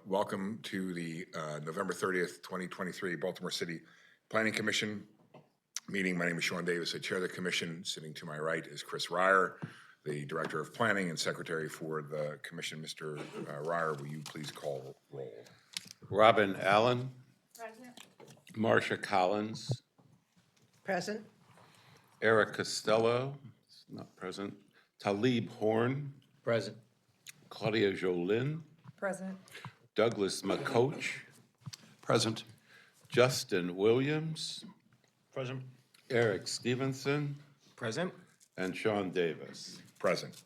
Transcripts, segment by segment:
Welcome to the November 30th, 2023 Baltimore City Planning Commission meeting. My name is Sean Davis. I chair the commission. Sitting to my right is Chris Ryer, the Director of Planning and Secretary for the commission. Mr. Ryer, will you please call roll? Robin Allen. Present. Marcia Collins. Present. Eric Costello, not present. Talib Horn. Present. Claudia Jolin. Present. Douglas McCoach. Present. Justin Williams. Present. Eric Stevenson. Present. And Sean Davis. Present.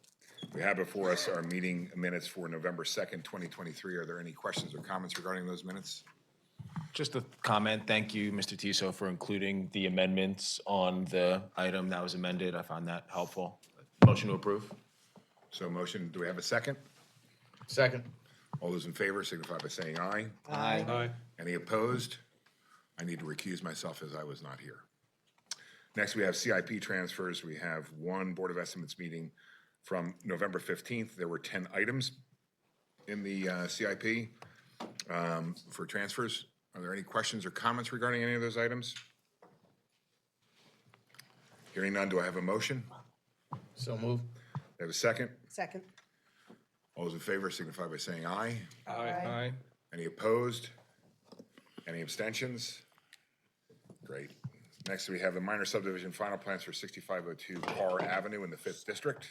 We have before us our meeting minutes for November 2nd, 2023. Are there any questions or comments regarding those minutes? Just a comment. Thank you, Mr. Tiso, for including the amendments on the item that was amended. I found that helpful. Motion to approve. So motion, do we have a second? Second. All those in favor signify by saying aye. Aye. Any opposed? I need to recuse myself as I was not here. Next, we have CIP transfers. We have one Board of Estimates meeting from November 15th. There were 10 items in the CIP for transfers. Are there any questions or comments regarding any of those items? Hearing none, do I have a motion? So moved. Do I have a second? Second. All those in favor signify by saying aye. Aye. Any opposed? Any abstentions? Great. Next, we have the minor subdivision final plans for 6502 Carr Avenue in the 5th District.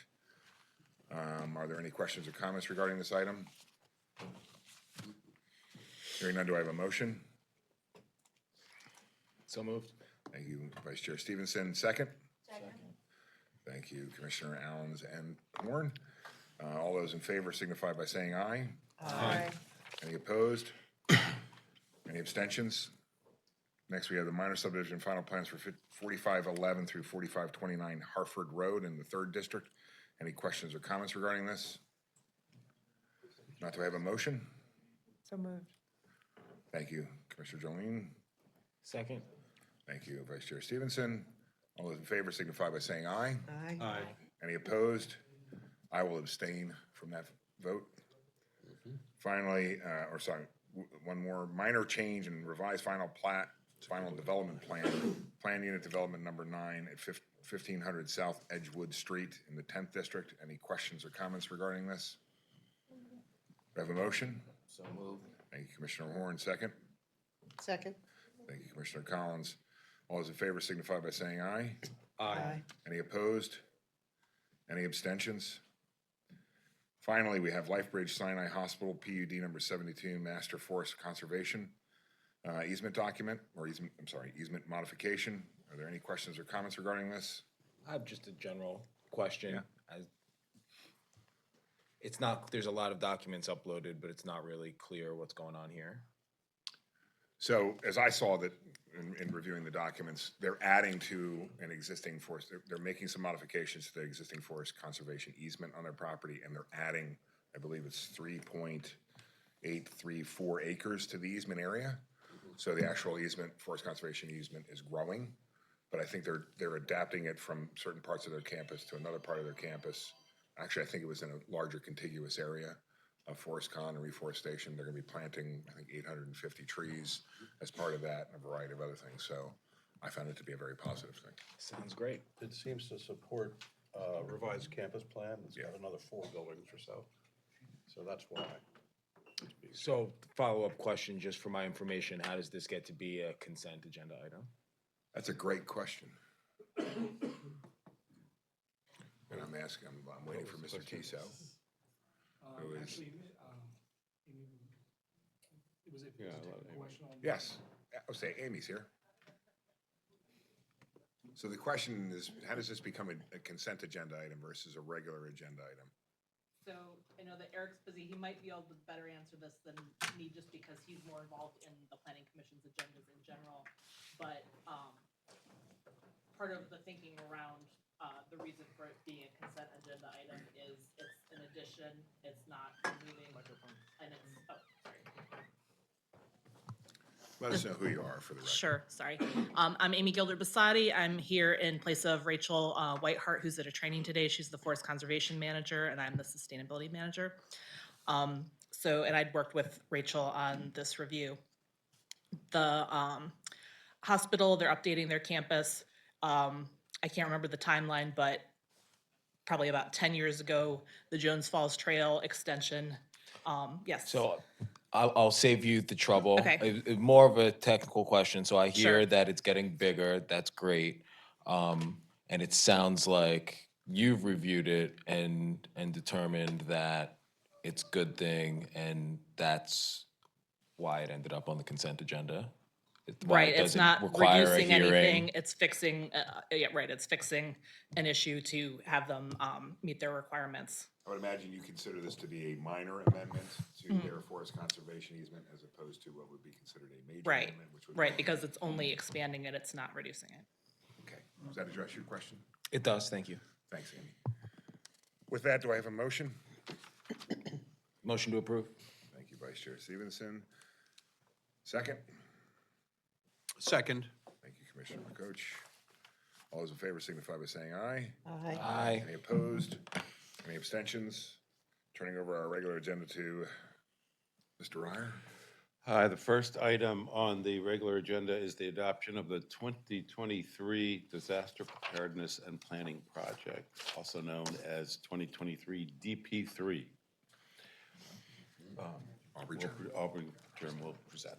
Are there any questions or comments regarding this item? Hearing none, do I have a motion? So moved. Thank you, Vice Chair Stevenson. Second? Second. Thank you, Commissioner Allens and Horn. All those in favor signify by saying aye. Aye. Any opposed? Any abstentions? Next, we have the minor subdivision final plans for 4511 through 4529 Hartford Road in the 3rd District. Any questions or comments regarding this? Not to have a motion? So moved. Thank you, Commissioner Jolene. Second. Thank you, Vice Chair Stevenson. All those in favor signify by saying aye. Aye. Any opposed? I will abstain from that vote. Finally, one more minor change in revised final plat, final development plan unit development number 9 at 1500 South Edgewood Street in the 10th District. Any questions or comments regarding this? Do I have a motion? So moved. Thank you, Commissioner Horn. Second? Second. Thank you, Commissioner Collins. All those in favor signify by saying aye. Aye. Any opposed? Any abstentions? Finally, we have Lifebridge Sinai Hospital, PUD number 72, Master Forest Conservation easement document, or easement modification. Are there any questions or comments regarding this? I have just a general question. Yeah. It's not, there's a lot of documents uploaded, but it's not really clear what's going on here. So as I saw that in reviewing the documents, they're adding to an existing forest, they're making some modifications to the existing forest conservation easement on their property, and they're adding, I believe it's 3.834 acres to the easement area. So the actual easement, forest conservation easement, is growing, but I think they're adapting it from certain parts of their campus to another part of their campus. Actually, I think it was in a larger contiguous area of forest con and reforestation. They're gonna be planting, I think, 850 trees as part of that and a variety of other things. So I found it to be a very positive thing. Sounds great. It seems to support revised campus plan. It's got another 4 buildings or so. So that's why. So follow-up question, just for my information, how does this get to be a consent agenda item? That's a great question. And I'm asking, I'm waiting for Mr. Tiso. Who is? Actually, was it a question on? Yes, I'll say Amy's here. So the question is, how does this become a consent agenda item versus a regular agenda item? So I know that Eric's busy. He might be able to better answer this than me just because he's more involved in the planning commission's agendas in general. But part of the thinking around the reason for it being a consent agenda item is it's an addition, it's not removing, and it's, oh, sorry. Let us know who you are for the record. Sure, sorry. I'm Amy Gilder-Basati. I'm here in place of Rachel Whitehart, who's at a training today. She's the Forest Conservation Manager, and I'm the Sustainability Manager. So, and I'd worked with Rachel on this review. The hospital, they're updating their campus. I can't remember the timeline, but probably about 10 years ago, the Jones Falls Trail extension. Yes. So I'll save you the trouble. Okay. More of a technical question. So I hear Sure. that it's getting bigger. That's great. And it sounds like you've reviewed it and determined that it's a good thing, and that's why it ended up on the consent agenda. Why Right, it it's doesn't not require a reducing hearing. anything, it's fixing, yeah, right, it's fixing an issue to have them meet their requirements. I would imagine you consider this to be a minor amendment to their forest conservation easement as opposed to what would be considered a major Right, amendment, which would. right, because it's only expanding it, it's not reducing it. Okay, does that address your question? It does, thank you. Thanks, Amy. With that, do I have a motion? Motion to approve? Thank you, Vice Chair Stevenson. Second? Second. Thank you, Commissioner McCoach. All those in favor signify by saying aye. Aye. Aye. Any opposed? Any abstentions? Turning over our regular agenda to Mr. Ryer. Hi, the first item on the regular agenda is the adoption of the 2023 Disaster Preparedness and Planning Project, also known as 2023 DP3. Aubrey Jones. Aubrey Germ will present.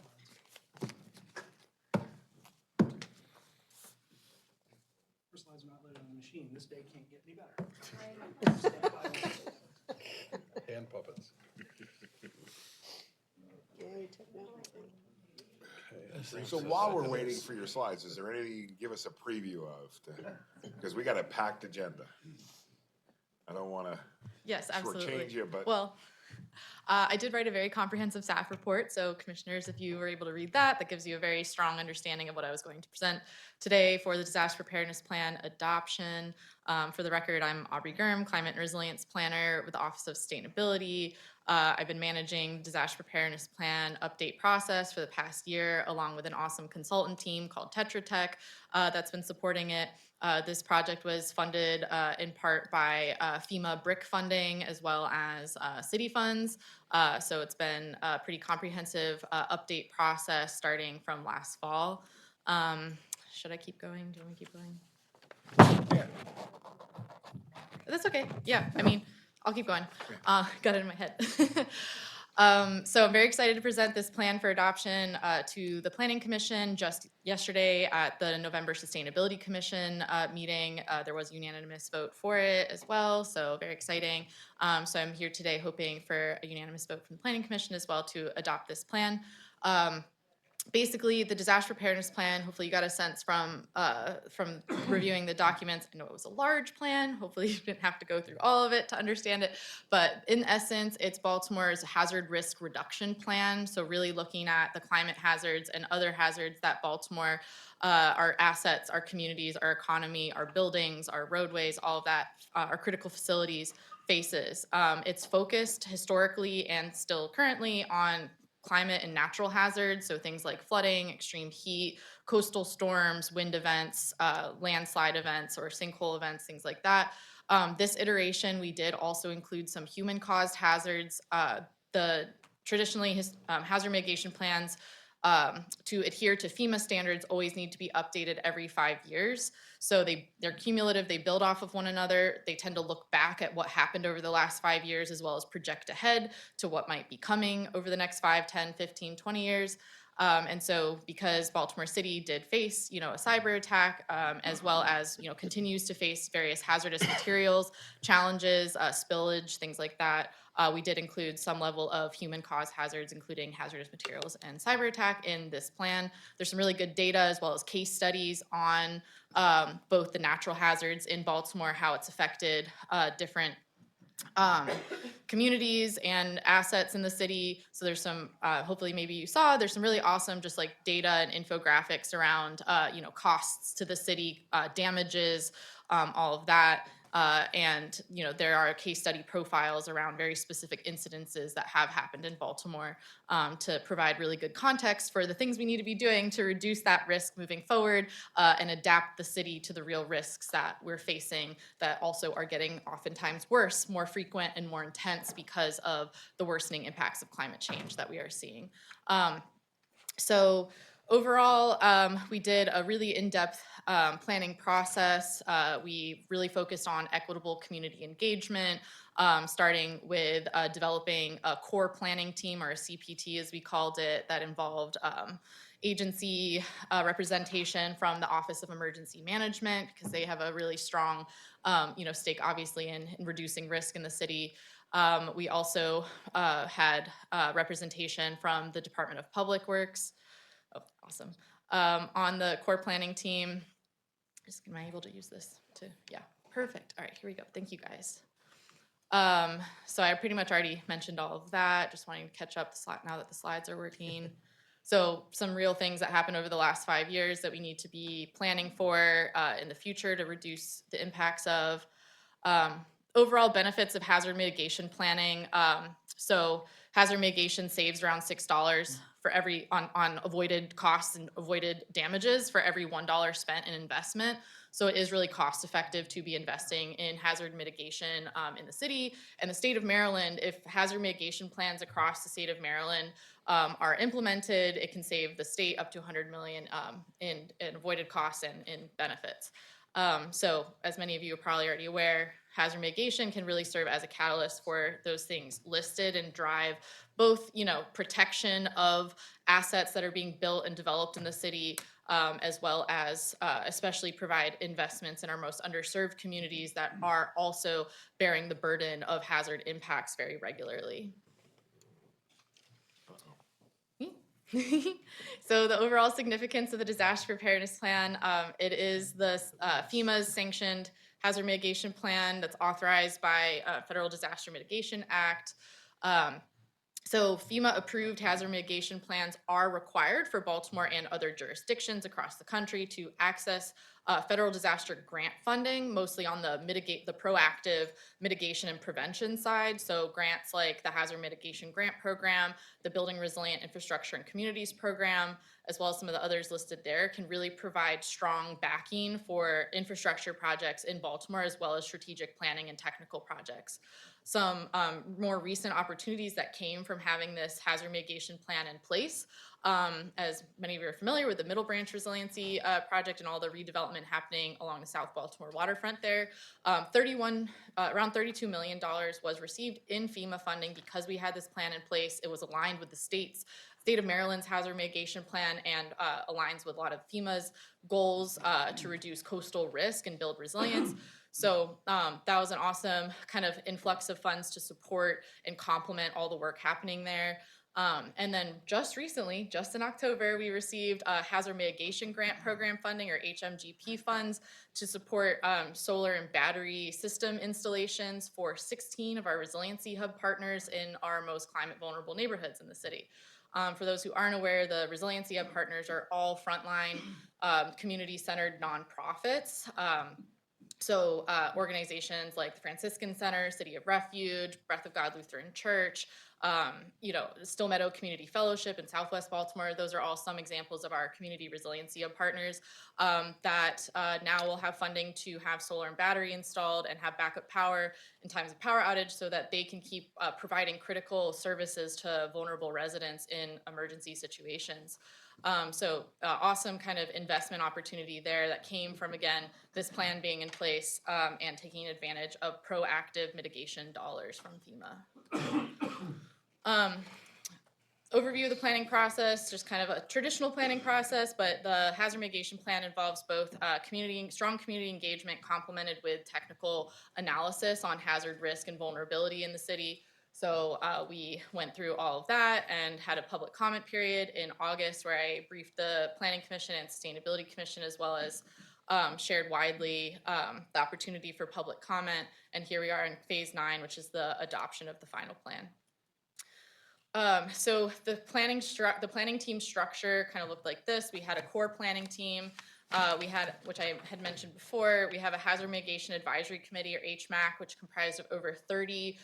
First slide's not loaded on the machine. This day can't get any better. Hand puppets. Yay, technology. So while we're waiting for your slides, is there anything you can give us a preview of? Because we got a packed agenda. I don't want to Yes, absolutely. shortchange you, but. Well, I did write a very comprehensive staff report, so commissioners, if you were able to read that, that gives you a very strong understanding of what I was going to present today for the Disaster Preparedness Plan adoption. For the record, I'm Aubrey Germ, Climate and Resilience Planner with the Office of Sustainability. I've been managing Disaster Preparedness Plan update process for the past year, along with an awesome consultant team called Tetra Tech that's been supporting it. This project was funded in part by FEMA BRIC funding as well as city funds. So it's been a pretty comprehensive update process starting from last fall. Should I keep going? Do you want me to keep going? Yeah. That's okay. Yeah, I mean, I'll keep going. Got it in my head. So I'm very excited to present this plan for adoption to the Planning Commission. Just yesterday at the November Sustainability Commission meeting, there was a unanimous vote for it as well, so very exciting. So I'm here today hoping for a unanimous vote from the Planning Commission as well to adopt this plan. Basically, the disaster preparedness plan, hopefully you got a sense from reviewing the documents. I know it was a large plan. Hopefully you didn't have to go through all of it to understand it. But in essence, it's Baltimore's hazard risk reduction plan. So really looking at the climate hazards and other hazards that Baltimore, our assets, our communities, our economy, our buildings, our roadways, all of that, our critical facilities faces. It's focused historically and still currently on climate and natural hazards, so things like flooding, extreme heat, coastal storms, wind events, landslide events, or sinkhole events, things like that. This iteration, we did also include some human-caused hazards. The traditionally hazard mitigation plans to adhere to FEMA standards always need to be updated every 5 years. So they're cumulative, they build off of one another. They tend to look back at what happened over the last 5 years as well as project ahead to what might be coming over the next 5, 10, 15, 20 years. And so because Baltimore City did face, a cyber attack, as well as, continues to face various hazardous materials, challenges, spillage, things like that, we did include some level of human-caused hazards, including hazardous materials and cyber attack in this plan. There's some really good data as well as case studies on both the natural hazards in Baltimore, how it's affected different communities and assets in the city. So there's some, hopefully maybe you saw, there's some really awesome just like data and infographics around, costs to the city, damages, all of that. And, you know, there are case study profiles around very specific incidences that have happened in Baltimore to provide really good context for the things we need to be doing to reduce that risk moving forward and adapt the city to the real risks that we're facing that also are getting oftentimes worse, more frequent, and more intense because of the worsening impacts of climate change that we are seeing. So overall, we did a really in-depth planning process. We really focused on equitable community engagement, starting with developing a core planning team, or a CPT as we called it, that involved agency representation from the Office of Emergency Management, because they have a really strong stake obviously in reducing risk in the city. We also had representation from the Department of Public Works. Oh, awesome. On the core planning team, am I able to use this to, yeah, perfect. All right, here we go. Thank you guys. So I pretty much already mentioned all of that. Just wanting to catch up now that the slides are working. So some real things that happened over the last 5 years that we need to be planning for in the future to reduce the impacts of. Overall benefits of hazard mitigation planning. So hazard mitigation saves around $6 for every on avoided costs and avoided damages for every $1 spent in investment. So it is really cost effective to be investing in hazard mitigation in the city and the state of Maryland. If hazard mitigation plans across the state of Maryland are implemented, it can save the state up to $100 million in avoided costs and in benefits. So as many of you are probably already aware, hazard mitigation can really serve as a catalyst for those things listed and drive both, protection of assets that are being built and developed in the city, as well as especially provide investments in our most underserved communities that are also bearing the burden of hazard impacts very regularly. So the overall significance of the disaster preparedness plan, it is the FEMA's sanctioned hazard mitigation plan that's authorized by Federal Disaster Mitigation Act. So FEMA approved hazard mitigation plans are required for Baltimore and other jurisdictions across the country to access federal disaster grant funding, mostly on the proactive mitigation and prevention side. So grants like the Hazard Mitigation Grant Program, the Building Resilient Infrastructure and Communities Program, as well as some of the others listed there, can really provide strong backing for infrastructure projects in Baltimore, as well as strategic planning and technical projects. Some more recent opportunities that came from having this hazard mitigation plan in place. As many of you are familiar with the Middle Branch Resiliency Project and all the redevelopment happening along the South Baltimore waterfront there. Around $32 million was received in FEMA funding because we had this plan in place. It was aligned with the state of Maryland's hazard mitigation plan and aligns with a lot of FEMA's goals to reduce coastal risk and build resilience. So that was an awesome kind of influx of funds to support and complement all the work happening there. And then just recently, just in October, we received Hazard Mitigation Grant Program funding, or HMGP funds, to support solar and battery system installations for 16 of our Resiliency Hub partners in our most climate vulnerable neighborhoods in the city. For those who aren't aware, the Resiliency Hub partners are all frontline community-centered nonprofits. So organizations like the Franciscan Center, City of Refuge, Breath of God Lutheran Church, Still Meadow Community Fellowship in Southwest Baltimore. Those are all some examples of our community resiliency of partners that now will have funding to have solar and battery installed and have backup power in times of power outage, so that they can keep providing critical services to vulnerable residents in emergency situations. Awesome kind of investment opportunity there that came from, again, this plan being in place and taking advantage of proactive mitigation dollars from FEMA. Overview of the planning process, just kind of a traditional planning process, but the hazard mitigation plan involves both strong community engagement complemented with technical analysis on hazard risk and vulnerability in the city. So we went through all of that and had a public comment period in August where I briefed the Planning Commission and Sustainability Commission, as well as shared widely the opportunity for public comment. And here we are in phase 9, which is the adoption of the final plan. So the planning team structure kind of looked like this. We had a core planning team We had, which I had mentioned before, we have a Hazard Mitigation Advisory Committee, or HMAC, which comprised of over 30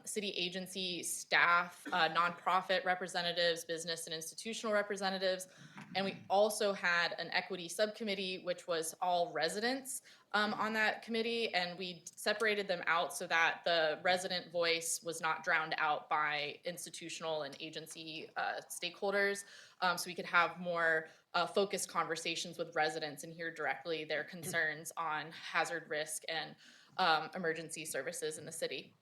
city agency staff, nonprofit representatives, business and institutional representatives. And we also had an equity subcommittee, which was all residents on that committee. And we separated them out so that the resident voice was not drowned out by institutional and agency stakeholders. So we could have more focused conversations with residents and hear directly their concerns on hazard risk and emergency services in the city.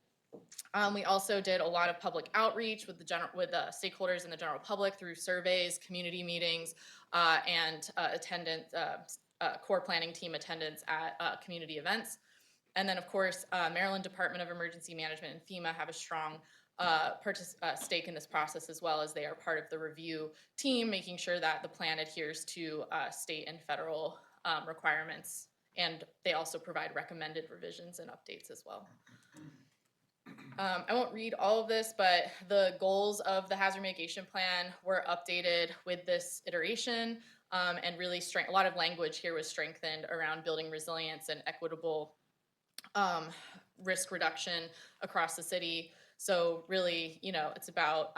We also did a lot of public outreach with stakeholders in the general public through surveys, community meetings, and core planning team attendance at community events. And then, of course, Maryland Department of Emergency Management and FEMA have a strong stake in this process, as well as they are part of the review team, making sure that the plan adheres to state and federal requirements. And they also provide recommended revisions and updates as well. I won't read all of this, but the goals of the hazard mitigation plan were updated with this iteration, and really a lot of language here was strengthened around building resilience and equitable risk reduction across the city. So really, it's about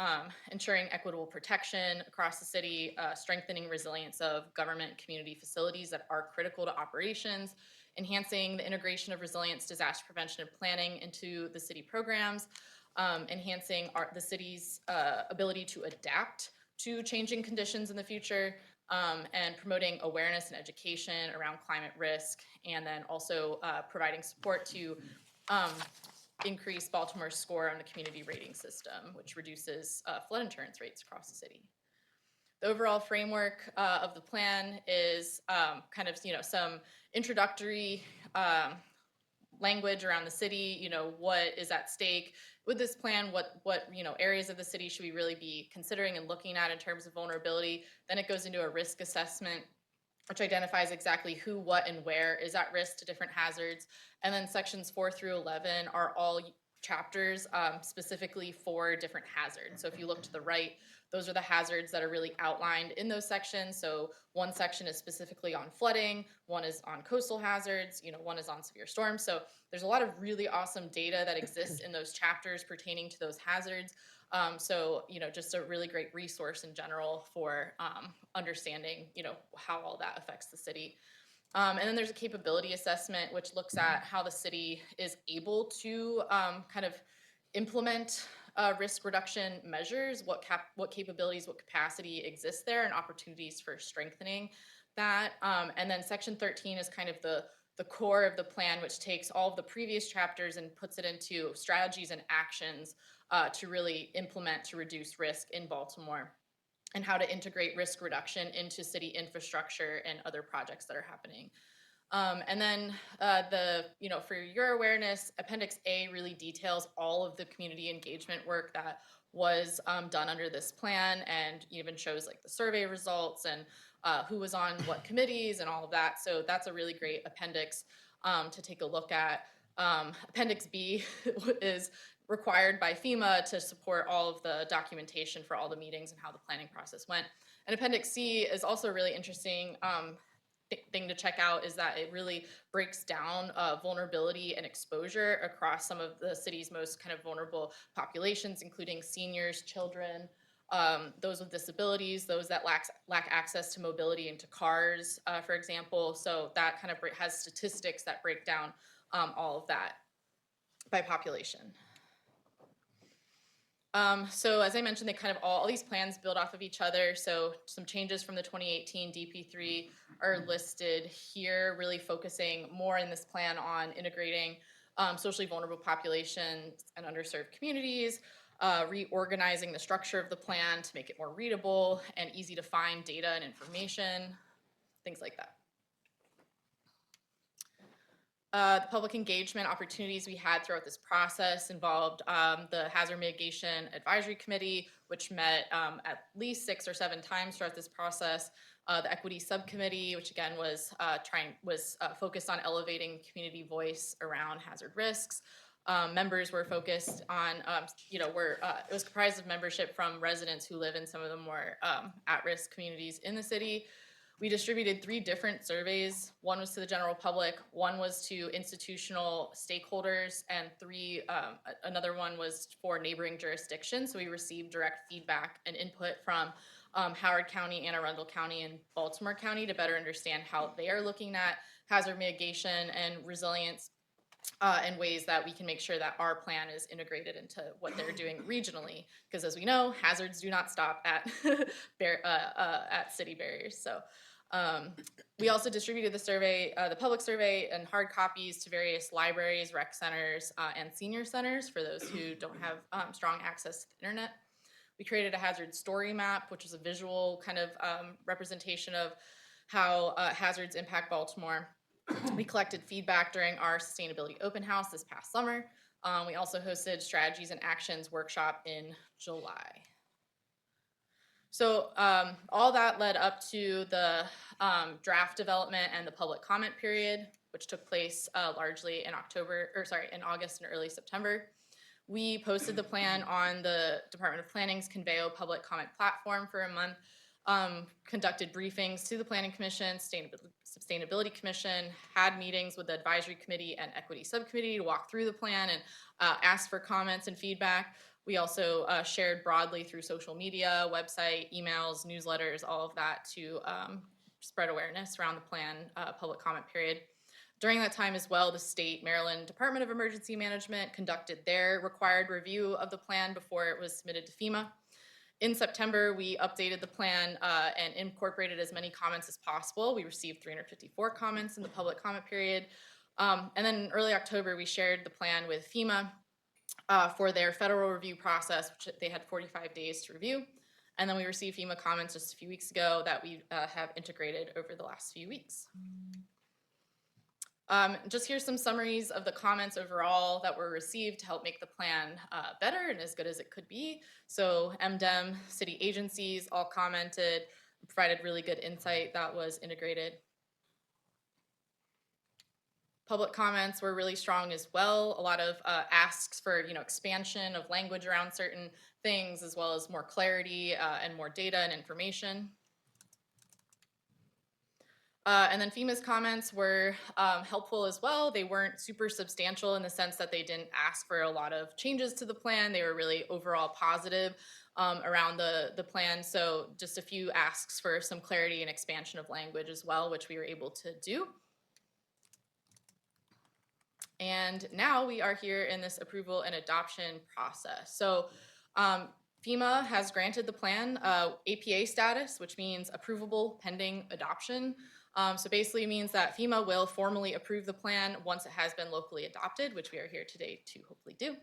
ensuring equitable protection across the city, strengthening resilience of government community facilities that are critical to operations, enhancing the integration of resilience, disaster prevention, and planning into the city programs, enhancing the city's ability to adapt to changing conditions in the future, and promoting awareness and education around climate risk, and then also providing support to increase Baltimore's score on the community rating system, which reduces flood insurance rates across the city. The overall framework of the plan is some introductory language around the city, what is at stake with this plan, what areas of the city should we really be considering and looking at in terms of vulnerability. Then it goes into a risk assessment, which identifies exactly who, what, and where is at risk to different hazards. And then sections 4 through 11 are all chapters specifically for different hazards. So if you look to the right, those are the hazards that are really outlined in those sections. So one section is specifically on flooding, one is on coastal hazards, one is on severe storms. So there's a lot of really awesome data that exists in those chapters pertaining to those hazards. So just a really great resource in general for understanding, how all that affects the city. And then there's a capability assessment, which looks at how the city is able to kind of implement risk reduction measures, what capabilities, what capacity exists there, and opportunities for strengthening that. And then section 13 is kind of the core of the plan, which takes all of the previous chapters and puts it into strategies and actions to really implement to reduce risk in Baltimore, and how to integrate risk reduction into city infrastructure and other projects that are happening. And then for your awareness, Appendix A really details all of the community engagement work that was done under this plan, and even shows like the survey results and who was on what committees and all of that. So that's a really great appendix to take a look at. Appendix B is required by FEMA to support all of the documentation for all the meetings and how the planning process went. And Appendix C is also a really interesting thing to check out, is that it really breaks down vulnerability and exposure across some of the city's most kind of vulnerable populations, including seniors, children, those with disabilities, those that lack access to mobility and to cars, for example. So that kind of has statistics that break down all of that by population. So as I mentioned, they kind of all these plans build off of each other. So some changes from the 2018 DP3 are listed here, really focusing more in this plan on integrating socially vulnerable populations and underserved communities, reorganizing the structure of the plan to make it more readable and easy to find data and information, things like that. The public engagement opportunities we had throughout this process involved the Hazard Mitigation Advisory Committee, which met at least 6 or 7 times throughout this process. The Equity Subcommittee, which again was focused on elevating community voice around hazard risks. Members were focused on, it was comprised of membership from residents who live in some of the more at-risk communities in the city. We distributed 3 different surveys. One was to the general public, one was to institutional stakeholders, and another one was for neighboring jurisdictions. So we received direct feedback and input from Howard County, Anne Arundel County, and Baltimore County to better understand how they are looking at hazard mitigation and resilience and ways that we can make sure that our plan is integrated into what they're doing regionally. Because as we know, hazards do not stop at at city barriers. So we also distributed the survey, the public survey, and hard copies to various libraries, rec centers, and senior centers for those who don't have strong access to the internet. We created a hazard story map, which is a visual kind of representation of how hazards impact Baltimore. We collected feedback during our sustainability open house this past summer. We also hosted strategies and actions workshop in July. So all that led up to the draft development and the public comment period, which took place largely in in August and early September. We posted the plan on the Department of Planning's Conveo public comment platform for a month, conducted briefings to the Planning Commission, Sustainability Commission, had meetings with the Advisory Committee and Equity Subcommittee to walk through the plan and ask for comments and feedback. We also shared broadly through social media, website, emails, newsletters, all of that to spread awareness around the plan public comment period. During that time as well, the state Maryland Department of Emergency Management conducted their required review of the plan before it was submitted to FEMA. In September, we updated the plan and incorporated as many comments as possible. We received 354 comments in the public comment period. And then in early October, we shared the plan with FEMA for their federal review process, which they had 45 days to review. And then we received FEMA comments just a few weeks ago that we have integrated over the last few weeks. Just here's some summaries of the comments overall that were received to help make the plan better and as good as it could be. So MDEM, city agencies all commented, provided really good insight that was integrated. Public comments were really strong as well. A lot of asks for expansion of language around certain things, as well as more clarity and more data and information. And then FEMA's comments were helpful as well. They weren't super substantial in the sense that they didn't ask for a lot of changes to the plan. They were really overall positive around the plan. So just a few asks for some clarity and expansion of language as well, which we were able to do. And now we are here in this approval and adoption process. So FEMA has granted the plan APA status, which means approvable pending adoption. So basically means that FEMA will formally approve the plan once it has been locally adopted, which we are here today to hopefully do.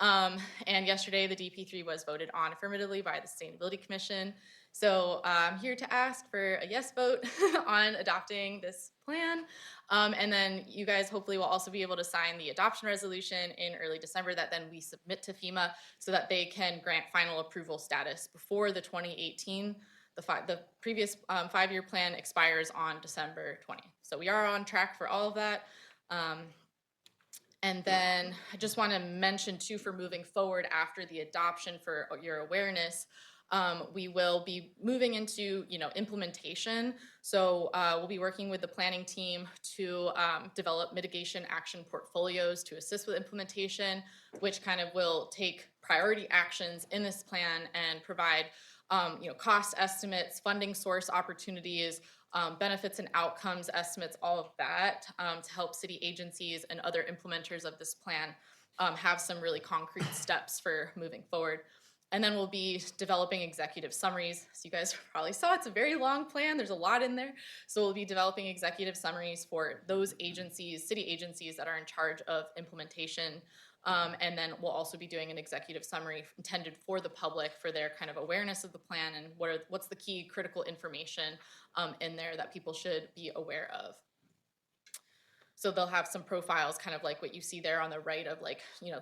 And yesterday, the DP3 was voted on affirmatively by the Sustainability Commission. So I'm here to ask for a yes vote on adopting this plan. And then you guys hopefully will also be able to sign the adoption resolution in early December that then we submit to FEMA so that they can grant final approval status before the 2018. The previous 5-year plan expires on December 20th. So we are on track for all of that. And then I just want to mention too, for moving forward after the adoption for your awareness, we will be moving into implementation. So we'll be working with the planning team to develop mitigation action portfolios to assist with implementation, which kind of will take priority actions in this plan and provide cost estimates, funding source opportunities, benefits and outcomes estimates, all of that to help city agencies and other implementers of this plan have some really concrete steps for moving forward. And then we'll be developing executive summaries. So you guys probably saw it's a very long plan. There's a lot in there. So we'll be developing executive summaries for those agencies, city agencies that are in charge of implementation. And then we'll also be doing an executive summary intended for the public for their kind of awareness of the plan and what's the key critical information in there that people should be aware of. So they'll have some profiles kind of like what you see there on the right of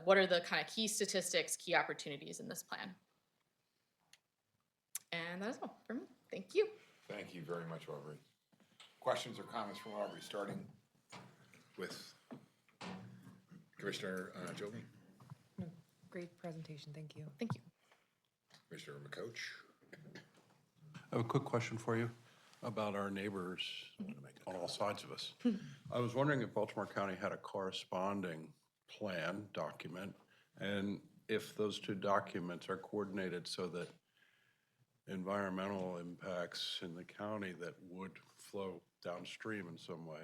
what are the kind of key statistics, key opportunities in this plan. And that is all for me. Thank you. Thank you very much, Aubrey. Questions or comments from Aubrey, starting with Commissioner Joby? Great presentation, thank you. Thank you. Commissioner McCoach? I have a quick question for you. about our neighbors on all sides of us. I was wondering if Baltimore County had a corresponding plan document, and if those two documents are coordinated so that environmental impacts in the county that would flow downstream in some way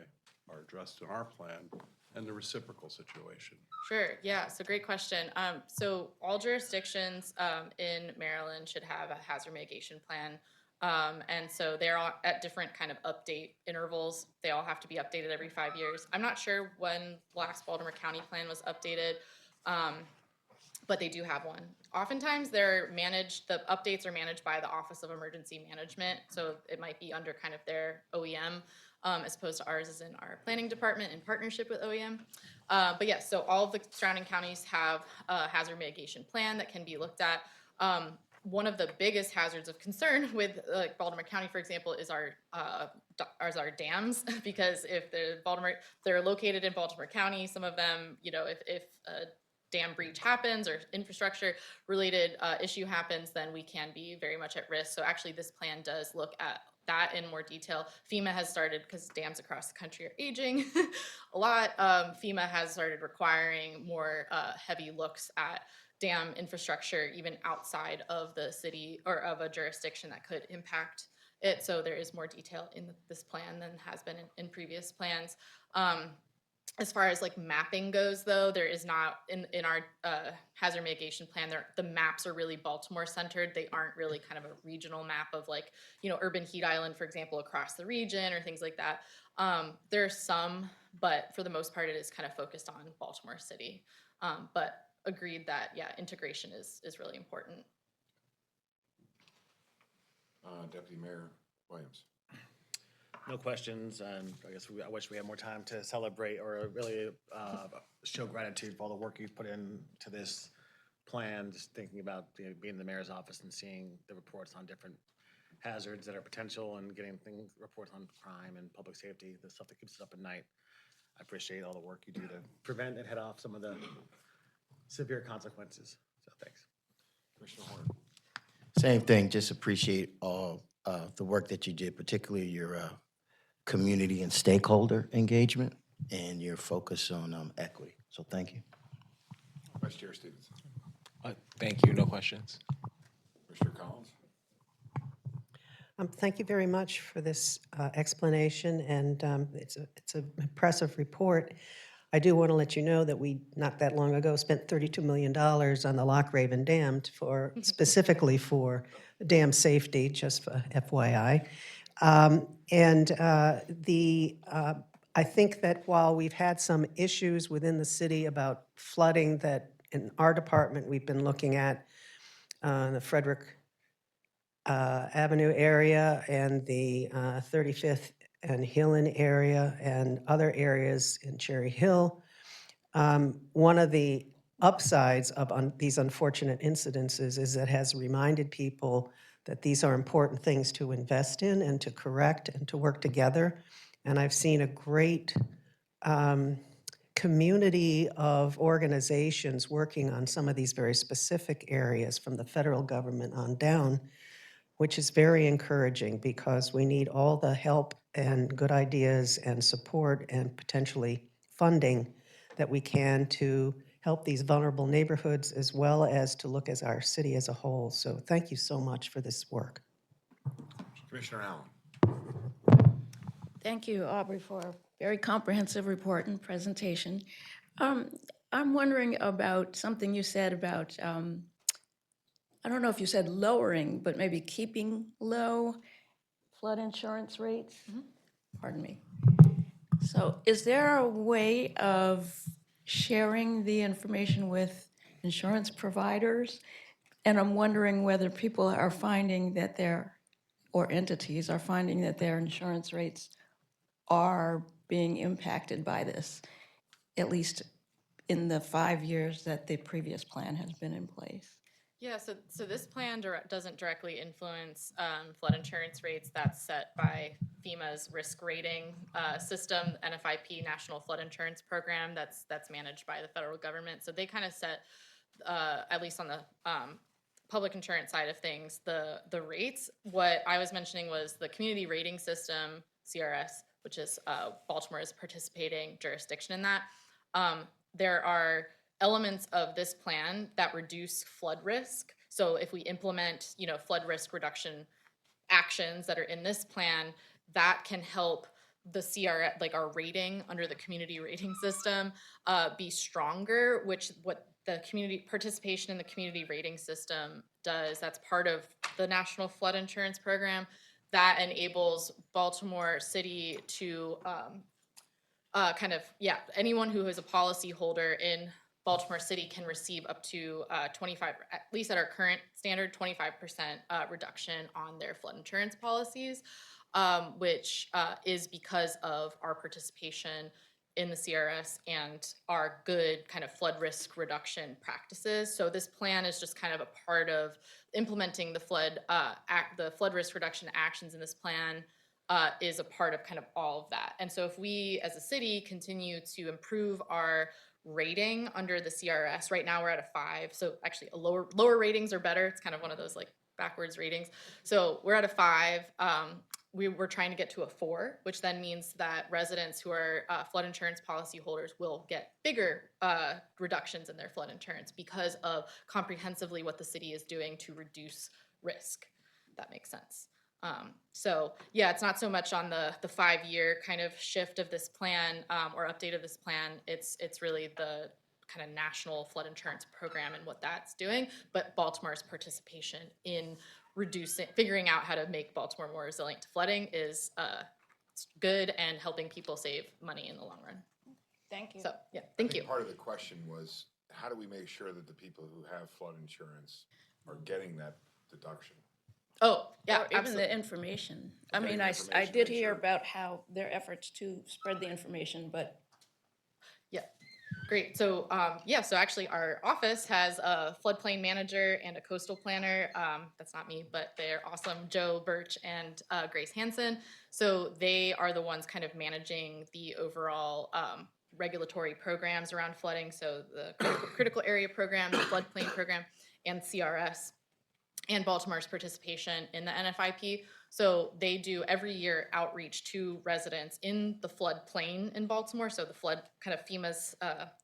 are addressed in our plan, and the reciprocal situation. Sure, yeah, so great question. So all jurisdictions in Maryland should have a hazard mitigation plan. And so they're all at different kind of update intervals. They all have to be updated every 5 years. I'm not sure when last Baltimore County plan was updated, but they do have one. Oftentimes they're managed, the updates are managed by the Office of Emergency Management, so it might be under kind of their OEM, as opposed to ours is in our planning department in partnership with OEM. But yes, so all of the surrounding counties have a hazard mitigation plan that can be looked at. One of the biggest hazards of concern with Baltimore County, for example, is our dams, because if they're located in Baltimore County, some of them, if a dam breach happens or infrastructure related issue happens, then we can be very much at risk. So actually this plan does look at that in more detail. FEMA has started, because dams across the country are aging a lot, FEMA has started requiring more heavy looks at dam infrastructure even outside of the city or of a jurisdiction that could impact it. So there is more detail in this plan than has been in previous plans. As far as like mapping goes, though, there is not in our hazard mitigation plan, the maps are really Baltimore centered. They aren't really kind of a regional map of like, urban heat island, for example, across the region or things like that. There are some, but for the most part, it is kind of focused on Baltimore City. But agreed that, yeah, integration is really important. Deputy Mayor Williams. No questions, and I wish we had more time to celebrate or really show gratitude for all the work you've put into this plan. Just thinking about being in the mayor's office and seeing the reports on different hazards that are potential and getting reports on crime and public safety, the stuff that keeps us up at night. I appreciate all the work you do to prevent and head off some of the severe consequences. So thanks. Commissioner Horn. Same thing, just appreciate all the work that you did, particularly your community and stakeholder engagement and your focus on equity. So thank you. Vice Chair Stevens. Thank you, no questions. Commissioner Collins. Thank you very much for this explanation, and it's an impressive report. I do want to let you know that we, not that long ago, spent $32 million on the Loch Raven Dam specifically for dam safety, just for FYI. I think that while we've had some issues within the city about flooding that in our department we've been looking at, the Frederick Avenue area and the 35th and Hillen area and other areas in Cherry Hill. One of the upsides of these unfortunate incidences is it has reminded people that these are important things to invest in and to correct and to work together. And I've seen a great community of organizations working on some of these very specific areas from the federal government on down, which is very encouraging because we need all the help and good ideas and support and potentially funding that we can to help these vulnerable neighborhoods as well as to look at our city as a whole. So thank you so much for this work. Commissioner Allen. Thank you, Aubrey, for a very comprehensive report and presentation. I'm wondering about something you said about, I don't know if you said lowering, but maybe keeping low flood insurance rates? Pardon me. So is there a way of sharing the information with insurance providers? And I'm wondering whether people are finding that or entities are finding that their insurance rates are being impacted by this, at least in the 5 years that the previous plan has been in place. Yeah, so this plan doesn't directly influence flood insurance rates. That's set by FEMA's risk rating system, NFIP, National Flood Insurance Program, that's managed by the federal government. So they kind of set, at least on the public insurance side of things, the rates, what I was mentioning was the community rating system, CRS, which is Baltimore is a participating jurisdiction in that. There are elements of this plan that reduce flood risk. So if we implement, flood risk reduction actions that are in this plan, that can help the CR, like our rating under the community rating system, be stronger, which what the community participation in the community rating system does, that's part of the National Flood Insurance Program, that enables Baltimore City to anyone who is a policy holder in Baltimore City can receive up to 25, at least at our current standard, 25% reduction on their flood insurance policies, which is because of our participation in the CRS and our good kind of flood risk reduction practices. So this plan is just kind of a part of implementing the flood risk reduction actions in this plan. Is a part of kind of all of that. And so if we as a city continue to improve our rating under the CRS, right now we're at a 5. So actually lower ratings are better. It's kind of one of those like backwards ratings. So we're at a 5. We were trying to get to a 4, which then means that residents who are flood insurance policy holders will get bigger reductions in their flood insurance because of comprehensively what the city is doing to reduce risk. If that makes sense. So yeah, it's not so much on the 5-year kind of shift of this plan or update of this plan. It's really the kind of national flood insurance program and what that's doing, but Baltimore's participation in figuring out how to make Baltimore more resilient to flooding is good and helping people save money in the long run. Thank you. So yeah, thank you. Part of the question was, how do we make sure that the people who have flood insurance are getting that deduction? Oh, yeah, Or even absolutely. the information. I Okay, mean, the I information, did make hear sure. about how their efforts to spread the information, but Yeah, great. So so actually our office has a floodplain manager and a coastal planner. That's not me, but they're awesome, Joe Birch and Grace Hansen. So they are the ones kind of managing the overall regulatory programs around flooding. So the critical area program, the floodplain program, and CRS. And Baltimore's participation in the NFIP. So they do every year outreach to residents in the floodplain in Baltimore, so the flood, kind of FEMA's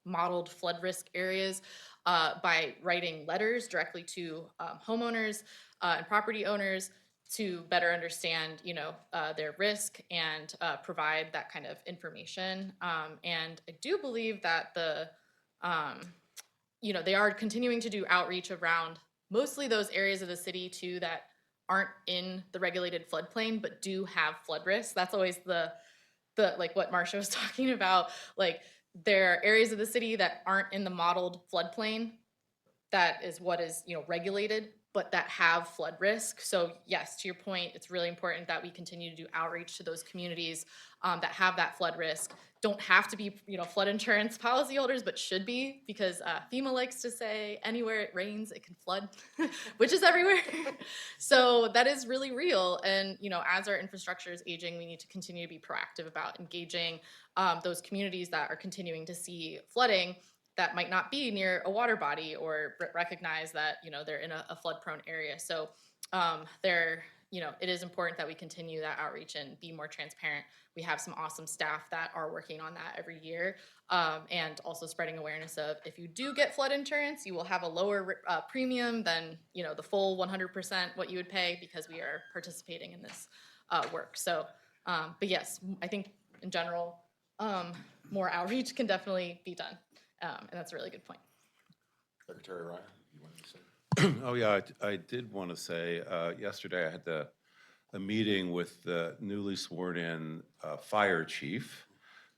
modeled flood risk areas, by writing letters directly to homeowners and property owners to better understand, their risk and provide that kind of information. And I do believe that they are continuing to do outreach around mostly those areas of the city too that aren't in the regulated floodplain but do have flood risk. That's always the like what Marcia was talking about. Like there are areas of the city that aren't in the modeled floodplain. That is what is regulated, but that have flood risk. So yes, to your point, it's really important that we continue to do outreach to those communities that have that flood risk. Don't have to be flood insurance policyholders, but should be, because FEMA likes to say anywhere it rains it can flood, which is everywhere. So that is really real. And as our infrastructure is aging, we need to continue to be proactive about engaging those communities that are continuing to see flooding that might not be near a water body or recognize that they're in a flood prone area. So it is important that we continue that outreach and be more transparent. We have some awesome staff that are working on that every year, and also spreading awareness of, if you do get flood insurance, you will have a lower premium than the full 100% what you would pay, because we are participating in this work. So but yes, I think in general more outreach can definitely be done. And that's a really good point. Secretary Ryan, you wanted to say? Oh, yeah, I did want to say, yesterday I had a meeting with the newly sworn-in fire chief,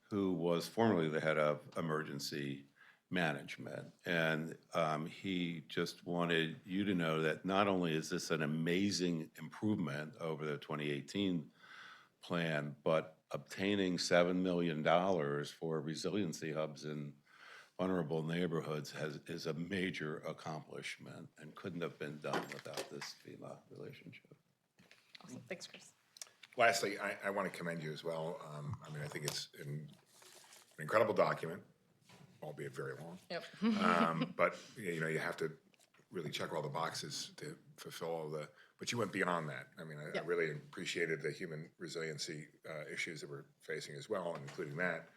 who was formerly the head of emergency management. And he just wanted you to know that not only is this an amazing improvement over the 2018 plan, but obtaining $7 million for resiliency hubs in vulnerable neighborhoods is a major accomplishment and couldn't have been done without this FEMA relationship. Awesome. Thanks, Chris. Lastly, I want to commend you as well. I think it's an incredible document, albeit very long. Yep. But you have to really check all the boxes to fulfill all the, but you went beyond that. I mean, I really appreciated the human resiliency issues that we're facing as well, including that.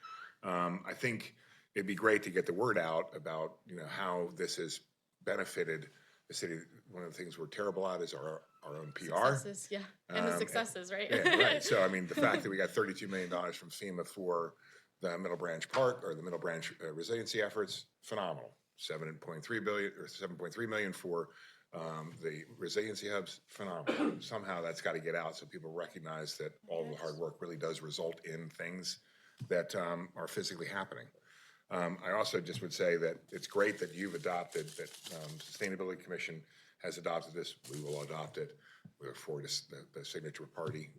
I think it'd be great to get the word out about, you know, how this has benefited the city. One of the things we're terrible at is our own PR. Successes, yeah, and the successes, right? Yeah, right. So, I mean, the fact that we got $32 million from FEMA for the Middle Branch Park or the Middle Branch resiliency efforts, phenomenal. 7.3 million for the resiliency hubs, phenomenal. Somehow that's got to get out so people recognize that all the hard work really does result in things that are physically happening. I also just would say that it's great that you've adopted, that Sustainability Commission has adopted this. We will adopt it. We look forward to the signature party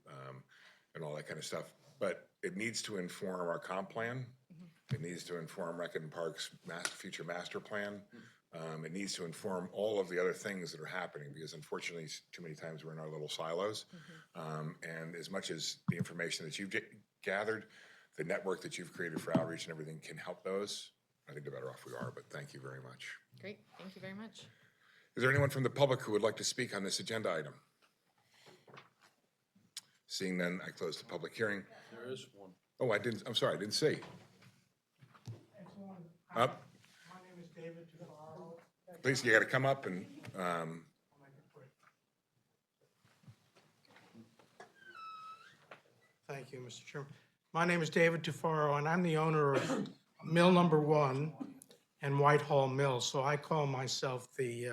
and all that kind of stuff. But it needs to inform our comp plan. It needs to inform Rec and Parks' future master plan. It needs to inform all of the other things that are happening, because unfortunately, too many times we're in our little silos. And as much as the information that you've gathered, the network that you've created for outreach and everything can help those, I think the better off we are, but thank you very much. Great, thank you very much. Is there anyone from the public who would like to speak on this agenda item? Seeing none, I close the public hearing. There is one. Oh, I'm sorry, I didn't see. Up. My name is David Tufaro. Please, you got to come up and, I'll make it quick. Thank you, Mr. Chairman. My name is David Tufaro, and I'm the owner of Mill Number 1 and Whitehall Mill. So I call myself the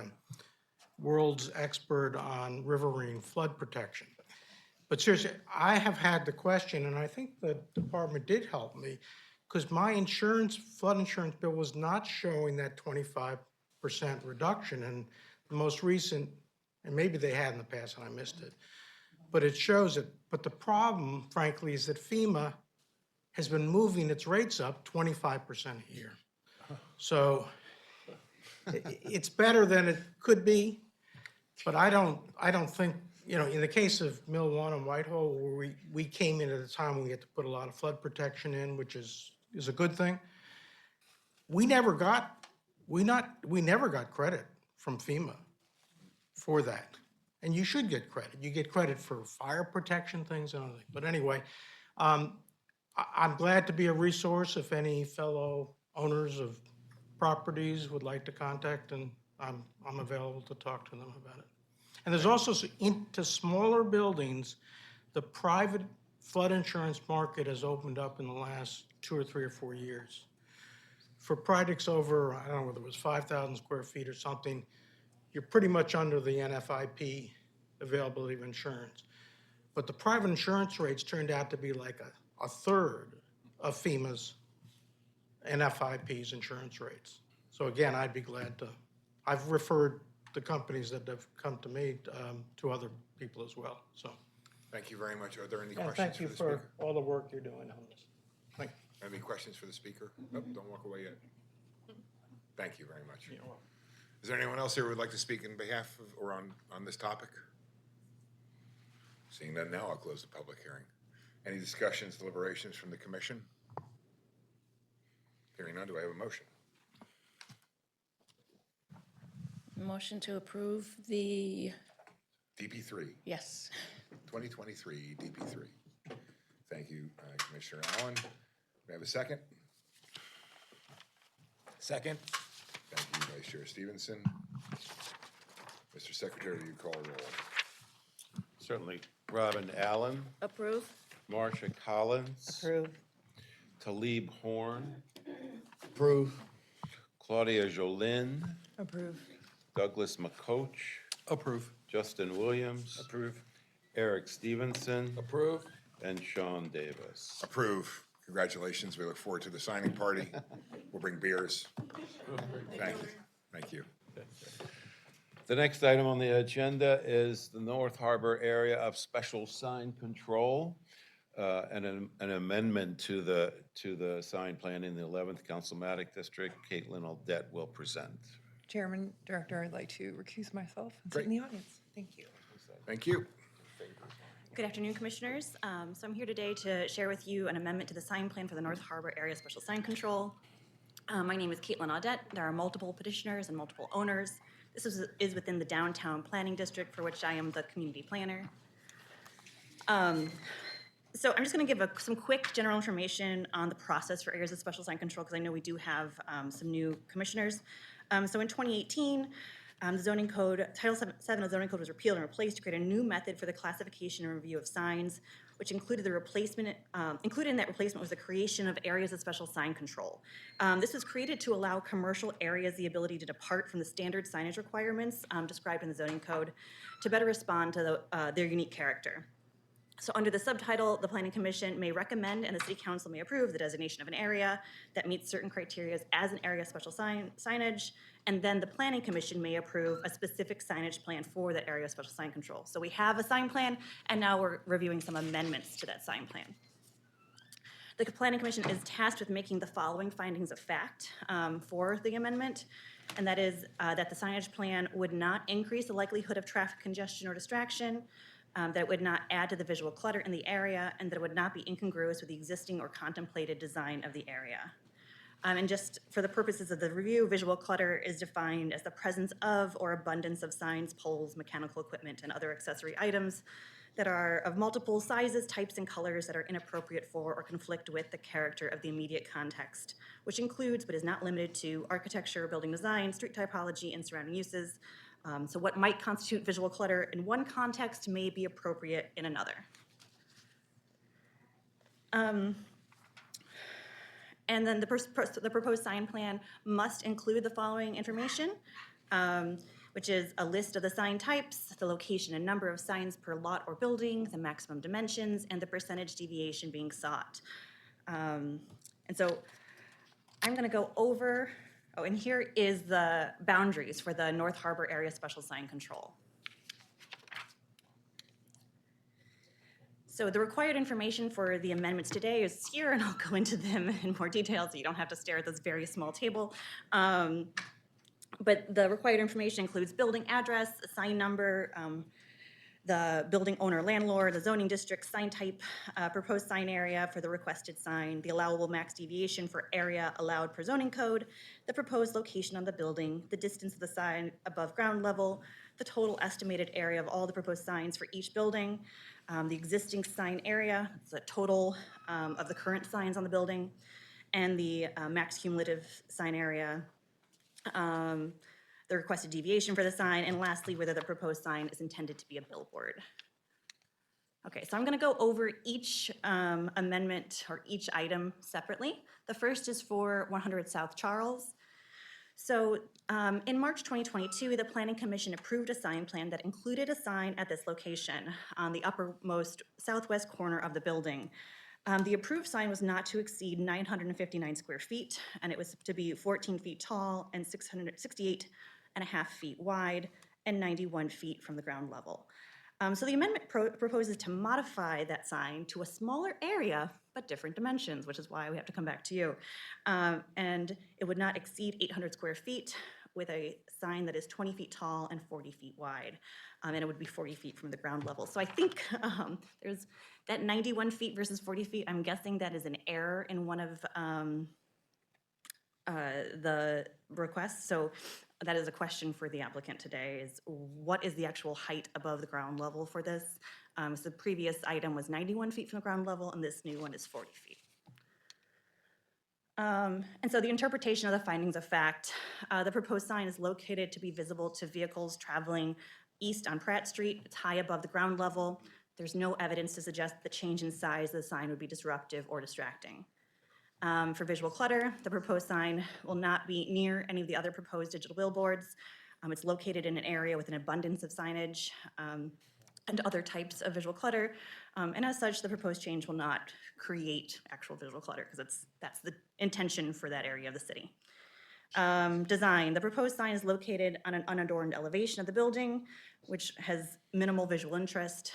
world's expert on riverine flood protection. But seriously, I have had the question, and I think the department did help me, because my flood insurance bill was not showing that 25% reduction. And the most recent, and maybe they had in the past and I missed it, but it shows it. But the problem, frankly, is that FEMA has been moving its rates up 25% a year. So it's better than it could be, but I don't think, you know, in the case of Mill 1 and Whitehall, where we came in at a time when we had to put a lot of flood protection in, which is a good thing. We never got credit from FEMA for that. And you should get credit. You get credit for fire protection things and other things. But anyway, I'm glad to be a resource if any fellow owners of properties would like to contact, and I'm available to talk to them about it. And there's also, into smaller buildings, the private flood insurance market has opened up in the last 2 or 3 or 4 years. For projects over, I don't know whether it was 5,000 square feet or something, you're pretty much under the NFIP availability of insurance. But the private insurance rates turned out to be like a third of FEMA's NFIP's insurance rates. So again, I'd be glad to, I've referred the companies that have come to me to other people as well, so. thank you very much. Are there any And questions thank for you the for speaker? all the work you're doing on this. Thank you. Any questions for the speaker? Nope, don't walk away yet. Thank you very much. Is there anyone else here who would like to speak in behalf of, or on this topic? Seeing none now, I'll close the public hearing. Any discussions, deliberations from the commission? Hearing none, do I have a motion? Motion to approve the, DP3, yes. 2023 DP3. Thank you, Commissioner Allen. Do we have a second? Second? Thank you, Vice Chair Stevenson. Mr. Secretary, will you call roll? Certainly. Robin Allen, Approve? Marcia Collins, Approve. Talib Horn, Approve. Claudia Jolin, Approve. Douglas McCoach, Approve. Justin Williams. Approve. Eric Stevenson, Approve. and Sean Davis. Approve. Congratulations. We look forward to the signing party. We'll bring beers. Thank you. Thank you. The next item on the agenda is the North Harbor Area of Special Sign Control, and an amendment to the sign plan in the 11th Councilmatic District. Caitlin Aldet will present. Chairman, Director, I'd like to recuse myself and sit in the audience. Thank you. Thank you. Good afternoon, Commissioners. So I'm here today to share with you an amendment to the sign plan for the North Harbor Area Special Sign Control. My name is Caitlin Audette. There are multiple petitioners and multiple owners. This is within the downtown planning district for which I am the community planner. So I'm just going to give some quick general information on the process for areas of special sign control because I know we do have some new commissioners. So in 2018, the zoning code, Title 7 of the zoning code was repealed and replaced to create a new method for the classification and review of signs, which included the replacement, included in that replacement was the creation of areas of special sign control. This was created to allow commercial areas the ability to depart from the standard signage requirements described in the zoning code to better respond to their unique character. So under the subtitle, the Planning Commission may recommend and the City Council may approve the designation of an area that meets certain criteria as an area of special signage, and then the Planning Commission may approve a specific signage plan for that area of special sign control. So we have a sign plan, and now we're reviewing some amendments to that sign plan. The Planning Commission is tasked with making the following findings of fact for the amendment, and that is that the signage plan would not increase the likelihood of traffic congestion or distraction, that it would not add to the visual clutter in the area, and that it would not be incongruous with the existing or contemplated design of the area. And just for the purposes of the review, visual clutter is defined as the presence of or abundance of signs, poles, mechanical equipment, and other accessory items that are of multiple sizes, types, and colors that are inappropriate for or conflict with the character of the immediate context, which includes but is not limited to architecture, building design, street typology, and surrounding uses. So what might constitute visual clutter in one context may be appropriate in another. And then the proposed sign plan must include the following information, which is a list of the sign types, the location and number of signs per lot or building, the maximum dimensions, and the percentage deviation being sought. And so I'm going to go over, and here is the boundaries for the North Harbor Area Special Sign Control. So the required information for the amendments today is here, and I'll go into them in more detail so you don't have to stare at this very small table. But the required information includes building address, sign number, the building owner landlord, the zoning district, sign type, proposed sign area for the requested sign, the allowable max deviation for area allowed per zoning code, the proposed location of the building, the distance of the sign above ground level, the total estimated area of all the proposed signs for each building, the existing sign area, the total of the current signs on the building, and the max cumulative sign area, the requested deviation for the sign, and lastly, whether the proposed sign is intended to be a billboard. Okay, so I'm going to go over each amendment or each item separately. The first is for 100 South Charles. So in March 2022, the Planning Commission approved a sign plan that included a sign at this location on the uppermost southwest corner of the building. The approved sign was not to exceed 959 square feet, and it was to be 14 feet tall and 668.5 feet wide and 91 feet from the ground level. So the amendment proposes to modify that sign to a smaller area, but different dimensions, which is why we have to come back to you. And it would not exceed 800 square feet with a sign that is 20 feet tall and 40 feet wide. And it would be 40 feet from the ground level. So I think there's that 91 feet versus 40 feet. I'm guessing that is an error in one of the requests. So that is a question for the applicant today, is what is the actual height above the ground level for this? So the previous item was 91 feet from the ground level, and this new one is 40 feet. And so the interpretation of the findings of fact, the proposed sign is located to be visible to vehicles traveling east on Pratt Street. It's high above the ground level. There's no evidence to suggest the change in size of the sign would be disruptive or distracting. For visual clutter, the proposed sign will not be near any of the other proposed digital billboards. It's located in an area with an abundance of signage and other types of visual clutter. And as such, the proposed change will not create actual visual clutter because that's the intention for that area of the city. Design, the proposed sign is located on an unadorned elevation of the building, which has minimal visual interest.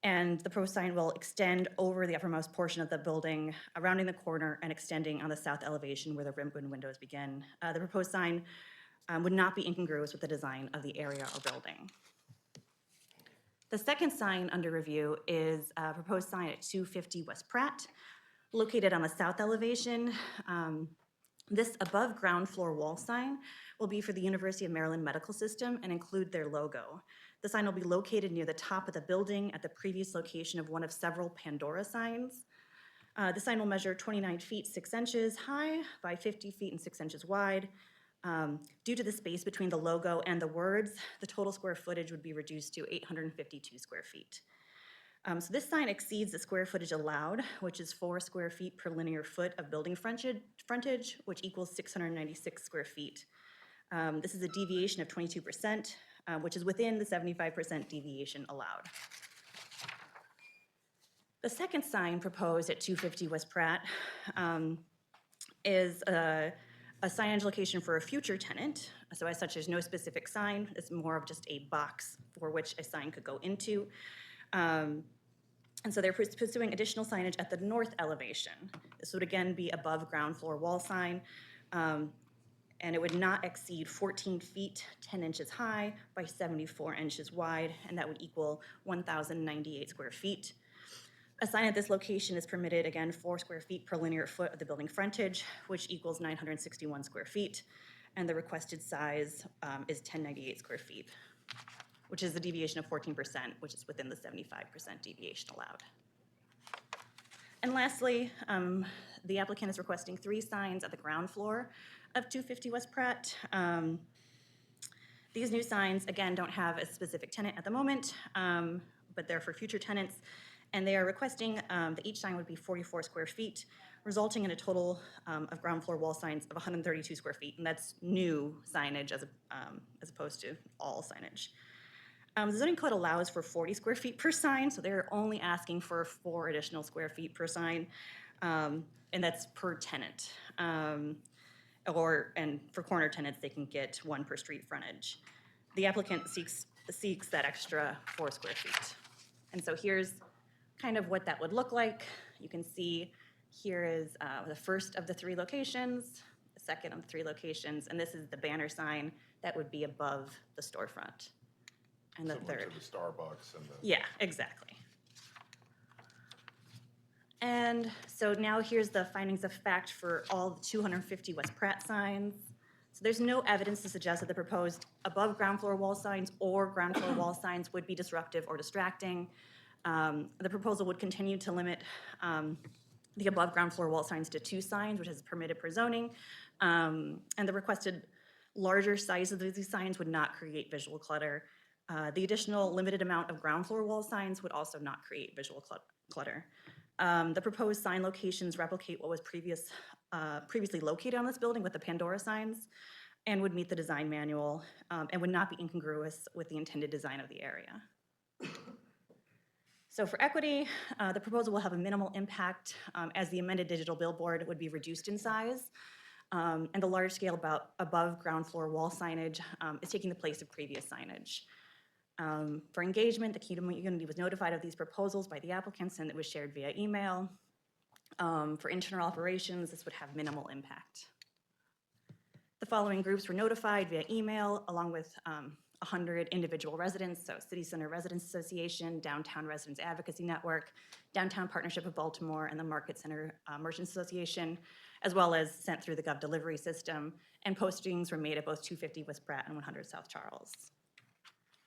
And the proposed sign will extend over the uppermost portion of the building, rounding the corner and extending on the south elevation where the ribbon windows begin. The proposed sign would not be incongruous with the design of the area or building. The second sign under review is a proposed sign at 250 West Pratt. Located on the south elevation, this above ground floor wall sign will be for the University of Maryland Medical System and include their logo. The sign will be located near the top of the building at the previous location of one of several Pandora signs. The sign will measure 29 feet 6 inches high by 50 feet and 6 inches wide. Due to the space between the logo and the words, the total square footage would be reduced to 852 square feet. So this sign exceeds the square footage allowed, which is 4 square feet per linear foot of building frontage, which equals 696 square feet. This is a deviation of 22%, which is within the 75% deviation allowed. The second sign proposed at 250 West Pratt is a signage location for a future tenant. So as such, there's no specific sign. It's more of just a box for which a sign could go into. And so they're pursuing additional signage at the north elevation. This would again be above ground floor wall sign, and it would not exceed 14 feet, 10 inches high by 74 inches wide, and that would equal 1,098 square feet. A sign at this location is permitted, again, 4 square feet per linear foot of the building frontage, which equals 961 square feet, and the requested size is 1098 square feet, which is a deviation of 14%, which is within the 75% deviation allowed. And lastly, the applicant is requesting 3 signs at the ground floor of 250 West Pratt. These new signs, again, don't have a specific tenant at the moment, but they're for future tenants, and they are requesting that each sign would be 44 square feet, resulting in a total of ground floor wall signs of 132 square feet, and that's new signage as opposed to all signage. The zoning code allows for 40 square feet per sign, so they're only asking for 4 additional square feet per sign, and that's per tenant. And for corner tenants, they can get 1 per street frontage. The applicant seeks that extra 4 square feet. And so here's kind of what that would look like. You can see here is the first of the 3 locations, the second of the 3 locations, and this is the banner sign that would be above the storefront. And the Similar third. to the Starbucks and the. Yeah, exactly. And so now here's the findings of fact for all the 250 West Pratt signs. So there's no evidence to suggest that the proposed above ground floor wall signs or ground floor wall signs would be disruptive or distracting. The proposal would continue to limit the above ground floor wall signs to 2 signs, which is permitted per zoning. And the requested larger size of these signs would not create visual clutter. The additional limited amount of ground floor wall signs would also not create visual clutter. The proposed sign locations replicate what was previously located on this building with the Pandora signs and would meet the design manual and would not be incongruous with the intended design of the area. So for equity, the proposal will have a minimal impact as the amended digital billboard would be reduced in size. And the large scale above ground floor wall signage is taking the place of previous signage. For engagement, the community was notified of these proposals by the applicants and it was shared via email. For internal operations, this would have minimal impact. The following groups were notified via email along with 100 individual residents, so City Center Residents Association, Downtown Residents Advocacy Network, Downtown Partnership of Baltimore, and the Market Center Merchants Association, as well as sent through the Gov delivery system, and postings were made at both 250 West Pratt and 100 South Charles.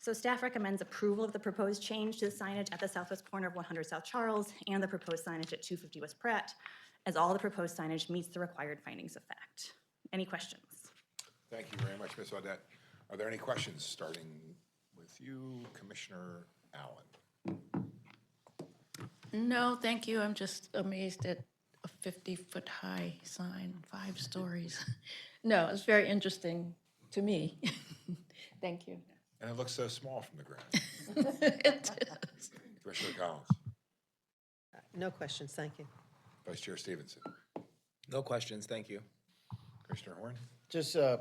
So staff recommends approval of the proposed change to the signage at the southwest corner of 100 South Charles and the proposed signage at 250 West Pratt, as all the proposed signage meets the required findings of fact. Any questions? Thank you very much, Ms. Audette. Are there any questions, starting with you, Commissioner Allen? No, thank you. I'm just amazed at a 50-foot high sign, 5 stories. No, it's very interesting to me. Thank you. And it looks so small from the ground. It is. Commissioner Collins, No questions, thank you. Vice Chair Stevenson, No questions, thank you. Commissioner Horn. Just a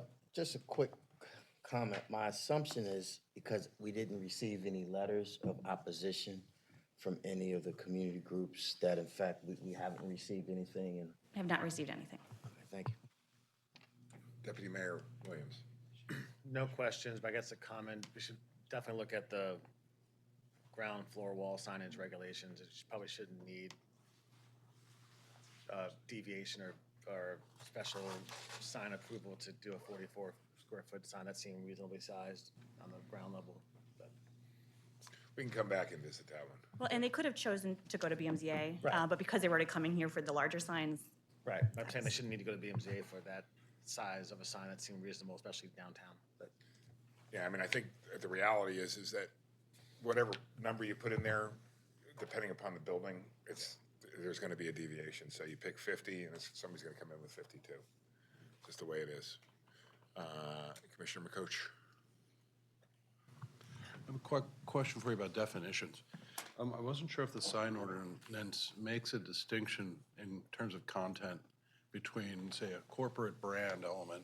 quick comment. My assumption is because we didn't receive any letters of opposition from any of the community groups, that in fact we haven't received anything. And I have not received anything. okay, thank you. Deputy Mayor Williams. No questions, but I guess a comment, we should definitely look at the ground floor wall signage regulations. It probably shouldn't need deviation or special sign approval to do a 44 square foot sign that seemed reasonably sized on the ground level. But We can come back and visit that one. Well, and they could have chosen to go to BMZA, Right. but because they were already coming here for the larger signs, Right, I'm saying they shouldn't need to go to BMZA for that size of a sign that seemed reasonable, especially downtown. But Yeah, I mean, I think the reality is that whatever number you put in there, depending upon the building, there's gonna be a deviation. So you pick 50 and somebody's gonna come in with 52. Just the way it is. Commissioner McCoach? I have a quick question for you about definitions. I wasn't sure if the sign ordinance makes a distinction in terms of content between, say, a corporate brand element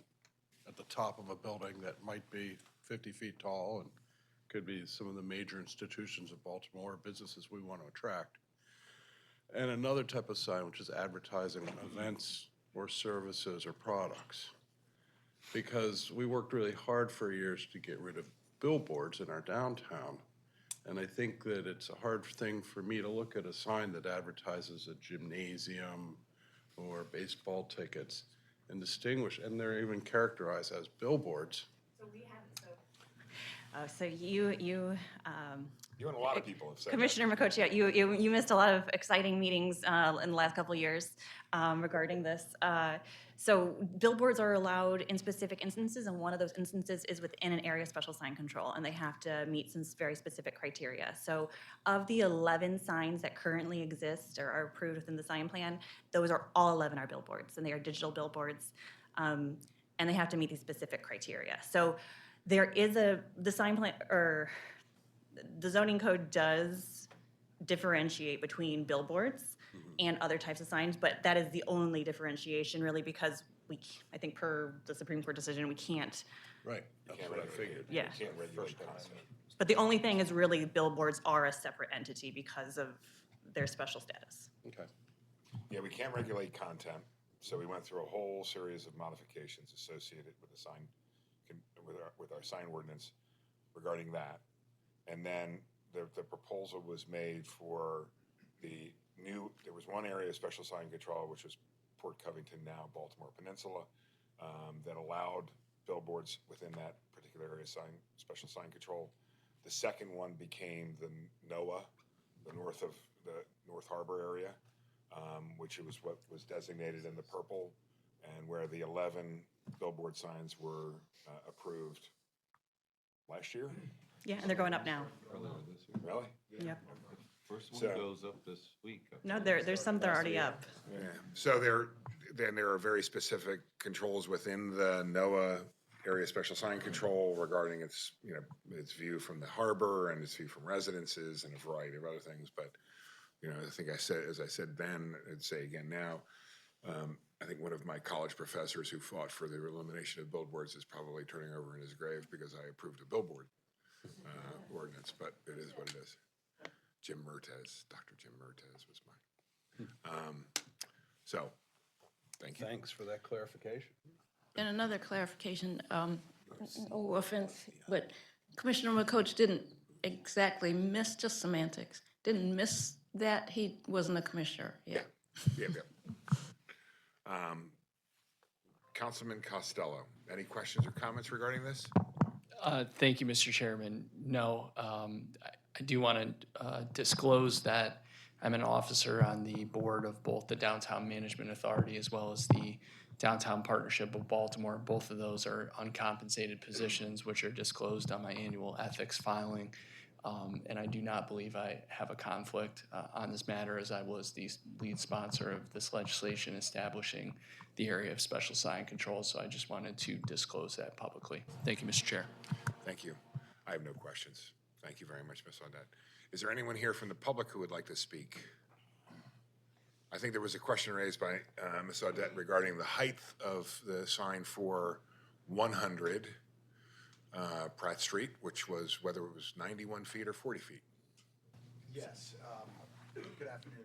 at the top of a building that might be 50 feet tall and could be some of the major institutions of Baltimore, businesses we want to attract, and another type of sign which is advertising events or services or products. Because we worked really hard for years to get rid of billboards in our downtown. And I think that it's a hard thing for me to look at a sign that advertises a gymnasium or baseball tickets and distinguish, and they're even characterized as billboards. So we have, so you You and a lot of people have said that. Commissioner McCoach, yeah, you missed a lot of exciting meetings in the last couple of years regarding this. So billboards are allowed in specific instances, and one of those instances is within an area of special sign control, and they have to meet some very specific criteria. So of the 11 signs that currently exist or are approved within the sign plan, those are all 11 are billboards, and they are digital billboards, and they have to meet these specific criteria. So there is the sign plan, or the zoning code does differentiate between billboards and other types of signs, but that is the only differentiation really, because I think per the Supreme Court decision, we can't, Right, that's what I figured. yeah. You can't regulate content. But the only thing is really billboards are a separate entity because of their special status. Okay. Yeah, we can't regulate content, so we went through a whole series of modifications associated with the sign, with our sign ordinance regarding that. And then the proposal was made for there was one area of special sign control, which was Port Covington, now Baltimore Peninsula, that allowed billboards within that particular area of special sign control. The second one became the NOAA, the North Harbor area, which was what was designated in the purple, and where the 11 billboard signs were approved last year. Yeah, and they're going up now. Really? Yep. First one So- goes up this week. No, there's some that are already up. Yeah. So there are very specific controls within the NOAA area special sign control regarding its view from the harbor and its view from residences and a variety of other things. But, I think as I said then, I'd say again now, I think one of my college professors who fought for the elimination of billboards is probably turning over in his grave because I approved a billboard ordinance, but it is what it is. Dr. Jim Mertez was mine. So, thank you. Thanks for that clarification. And another clarification, no offense, but Commissioner McCoach didn't exactly miss, just semantics, didn't miss that he wasn't a commissioner yet. Yeah. Councilman Costello, any questions or comments regarding this? Thank you, Mr. Chairman. No, I do want to disclose that I'm an officer on the board of both the Downtown Management Authority as well as the Downtown Partnership of Baltimore. Both of those are uncompensated positions, which are disclosed on my annual ethics filing. And I do not believe I have a conflict on this matter, as I was the lead sponsor of this legislation establishing the area of special sign control. So I just wanted to disclose that publicly. Thank you, Mr. Chair. Thank you. I have no questions. Thank you very much, Ms. Audette. Is there anyone here from the public who would like to speak? I think there was a question raised by Ms. Audette regarding the height of the sign for 100 Pratt Street, which was whether it was 91 feet or 40 feet. Yes. Good afternoon,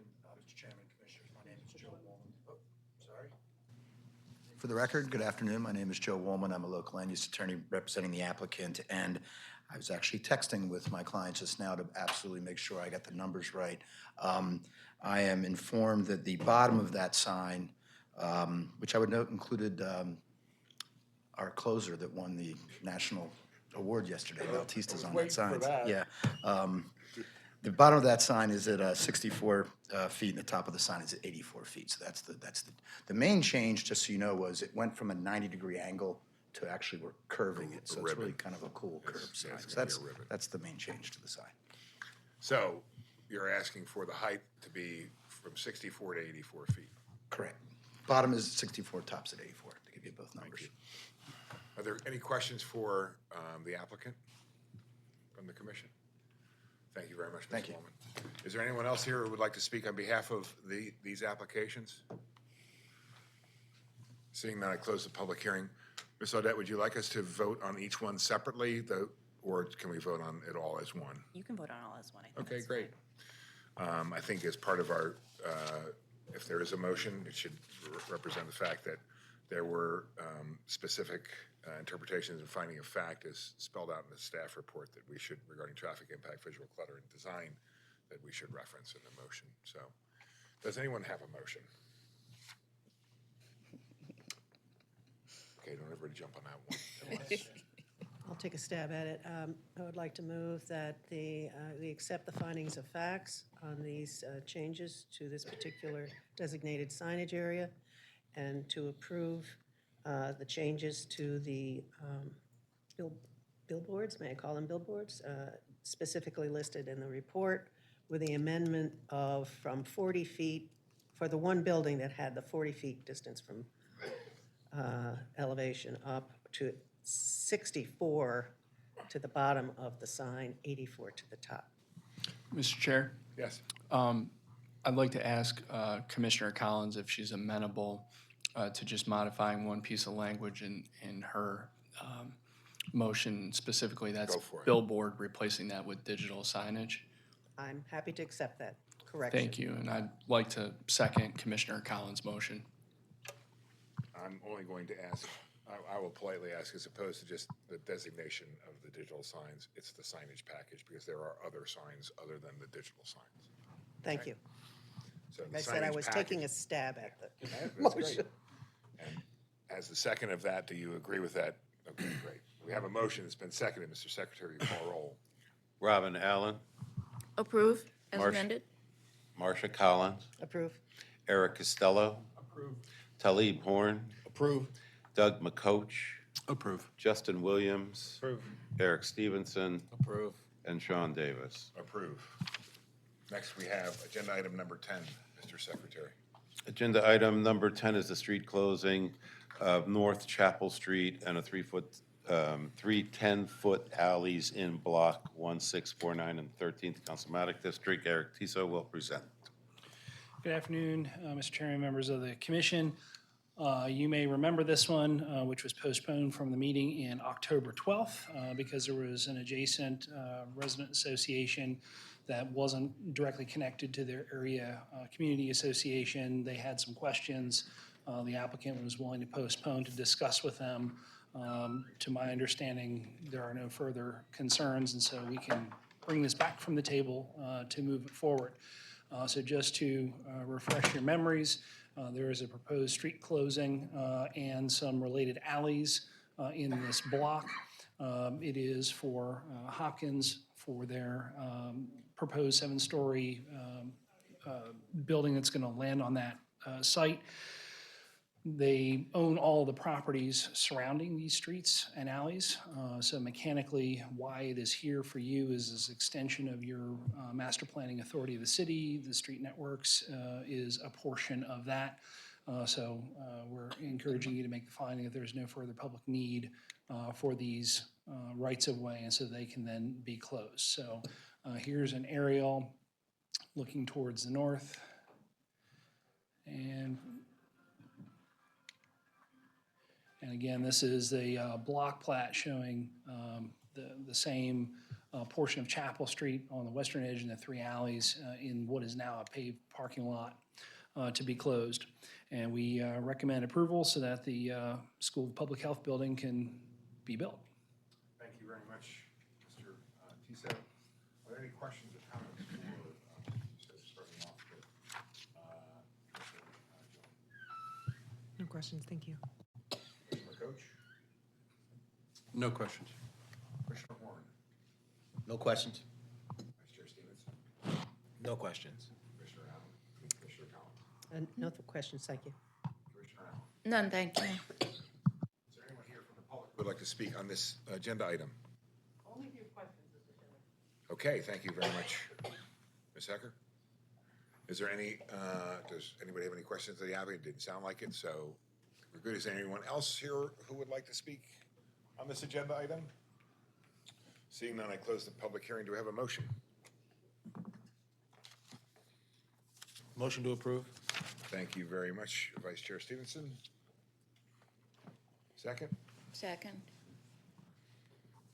Mr. Chairman, Commissioners. My name is Joe Woolman. Oh, sorry. For the record, good afternoon. My name is Joe Woolman. I'm a local land use attorney representing the applicant, and I was actually texting with my client just now to absolutely make sure I got the numbers right. I am informed that the bottom of that sign, which I would note included our closer that won the national award yesterday, Bautista's on that sign. Yeah. The bottom of that sign is at 64 feet, and the top of the sign is at 84 feet. So that's the main change, just so you know, was it went from a 90-degree angle to actually we're curving it. So it's really kind of a cool curved sign. So that's the main change to the sign. So you're asking for the height to be from 64 to 84 feet? Correct. Bottom is 64, top's at 84, to give you both numbers. Are there any questions for the applicant from the commission? Thank you very much, Ms. Wallman. Is there anyone else here who would like to speak on behalf of these applications? Seeing that, I close the public hearing. Ms. Audette, would you like us to vote on each one separately, or can we vote on it all as one? You can vote on all as one, I think. Okay, great. I think as part of our, if there is a motion, it should represent the fact that there were specific interpretations and finding of fact as spelled out in the staff report that we should, regarding traffic impact, visual clutter, and design, that we should reference in the motion. So, does anyone have a motion? Okay, don't everybody jump on that one at once. I'll take a stab at it. I would like to move that we accept the findings of facts on these changes to this particular designated signage area, and to approve the changes to the billboards, may I call them billboards, specifically listed in the report, with the amendment of from 40 feet, for the one building that had the 40 feet distance from elevation up, to 64 to the bottom of the sign, 84 to the top. Mr. Chair? Yes. I'd like to ask Commissioner Collins if she's amenable to just modifying one piece of language in her motion, specifically that's billboard, replacing that with digital signage. I'm happy to accept that correction. Thank you, and I'd like to second Commissioner Collins' motion. I'm only going to ask, I will politely ask, as opposed to just the designation of the digital signs, it's the signage package, because there are other signs other than the digital signs. Thank you. So Like the I said, I signage was package- taking a stab at the That's motion. great. And as the second of that, do you agree with that? Okay, great. We have a motion that's been seconded. Mr. Secretary, you call roll. Robin Allen, Approve as Marcia- amended? Marcia Collins, Approve. Eric Costello, Approve. Talib Horn, Approve. Doug McCoach, Approve. Justin Williams, Approve. Eric Stevenson, Approve. and Sean Davis. Approve. Next, we have agenda item number 10, Mr. Secretary. Agenda item number 10 is the street closing of North Chapel Street and a 3 10-foot alleys in Block 1649 and 13th Councilmatic District. Eric Tiso will present. Good afternoon, Mr. Chairman, members of the commission. You may remember this one, which was postponed from the meeting in October 12th because there was an adjacent resident association that wasn't directly connected to their area community association. They had some questions. The applicant was willing to postpone to discuss with them. To my understanding, there are no further concerns, and so we can bring this back from the table to move it forward. So just to refresh your memories, there is a proposed street closing and some related alleys in this block. It is for Hopkins for their proposed 7-story building that's going to land on that site. They own all the properties surrounding these streets and alleys. So mechanically, why it is here for you is this extension of your master planning authority of the city. The street networks is a portion of that. So we're encouraging you to make the finding that there's no further public need for these rights of way, and so they can then be closed. So here's an aerial looking towards the north. And again, this is a block plat showing the same portion of Chapel Street on the western edge and the 3 alleys in what is now a paved parking lot to be closed. And we recommend approval so that the School of Public Health building can be built. Thank you very much, Mr. Tisa, are there any questions or comments for, starting off with, No questions, thank you. Commissioner Coach? No questions. Commissioner Warren? No questions. Vice Chair Stevenson? No questions. Commissioner Allen? Commissioner Collins? No other questions, thank you. Commissioner Allen? None, thank you. Is there anyone here from the public who would like to speak on this agenda item? Only a few questions, Mr. Chairman. Okay, thank you very much. Ms. Hecker? Is there any, does anybody have any questions of the applicant? Didn't sound like it, so we're good. Is there anyone else here who would like to speak on this agenda item? Seeing none, I close the public hearing. Do we have a motion? Motion to approve? Thank you very much, Vice Chair Stevenson. Second? Second.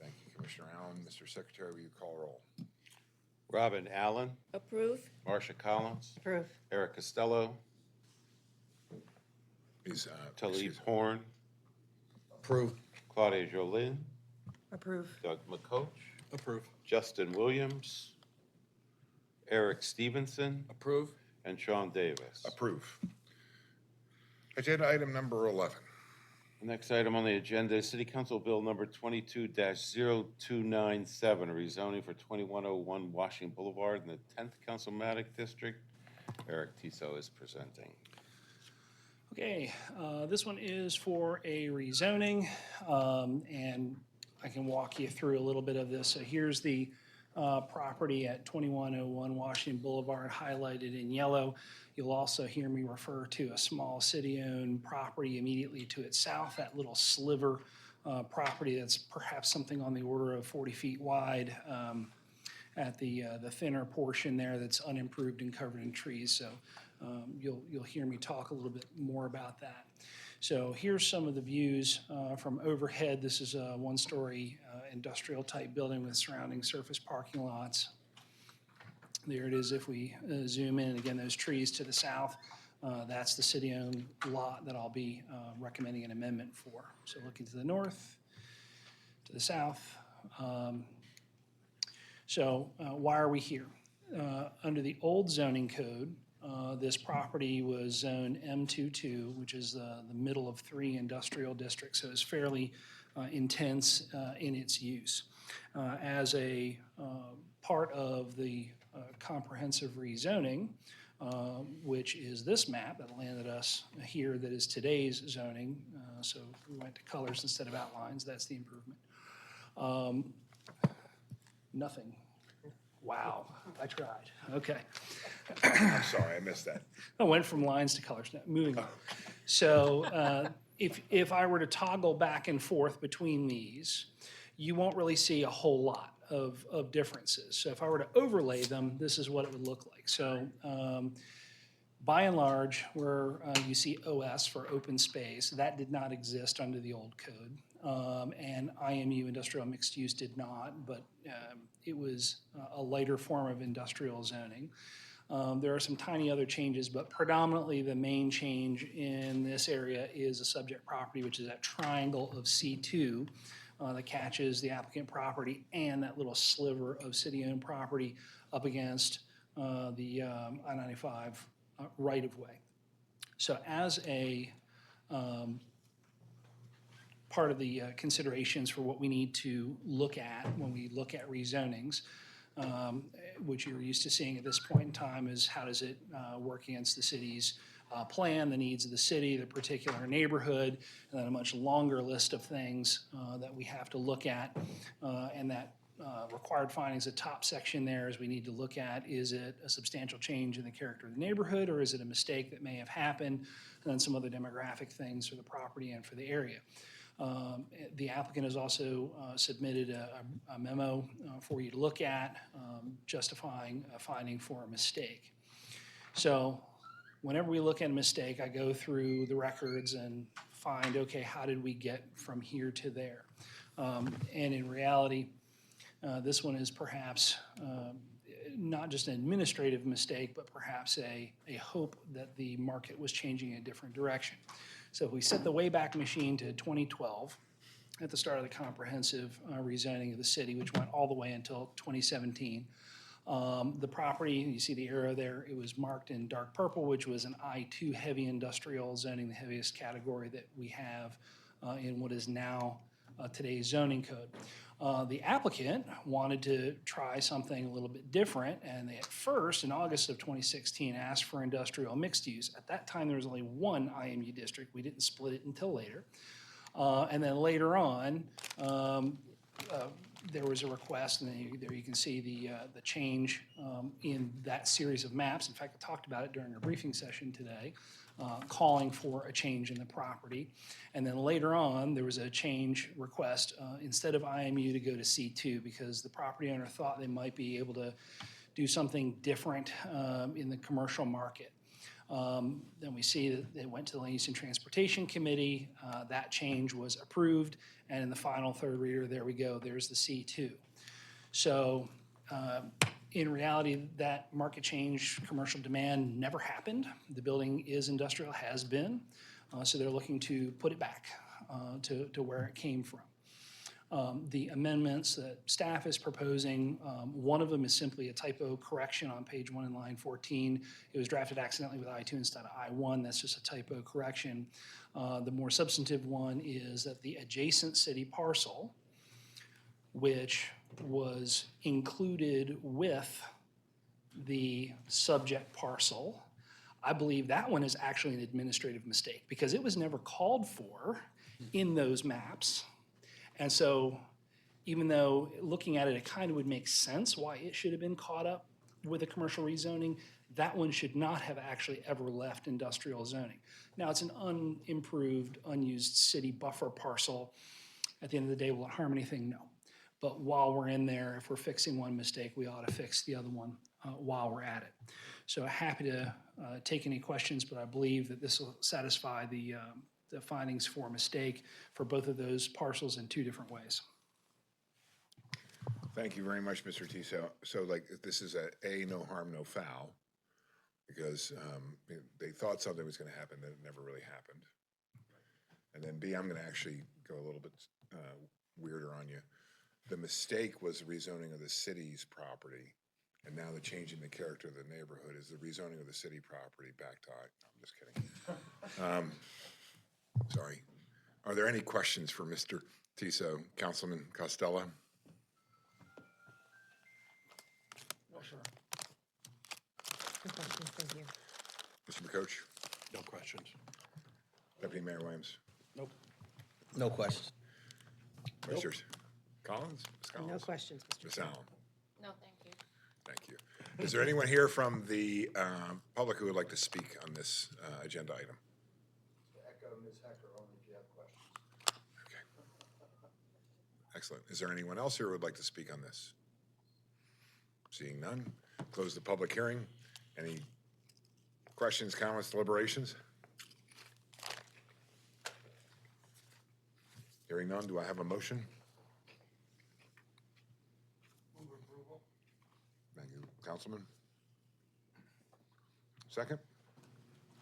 Thank you, Commissioner Allen. Mr. Secretary, will you call roll? Robin Allen, Approve? Marcia Collins, Approve. Eric Costello, Is, Talib excuse me. Horn, Approve. Claudia Jolin, Approve. Doug McCoach, Approve. Justin Williams, Eric Stevenson, Approve. and Sean Davis. Approve. Agenda item number 11. The next item on the agenda is City Council Bill number 22-0297, rezoning for 2101 Washington Boulevard in the 10th Councilmatic District. Eric Tiso is presenting. Okay, this one is for a rezoning, and I can walk you through a little bit of this. So here's the property at 2101 Washington Boulevard highlighted in yellow. You'll also hear me refer to a small city-owned property immediately to its south, that little sliver property that's perhaps something on the order of 40 feet wide at the thinner portion there that's unimproved and covered in trees. So you'll hear me talk a little bit more about that. So here's some of the views from overhead. This is a one-story industrial type building with surrounding surface parking lots. There it is if we zoom in. Again, those trees to the south, that's the city-owned lot that I'll be recommending an amendment for. So looking to the north, to the south. Why are we here? Under the old zoning code, this property was zone M22, which is the middle of 3 industrial districts, so it's fairly intense in its use. As a part of the comprehensive rezoning, which is this map that landed us here that is today's zoning, so we went to colors instead of outlines, that's the improvement. Nothing. Wow, I tried. Okay. I'm sorry, I missed that. I went from lines to colors. Now, moving on. So if I were to toggle back and forth between these, you won't really see a whole lot of differences. So if I were to overlay them, this is what it would look like. So by and large, where you see OS for open space, that did not exist under the old code. And IMU, industrial mixed use, did not, but it was a lighter form of industrial zoning. There are some tiny other changes, but predominantly the main change in this area is a subject property, which is that triangle of C2 that catches the applicant property and that little sliver of city-owned property up against the I-95 right-of-way. So as a part of the considerations for what we need to look at when we look at rezonings, which you're used to seeing at this point in time, is how does it work against the city's plan, the needs of the city, the particular neighborhood, and then a much longer list of things that we have to look at. And that required findings, the top section there is we need to look at, is it a substantial change in the character of the neighborhood, or is it a mistake that may have happened, and then some other demographic things for the property and for the area. The applicant has also submitted a memo for you to look at, justifying a finding for a mistake. So whenever we look at a mistake, I go through the records and find, okay, how did we get from here to there? And in reality, this one is perhaps not just an administrative mistake, but perhaps a hope that the market was changing in a different direction. So if we set the Wayback Machine to 2012, at the start of the comprehensive rezoning of the city, which went all the way until 2017. The property, you see the arrow there, it was marked in dark purple, which was an I2 heavy industrial zoning, the heaviest category that we have in what is now today's zoning code. The applicant wanted to try something a little bit different, and they at first, in August of 2016, asked for industrial mixed use. At that time, there was only one IMU district. We didn't split it until later. And then later on, there was a request, and there you can see the change in that series of maps. In fact, I talked about it during our briefing session today, calling for a change in the property. And then later on, there was a change request, instead of IMU to go to C2, because the property owner thought they might be able to do something different in the commercial market. Then we see that it went to the Land Use and Transportation Committee. That change was approved, and in the final third reader, there we go, there's the C2. So in reality, that market change, commercial demand never happened. The building is industrial, has been, so they're looking to put it back to where it came from. The amendments that staff is proposing, one of them is simply a typo correction on page 1 in line 14. It was drafted accidentally with I2 instead of I1. That's just a typo correction. The more substantive one is that the adjacent city parcel, which was included with the subject parcel, I believe that one is actually an administrative mistake because it was never called for in those maps. And so even though looking at it, it kind of would make sense why it should have been caught up with a commercial rezoning, that one should not have actually ever left industrial zoning. Now, it's an unimproved, unused city buffer parcel. At the end of the day, will it harm anything? No. But while we're in there, if we're fixing one mistake, we ought to fix the other one while we're at it. So happy to take any questions, but I believe that this will satisfy the findings for mistake for both of those parcels in two different ways. Thank you very much, Mr. Tiso. So like, this is a no harm, no foul, because they thought something was gonna happen, and it never really happened. And then B, I'm gonna actually go a little bit weirder on you. The mistake was the rezoning of the city's property, and now the change in the character of the neighborhood is the rezoning of the city property back to, I'm just kidding. Sorry. Are there any questions for Mr. Tiso? Councilman Costello? No questions, thank you. Mr. McCoach? No questions. Deputy Mayor Williams? Nope. No questions. Vice Chair Collins? Ms. Collins? No questions, Mr. Ms. Chair. Allen? No, thank you. Thank you. Is there anyone here from the public who would like to speak on this agenda item? Echo Ms. Hecker, only if you have questions. Okay. Excellent. Is there anyone else here who would like to speak on this? Seeing none, close the public hearing. Any questions, comments, deliberations? Hearing none, do I have a motion? Move approval. Thank you, Councilman. Second?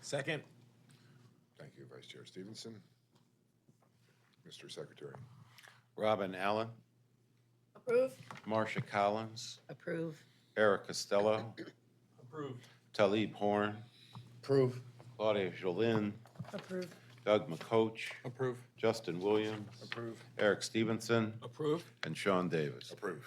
Second. Thank you, Vice Chair Stevenson. Mr. Secretary. Robin Allen, Approve? Marcia Collins, Approve. Eric Costello, Approved. Talib Horn, Approve. Claudia Jolin, Approve. Doug McCoach, Approve. Justin Williams, Approve. Eric Stevenson, Approve. and Sean Davis. Approve.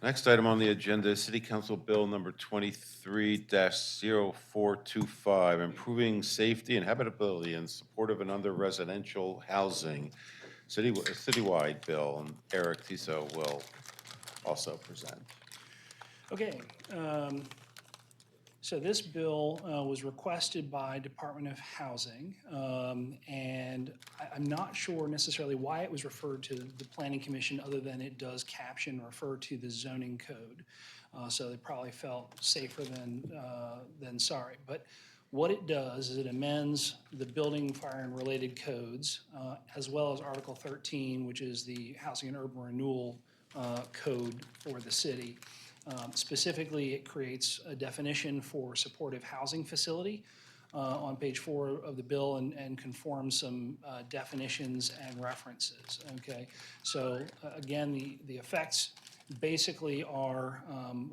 Next item on the agenda is City Council Bill number 23-0425, improving safety and habitability in supportive and under residential housing, citywide bill, and Eric Tiso will also present. Okay, so this bill was requested by Department of Housing, and I'm not sure necessarily why it was referred to the Planning Commission other than it does caption refer to the zoning code. So they probably felt safer than sorry. But what it does is it amends the building, fire, and related codes, as well as Article 13, which is the Housing and Urban Renewal code for the city. Specifically, it creates a definition for supportive housing facility. on page 4 of the bill and conform some definitions and references, okay? So again, the effects basically are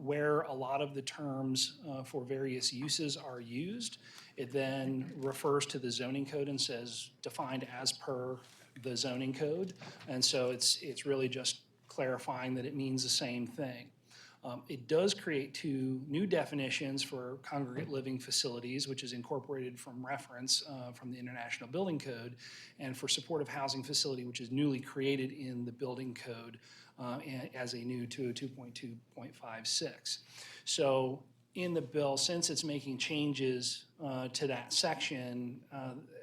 where a lot of the terms for various uses are used. It then refers to the zoning code and says defined as per the zoning code. And so it's really just clarifying that it means the same thing. It does create 2 new definitions for congregate living facilities, which is incorporated from reference from the International Building Code, and for supportive housing facility, which is newly created in the building code as a new 202.2.56. So in the bill, since it's making changes to that section,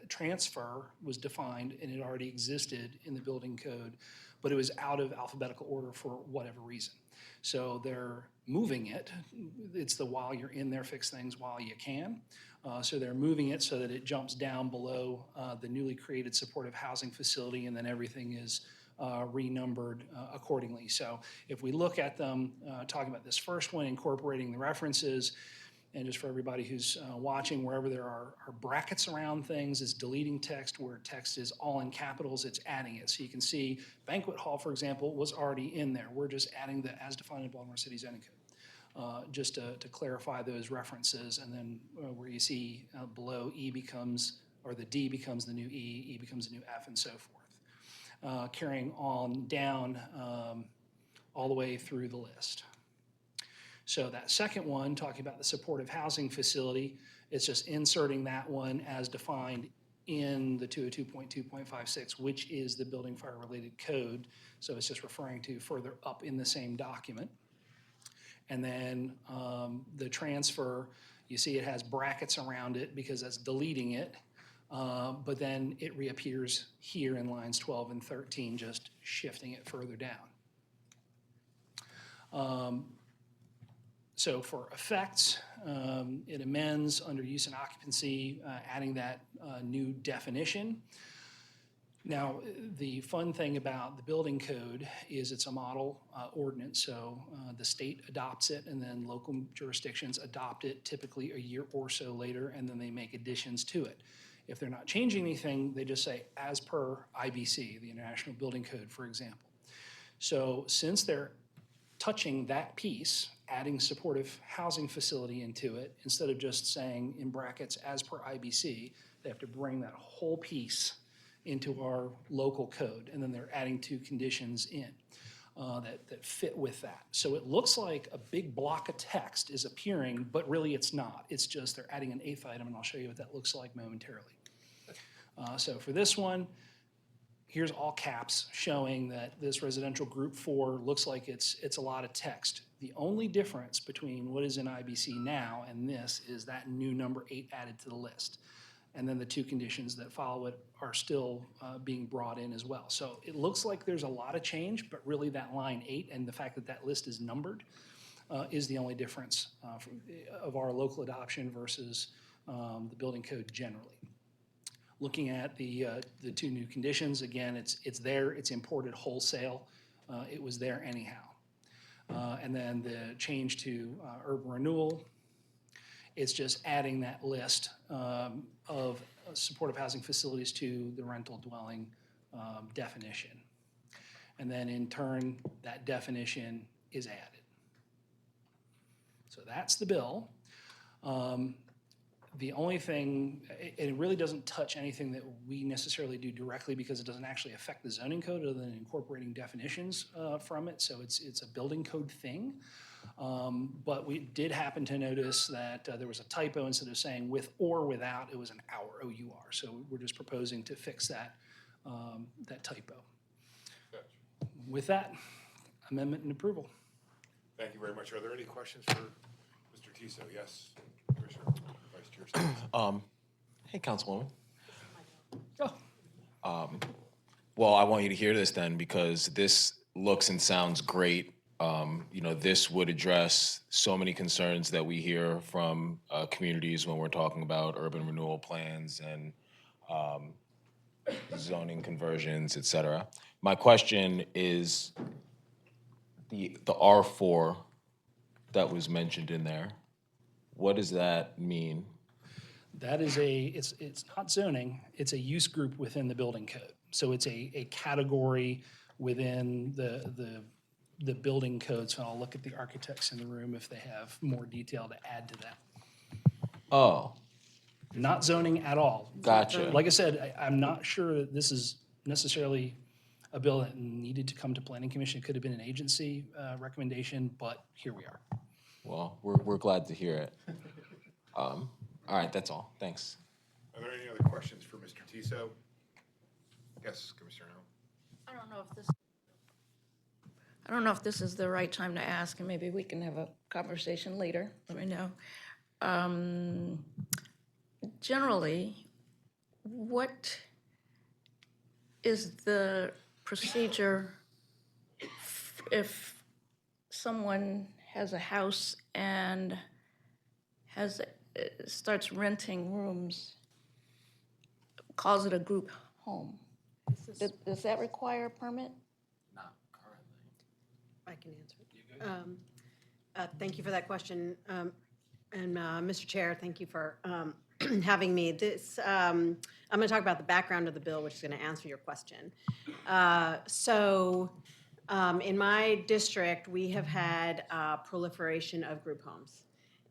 transfer was defined and it already existed in the building code, but it was out of alphabetical order for whatever reason. So they're moving it. It's the while you're in there, fix things while you can. So they're moving it so that it jumps down below the newly created supportive housing facility, and then everything is renumbered accordingly. So if we look at them, talking about this first one, incorporating the references, and just for everybody who's watching, wherever there are brackets around things, it's deleting text. Where text is all in capitals, it's adding it. So you can see banquet hall, for example, was already in there. We're just adding the as defined in Baltimore City zoning code, just to clarify those references. And then where you see below E becomes, or the D becomes the new E, E becomes the new F, and so forth. Carrying on down all the way through the list. So that second one, talking about the supportive housing facility, it's just inserting that one as defined in the 202.2.56, which is the building fire related code. So it's just referring to further up in the same document. And then the transfer, you see it has brackets around it because that's deleting it. But then it reappears here in lines 12 and 13, just shifting it further down. So for effects, it amends under use and occupancy, adding that new definition. Now, the fun thing about the building code is it's a model ordinance, so the state adopts it and then local jurisdictions adopt it typically a year or so later, and then they make additions to it. If they're not changing anything, they just say as per IBC, the International Building Code, for example. So since they're touching that piece, adding supportive housing facility into it, instead of just saying in brackets as per IBC, they have to bring that whole piece into our local code, and then they're adding 2 conditions in that fit with that. So it looks like a big block of text is appearing, but really it's not. It's just they're adding an 8th item, and I'll show you what that looks like momentarily. So for this one, here's all caps showing that this residential group 4 looks like it's a lot of text. The only difference between what is in IBC now and this is that new number 8 added to the list. And then the 2 conditions that follow it are still being brought in as well. So it looks like there's a lot of change, but really that line 8 and the fact that that list is numbered is the only difference of our local adoption versus the building code generally. Looking at the 2 new conditions, again, it's there, it's imported wholesale. It was there anyhow. And then the change to urban renewal, it's just adding that list of supportive housing facilities to the rental dwelling definition. And then in turn, that definition is added. So that's the bill. The only thing, it really doesn't touch anything that we necessarily do directly because it doesn't actually affect the zoning code other than incorporating definitions from it. So it's a building code thing. But we did happen to notice that there was a typo. Instead of saying with or without, it was an our, O-U-R. So we're just proposing to fix that, that typo. Gotcha. With that, amendment and approval. Thank you very much. Are there any questions for Mr. Tiso? Yes, Commissioner, Vice Chair Stevens. Hey, Councilwoman. Oh. Well, I want you to hear this then, because this looks and sounds great. You know, this would address so many concerns that we hear from communities when we're talking about urban renewal plans and zoning conversions, et cetera. My question is the R4 that was mentioned in there, what does that mean? That is it's not zoning, it's a use group within the building code. So it's a category within the building code. So I'll look at the architects in the room if they have more detail to add to that. Oh, Not zoning at all. gotcha. Like I said, I'm not sure that this is necessarily a bill that needed to come to planning commission. It could have been an agency recommendation, but here we are. Well, we're glad to hear it. All right, that's all. Thanks. Are there any other questions for Mr. Tiso? Yes, Commissioner Allen. I don't know if this is the right time to ask, and maybe we can have a conversation later. Let me know. Generally, what is the procedure if someone has a house and starts renting rooms, calls it a group home? Does that require a permit? I can answer it. Thank you for that question. And Mr. Chair, thank you for having me. I'm going to talk about the background of the bill, which is going to answer your question. In my district, we have had proliferation of group homes.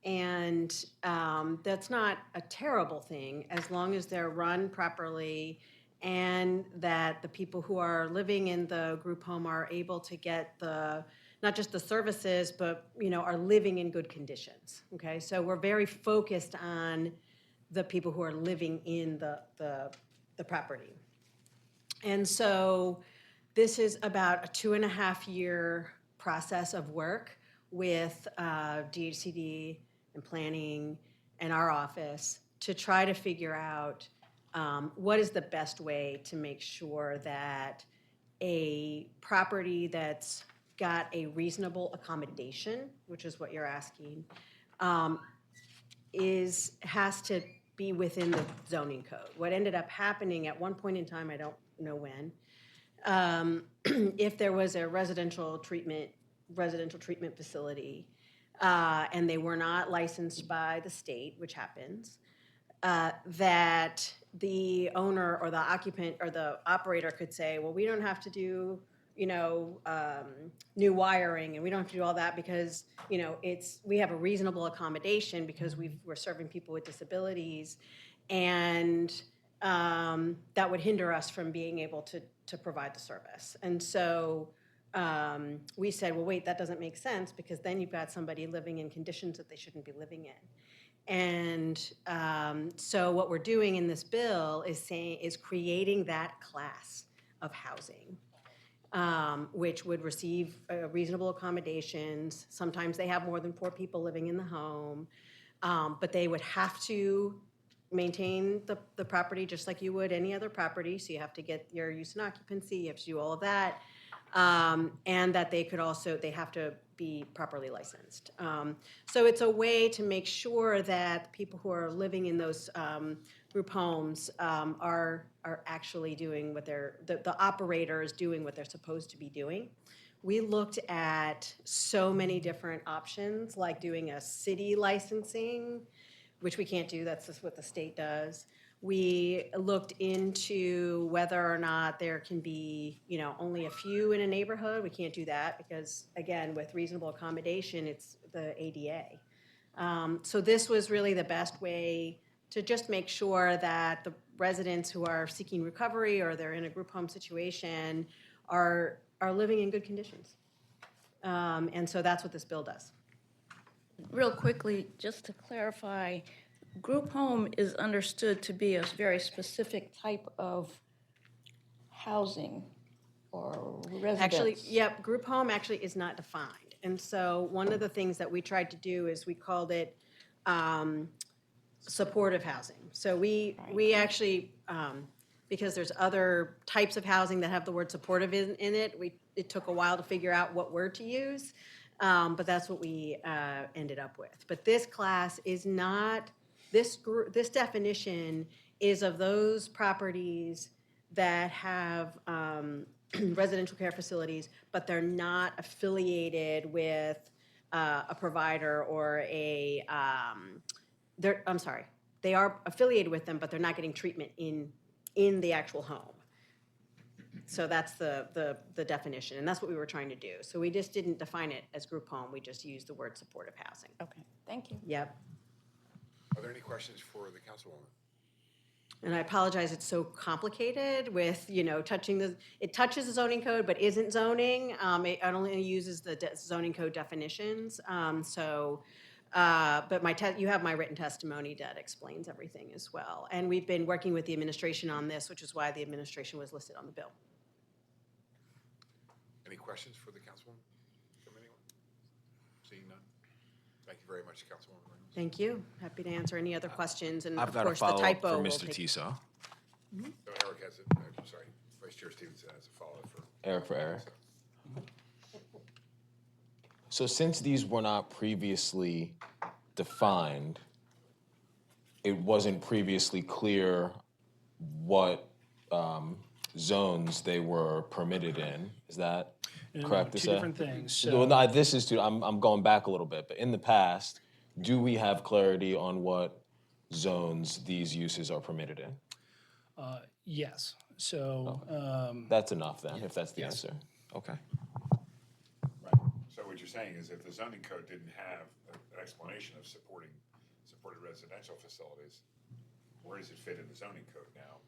And that's not a terrible thing as long as they're run properly and that the people who are living in the group home are able to get not just the services, but are living in good conditions. Okay, so we're very focused on the people who are living in the property. And so this is about a 2.5-year process of work with DHCD and planning and our office to try to figure out what is the best way to make sure that a property that's got a reasonable accommodation, which is what you're asking, has to be within the zoning code. What ended up happening at one point in time, I don't know when, if there was a residential treatment facility and they were not licensed by the state, which happens, that the owner or the occupant or the operator could say, well, we don't have to do, new wiring, and we don't have to do all that because, we have a reasonable accommodation because we're serving people with disabilities, and that would hinder us from being able to provide the service. And so we said, well, wait, that doesn't make sense because then you've got somebody living in conditions that they shouldn't be living in. And so what we're doing in this bill is creating that class of housing, which would receive reasonable accommodations. Sometimes they have more than 4 people living in the home, but they would have to maintain the property just like you would any other property. So you have to get your use and occupancy, you have to do all of that. And that they have to be properly licensed. So it's a way to make sure that people who are living in those group homes are actually doing what the operator is doing what they're supposed to be doing. We looked at so many different options, like doing a city licensing, which we can't do, that's just what the state does. We looked into whether or not there can be, only a few in a neighborhood. We can't do that because, again, with reasonable accommodation, it's the ADA. So this was really the best way to just make sure that the residents who are seeking recovery or they're in a group home situation are living in good conditions. And so that's what this bill does. Real quickly, just to clarify, group home is understood to be a very specific type of housing or residence. Actually, yep, group home actually is not defined. And so one of the things that we tried to do is we called it supportive housing. So we actually, because there's other types of housing that have the word supportive in it, it took a while to figure out what word to use. But that's what we ended up with. But this class is not, this definition is of those properties that have residential care facilities, but they're not affiliated with a provider or I'm sorry, they are affiliated with them, but they're not getting treatment in the actual home. So that's the definition, and that's what we were trying to do. So we just didn't define it as group home, we just used the word supportive housing. Okay, thank you. Yep. Are there any questions for the councilwoman? And I apologize, it's so complicated with, it touches the zoning code, but isn't zoning. It only uses the zoning code definitions. But you have my written testimony that explains everything as well. And we've been working with the administration on this, which is why the administration was listed on the bill. Any questions for the councilwoman from anyone? Seeing none? Thank you very much, Councilwoman Reynolds. Thank you. Happy to answer any other questions. And I've of got a course, the follow-up typo for will Mr. take. Tiso. So Eric has it, sorry, Vice Chair Stevenson has a follow-up for. Eric. So since these were not previously defined, it wasn't previously clear what zones they were permitted in. Is that No, correct to two say? different things. Well, So- no, this is I'm going back a little bit, but in the past, do we have clarity on what zones these uses are permitted in? Yes, so, That's enough then, if that's the Yes. answer. Okay. So what you're saying is if the zoning code didn't have an explanation of supported residential facilities, where does it fit in the zoning code now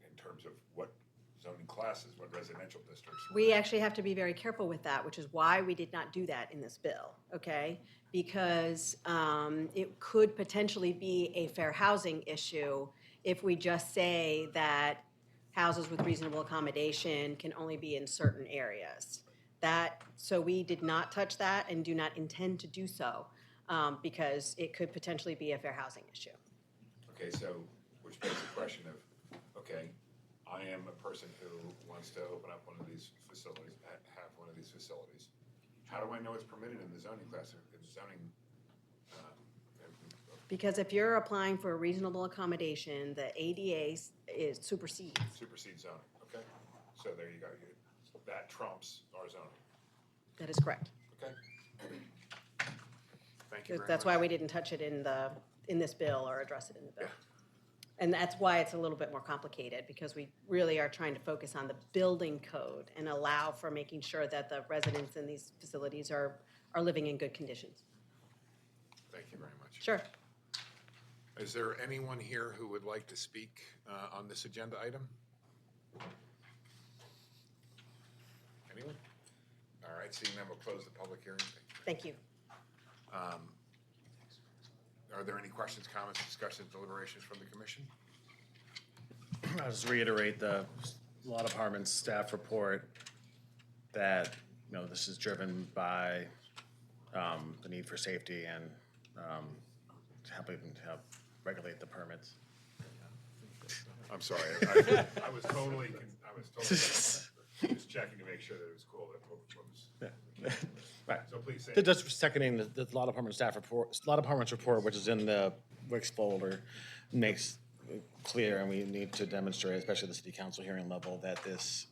in terms of what zoning classes, what residential districts? We actually have to be very careful with that, which is why we did not do that in this bill, okay? Because it could potentially be a fair housing issue if we just say that houses with reasonable accommodation can only be in certain areas. So we did not touch that and do not intend to do so because it could potentially be a fair housing issue. Okay, so, which begs the question of, okay, I am a person who wants to open up one of these facilities, have one of these facilities. How do I know it's permitted in the zoning class, in the zoning? Because if you're applying for a reasonable accommodation, the ADA supersedes. Supersede zoning, okay? So there you go. That trumps our zoning, That is correct. okay? Thank you very much. That's why we didn't touch it in this bill or address it in the bill. And that's why it's a little bit more complicated, because we really are trying to focus on the building code and allow for making sure that the residents in these facilities are living in good conditions. Thank you very much. Sure. Is there anyone here who would like to speak on this agenda item? Anyone? All right, seeing none, we'll close the public hearing. Thank you. Are there any questions, comments, discussions, deliberations from the commission? I'll just reiterate the law department's staff report that, this is driven by the need for safety and helping to help regulate the permits. I'm sorry, I was totally just checking to make sure that it was cool. Right. So please say. Just seconding the law department staff report, law department's report, which is in the Wix folder, makes it clear, and we need to demonstrate, especially at the city council hearing level, that this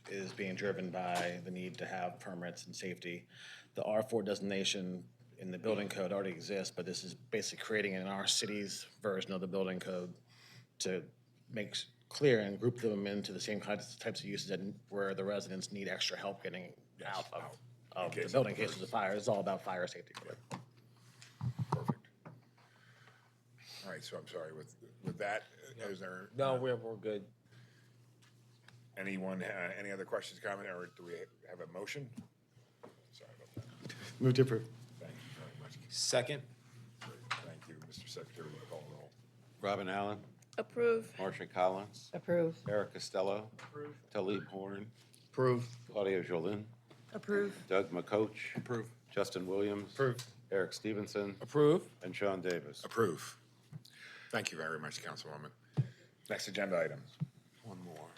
is being driven by the need to have permits and safety. The R4 designation in the building code already exists, but this is basically creating in our city's version of the building code to make clear and group them into the same types of uses where the residents need extra help getting out of the building in cases of fire. It's all about fire safety. Perfect. All right, so I'm sorry, with that, is there? No, we're good. Anyone, any other questions, comment, or do we have a motion? Sorry about that. Move to approve. Thank you very much. Second? Thank you, Mr. Secretary, will call the roll. Robin Allen, Approve. Marcia Collins, Approve. Eric Costello, Talib Horn, Approve. Claudia Jolin, Approve. Doug McCoach, Approve. Justin Williams, Eric Stevenson, Approve. and Sean Davis. Approve. Thank you very much, Councilwoman. Next agenda item. One more.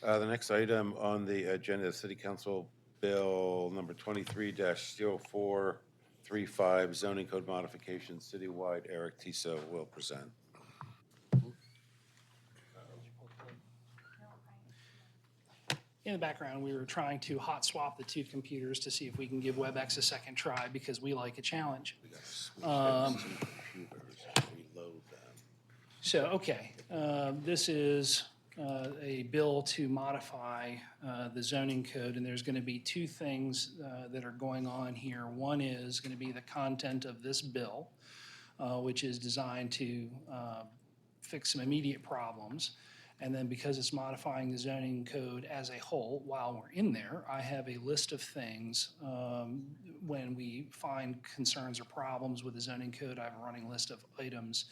The next item on the agenda is City Council Bill number 23-0435, zoning code modification citywide. Eric Tiso will present. In the background, we were trying to hot swap the two computers to see if we can give WebEx a second try because we like a challenge. So, okay, this is a bill to modify the zoning code, and there's going to be two things that are going on here. One is going to be the content of this bill, which is designed to fix some immediate problems. And then because it's modifying the zoning code as a whole, while we're in there, I have a list of things. When we find concerns or problems with the zoning code, I have a running list of items.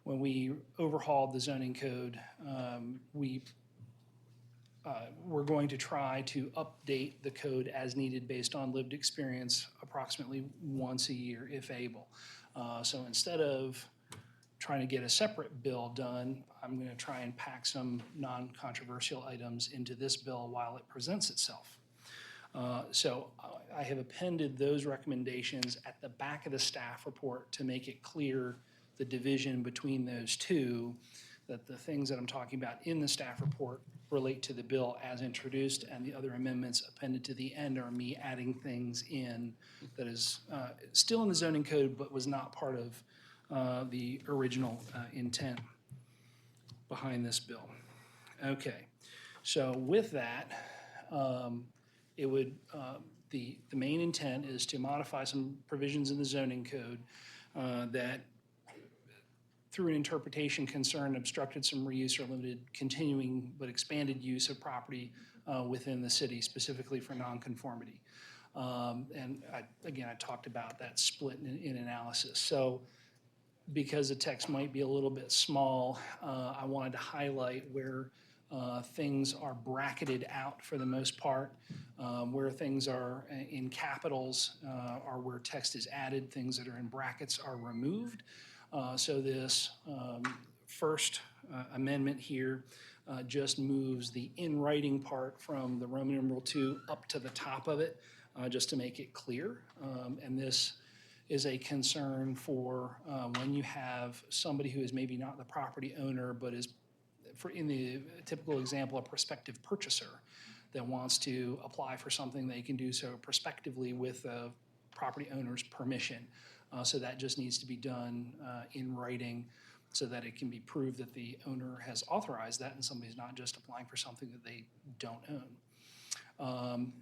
When we overhauled the zoning code, we're going to try to update the code as needed based on lived experience approximately once a year if able. So instead of trying to get a separate bill done, I'm going to try and pack some non-controversial items into this bill while it presents itself. So I have appended those recommendations at the back of the staff report to make it clear the division between those two, that the things that I'm talking about in the staff report relate to the bill as introduced, and the other amendments appended to the end are me adding things in that is still in the zoning code but was not part of the original intent behind this bill. Okay, so with that, it would, the main intent is to modify some provisions in the zoning code that through an interpretation concern obstructed some reuse or limited continuing but expanded use of property within the city, specifically for nonconformity. And I talked about that split in analysis. So because the text might be a little bit small, I wanted to highlight where things are bracketed out for the most part, where things are in capitals are where text is added, things that are in brackets are removed. So this first amendment here just moves the in writing part from the Roman numeral 2 up to the top of it, just to make it clear. And this is a concern for when you have somebody who is maybe not the property owner, but is, for in the typical example, a prospective purchaser that wants to apply for something, they can do so prospectively with the property owner's permission. So that just needs to be done in writing so that it can be proved that the owner has authorized that and somebody's not just applying for something that they don't own.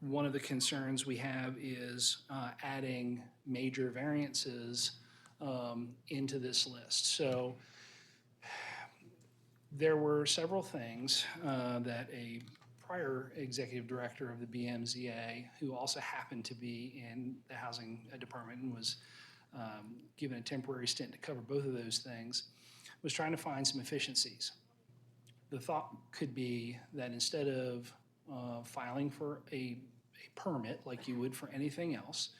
One of the concerns we have is adding major variances into this list. So there were several things that a prior executive director of the BMZA, who also happened to be in the housing department and was given a temporary stint to cover both of those things, was trying to find some efficiencies. The thought could be that instead of filing for a permit like you would for anything else,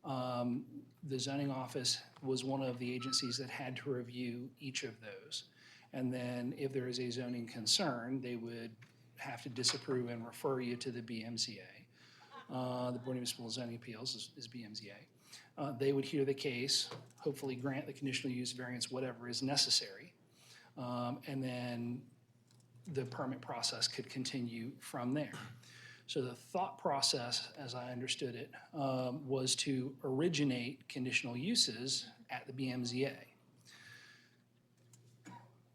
the zoning office was one of the agencies that had to review each of those. And then if there is a zoning concern, they would have to disapprove and refer you to the BMZA. The Board of Municipal Zoning Appeals is BMZA. They would hear the case, hopefully grant the conditional use variance, whatever is necessary. And then the permit process could continue from there. So the thought process, as I understood it, was to originate conditional uses at the BMZA.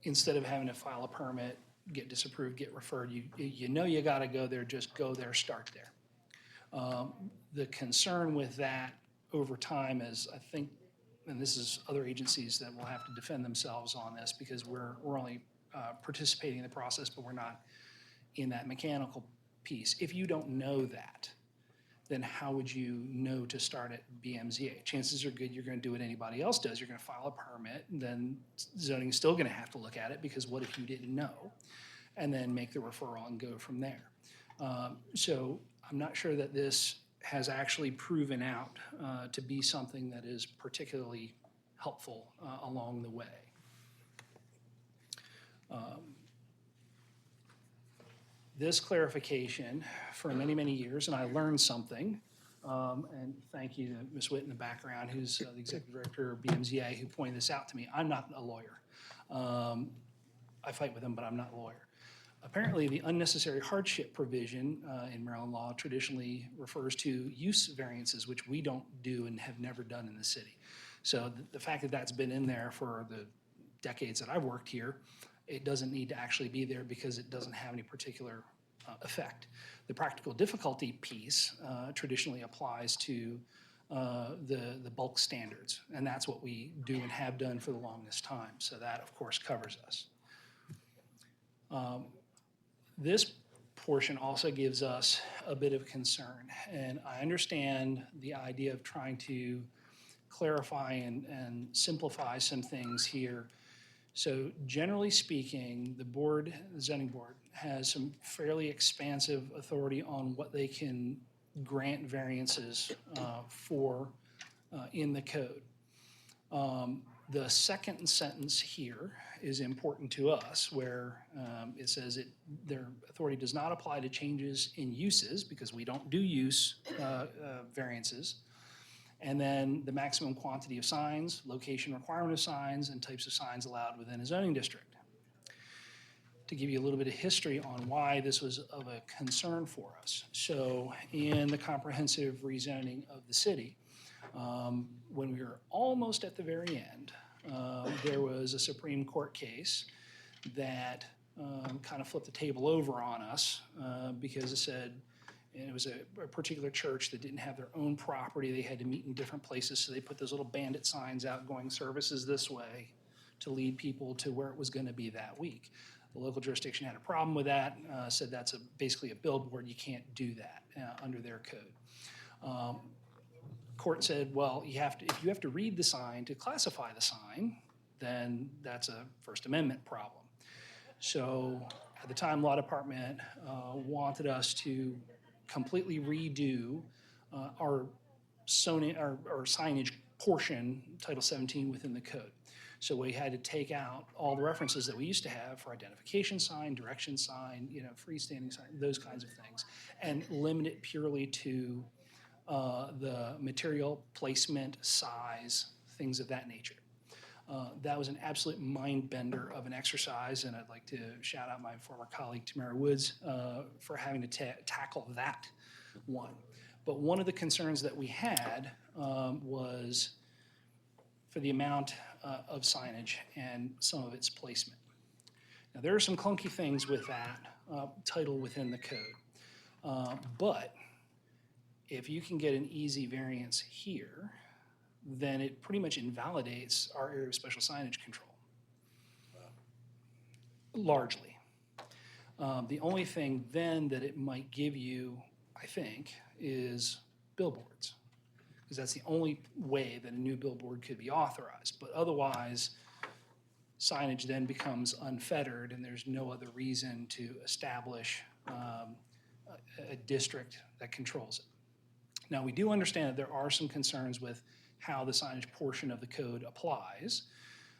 Instead of having to file a permit, get disapproved, get referred, you know you gotta go there, just go there, start there. The concern with that over time is, I think, and this is other agencies that will have to defend themselves on this because we're only participating in the process, but we're not in that mechanical piece. If you don't know that, then how would you know to start at BMZA? Chances are good you're going to do what anybody else does. You're going to file a permit, and then zoning is still going to have to look at it because what if you didn't know? And then make the referral and go from there. So I'm not sure that this has actually proven out to be something that is particularly helpful along the way. This clarification for many, many years, and I learned something, and thank you to Ms. Witt in the background, who's the executive director of BMZA, who pointed this out to me. I'm not a lawyer. I fight with them, but I'm not a lawyer. Apparently, the unnecessary hardship provision in Maryland law traditionally refers to use variances, which we don't do and have never done in the city. So the fact that that's been in there for the decades that I've worked here, it doesn't need to actually be there because it doesn't have any particular effect. The practical difficulty piece traditionally applies to the bulk standards, and that's what we do and have done for the longest time. So that, of course, covers us. This portion also gives us a bit of concern, and I understand the idea of trying to clarify and simplify some things here. So generally speaking, the zoning board, has some fairly expansive authority on what they can grant variances for in the code. The second sentence here is important to us, where it says their authority does not apply to changes in uses, because we don't do use variances. And then the maximum quantity of signs, location requirement of signs, and types of signs allowed within a zoning district. To give you a little bit of history on why this was of a concern for us. So in the comprehensive rezoning of the city, when we were almost at the very end, there was a Supreme Court case that kind of flipped the table over on us because it said, and it was a particular church that didn't have their own property. They had to meet in different places, so they put those little bandit signs out going services this way to lead people to where it was going to be that week. The local jurisdiction had a problem with that, said that's basically a billboard. You can't do that under their code. Court said, well, if you have to read the sign to classify the sign, then that's a First Amendment problem. So at the time, Law Department wanted us to completely redo our signage portion, Title 17, within the code. So we had to take out all the references that we used to have for identification sign, direction sign, freestanding sign, those kinds of things, and limit it purely to the material, placement, size, things of that nature. That was an absolute mind bender of an exercise, and I'd like to shout out my former colleague Tamara Woods for having to tackle that one. But one of the concerns that we had was for the amount of signage and some of its placement. Now, there are some clunky things with that title within the code, but if you can get an easy variance here, then it pretty much invalidates our area of special signage control. Largely. The only thing then that it might give you, I think, is billboards, because that's the only way that a new billboard could be authorized. But otherwise, signage then becomes unfettered, and there's no other reason to establish a district that controls it. Now, we do understand that there are some concerns with how the signage portion of the code applies.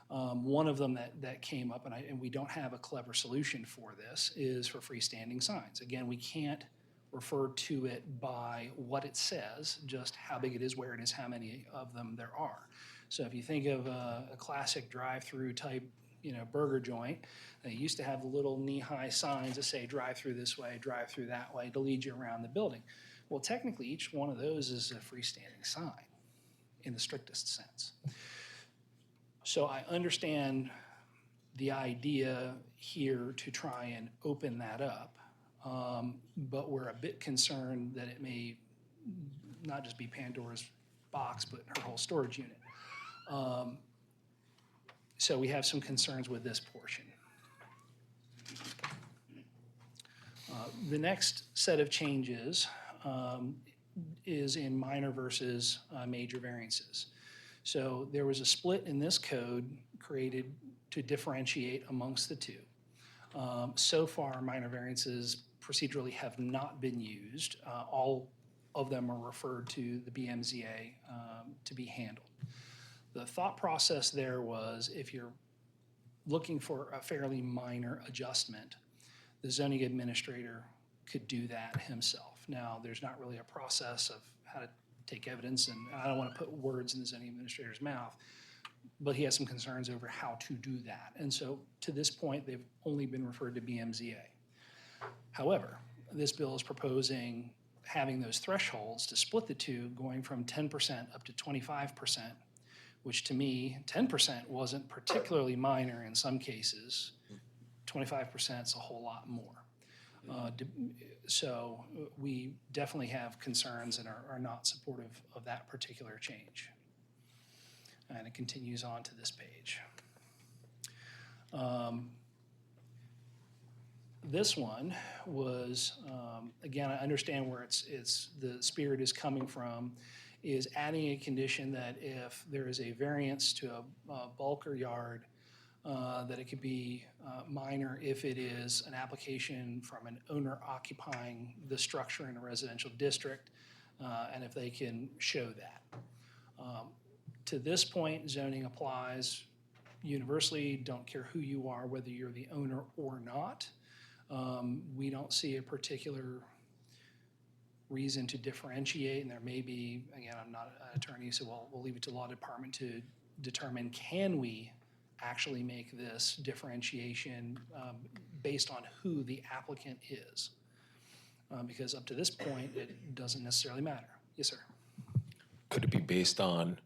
One of them that came up, and we don't have a clever solution for this, is for freestanding signs. Again, we can't refer to it by what it says, just how big it is, where it is, how many of them there are. So if you think of a classic drive-through type burger joint, they used to have the little knee-high signs that say drive-through this way, drive-through that way to lead you around the building. Well, technically, each one of those is a freestanding sign in the strictest sense. So I understand the idea here to try and open that up, but we're a bit concerned that it may not just be Pandora's box, but her whole storage unit. So we have some concerns with this portion. The next set of changes is in minor versus major variances. So there was a split in this code created to differentiate amongst the two. So far, minor variances procedurally have not been used. All of them are referred to the BMZA to be handled. The thought process there was, if you're looking for a fairly minor adjustment, the zoning administrator could do that himself. Now, there's not really a process of how to take evidence, and I don't want to put words in the zoning administrator's mouth, but he has some concerns over how to do that. And so to this point, they've only been referred to BMZA. However, this bill is proposing having those thresholds to split the two, going from 10% up to 25%, which to me, 10% wasn't particularly minor in some cases. 25% is a whole lot more. So we definitely have concerns and are not supportive of that particular change. And it continues on to this page. This one was, again, I understand where the spirit is coming from, is adding a condition that if there is a variance to a bulk or yard, that it could be minor if it is an application from an owner occupying the structure in a residential district, and if they can show that. To this point, zoning applies universally, don't care who you are, whether you're the owner or not. We don't see a particular reason to differentiate, and there may be, again, I'm not an attorney, so we'll leave it to law department to determine, can we actually make this differentiation based on who the applicant is? Because up to this point, it doesn't necessarily matter. Yes, sir. Could it be based on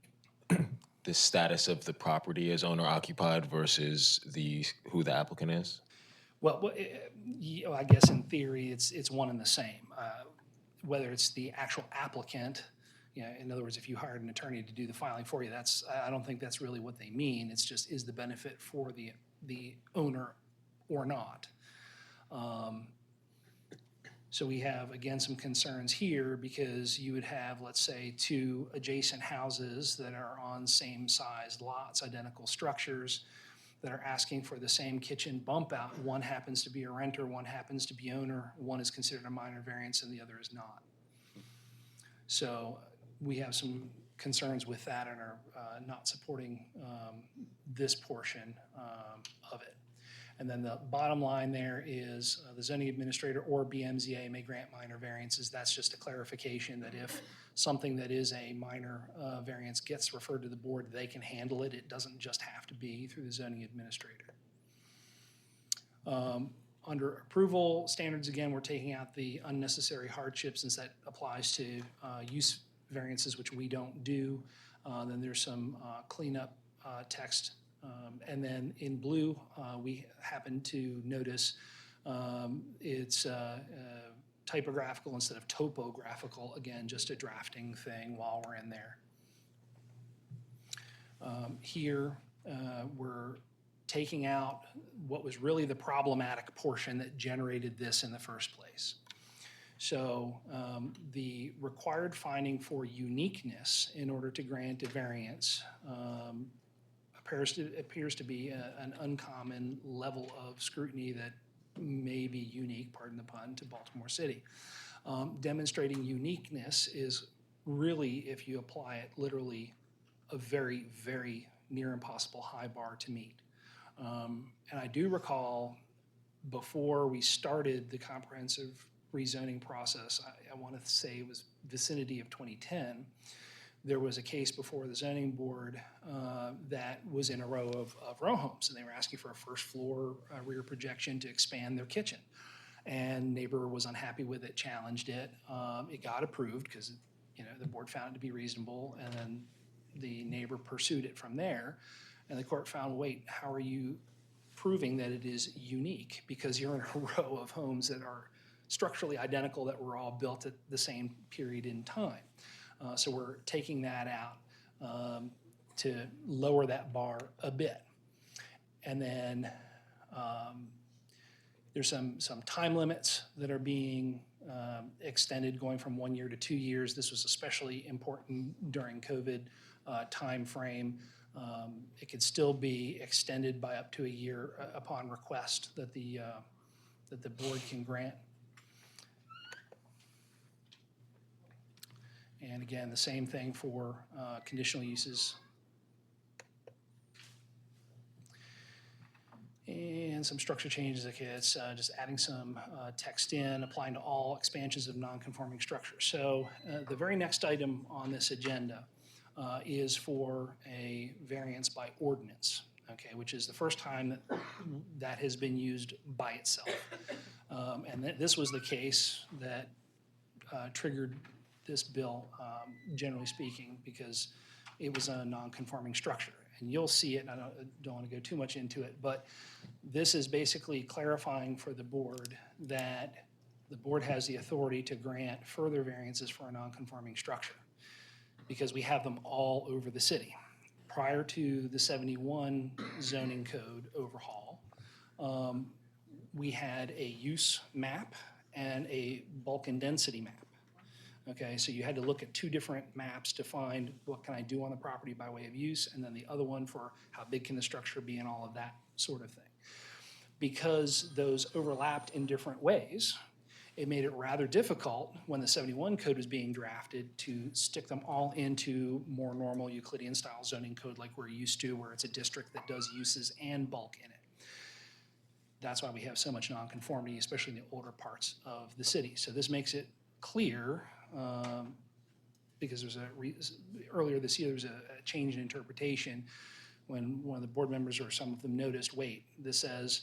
the status of the property as owner occupied versus who the applicant is? Well, I guess in theory, it's one and the same. Whether it's the actual applicant, in other words, if you hired an attorney to do the filing for you, I don't think that's really what they mean. It's just, is the benefit for the owner or not? So we have, again, some concerns here because you would have, let's say, two adjacent houses that are on same sized lots, identical structures, that are asking for the same kitchen bump out. One happens to be a renter, one happens to be owner, one is considered a minor variance and the other is not. So we have some concerns with that and are not supporting this portion of it. And then the bottom line there is the zoning administrator or BMZA may grant minor variances. That's just a clarification that if something that is a minor variance gets referred to the board, they can handle it. It doesn't just have to be through the zoning administrator. Under approval standards, again, we're taking out the unnecessary hardship since that applies to use variances, which we don't do. Then there's some cleanup text. And then in blue, we happen to notice it's typographical instead of topographical. Again, just a drafting thing while we're in there. Here, we're taking out what was really the problematic portion that generated this in the first place. So the required finding for uniqueness in order to grant a variance appears to be an uncommon level of scrutiny that may be unique, pardon the pun, to Baltimore City. Demonstrating uniqueness is really, if you apply it literally, a very, very near impossible high bar to meet. And I do recall before we started the comprehensive rezoning process, I want to say it was vicinity of 2010, there was a case before the zoning board that was in a row of row homes, and they were asking for a first floor rear projection to expand their kitchen. And neighbor was unhappy with it, challenged it. It got approved because the board found it to be reasonable, and then the neighbor pursued it from there. And the court found, wait, how are you proving that it is unique? Because you're in a row of homes that are structurally identical that were all built at the same period in time. So we're taking that out to lower that bar a bit. And then there's some time limits that are being extended, going from 1 year to 2 years. This was especially important during COVID time frame. It could still be extended by up to a year upon request that the board can grant. And again, the same thing for conditional uses. And some structure changes, like it's just adding some text in, applying to all expansions of non-conforming structures. So the very next item on this agenda is for a variance by ordinance, okay, which is the first time that has been used by itself. And this was the case that triggered this bill, generally speaking, because it was a non-conforming structure. And you'll see it, and I don't want to go too much into it, but this is basically clarifying for the board that the board has the authority to grant further variances for a non-conforming structure, because we have them all over the city. Prior to the 71 zoning code overhaul, we had a use map and a bulk and density map. Okay, so you had to look at two different maps to find what can I do on the property by way of use, and then the other one for how big can the structure be and all of that sort of thing. Because those overlapped in different ways, it made it rather difficult when the 71 code was being drafted to stick them all into more normal Euclidean style zoning code like we're used to, where it's a district that does uses and bulk in it. That's why we have so much nonconformity, especially in the older parts of the city. So this makes it clear, because earlier this year, there was a change in interpretation when one of the board members or some of them noticed, wait, this says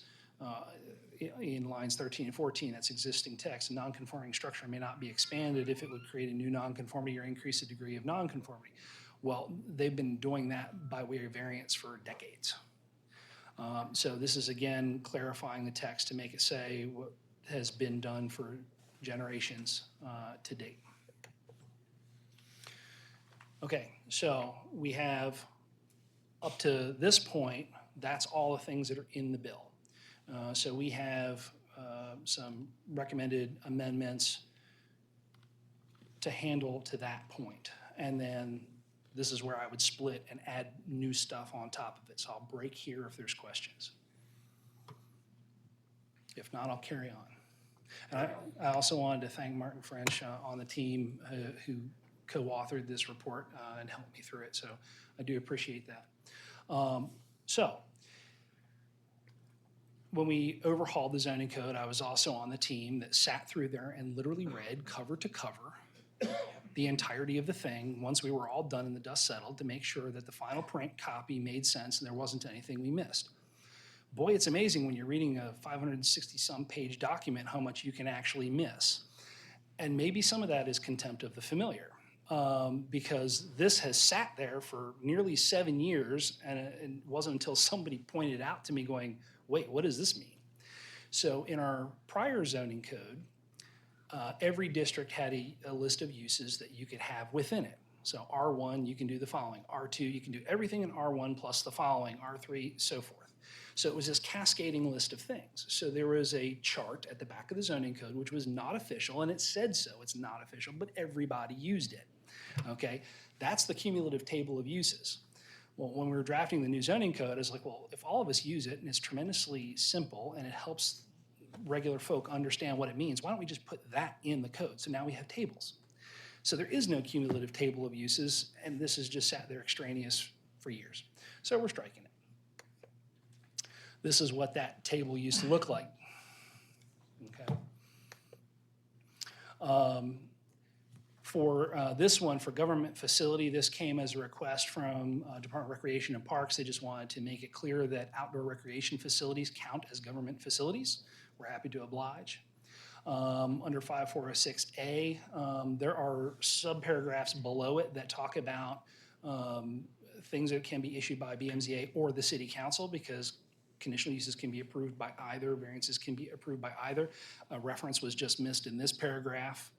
in lines 13 and 14, that's existing text, a nonconforming structure may not be expanded if it would create a new nonconformity or increase the degree of nonconformity. Well, they've been doing that by way of variance for decades. So this is again clarifying the text to make it say what has been done for generations to date. Okay, so we have up to this point, that's all the things that are in the bill. So we have some recommended amendments to handle to that point. And then this is where I would split and add new stuff on top of it. So I'll break here if there's questions. If not, I'll carry on. And I also wanted to thank Martin French on the team who co-authored this report and helped me through it. So I do appreciate that. So when we overhauled the zoning code, I was also on the team that sat through there and literally read cover to cover the entirety of the thing once we were all done and the dust settled to make sure that the final print copy made sense and there wasn't anything we missed. Boy, it's amazing when you're reading a 560-some page document how much you can actually miss. And maybe some of that is contempt of the familiar, because this has sat there for nearly 7 years, and it wasn't until somebody pointed it out to me going, wait, what does this mean? So in our prior zoning code, every district had a list of uses that you could have within it. So R1, you can do the following. R2, you can do everything in R1 plus the following. R3, so forth. So it was this cascading list of things. So there was a chart at the back of the zoning code, which was not official, and it said so. It's not official, but everybody used it. Okay? That's the cumulative table of uses. Well, when we were drafting the new zoning code, it's like, well, if all of us use it and it's tremendously simple and it helps regular folk understand what it means, why don't we just put that in the code? So now we have tables. So there is no cumulative table of uses, and this has just sat there extraneous for years. So we're striking it. This is what that table used to look like. Okay. For this one, for government facility, this came as a request from Department of Recreation and Parks. They just wanted to make it clear that outdoor recreation facilities count as government facilities. We're happy to oblige. Under 5406A, there are subparagraphs below it that talk about things that can be issued by BMZA or the city council, because conditional uses can be approved by either, variances can be approved by either. A reference was just missed in this paragraph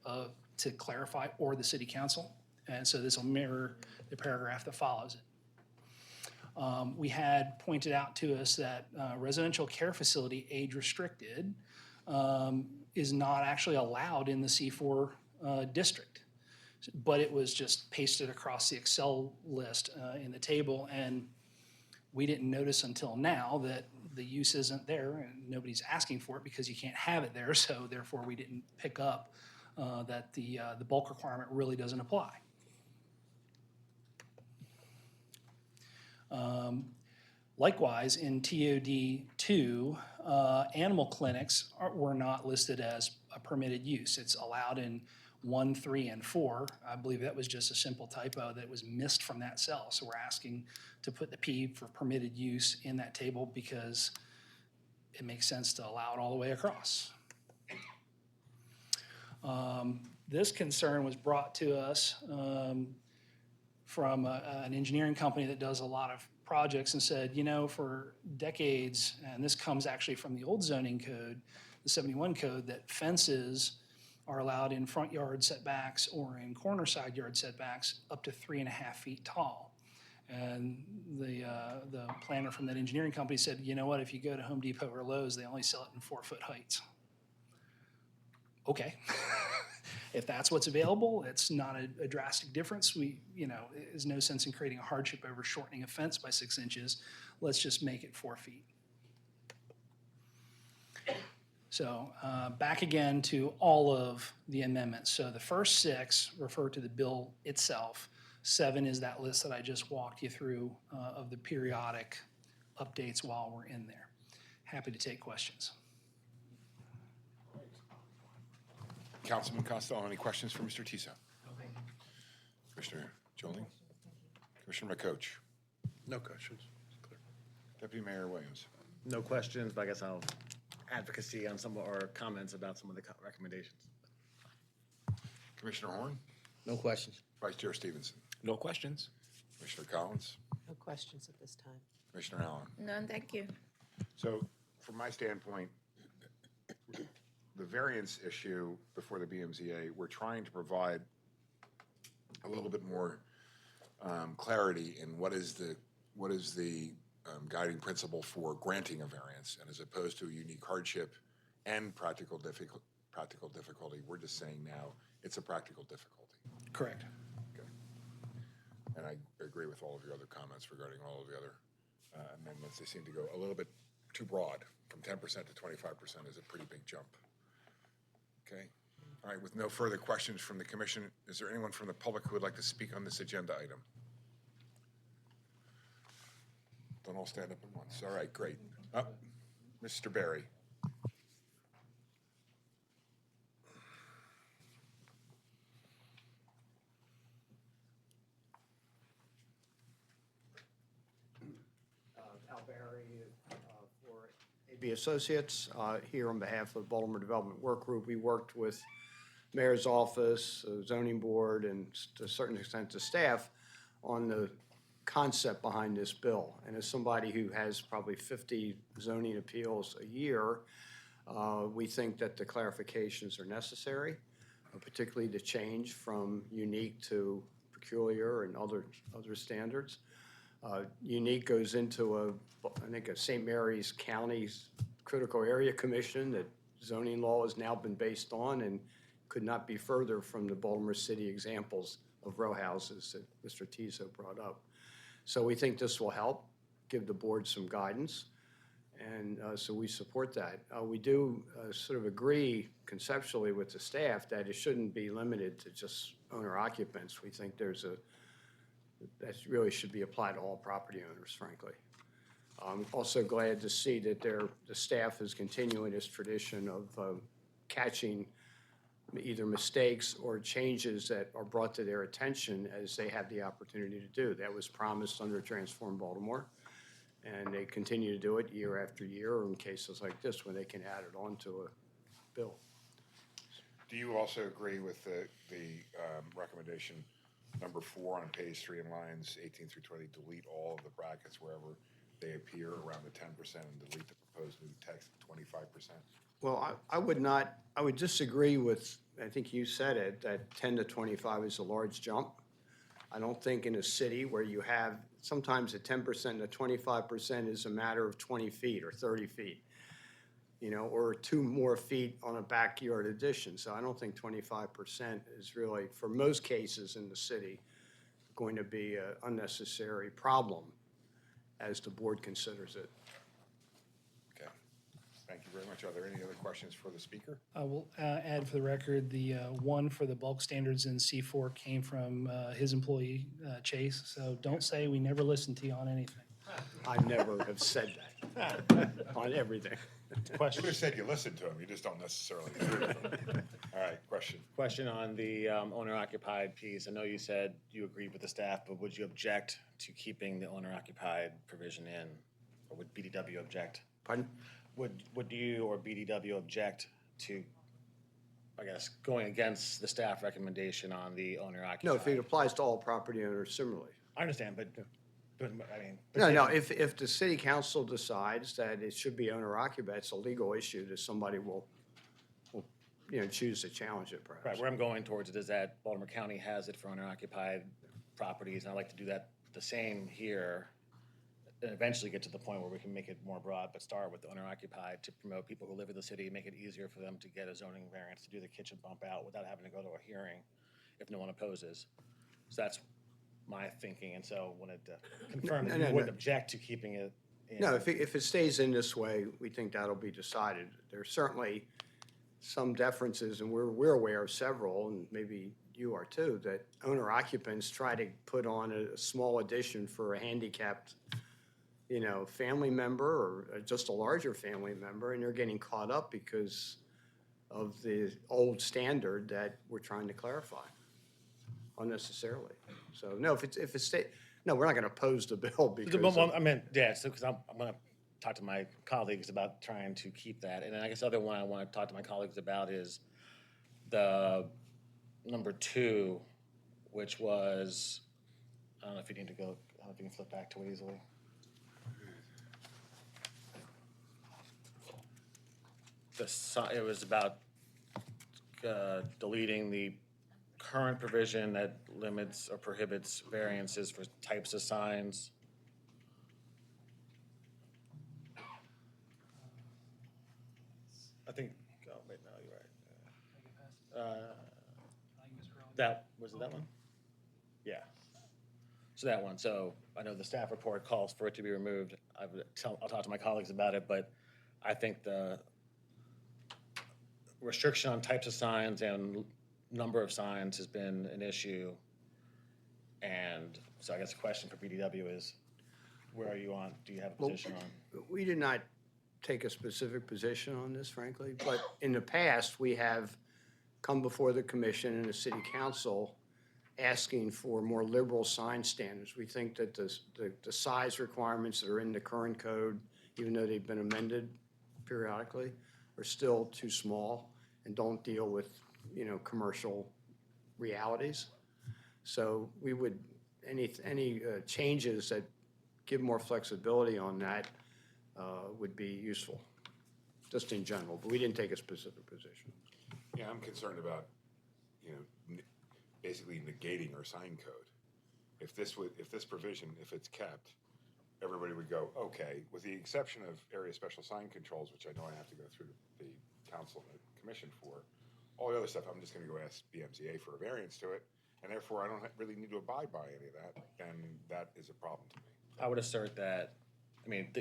to clarify or the city council. And so this will mirror the paragraph that follows it. We had pointed out to us that residential care facility, age restricted, is not actually allowed in the C4 district. But it was just pasted across the Excel list in the table, and we didn't notice until now that the use isn't there and nobody's asking for it because you can't have it there. So therefore we didn't pick up that the bulk requirement really doesn't apply. Likewise, in TOD 2, animal clinics were not listed as a permitted use. It's allowed in 1, 3, and 4. I believe that was just a simple typo that was missed from that cell. So we're asking to put the P for permitted use in that table because it makes sense to allow it all the way across. This concern was brought to us from an engineering company that does a lot of projects and said, you know, for decades, and this comes actually from the old zoning code, the 71 code, that fences are allowed in front yard setbacks or in corner side yard setbacks up to 3.5 feet tall. And the planner from that engineering company said, you know what, if you go to Home Depot or Lowe's, they only sell it in 4-foot heights. Okay. If that's what's available, it's not a drastic difference. There's no sense in creating a hardship over shortening a fence by 6 inches. Let's just make it 4 feet. So back again to all of the amendments. So the first 6 refer to the bill itself. 7 is that list that I just walked you through of the periodic updates while we're in there. Happy to take questions. Councilman Costello, any questions for Mr. Tiso? Commissioner Jolie? Commissioner McCoach? No questions. Deputy Mayor Williams? No questions, but I guess I'll advocacy on some or comments about some of the recommendations. Commissioner Horn? No questions. Vice Chair Stevenson? No questions. Commissioner Collins? No questions at this time. Commissioner Allen? None, thank you. So from my standpoint, the variance issue before the BMZA, we're trying to provide a little bit more clarity in what is the guiding principle for granting a variance, and as opposed to a unique hardship and practical difficulty, we're just saying now it's a practical difficulty. Correct. Okay. And I agree with all of your other comments regarding all of the other amendments. They seem to go a little bit too broad. From 10% to 25% is a pretty big jump. Okay. All right, with no further questions from the commission, is there anyone from the public who would like to speak on this agenda item? Don't all stand up at once. All right, great. Mr. Barry. Al Barry for AB Associates, here on behalf of the Baltimore Development Work Group. We worked with Mayor's Office, Zoning Board, and to a certain extent the staff on the concept behind this bill. And as somebody who has probably 50 zoning appeals a year, we think that the clarifications are necessary, particularly the change from unique to peculiar and other standards. Unique goes into I think a St. Mary's County's Critical Area Commission that zoning law has now been based on, and could not be further from the Baltimore City examples of row houses that Mr. Tiso brought up. So we think this will help give the board some guidance, and so we support that. We do sort of agree conceptually with the staff that it shouldn't be limited to just owner occupants. We think that really should be applied to all property owners, frankly. I'm also glad to see that the staff is continuing this tradition of catching either mistakes or changes that are brought to their attention as they have the opportunity to do. That was promised under Transform Baltimore, and they continue to do it year after year in cases like this when they can add it onto a bill. Do you also agree with the recommendation number 4 on page 3 in lines 18 through 20, delete all of the brackets wherever they appear around the 10% and delete the proposed new text of 25%? Well, I would disagree with, I think you said it, that 10 to 25 is a large jump. I don't think in a city where you have, sometimes a 10% and a 25% is a matter of 20 feet or 30 feet, or 2 more feet on a backyard addition. So I don't think 25% is really, for most cases in the city, going to be an unnecessary problem as the board considers it. Okay. Thank you very much. Are there any other questions for the speaker? I will add for the record, the one for the bulk standards in C4 came from his employee, Chase. So don't say we never listened to you on anything. I never have said that on everything. You would have said you listened to him, you just don't necessarily agree with him. All right, question. Question on the owner-occupied piece. I know you said you agreed with the staff, but would you object to keeping the owner-occupied provision in? Or would BDW object? Pardon? Would you or BDW object to I guess, going against the staff recommendation on the owner occupied. No, if it applies to all property owners similarly. I understand, but, I mean. No, if the city council decides that it should be owner occupied, it's a legal issue that somebody will, choose to challenge it perhaps. Right, where I'm going towards it is that Baltimore County has it for owner occupied properties, and I'd like to do that the same here. And eventually get to the point where we can make it more broad, but start with owner occupied to promote people who live in the city, make it easier for them to get a zoning variance to do the kitchen bump out without having to go to a hearing if no one opposes. So that's my thinking, and so wanted to confirm that you wouldn't object to keeping it in. No, if it stays in this way, we think that'll be decided. There's certainly some differences, and we're aware of several, and maybe you are too, that owner occupants try to put on a small addition for a handicapped family member or just a larger family member, and they're getting caught up because of the old standard that we're trying to clarify unnecessarily. So no, if it stay, no, we're not going to oppose the bill because. I meant, yeah, so because I'm going to talk to my colleagues about trying to keep that. And then I guess the other one I want to talk to my colleagues about is the number 2, which was, I don't know if you need to go, I don't know if you can flip back to it easily. It was about deleting the current provision that limits or prohibits variances for types of signs. I think, oh, wait, no, you're right. Was it that one? Yeah. So that one, so I know the staff report calls for it to be removed. I'll talk to my colleagues about it, but I think the restriction on types of signs and number of signs has been an issue. And so I guess the question for BDW is, where are you on? Do you have a position on? We did not take a specific position on this, frankly, but in the past, we have come before the commission and the city council asking for more liberal sign standards. We think that the size requirements that are in the current code, even though they've been amended periodically, are still too small and don't deal with, commercial realities. So we would, any changes that give more flexibility on that would be useful, just in general, but we didn't take a specific position. Yeah, I'm concerned about, basically negating our sign code. If this provision, if it's kept, everybody would go, okay, with the exception of area special sign controls, which I know I have to go through the council and the commission for, all the other stuff, I'm just gonna go ask BMCA for a variance to it, and therefore I don't really need to abide by any of that, and that is a problem to me. I would assert that,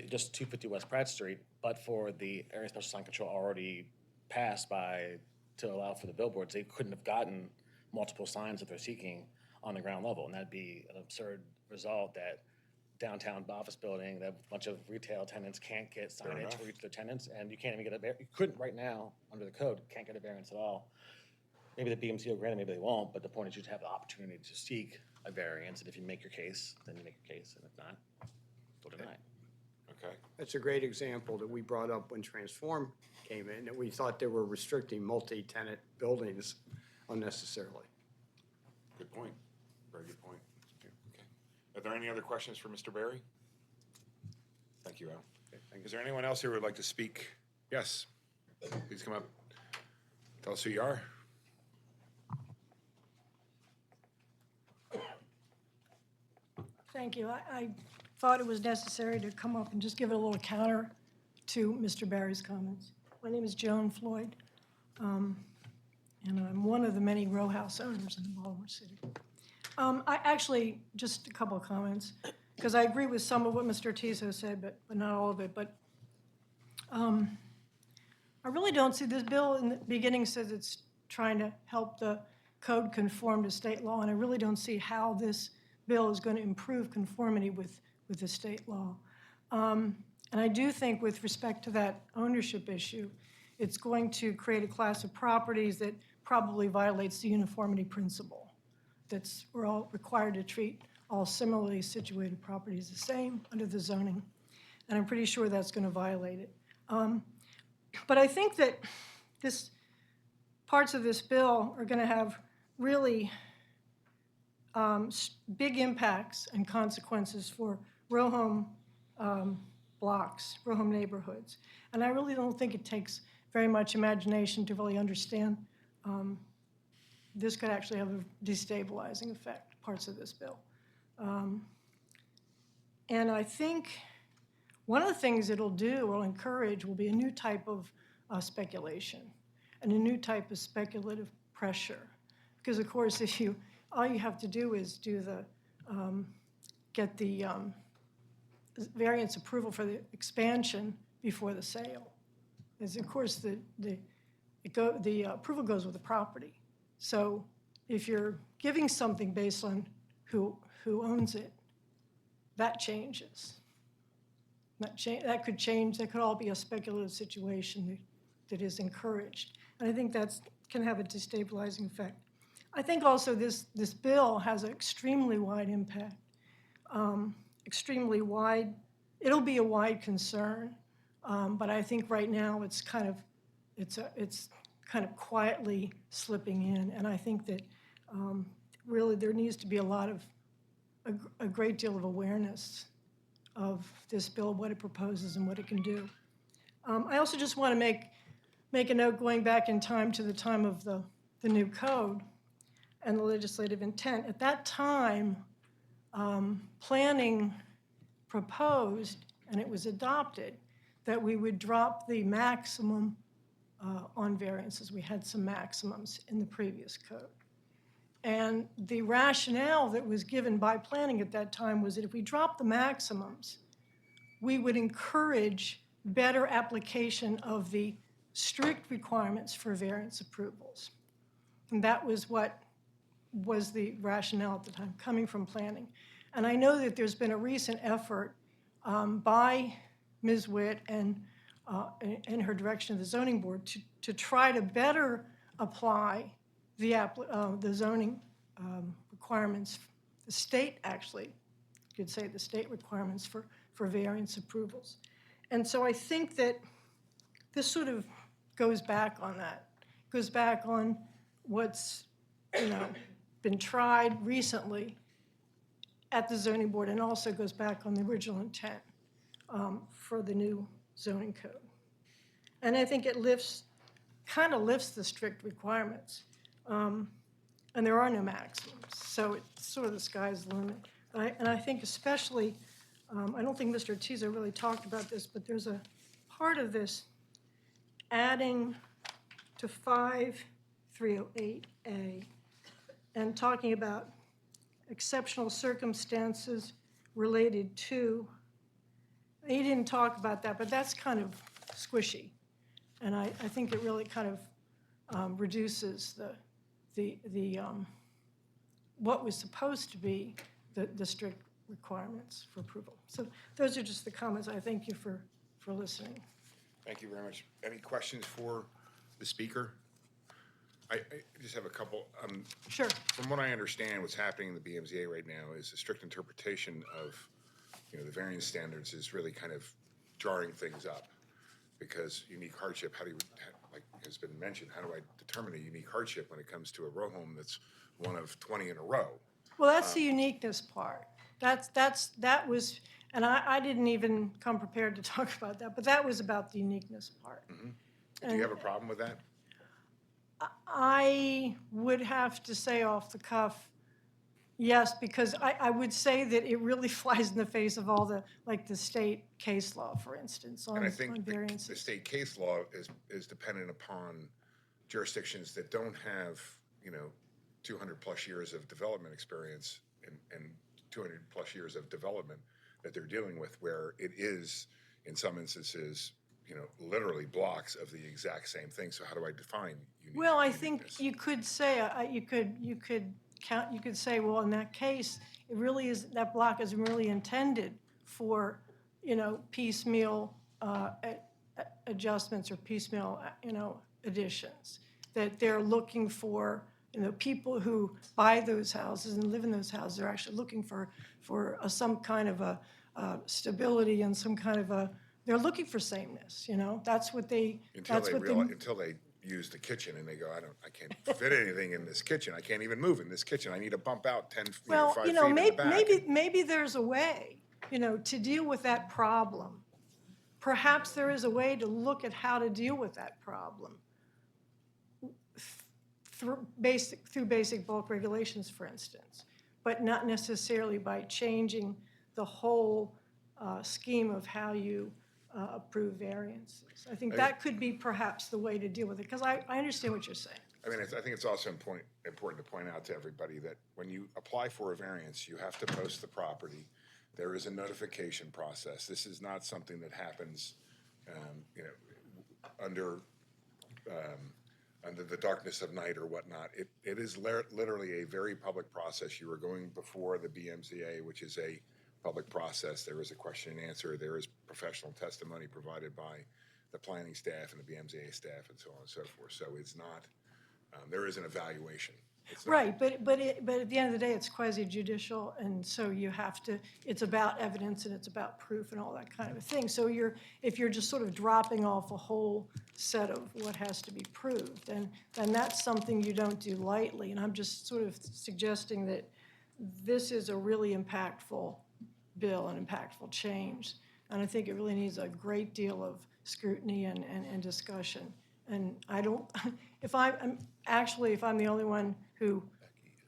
just 250 West Pratt Street, but for the area special sign control already passed to allow for the billboards, they couldn't have gotten multiple signs that they're seeking on the ground level, and that'd be an absurd result that downtown office building, that a bunch of retail tenants can't get signage for each of their tenants, and you can't even get you couldn't right now, under the code, can't get a variance at all. Maybe the BMC will grant it, maybe they won't, but the point is you'd have the opportunity to seek a variance, and if you make your case, then you make your case, and if not, you'll deny it. Okay. That's a great example that we brought up when Transform came in, that we thought they were restricting multi-tenant buildings unnecessarily. Good point. Very good point. Okay. Are there any other questions for Mr. Berry? Thank you, Al. Okay, is there anyone else here who would like to speak? Yes. Please come up. Tell us who you are. Thank you. I thought it was necessary to come up and just give it a little counter to Mr. Barry's comments. My name is Joan Floyd, and I'm one of the many row house owners in Baltimore City. I actually, just a couple of comments, because I agree with some of what Mr. Tiso said, but not all of it. But I really don't see, this bill in the beginning says it's trying to help the code conform to state law, and I really don't see how this bill is going to improve conformity with the state law. And I do think with respect to that ownership issue, it's going to create a class of properties that probably violates the uniformity principle. We're all required to treat all similarly situated properties the same under the zoning. And I'm pretty sure that's going to violate it. But I think that this parts of this bill are going to have really big impacts and consequences for row home blocks, row home neighborhoods. And I really don't think it takes very much imagination to really understand this could actually have a destabilizing effect, parts of this bill. And I think one of the things it'll do or encourage will be a new type of speculation and a new type of speculative pressure. Because of course, if you, all you have to do is do the, get the variance approval for the expansion before the sale. As of course, the approval goes with the property. So if you're giving something based on who owns it, that changes. That could change, that could all be a speculative situation that is encouraged. And I think that can have a destabilizing effect. I think also this bill has an extremely wide impact, extremely wide. It'll be a wide concern, but I think right now it's kind of quietly slipping in. And I think that really there needs to be a great deal of awareness of this bill, what it proposes and what it can do. I also just want to make a note going back in time to the time of the new code and the legislative intent. At that time, planning proposed, and it was adopted, that we would drop the maximum on variances. We had some maximums in the previous code. And the rationale that was given by planning at that time was that if we drop the maximums, we would encourage better application of the strict requirements for variance approvals. And that was what was the rationale at the time, coming from planning. And I know that there's been a recent effort by Ms. Witt and in her direction of the zoning board to try to better apply the zoning requirements, the state actually, you could say the state requirements for variance approvals. And so I think that this sort of goes back on that, goes back on what's been tried recently at the zoning board, and also goes back on the original intent for the new zoning code. And I think it kind of lifts the strict requirements. And there are no maximums, so it's sort of the sky's the limit. And I think especially, I don't think Mr. Tizo really talked about this, but there's a part of this adding to 5308A and talking about exceptional circumstances related to, he didn't talk about that, but that's kind of squishy. And I think it really kind of reduces what was supposed to be the strict requirements for approval. So those are just the comments. I thank you for listening. Thank you very much. Any questions for the speaker? I just have a couple. Sure. From what I understand, what's happening in the BMZA right now is a strict interpretation of, the variance standards is really kind of jarring things up, because unique hardship, like has been mentioned, how do I determine a unique hardship when it comes to a row home that's one of 20 in a row? Well, that's the uniqueness part. That was, and I didn't even come prepared to talk about that, but that was about the uniqueness part. Mm-hmm. Do you have a problem with that? I would have to say off the cuff, yes, because I would say that it really flies in the face of all the state case law, for instance, on variances. The state case law is dependent upon jurisdictions that don't have, 200 plus years of development experience and 200 plus years of development that they're dealing with, where it is, in some instances, literally blocks of the exact same thing. So how do I define uniqueness? Well, I think you could say, you could say, well, in that case, it really is, that block is really intended for, piecemeal adjustments or piecemeal, additions. That they're looking for, people who buy those houses and live in those houses are actually looking for some kind of a stability and some kind of they're looking for sameness, That's what they. Until they use the kitchen, and they go, I can't fit anything in this kitchen. I can't even move in this kitchen. I need to bump out 10, Well, 5 feet in the back. maybe there's a way, to deal with that problem. Perhaps there is a way to look at how to deal with that problem through basic bulk regulations, for instance, but not necessarily by changing the whole scheme of how you approve variances. I think that could be perhaps the way to deal with it, because I understand what you're saying. I mean, I think it's also important to point out to everybody that when you apply for a variance, you have to post the property. There is a notification process. This is not something that happens, under the darkness of night or whatnot. It is literally a very public process. You are going before the BMZA, which is a public process. There is a question and answer. There is professional testimony provided by the planning staff and the BMZA staff and so on and so forth. So it's not, there is an evaluation. It's not- Right, but at the end of the day, it's quasi-judicial, and so you have to, it's about evidence and it's about proof and all that kind of a thing. So if you're just sort of dropping off a whole set of what has to be proved, then that's something you don't do lightly. And I'm just sort of suggesting that this is a really impactful bill, an impactful change. And I think it really needs a great deal of scrutiny and discussion. And I don't, if I'm the only one who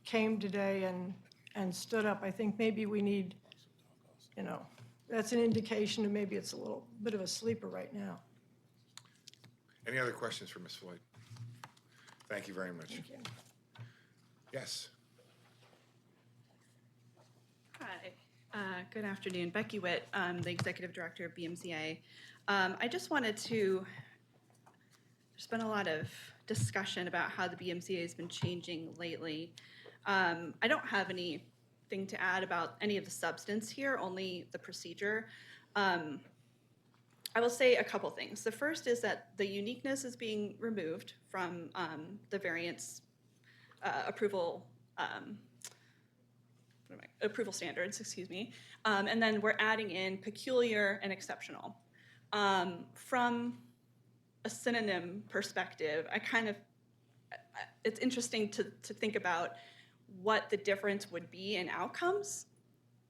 came today and stood up, I think maybe we need, that's an indication of maybe it's a little bit of a sleeper right now. Any other questions for Ms. Floyd? Thank you very much. Thank you. Yes. Hi, good afternoon. Becky Witt, I'm the Executive Director of BMCA. I just wanted to, there's been a lot of discussion about how the BMCA has been changing lately. I don't have anything to add about any of the substance here, only the procedure. I will say a couple things. The first is that the uniqueness is being removed from the variance approval standards, excuse me. And then we're adding in peculiar and exceptional. From a synonym perspective, it's interesting to think about what the difference would be in outcomes,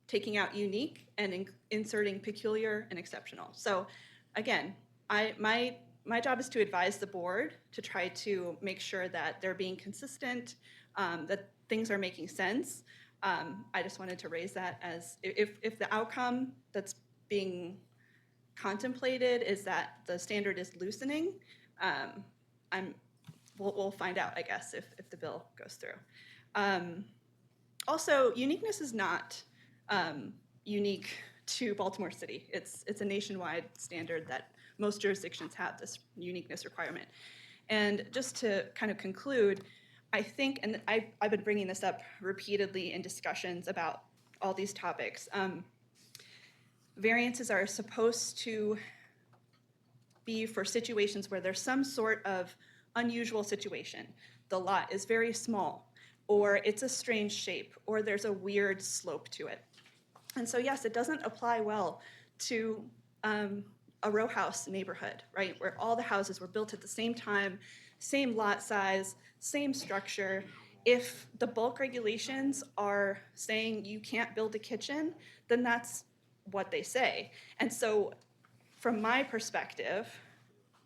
taking out unique and inserting peculiar and exceptional. So again, my job is to advise the board to try to make sure that they're being consistent, that things are making sense. I just wanted to raise that as if the outcome that's being contemplated is that the standard is loosening, we'll find out, I guess, if the bill goes through. Also, uniqueness is not unique to Baltimore City. It's a nationwide standard that most jurisdictions have this uniqueness requirement. And just to kind of conclude, I think, and I've been bringing this up repeatedly in discussions about all these topics, variances are supposed to be for situations where there's some sort of unusual situation. The lot is very small, or it's a strange shape, or there's a weird slope to it. And so yes, it doesn't apply well to a row house neighborhood, right? Where all the houses were built at the same time, same lot size, same structure. If the bulk regulations are saying you can't build a kitchen, then that's what they say. And so from my perspective,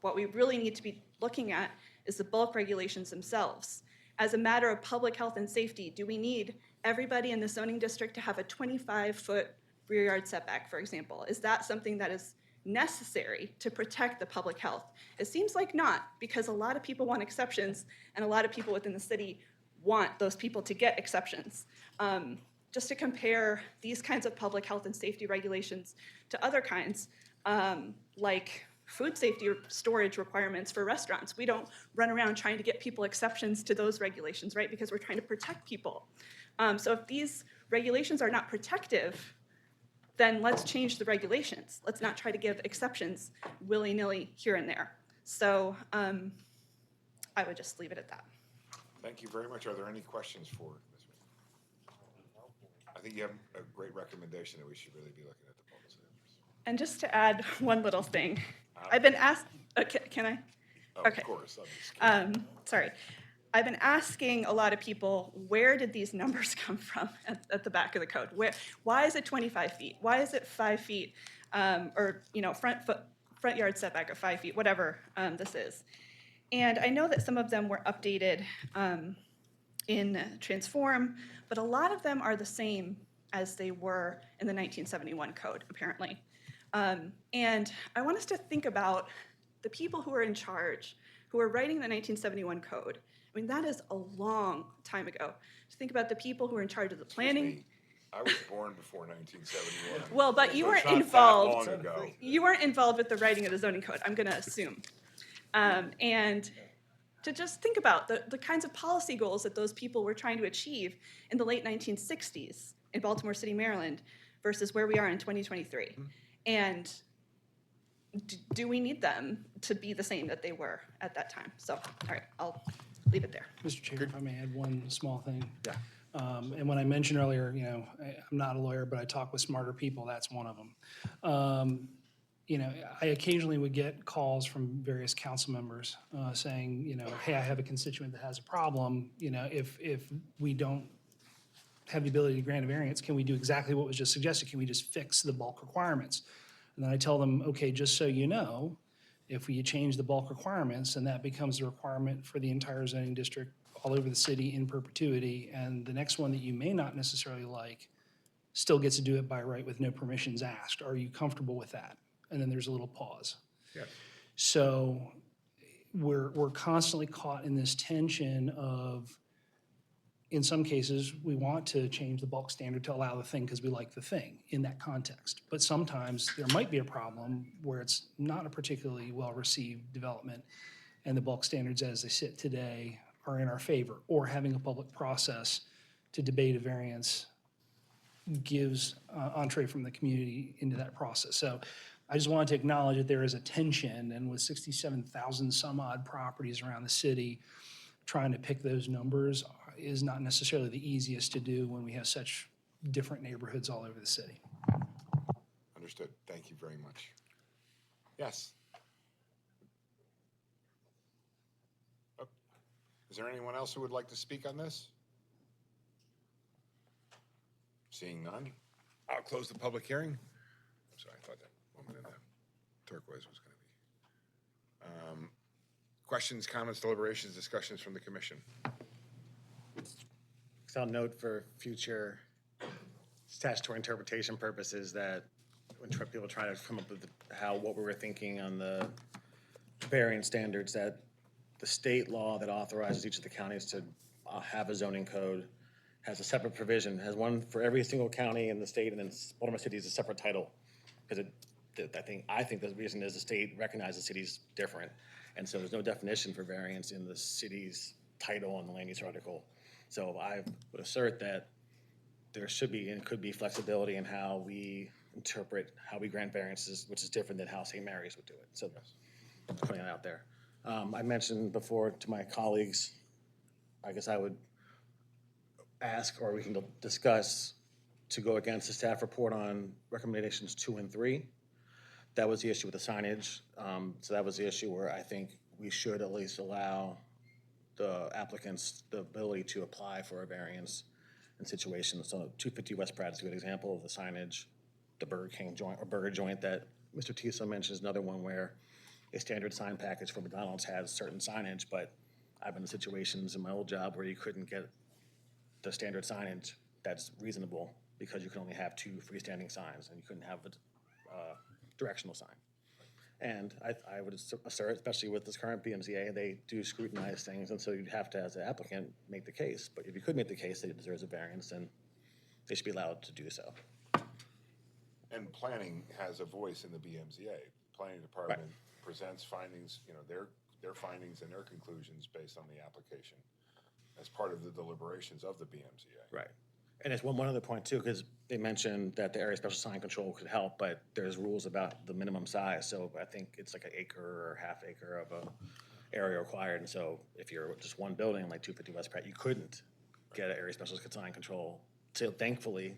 what we really need to be looking at is the bulk regulations themselves. As a matter of public health and safety, do we need everybody in the zoning district to have a 25-foot rear yard setback, for example? Is that something that is necessary to protect the public health? It seems like not, because a lot of people want exceptions, and a lot of people within the city want those people to get exceptions. Just to compare these kinds of public health and safety regulations to other kinds, like food safety storage requirements for restaurants. We don't run around trying to get people exceptions to those regulations, right? Because we're trying to protect people. So if these regulations are not protective, then let's change the regulations. Let's not try to give exceptions willy-nilly here and there. So I would just leave it at that. Thank you very much. Are there any questions for Ms. Witt? I think you have a great recommendation that we should really be looking at the public standards. And just to add one little thing, I've been asked, can I? Okay. Of course, I'm just kidding. Sorry. I've been asking a lot of people, where did these numbers come from at the back of the code? Why is it 25 feet? Why is it 5 feet? Or, front yard setback of 5 feet, whatever this is. And I know that some of them were updated in Transform, but a lot of them are the same as they were in the 1971 code, apparently. And I want us to think about the people who are in charge, who are writing the 1971 code. I mean, that is a long time ago. To think about the people who are in charge of the planning. I was born before 1971. Well, but you So weren't it's not that involved. long ago. You weren't involved with the writing of the zoning code, I'm going to assume. And to just think about the kinds of policy goals that those people were trying to achieve in the late 1960s in Baltimore City, Maryland, versus where we are in 2023. And do we need them to be the same that they were at that time? So, all right, I'll leave it there. Mr. Chair, if I may add one small thing. Yeah. And when I mentioned earlier, I'm not a lawyer, but I talk with smarter people, that's one of them. I occasionally would get calls from various council members saying, hey, I have a constituent that has a problem. If we don't have the ability to grant a variance, can we do exactly what was just suggested? Can we just fix the bulk requirements? And then I tell them, okay, just so you know, if we change the bulk requirements, then that becomes a requirement for the entire zoning district all over the city in perpetuity. And the next one that you may not necessarily like still gets to do it by right with no permissions asked. Are you comfortable with that? And then there's a little pause. Yeah. So we're constantly caught in this tension of, in some cases, we want to change the bulk standard to allow the thing because we like the thing in that context. But sometimes there might be a problem where it's not a particularly well-received development and the bulk standards as they sit today are in our favor, or having a public process to debate a variance gives entree from the community into that process. So I just wanted to acknowledge that there is a tension, and with 67,000 some odd properties around the city, trying to pick those numbers is not necessarily the easiest to do when we have such different neighborhoods all over the city. Understood. Thank you very much. Yes. Oh, is there anyone else who would like to speak on this? Seeing none, I'll close the public hearing. I'm sorry, I thought that woman in the turquoise was going to be. Questions, comments, deliberations, discussions from the commission? So I'll note for future statutory interpretation purposes that when people try to come up with what we were thinking on the variance standards, that the state law that authorizes each of the counties to have a zoning code has a separate provision, has one for every single county in the state, and then Baltimore City is a separate title. Because I think the reason is the state recognizes cities different. And so there's no definition for variance in the city's title on the land use article. So I would assert that there should be and could be flexibility in how we interpret, how we grant variances, which is different than how St. Mary's would do it. So putting that out there. I mentioned before to my colleagues, I guess I would ask, or we can discuss, to go against the staff report on recommendations 2 and 3. That was the issue with the signage. So that was the issue where I think we should at least allow the applicants the ability to apply for a variance in situations. So 250 West Pratt is a good example of the signage. The Burger King joint, or burger joint that Mr. Tiso mentioned, is another one where a standard sign package for McDonald's has certain signage, but I've been in situations in my old job where you couldn't get the standard signage that's reasonable because you can only have 2 freestanding signs and you couldn't have a directional sign. And I would assert, especially with this current BMCA, they do scrutinize things, and so you'd have to, as an applicant, make the case. But if you could make the case that it deserves a variance, then they should be allowed to do so. And planning has a voice in the BMZA. Planning department presents findings, their findings and their conclusions based on the application as part of the deliberations of the BMZA. Right. And it's one other point too, because they mentioned that the area special sign control could help, but there's rules about the minimum size. So I think it's like an acre or half acre of a area required. And so if you're just one building like 250 West Pratt, you couldn't get an area special sign control. So thankfully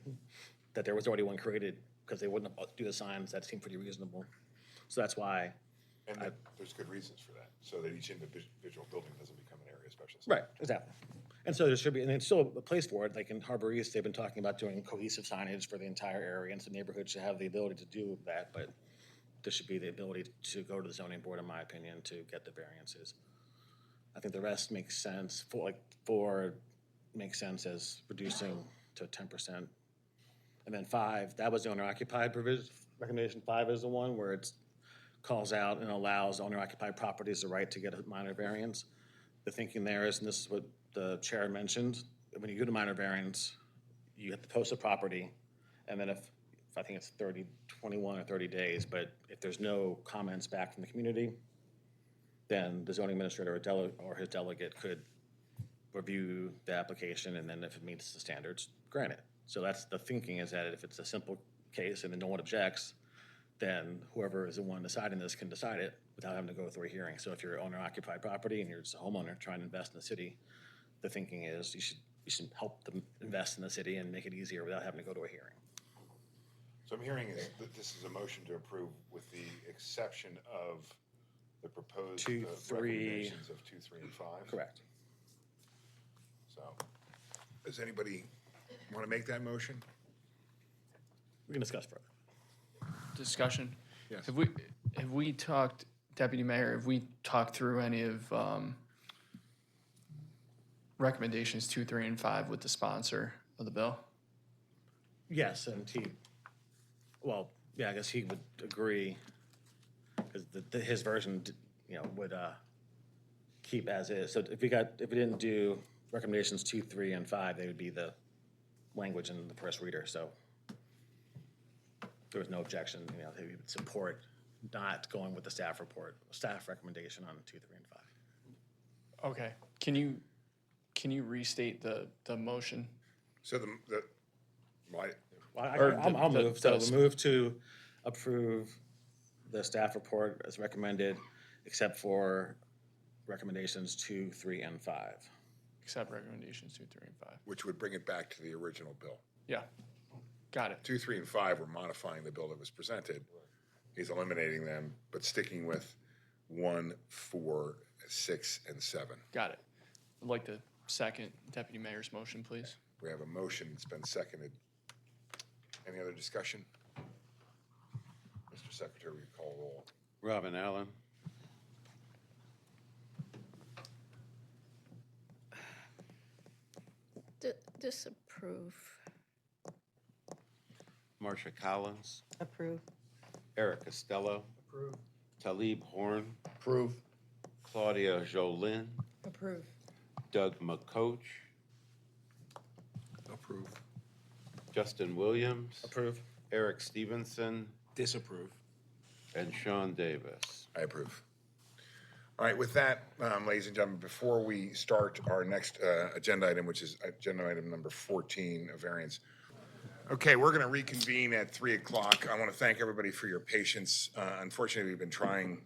that there was already one created, because they wouldn't do the signs that seemed pretty reasonable. So that's why And there's good reasons for that, so that each individual building doesn't become an area of special. Right, exactly. And so there should be, and it's still a place for it, like in Harbor East, they've been talking about doing cohesive signage for the entire area, and some neighborhoods should have the ability to do that, but there should be the ability to go to the zoning board, in my opinion, to get the variances. I think the rest makes sense, four makes sense as reducing to 10%. And then 5, that was the owner occupied provision, recommendation 5 is the one where it's calls out and allows owner occupied properties the right to get a minor variance. The thinking there is, and this is what the chair mentioned, when you get a minor variance, you have to post the property, and then if I think it's 21 or 30 days, but if there's no comments back from the community, then the zoning administrator or his delegate could review the application, and then if it meets the standards, grant it. So that's the thinking, is that if it's a simple case and then no one objects, then whoever is the one deciding this can decide it without having to go through a hearing. So if you're owner-occupied property and you're just a homeowner trying to invest in the city, the thinking is you should help them invest in the city and make it easier without having to go to a hearing. So I'm hearing that this is a motion to approve with the exception of the proposed 2, 3. recommendations of 2, 3, and 5? Correct. So, does anybody want to make that motion? We can discuss further. Discussion. Yes. Have we talked, Deputy Mayor, have we talked through any of recommendations 2, 3, and 5 with the sponsor of the bill? Yes, and I guess he would agree, because his version, would keep as is. So if we didn't do recommendations 2, 3, and 5, they would be the language in the first reader, so there was no objection, they would support not going with the staff recommendation on 2, 3, and 5. Okay. Can you restate the motion? So I'll move. So we move to approve the staff report as recommended, except for recommendations 2, 3, and 5. Accept recommendations 2, 3, and 5. Which would bring it back to the original bill. Yeah. Got it. 2, 3, and 5 were modifying the bill that was presented. He's eliminating them, but sticking with 1, 4, 6, and 7. Got it. I'd like to second Deputy Mayor's motion, please. We have a motion, it's been seconded. Any other discussion? Mr. Secretary, will you call roll? Robin Allen, Disapprove. Marcia Collins, Approve. Eric Costello, Approve. Talib Horn, Approve. Claudia Jolin, Approve. Doug McCoach, Approve. Justin Williams, Approve. Eric Stevenson, Disapprove. and Sean Davis. I approve. All right, with that, ladies and gentlemen, before we start our next agenda item, which is agenda item number 14, a variance. Okay, we're going to reconvene at 3 o'clock. I want to thank everybody for your patience. Unfortunately, we've been trying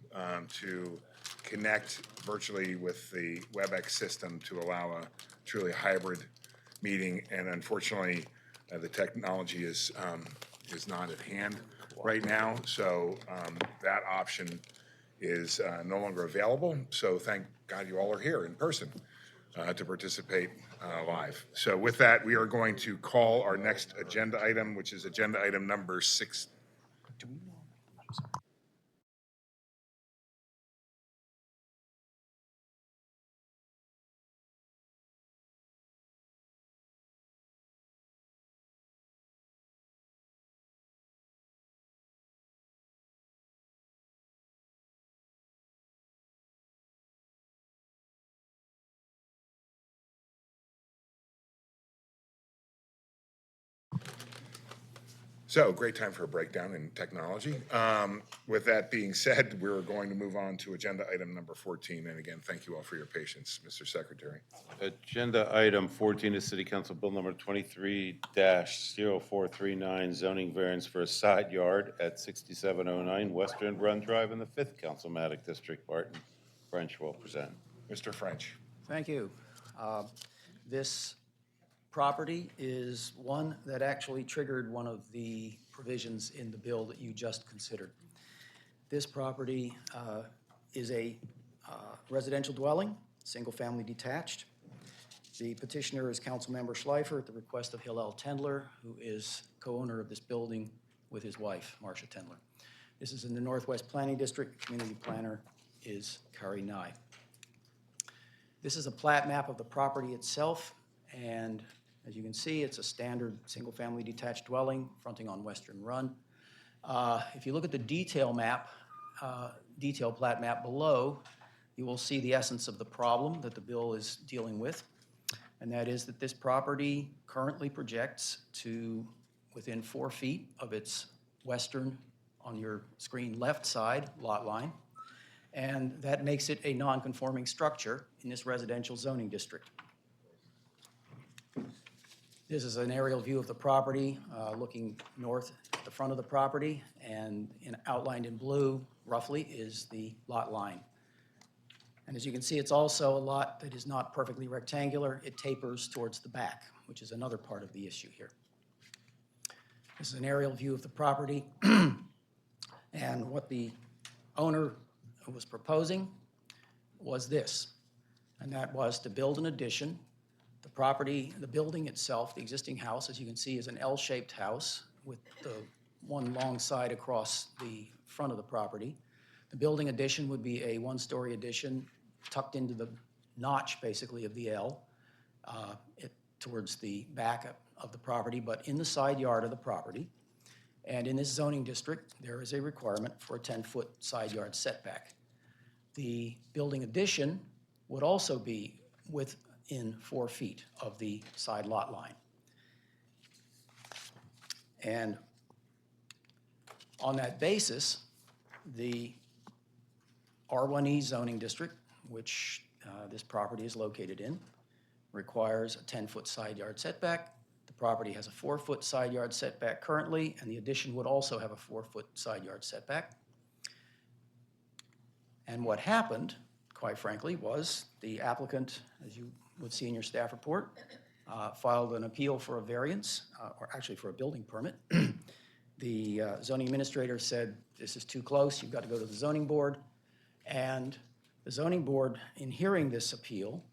to connect virtually with the WebEx system to allow a truly hybrid meeting, and unfortunately, the technology is not at hand right now, so that option is no longer available. So thank God you all are here in person to participate live. So with that, we are going to call our next agenda item, which is agenda item number 6. So, great time for a breakdown in technology. With that being said, we're going to move on to agenda item number 14. And again, thank you all for your patience, Mr. Secretary. Agenda item 14 is City Council Bill number 23-0439, zoning variance for a side yard at 6709 Western Run Drive in the 5th Councilmatic District. Barton French will present. Mr. French. Thank you. This property is one that actually triggered one of the provisions in the bill that you just considered. This property is a residential dwelling, single-family detached. The petitioner is Councilmember Schleifer at the request of Hillel Tendler, who is co-owner of this building with his wife, Marcia Tendler. This is in the Northwest Planning District. Community planner is Kari Nye. This is a plat map of the property itself, and as you can see, it's a standard single-family detached dwelling fronting on Western Run. If you look at the detail plat map below, you will see the essence of the problem that the bill is dealing with, and that is that this property currently projects to within 4 feet of its western, on your screen left side, lot line, and that makes it a non-conforming structure in this residential zoning district. This is an aerial view of the property, looking north at the front of the property, and outlined in blue, roughly, is the lot line. And as you can see, it's also a lot that is not perfectly rectangular. It tapers towards the back, which is another part of the issue here. This is an aerial view of the property, and what the owner was proposing was this, and that was to build an addition. The property, the building itself, the existing house, as you can see, is an L-shaped house with the one long side across the front of the property. The building addition would be a one-story addition tucked into the notch, basically, of the L towards the back of the property, but in the side yard of the property. And in this zoning district, there is a requirement for a 10-foot side yard setback. The building addition would also be within 4 feet of the side lot line. And on that basis, the R1E zoning district, which this property is located in, requires a 10-foot side yard setback. The property has a 4-foot side yard setback currently, and the addition would also have a 4-foot side yard setback. And what happened, quite frankly, was the applicant, as you would see in your staff report, filed an appeal for a variance, or actually for a building permit. The zoning administrator said, this is too close, you've got to go to the zoning board. And the zoning board, in hearing this appeal,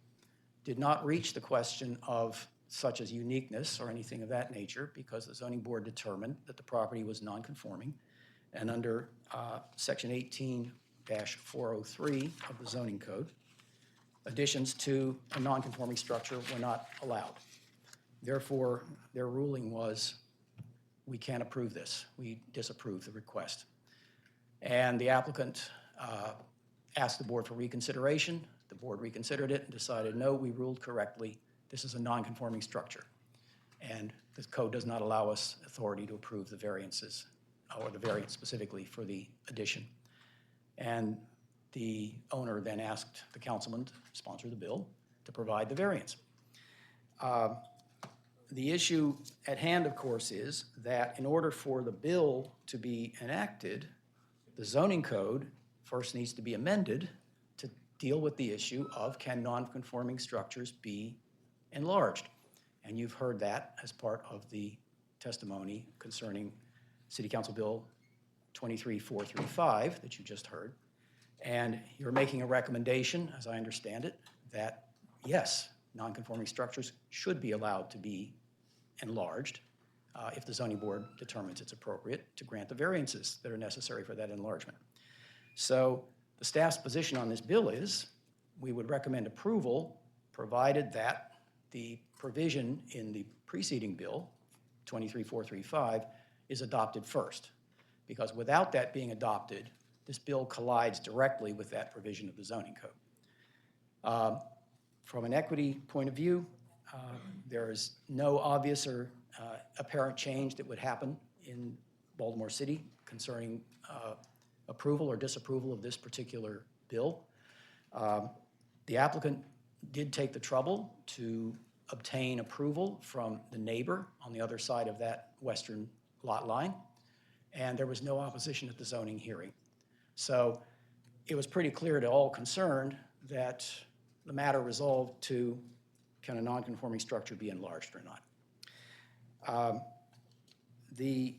did not reach the question of such as uniqueness or anything of that nature, because the zoning board determined that the property was non-conforming. And under section 18-403 of the zoning code, additions to a non-conforming structure were not allowed. Therefore, their ruling was, we can't approve this. We disapprove the request. And the applicant asked the board for reconsideration. The board reconsidered it and decided, no, we ruled correctly. This is a non-conforming structure. And the code does not allow us authority to approve the variances, or the variance specifically for the addition. And the owner then asked the councilman to sponsor the bill to provide the variance. The issue at hand, of course, is that in order for the bill to be enacted, the zoning code first needs to be amended to deal with the issue of, can non-conforming structures be enlarged? And you've heard that as part of the testimony concerning City Council Bill 23435 that you just heard. And you're making a recommendation, as I understand it, that yes, non-conforming structures should be allowed to be enlarged if the zoning board determines it's appropriate to grant the variances that are necessary for that enlargement. So the staff's position on this bill is we would recommend approval provided that the provision in the preceding bill, 23435, is adopted first. Because without that being adopted, this bill collides directly with that provision of the zoning code. From an equity point of view, there is no obvious or apparent change that would happen in Baltimore City concerning approval or disapproval of this particular bill. The applicant did take the trouble to obtain approval from the neighbor on the other side of that western lot line, and there was no opposition at the zoning hearing. So it was pretty clear to all concerned that the matter resolved to, can a non-conforming structure be enlarged or not? The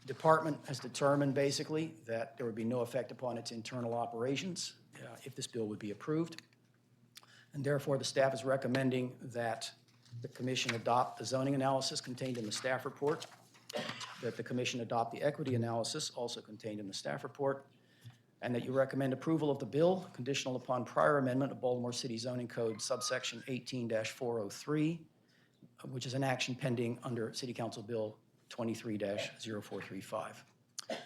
department has determined basically that there would be no effect upon its internal operations if this bill would be approved. And therefore, the staff is recommending that the commission adopt the zoning analysis contained in the staff report, that the commission adopt the equity analysis also contained in the staff report, and that you recommend approval of the bill conditional upon prior amendment of Baltimore City Zoning Code subsection 18-403, which is an action pending under City Council Bill 23-0435.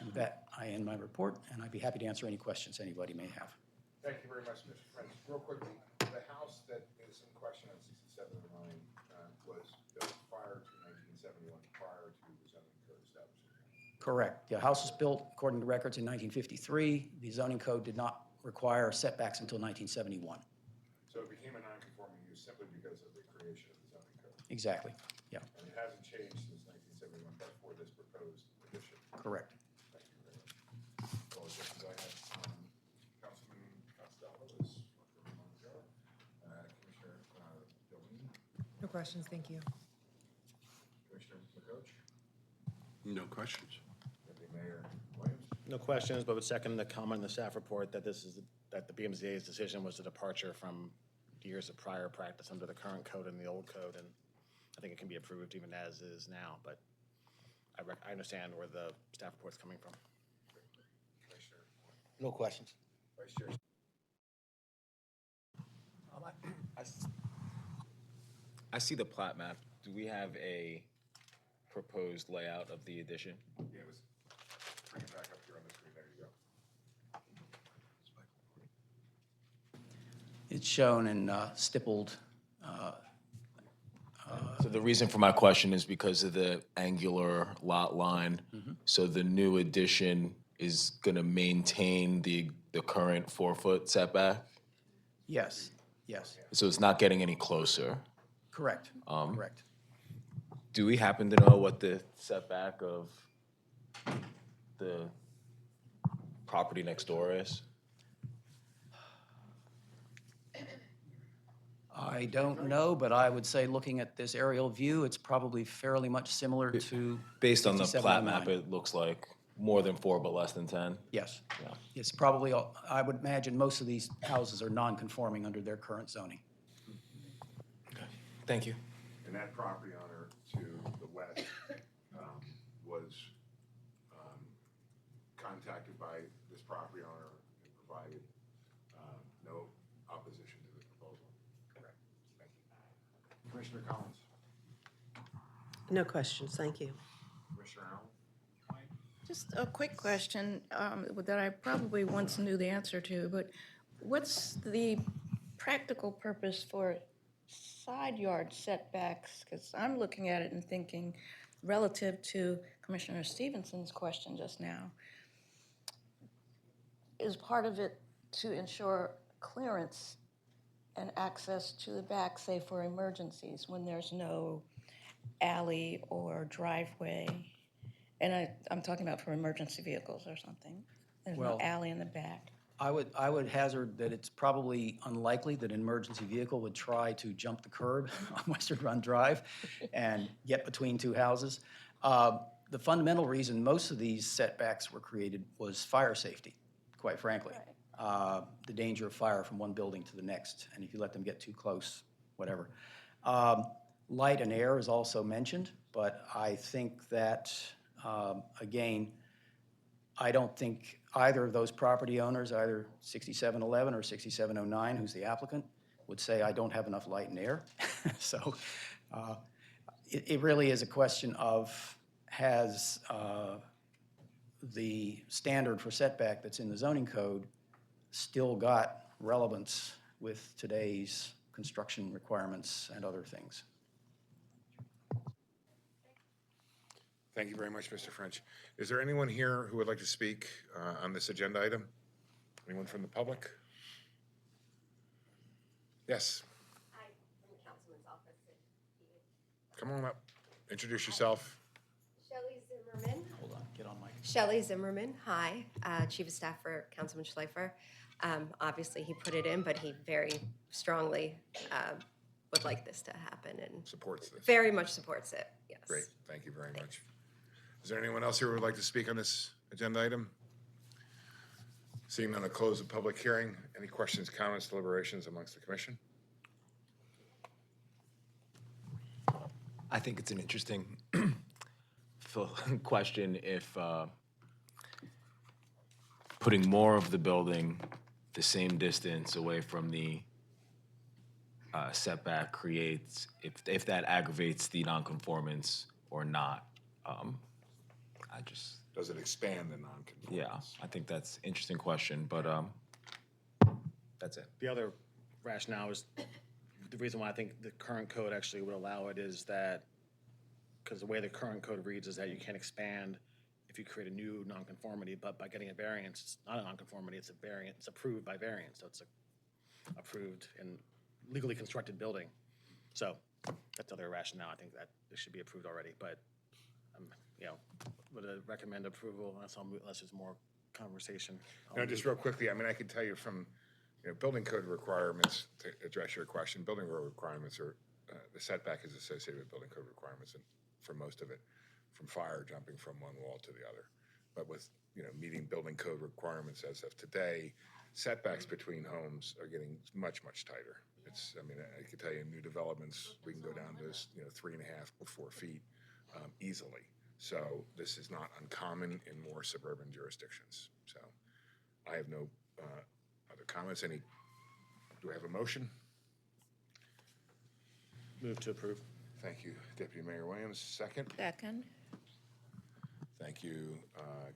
With that, I end my report, and I'd be happy to answer any questions anybody may have. Thank you very much, Mr. French. Real quickly, the house that is in question on 6709 was built prior to 1971, prior to the zoning code establishment. Correct. The house was built according to records in 1953. The zoning code did not require setbacks until 1971. So it became a non-conforming use simply because of the creation of the zoning code. Exactly, yeah, And it hasn't changed since 1971, but for this proposed addition. correct. Thank you very much. All the questions I have. Councilman Costello is from Monticello. Commissioner Billini, No questions, thank you. Commissioner McCoach, No questions. Deputy Mayor Williams. No questions, but would second the comment in the staff report that that the BMZA's decision was a departure from years of prior practice under the current code and the old code, and I think it can be approved even as is now, but I understand where the staff report's coming from. Commissioner No questions. Vice Chair. I see the plat map. Do we have a proposed layout of the addition? Yeah, it was, bring it back up here on the screen. There you go. It's shown in stippled. So the reason for my question is because of the angular lot line. So the new addition is gonna maintain the current 4-foot setback? Yes, yes, So it's not getting any closer? correct, correct. Do we happen to know what the setback of the property next door is? I don't know, but I would say, looking at this aerial view, it's probably fairly much similar to. Based on the plat 6709. map, it looks like more than 4 but less than 10. Yes. Yeah. It's probably, I would imagine most of these houses are non-conforming under their current zoning. Thank you. And that property owner to the west was contacted by this property owner and provided no opposition to the proposal. Correct. Thank you. Commissioner Collins. No questions, thank you. Commissioner Allen. Just a quick question that I probably once knew the answer to, but what's the practical purpose for side yard setbacks? Because I'm looking at it and thinking, relative to Commissioner Stevenson's question just now, is part of it to ensure clearance and access to the back, say for emergencies, when there's no alley or driveway? And I'm talking about for emergency vehicles or something. There's no Well, alley in the back. I would hazard that it's probably unlikely that an emergency vehicle would try to jump the curb on Western Run Drive and get between two houses. The fundamental reason most of these setbacks were created was fire safety, quite frankly. The danger of fire from one building to the next, and if you let them get too close, whatever. Light and air is also mentioned, but I think that, again, I don't think either of those property owners, either 6711 or 6709, who's the applicant, would say, I don't have enough light and air. So it really is a question of, has the standard for setback that's in the zoning code still got relevance with today's construction requirements and other things? Thank you very much, Mr. French. Is there anyone here who would like to speak on this agenda item? Anyone from the public? Yes. Hi, from the Councilman's office. Come on up. Introduce yourself. Shelley Zimmerman. Hold on, get on mic. Shelley Zimmerman, hi, Chief of Staff for Councilman Schleifer. Obviously, he put it in, but he very strongly would like this to happen and supports this. very much supports it, yes. Great, thank you very much. Is there anyone else here who would like to speak on this agenda item? Seeing none, I'll close the public hearing. Any questions, comments, deliberations amongst the commission? I think it's an interesting question if putting more of the building the same distance away from the setback creates, if that aggravates the nonconformance or not. Does it expand the nonconformance? Yeah, I think that's an interesting question, but that's it. The other rationale is, the reason why I think the current code actually would allow it is that, because the way the current code reads is that you can't expand if you create a new nonconformity, but by getting a variance, it's not a nonconformity, it's a variance, it's approved by variance, so it's a approved and legally constructed building. So that's the other rationale. I think that it should be approved already, but would recommend approval unless there's more conversation. Just real quickly, I mean, I could tell you from, building code requirements, to address your question, building code requirements are, the setback is associated with building code requirements, and for most of it, from fire jumping from one wall to the other. But with, meeting building code requirements as of today, setbacks between homes are getting much, much tighter. I could tell you new developments, we can go down to, 3.5 or 4 feet easily. So this is not uncommon in more suburban jurisdictions. So I have no other comments. Do we have a motion? Move to approve. Thank you, Deputy Mayor Williams. Second. Second. Thank you,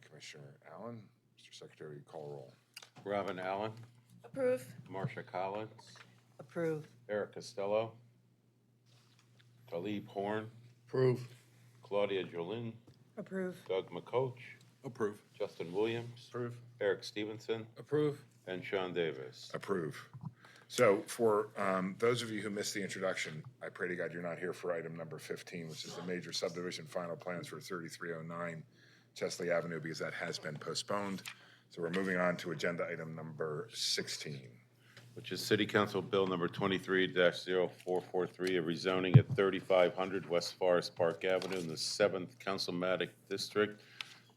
Commissioner Allen. Mr. Secretary, call roll. Robin Allen, Approve. Marcia Collins, Approve. Eric Costello, Talib Horn, Approve. Claudia Jolin, Approve. Doug McCoach, Approve. Justin Williams, Approve. Eric Stevenson, Approve. and Sean Davis. Approve. So for those of you who missed the introduction, I pray to God you're not here for item number 15, which is the major subdivision final plans for 3309 Chesley Avenue, because that has been postponed. So we're moving on to agenda item number 16. Which is City Council Bill number 23-0443, a rezoning at 3500 West Forest Park Avenue in the 7th Councilmatic District.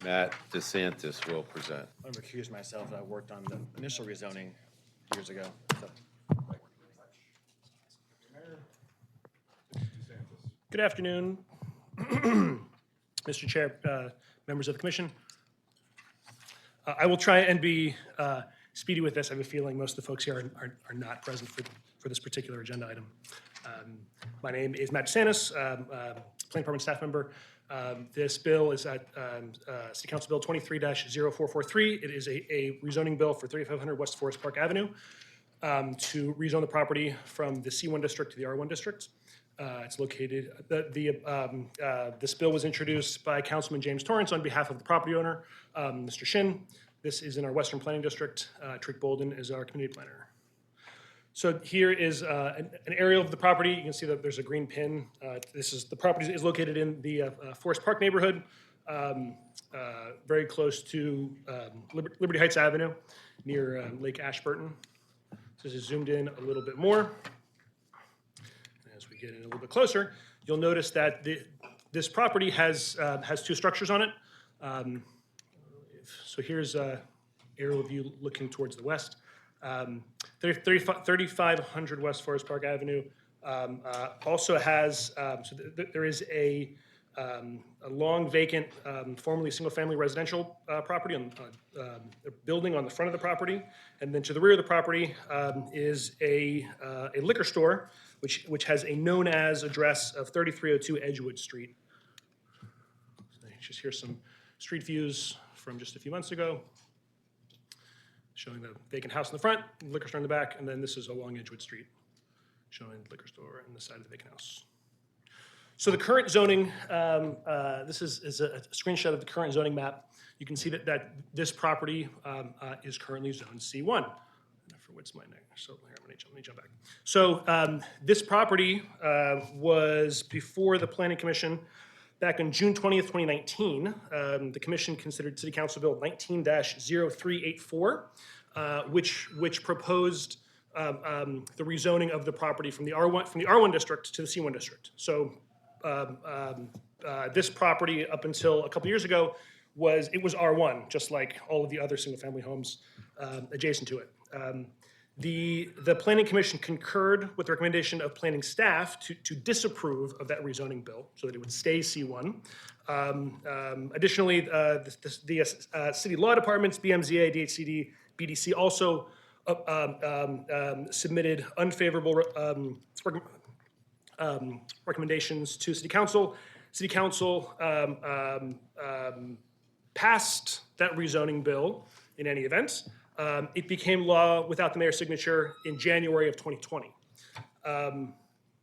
Matt DeSantis will present. I'm recused myself. I worked on the initial rezoning years ago. So. Good afternoon, Mr. Chair, members of the commission. I will try and be speedy with this. I have a feeling most of the folks here are not present for this particular agenda item. My name is Matt DeSantis, Planning Department staff member. This bill is at City Council Bill 23-0443. It is a rezoning bill for 3500 West Forest Park Avenue to rezone the property from the C1 district to the R1 district. It's located, this bill was introduced by Councilman James Torrance on behalf of the property owner, Mr. Shin. This is in our Western Planning District. Trick Bolden is our community planner. So here is an aerial of the property. You can see that there's a green pin. The property is located in the Forest Park neighborhood, very close to Liberty Heights Avenue near Lake Ashburton. So this is zoomed in a little bit more. As we get in a little bit closer, you'll notice that this property has 2 structures on it. So here's an aerial view looking towards the west. 3500 West Forest Park Avenue also has, there is a long vacant, formerly single-family residential property, a building on the front of the property. And then to the rear of the property is a liquor store, which has a known-as address of 3302 Edgewood Street. So just here's some street views from just a few months ago, showing the vacant house in the front, liquor store in the back, and then this is along Edgewood Street, showing the liquor store and the side of the vacant house. So the current zoning, this is a screenshot of the current zoning map. You can see that this property is currently zoned C1. For what's my next? So here, let me jump back. So this property was before the Planning Commission back on June 20th, 2019. The commission considered City Council Bill 19-0384, which proposed the rezoning of the property from the R1 district to the C1 district. So this property up until a couple years ago was R1, just like all of the other single-family homes adjacent to it. The Planning Commission concurred with the recommendation of planning staff to disapprove of that rezoning bill so that it would stay C1. Additionally, the city law departments, BMZA, DHCD, BDC also submitted unfavorable recommendations to City Council. City Council passed that rezoning bill in any event. It became law without the mayor's signature in January of 2020.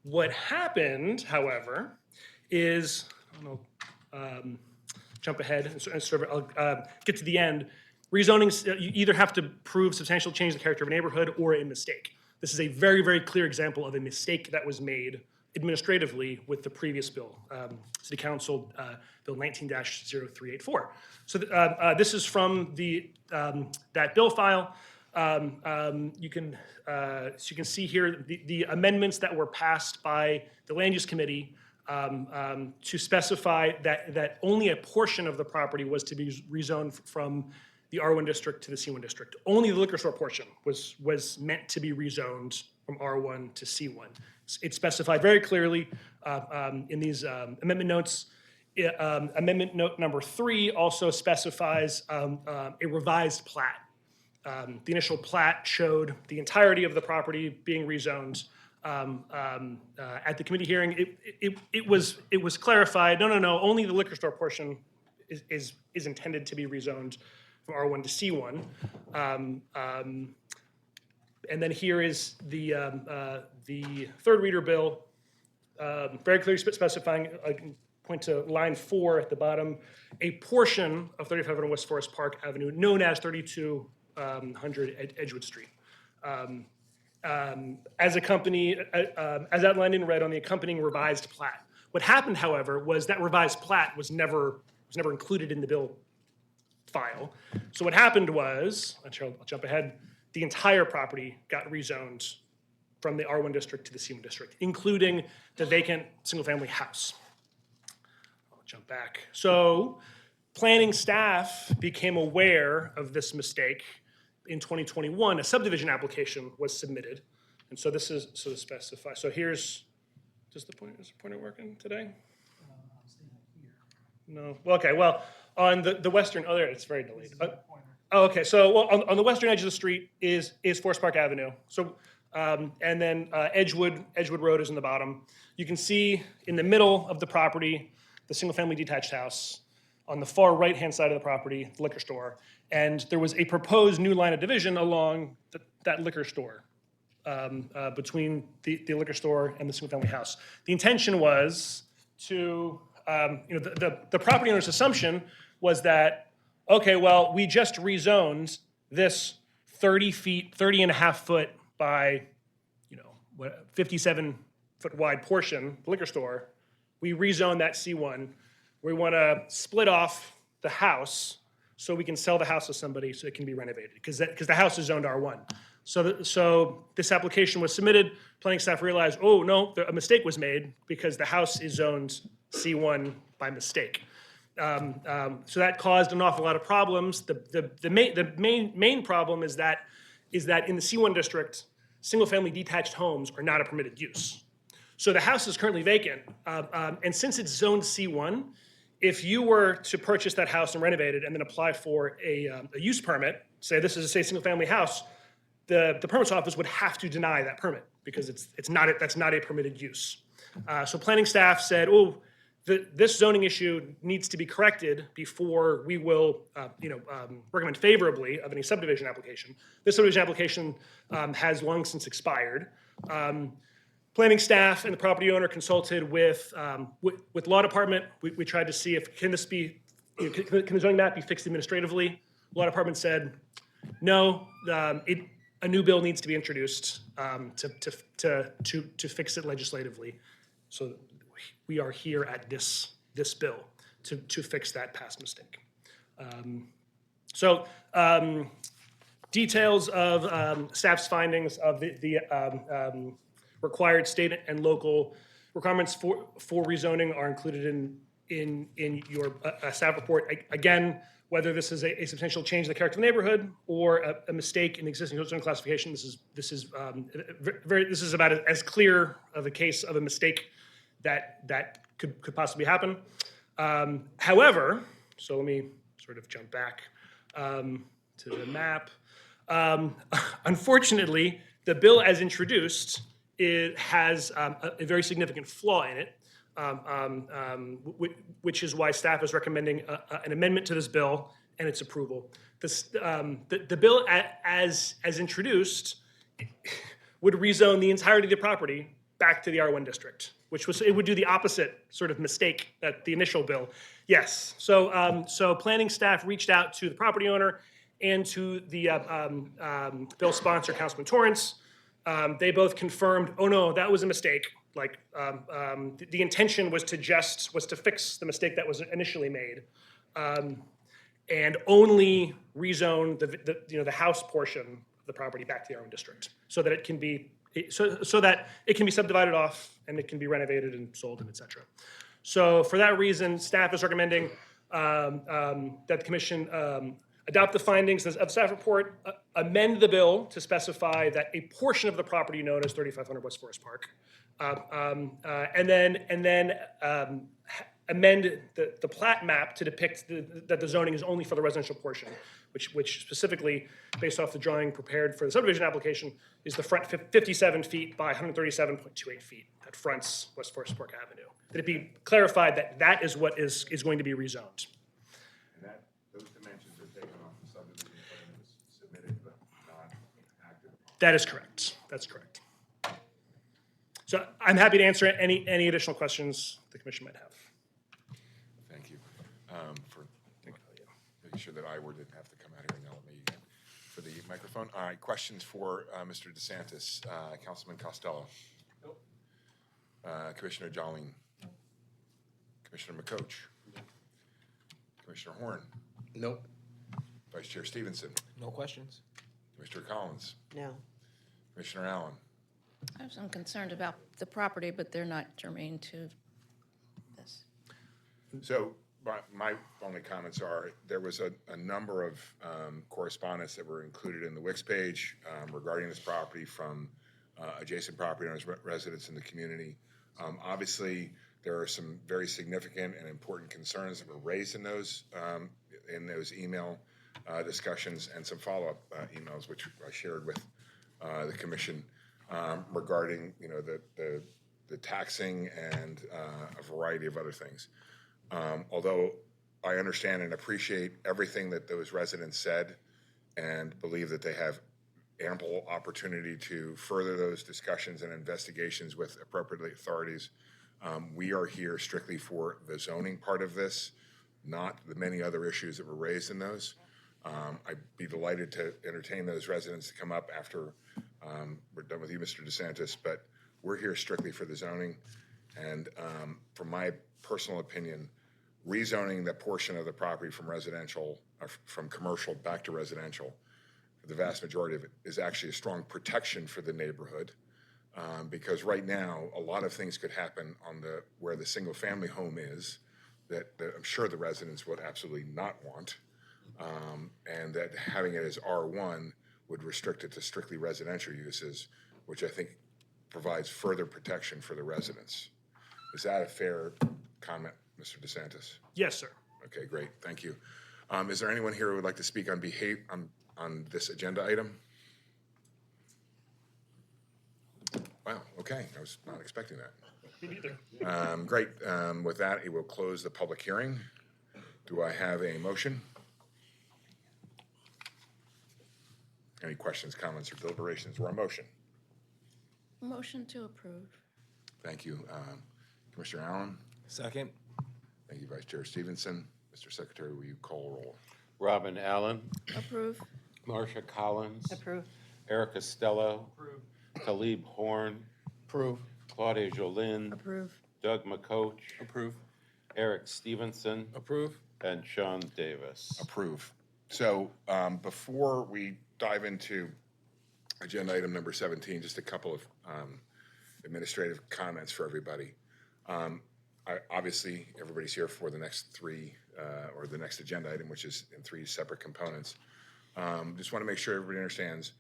What happened, however, is, I don't know, jump ahead and sort of get to the end. Rezoning, you either have to prove substantial change in the character of a neighborhood or a mistake. This is a very, very clear example of a mistake that was made administratively with the previous bill, City Council Bill 19-0384. So this is from that bill file. You can see here the amendments that were passed by the Land Use Committee to specify that only a portion of the property was to be rezoned from the R1 district to the C1 district. Only the liquor store portion was meant to be rezoned from R1 to C1. It's specified very clearly in these amendment notes. Amendment note number 3 also specifies a revised plat. The initial plat showed the entirety of the property being rezoned. At the committee hearing, it was clarified, no, only the liquor store portion is intended to be rezoned from R1 to C1. And then here is the third reader bill, very clearly specifying, I can point to line 4 at the bottom, a portion of 3500 West Forest Park Avenue known as 3200 Edgewood Street. As outlined in red on the accompanying revised plat. What happened, however, was that revised plat was never included in the bill file. So what happened was, I'll jump ahead, the entire property got rezoned from the R1 district to the C1 district, including the vacant single-family house. I'll jump back. So planning staff became aware of this mistake. In 2021, a subdivision application was submitted. And so this is to specify. So here's, is the pointer working today? No. Well, okay. Well, on the western, oh, there, it's very delayed. Okay. So on the western edge of the street is Forest Park Avenue. So, and then Edgewood Road is in the bottom. You can see in the middle of the property, the single-family detached house. On the far right-hand side of the property, the liquor store. And there was a proposed new line of division along that liquor store, between the liquor store and the single-family house. The intention was to, the property owner's assumption was that, okay, well, we just rezoned this 30 and a half foot by, 57 foot wide portion, the liquor store. We rezoned that C1. We want to split off the house so we can sell the house to somebody so it can be renovated, because the house is zoned R1. So this application was submitted. Planning staff realized, oh no, a mistake was made because the house is zoned C1 by mistake. So that caused an awful lot of problems. The main problem is that in the C1 district, single-family detached homes are not a permitted use. So the house is currently vacant, and since it's zoned C1, if you were to purchase that house and renovate it and then apply for a use permit, say this is a single-family house, the permits office would have to deny that permit because that's not a permitted use. So planning staff said, oh, this zoning issue needs to be corrected before we will recommend favorably of any subdivision application. This subdivision application has long since expired. Planning staff and the property owner consulted with law department. We tried to see if can the zoning map be fixed administratively. Law department said no. A new bill needs to be introduced to fix it legislatively. So we are here at this bill to fix that past mistake. Details of staff's findings of the required state and local requirements for rezoning are included in in your staff report. Again, whether this is a substantial change in the character of the neighborhood or a mistake in the existing zoning classification, this is about as clear of a case of a mistake that could possibly happen. However, so let me sort of jump back to the map. Unfortunately, the bill as introduced has a very significant flaw in it, which is why staff is recommending an amendment to this bill and its approval. The bill as introduced would rezone the entirety of the property back to the R1 district, it would do the opposite sort of mistake that the initial bill. Yes, so planning staff reached out to the property owner and to the bill sponsor, Councilman Torrance. They both confirmed, oh no, that was a mistake. Like the intention was to fix the mistake that was initially made, and only rezone the house portion of the property back to the R1 district, so that it can be subdivided off and it can be renovated and sold and et cetera. So for that reason, staff is recommending that the commission adopt the findings of staff report, amend the bill to specify that a portion of the property known as 3500 West Forest Park, and then amend the plat map to depict that the zoning is only for the residential portion, which specifically, based off the drawing prepared for the subdivision application, is the front 57 feet by 137.28 feet that fronts West Forest Park Avenue. That it be clarified that that is what is going to be rezoned. And those dimensions are taken off the subdivision plan that was submitted but not acted upon. That is correct. That's correct. So I'm happy to answer any additional questions the commission might have. Thank you for making sure that Iword didn't have to come out here and yell at me again for the microphone. All right, questions for Mr. DeSantis. Councilman Costello. Nope. Commissioner Jolene. Commissioner McCoach. Commissioner Horn. Nope. Vice Chair Stevenson. No questions. Commissioner Collins. No. Commissioner Allen. I'm concerned about the property, but they're not germane to this. So my only comments are, there was a number of correspondence that were included in the Wix page regarding this property from adjacent property owners, residents in the community. Obviously, there are some very significant and important concerns that were raised in those email discussions and some follow-up emails, which I shared with the commission regarding the taxing and a variety of other things. Although I understand and appreciate everything that those residents said and believe that they have ample opportunity to further those discussions and investigations with appropriate authorities, we are here strictly for the zoning part of this, not the many other issues that were raised in those. I'd be delighted to entertain those residents to come up after we're done with you, Mr. DeSantis, but we're here strictly for the zoning. And from my personal opinion, rezoning that portion of the property from residential, from commercial back to residential, the vast majority of it is actually a strong protection for the neighborhood. Because right now, a lot of things could happen on where the single family home is that I'm sure the residents would absolutely not want. And that having it as R1 would restrict it to strictly residential uses, which I think provides further protection for the residents. Is that a fair comment, Mr. DeSantis? Yes, sir. Okay, great, thank you. Is there anyone here who would like to speak on this agenda item? Wow, okay, I was not expecting that. Me neither. Great, with that, I will close the public hearing. Do I have a motion? Any questions, comments, or deliberations? Or a motion? Motion to approve. Thank you. Commissioner Allen? Second. Thank you, Vice Chair Stevenson. Mr. Secretary, will you call roll? Robin Allen. Approve. Marcia Collins. Approve. Eric Costello. Approve. Talib Horn. Approve. Claudia Jolin. Approve. Doug McCoach. Approve. Eric Stevenson. Approve. And Sean Davis. Approve. So before we dive into agenda item number 17, just a couple of administrative comments for everybody. Obviously, everybody's here for the next three, or the next agenda item, which is in three separate components. Just want to make sure everybody understands,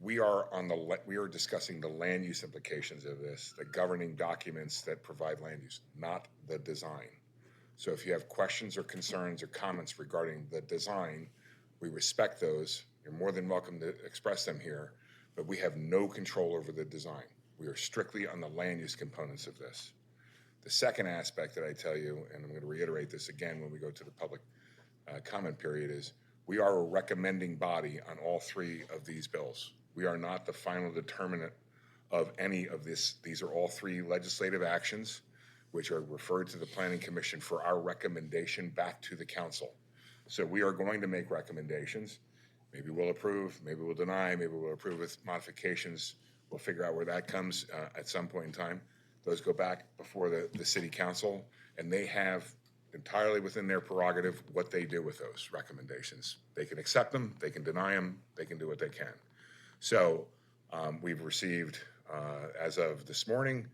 we are discussing the land use implications of this, the governing documents that provide land use, not the design. So if you have questions or concerns or comments regarding the design, we respect those. You're more than welcome to express them here, but we have no control over the design. We are strictly on the land use components of this. The second aspect that I tell you, and I'm going to reiterate this again when we go to the public comment period, is we are a recommending body on all three of these bills. We are not the final determinant of any of this. These are all three legislative actions which are referred to the Planning Commission for our recommendation back to the council. So we are going to make recommendations. Maybe we'll approve, maybe we'll deny, maybe we'll approve with modifications. We'll figure out where that comes at some point in time. Those go back before the city council, and they have entirely within their prerogative what they do with those recommendations. They can accept them, they can deny them, they can do what they can. So we've received, as of this morning,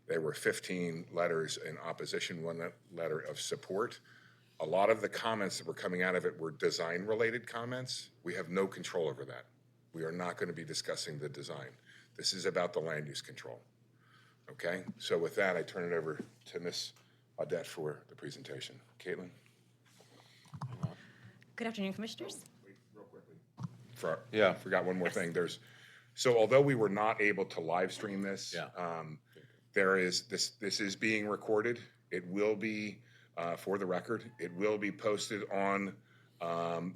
there were 15 letters in opposition, one letter of support. A lot of the comments that were coming out of it were design-related comments. We have no control over that. We are not going to be discussing the design. This is about the land use control. Okay, so with that, I turn it over to Ms. Audette for the presentation. Caitlin? Good afternoon, Commissioners. Real quickly. Forgot one more thing. So although we were not able to live stream this, this is being recorded. It will be, for the record, it will be posted on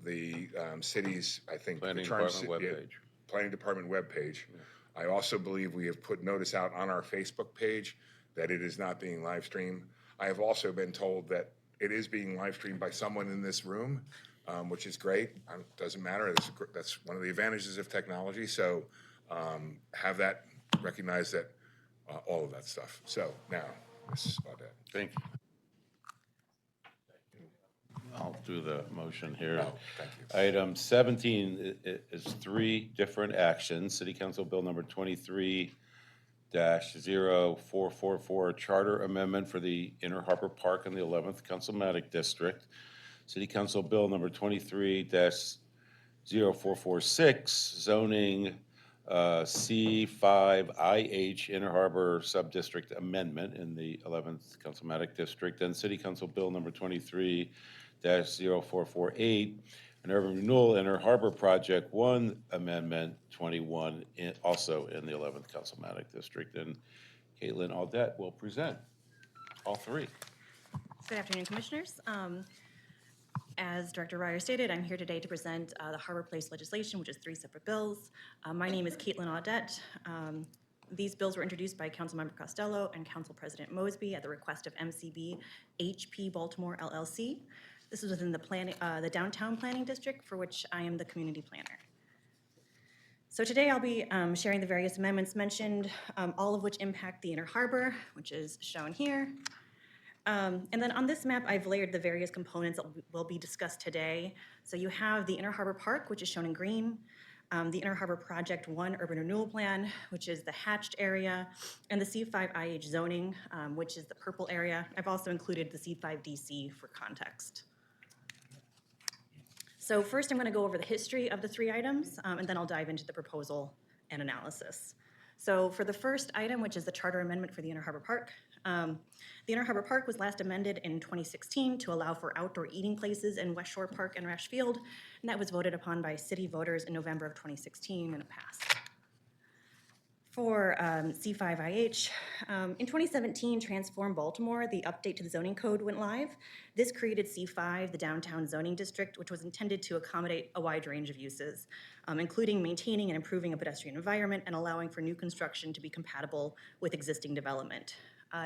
the city's, I think, Planning Department webpage. Planning Department webpage. I also believe we have put notice out on our Facebook page that it is not being live streamed. I have also been told that it is being live streamed by someone in this room, which is great. Doesn't matter. That's one of the advantages of technology. So have that, recognize that, all of that stuff. So now, Ms. Audette. Thank you. I'll do the motion here. Oh, thank you. Item 17 is three different actions. City Council Bill number 23-0444, Charter Amendment for the Inner Harbor Park in the 11th Councilmatic District. City Council Bill number 23-0446, zoning C5IH Inner Harbor Subdistrict Amendment in the 11th Councilmatic District, and City Council Bill number 23-0448, an urban renewal Inner Harbor Project 1 Amendment 21, also in the 11th Councilmatic District. And Caitlin Audette will present all three. Good afternoon, Commissioners. As Director Ryer stated, I'm here today to present the Harbor Place legislation, which is three separate bills. My name is Caitlin Audette. These bills were introduced by Councilmember Costello and Council President Mosby at the request of MCB HP Baltimore LLC. This is within the Downtown Planning District, for which I am the community planner. So today I'll be sharing the various amendments mentioned, all of which impact the Inner Harbor, which is shown here. And then on this map, I've layered the various components that will be discussed today. So you have the Inner Harbor Park, which is shown in green, the Inner Harbor Project 1 Urban Renewal Plan, which is the hatched area, and the C5IH zoning, which is the purple area. I've also included the C5DC for context. So first I'm going to go over the history of the three items, and then I'll dive into the proposal and analysis. So for the first item, which is the charter amendment for the Inner Harbor Park, the Inner Harbor Park was last amended in 2016 to allow for outdoor eating places in West Shore Park and Rash Field, and that was voted upon by city voters in November of 2016 and it passed. For C5IH, in 2017, Transform Baltimore, the update to the zoning code went live. This created C5, the downtown zoning district, which was intended to accommodate a wide range of uses, including maintaining and improving a pedestrian environment and allowing for new construction to be compatible with existing development.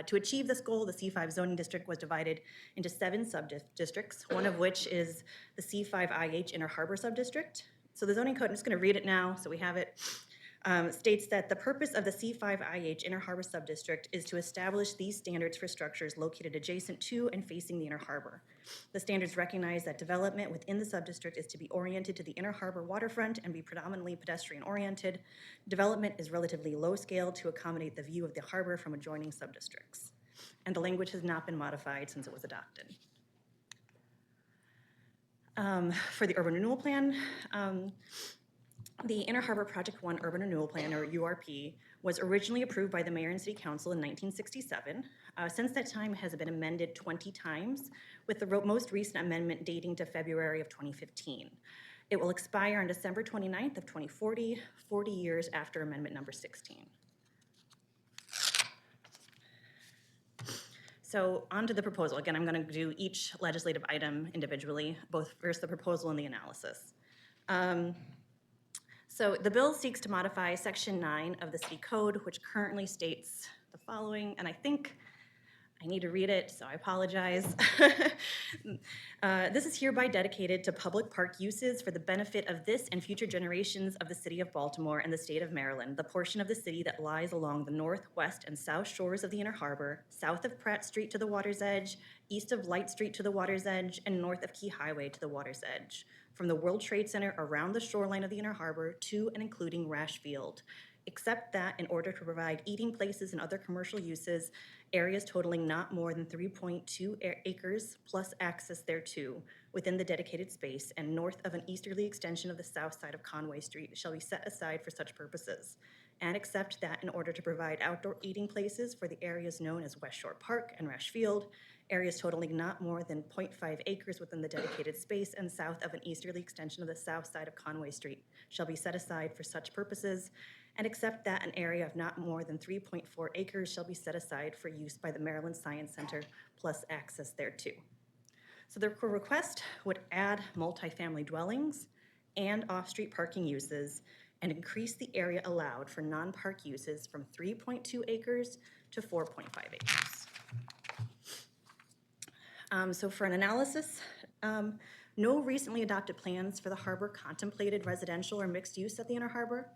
To achieve this goal, the C5 zoning district was divided into 7 sub-districts, one of which is the C5IH Inner Harbor Subdistrict. So the zoning code, I'm just going to read it now so we have it. States that the purpose of the C5IH Inner Harbor Subdistrict is to establish these standards for structures located adjacent to and facing the Inner Harbor. The standards recognize that development within the subdistrict is to be oriented to the Inner Harbor waterfront and be predominantly pedestrian-oriented. Development is relatively low-scale to accommodate the view of the harbor from adjoining subdistricts. and the language has not been modified since it was adopted. For the urban renewal plan, the Inner Harbor Project 1 Urban Renewal Plan, or URP, was originally approved by the Mayor and City Council in 1967. Since that time, it has been amended 20 times, with the most recent amendment dating to February of 2015. It will expire on December 29th of 2040, 40 years after amendment number 16. So on to the proposal. Again, I'm going to do each legislative item individually, both first the proposal and the analysis. So the bill seeks to modify Section 9 of the City Code, which currently states the following, and I think I need to read it, so I apologize. This is hereby dedicated to public park uses for the benefit of this and future generations of the City of Baltimore and the State of Maryland, the portion of the city that lies along the north, west, and south shores of the Inner Harbor, south of Pratt Street to the water's edge, east of Light Street to the water's edge, and north of Key Highway to the water's edge, from the World Trade Center around the shoreline of the Inner Harbor to and including Rash Field, except that in order to provide eating places and other commercial uses, areas totaling not more than 3.2 acres plus access thereto within the dedicated space and north of an easterly extension of the south side of Conway Street shall be set aside for such purposes, and except that in order to provide outdoor eating places for the areas known as West Shore Park and Rash Field, areas totaling not more than 0.5 acres within the dedicated space and south of an easterly extension of the south side of Conway Street shall be set aside for such purposes, and except that an area of not more than 3.4 acres shall be set aside for use by the Maryland Science Center plus access thereto. So the request would add multifamily dwellings and off-street parking uses and increase the area allowed for non-park uses from 3.2 acres to 4.5 acres. So for an analysis, no recently adopted plans for the harbor contemplated residential or mixed use at the Inner Harbor.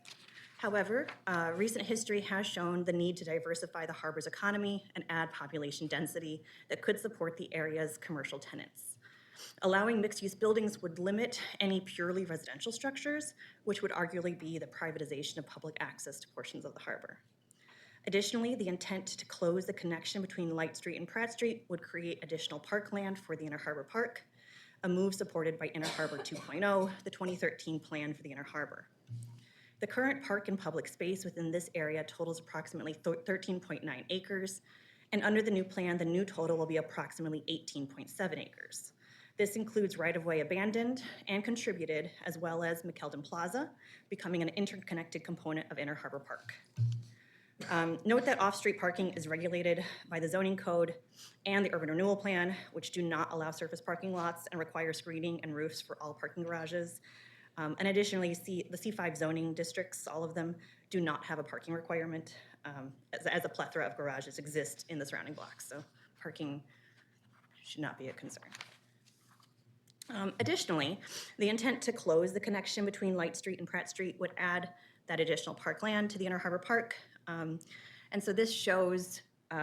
However, recent history has shown the need to diversify the harbor's economy and add population density that could support the area's commercial tenants. Allowing mixed-use buildings would limit any purely residential structures, which would arguably be the privatization of public access to portions of the harbor. Additionally, the intent to close the connection between Light Street and Pratt Street would create additional parkland for the Inner Harbor Park, a move supported by Inner Harbor 2.0, the 2013 plan for the Inner Harbor. The current park and public space within this area totals approximately 13.9 acres, and under the new plan, the new total will be approximately 18.7 acres. This includes right-of-way abandoned and contributed, as well as McKeldin Plaza, becoming an interconnected component of Inner Harbor Park. Note that off-street parking is regulated by the zoning code and the urban renewal plan, which do not allow surface parking lots and require screening and roofs for all parking garages. And additionally, the C5 zoning districts, all of them, do not have a parking requirement, as a plethora of garages exist in the surrounding blocks, so parking should not be a concern. Additionally, the intent to close the connection between Light Street and Pratt Street would add that additional parkland to the Inner Harbor Park, and so this shows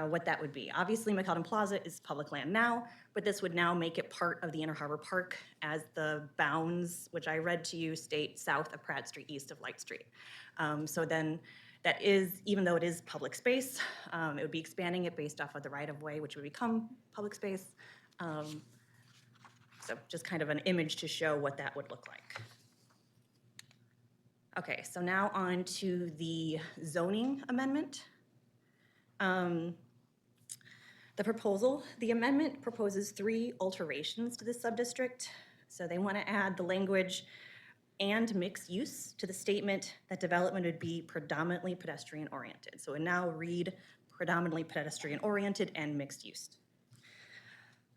what that would be. Obviously, McKeldin Plaza is public land now, but this would now make it part of the Inner Harbor Park as the bounds, which I read to you, state south of Pratt Street, east of Light Street. So then that is, even though it is public space, it would be expanding it based off of the right-of-way, which would become public space. So just kind of an image to show what that would look like. Okay, so now on to the zoning amendment. The amendment proposes 3 alterations to the subdistrict. So they want to add the language and mixed use to the statement that development would be predominantly pedestrian oriented. So it now read predominantly pedestrian oriented and mixed use.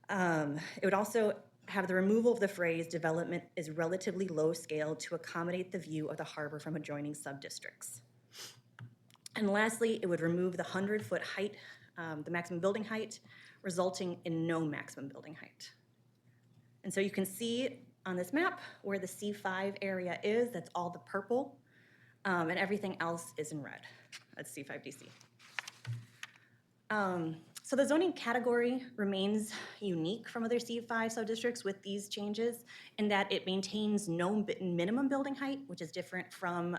It would also have the removal of the phrase development is relatively low scale to accommodate the view of the harbor from adjoining subdistricts. And lastly, it would remove the 100-foot height, the maximum building height, resulting in no maximum building height. And so you can see on this map where the C5 area is, that's all the purple, and everything else is in red. That's C5DC. So the zoning category remains unique from other C5 subdistricts with these changes in that it maintains no minimum building height, which is different from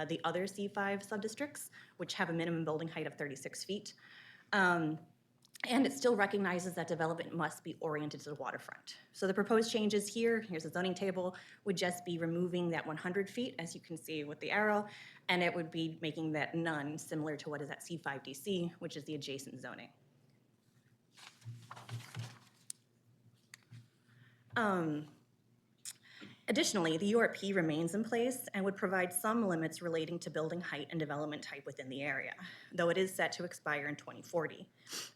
the other C5 subdistricts, which have a minimum building height of 36 feet. And it still recognizes that development must be oriented to the waterfront. So the proposed changes here, here's a zoning table, would just be removing that 100 feet, as you can see with the arrow, and it would be making that none, similar to what is at C5DC, which is the adjacent zoning. Additionally, the URP remains in place and would provide some limits relating to building height and development type within the area, though it is set to expire in 2040.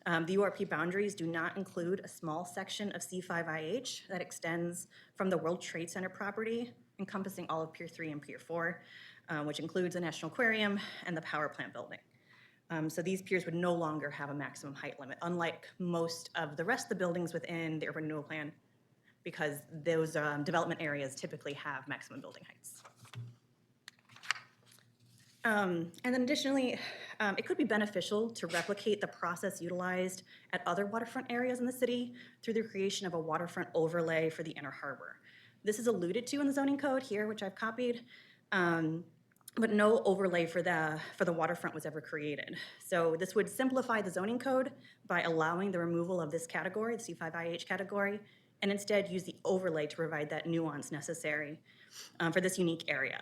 The URP boundaries do not include a small section of C5IH that extends from the World Trade Center property, encompassing all of Pier 3 and Pier 4, which includes the National Aquarium and the power plant building. So these piers would no longer have a maximum height limit, unlike most of the rest of the buildings within the urban renewal plan, because those development areas typically have maximum building heights. And then additionally, it could be beneficial to replicate the process utilized at other waterfront areas in the city through the creation of a waterfront overlay for the inner harbor. This is alluded to in the zoning code here, which I've copied, but no overlay for the waterfront was ever created. So this would simplify the zoning code by allowing the removal of this category, the C5IH category, and instead use the overlay to provide that nuance necessary for this unique area.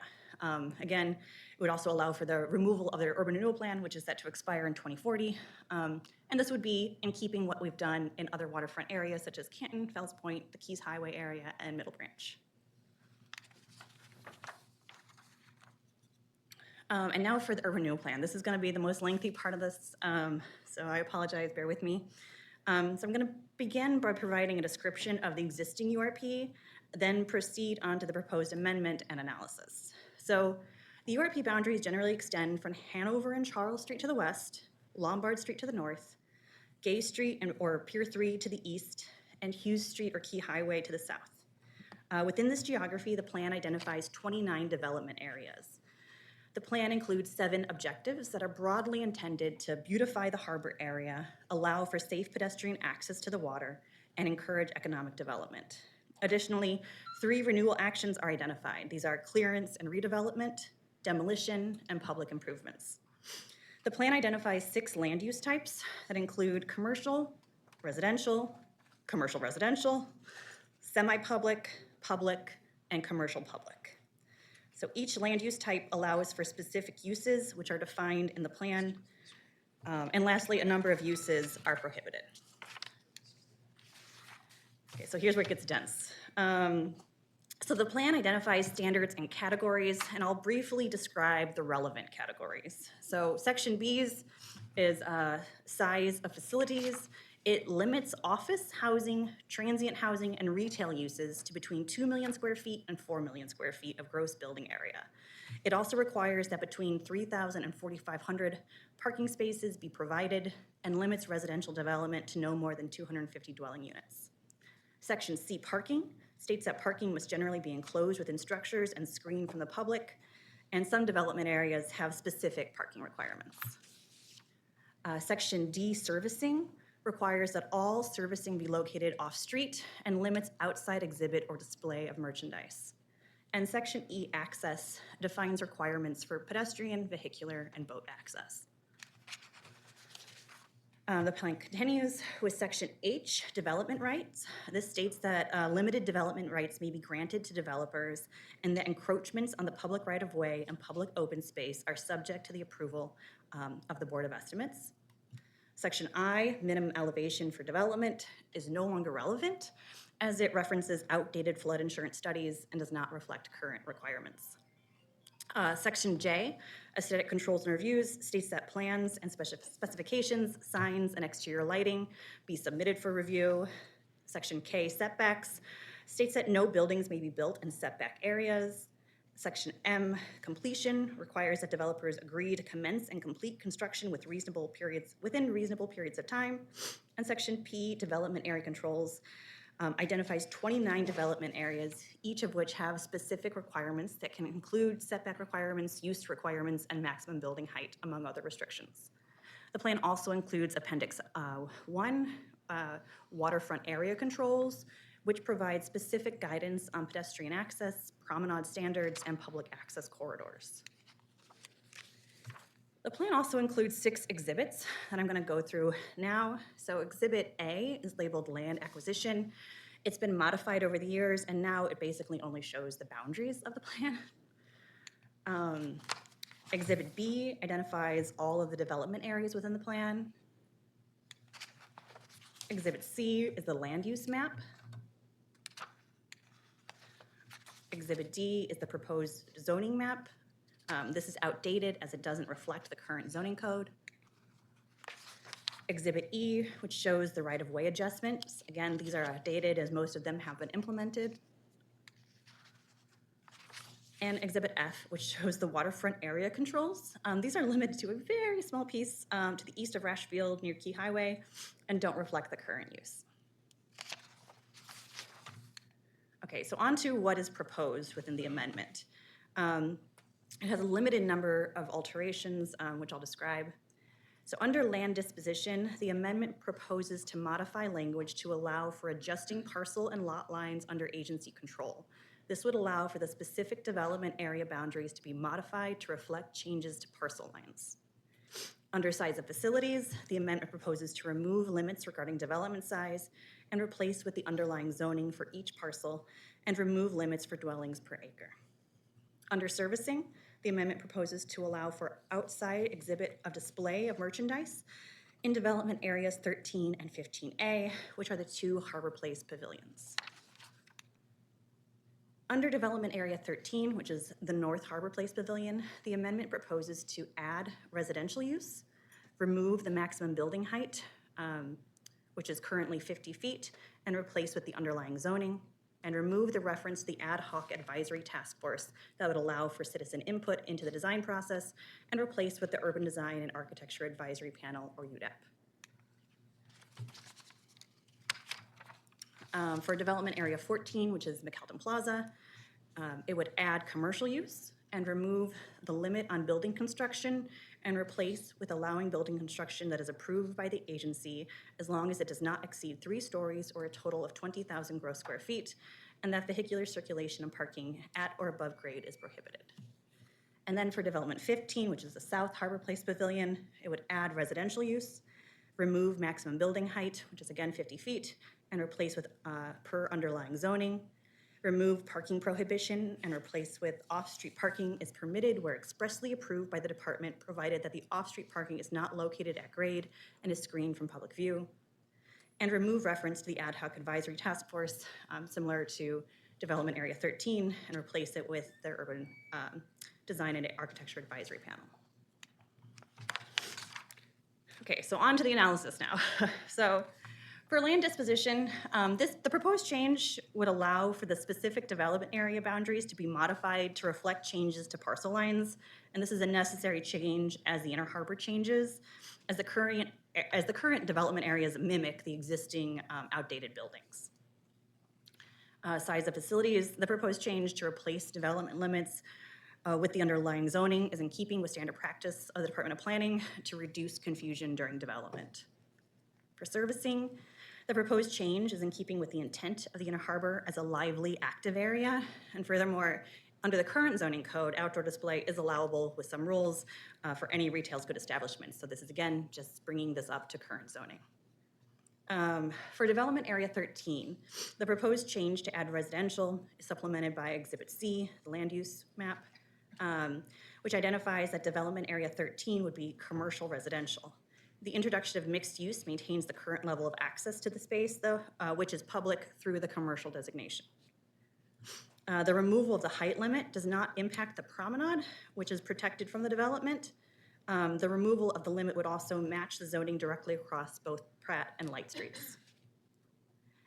Again, it would also allow for the removal of their urban renewal plan, which is set to expire in 2040. And this would be in keeping what we've done in other waterfront areas such as Canton, Fells Point, the Keys Highway area, and Middle Branch. And now for the urban renewal plan. This is going to be the most lengthy part of this, so I apologize, bear with me. So I'm going to begin by providing a description of the existing URP, then proceed on to the proposed amendment and analysis. So the URP boundaries generally extend from Hanover and Charles Street to the west, Lombard Street to the north, Gay Street or Pier 3 to the east, and Hughes Street or Key Highway to the south. Within this geography, the plan identifies 29 development areas. The plan includes 7 objectives that are broadly intended to beautify the harbor area, allow for safe pedestrian access to the water, and encourage economic development. Additionally, 3 renewal actions are identified. These are clearance and redevelopment, demolition, and public improvements. The plan identifies 6 land use types that include commercial, residential, semi-public, public, and commercial public. So each land use type allows for specific uses which are defined in the plan. And lastly, a number of uses are prohibited. Okay, so here's where it gets dense. So the plan identifies standards and categories, and I'll briefly describe the relevant categories. So section B's is size of facilities. It limits office, housing, transient housing, and retail uses to between 2 million square feet and 4 million square feet of gross building area. It also requires that between 3,000 and 4,500 parking spaces be provided and limits residential development to no more than 250 dwelling units. Section C, parking, states that parking must generally be enclosed within structures and screened from the public, and some development areas have specific parking requirements. Section D, servicing, requires that all servicing be located off-street and limits outside exhibit or display of merchandise. And Section E, access, defines requirements for pedestrian, vehicular, and boat access. The plan continues with Section H, development rights. This states that limited development rights may be granted to developers and that encroachments on the public right-of-way and public open space are subject to the approval of the Board of Estimates. Section I, minimum elevation for development, is no longer relevant as it references outdated flood insurance studies and does not reflect current requirements. Section J, aesthetic controls and reviews, states that plans and specifications, signs, and exterior lighting be submitted for review. Section K, setbacks, states that no buildings may be built in setback areas. Section M, completion, requires that developers agree to commence and complete construction within reasonable periods of time. And Section P, development area controls, identifies 29 development areas, each of which have specific requirements that can include setback requirements, use requirements, and maximum building height, among other restrictions. The plan also includes Appendix 1, waterfront area controls, which provides specific guidance on pedestrian access, promenade standards, and public access corridors. The plan also includes 6 exhibits that I'm going to go through now. So Exhibit A is labeled Land Acquisition. It's been modified over the years, and now it basically only shows the boundaries of the plan. Exhibit B identifies all of the development areas within the plan. Exhibit C is the land use map. Exhibit D is the proposed zoning map. This is outdated as it doesn't reflect the current zoning code. Exhibit E, which shows the right-of-way adjustments. Again, these are outdated as most of them have been implemented. And Exhibit F, which shows the waterfront area controls. These are limited to a very small piece to the east of Rashfield near Key Highway and don't reflect the current use. Okay, so on to what is proposed within the amendment. It has a limited number of alterations, which I'll describe. So under land disposition, the amendment proposes to modify language to allow for adjusting parcel and lot lines under agency control. This would allow for the specific development area boundaries to be modified to reflect changes to parcel lines. Under size of facilities, the amendment proposes to remove limits regarding development size and replace with the underlying zoning for each parcel and remove limits for dwellings per acre. Under servicing, the amendment proposes to allow for outside exhibit of display of merchandise in development areas 13 and 15A, which are the 2 Harbor Place pavilions. Under development area 13, which is the North Harbor Place Pavilion, the amendment proposes to add residential use, remove the maximum building height, which is currently 50 feet, and replace with the underlying zoning, and remove the reference to the ad hoc advisory task force that would allow for citizen input into the design process, and replace with the Urban Design and Architecture Advisory Panel, or UDAP. For development area 14, which is McAlton Plaza, it would add commercial use and remove the limit on building construction and replace with allowing building construction that is approved by the agency as long as it does not exceed 3 stories or a total of 20,000 gross square feet, and that vehicular circulation and parking at or above grade is prohibited. And then for development 15, which is the South Harbor Place Pavilion, it would add residential use, remove maximum building height, which is again 50 feet, and replace with per underlying zoning, remove parking prohibition and replace with off-street parking is permitted where expressly approved by the department, provided that the off-street parking is not located at grade and is screened from public view, and remove reference to the ad hoc advisory task force, similar to development area 13, and replace it with the Urban Design and Architecture Advisory Panel. Okay, so on to the analysis now. So for land disposition, the proposed change would allow for the specific development area boundaries to be modified to reflect changes to parcel lines, and this is a necessary change as the Inner Harbor changes, as the current development areas mimic the existing outdated buildings. Size of facilities, the proposed change to replace development limits with the underlying zoning is in keeping with standard practice of the Department of Planning to reduce confusion during development. For servicing, the proposed change is in keeping with the intent of the Inner Harbor as a lively, active area, and furthermore, under the current zoning code, outdoor display is allowable with some rules for any retail good establishments. So this is, again, just bringing this up to current zoning. For development area 13, the proposed change to add residential is supplemented by Exhibit C, the land use map, which identifies that development area 13 would be commercial residential. The introduction of mixed use maintains the current level of access to the space, though, which is public through the commercial designation. The removal of the height limit does not impact the promenade, which is protected from the development. The removal of the limit would also match the zoning directly across both Pratt and Light Streets.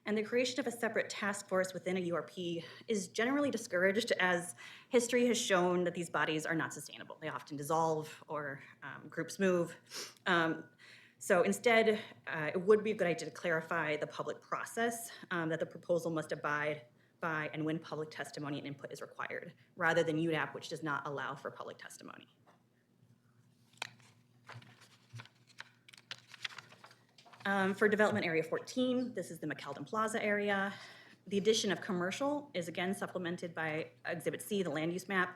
And the creation of a separate task force within a URP is generally discouraged, as history has shown that these bodies are not sustainable. They often dissolve or groups move. So instead, it would be a good idea to clarify the public process that the proposal must abide by and when public testimony and input is required, rather than UDAP, which does not allow for public testimony. For development area 14, this is the McAlton Plaza area. The addition of commercial is again supplemented by Exhibit C, the land use map.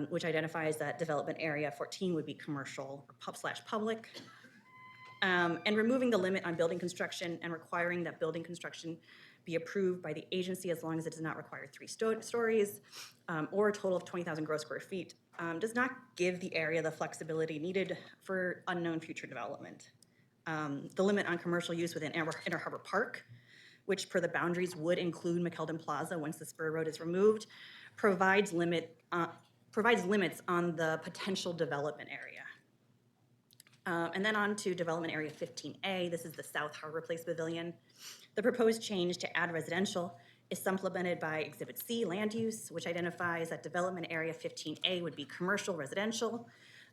which identifies that development area 14 would be commercial or public, and removing the limit on building construction and requiring that building construction be approved by the agency as long as it does not require 3 stories or a total of 20,000 gross square feet, does not give the area the flexibility needed for unknown future development. The limit on commercial use within Inner Harbor Park, which per the boundaries would include McKeldin Plaza once the spur road is removed, provides limits on the potential development area. And then on to development area 15A. This is the South Harbor Place Pavilion. The proposed change to add residential is supplemented by Exhibit C, land use, which identifies that development area 15A would be commercial residential.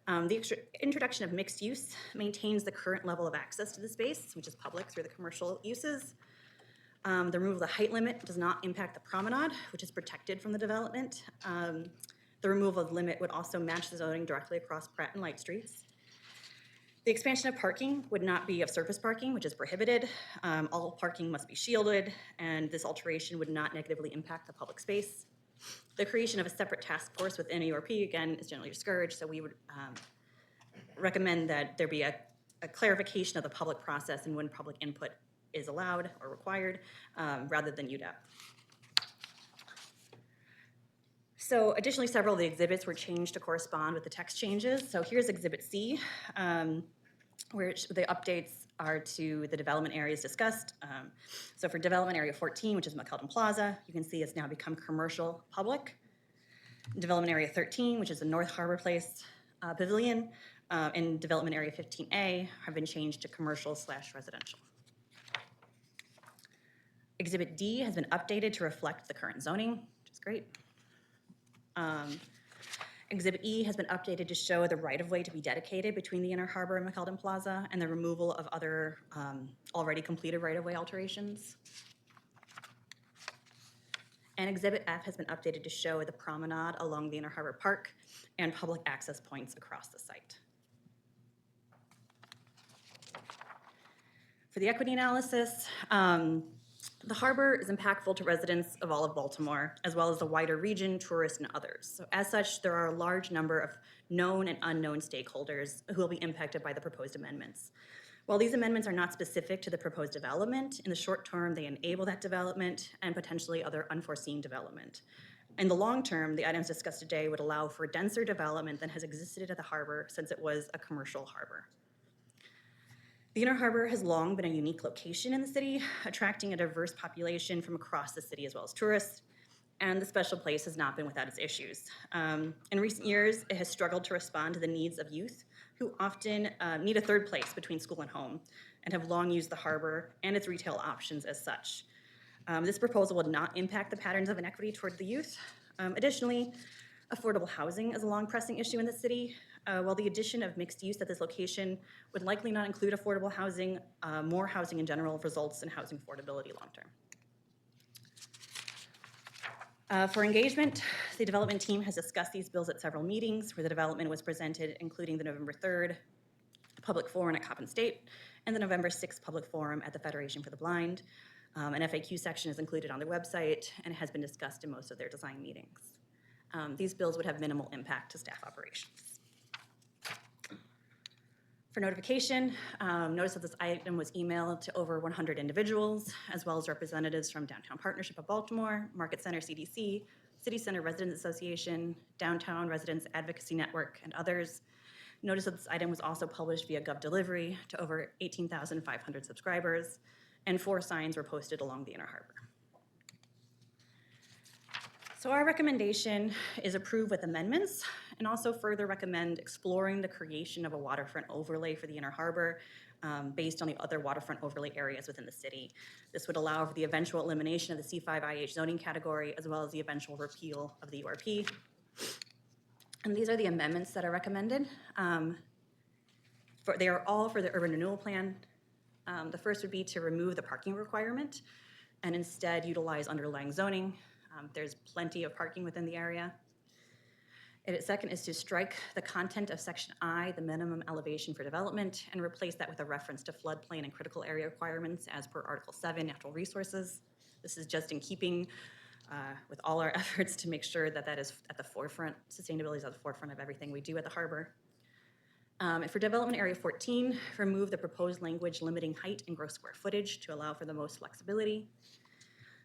The introduction of mixed use maintains the current level of access to the space, which is public through the commercial uses. The removal of the height limit does not impact the promenade, which is protected from the development. The removal of the limit would also match the zoning directly across Pratt and Light Streets. The expansion of parking would not be of surface parking, which is prohibited. All parking must be shielded, and this alteration would not negatively impact the public space. The creation of a separate task force within ERP, again, is generally discouraged, so we would recommend that there be a clarification of the public process and when public input is allowed or required, rather than UDAP. So additionally, several of the exhibits were changed to correspond with the text changes. So here's Exhibit C, where the updates are to the development areas discussed. So for development area 14, which is McKeldin Plaza, you can see it's now become commercial public. Development area 13, which is the North Harbor Place Pavilion, and development area 15A have been changed to commercial/residential. Exhibit D has been updated to reflect the current zoning, which is great. Exhibit E has been updated to show the right-of-way to be dedicated between the Inner Harbor and McKeldin Plaza and the removal of other already completed right-of-way alterations. And Exhibit F has been updated to show the promenade along the Inner Harbor Park and public access points across the site. For the equity analysis, the harbor is impactful to residents of all of Baltimore, as well as the wider region, tourists, and others. So as such, there are a large number of known and unknown stakeholders who will be impacted by the proposed amendments. While these amendments are not specific to the proposed development, in the short term, they enable that development and potentially other unforeseen development. In the long term, the items discussed today would allow for denser development than has existed at the harbor since it was a commercial harbor. The Inner Harbor has long been a unique location in the city, attracting a diverse population from across the city as well as tourists, and the special place has not been without its issues. In recent years, it has struggled to respond to the needs of youth who often need a third place between school and home and have long used the harbor and its retail options as such. This proposal would not impact the patterns of inequity toward the youth. Additionally, affordable housing is a long pressing issue in the city. While the addition of mixed use at this location would likely not include affordable housing, more housing in general results in housing affordability long term. For engagement, the development team has discussed these bills at several meetings where the development was presented, including the November 3rd public forum at Coppin State and the November 6th public forum at the Federation for the Blind. An FAQ section is included on their website and has been discussed in most of their design meetings. These bills would have minimal impact to staff operations. For notification, notice that this item was emailed to over 100 individuals, as well as representatives from Downtown Partnership of Baltimore, Market Center CDC, City Center Residents Association, Downtown Residents Advocacy Network, and others. Notice that this item was also published via GovDelivery to over 18,500 subscribers, and 4 signs were posted along the Inner Harbor. So our recommendation is approve with amendments and also further recommend exploring the creation of a waterfront overlay for the Inner Harbor based on the other waterfront overlay areas within the city. This would allow for the eventual elimination of the C5IH zoning category as well as the eventual repeal of the URP. And these are the amendments that are recommended. They are all for the urban renewal plan. The first would be to remove the parking requirement and instead utilize underlying zoning. There's plenty of parking within the area. Second is to strike the content of Section I, the minimum elevation for development, and replace that with a reference to floodplain and critical area requirements as per Article 7, natural resources. This is just in keeping with all our efforts to make sure that that is at the forefront, sustainability is at the forefront of everything we do at the harbor. And for development area 14, remove the proposed language limiting height and gross square footage to allow for the most flexibility.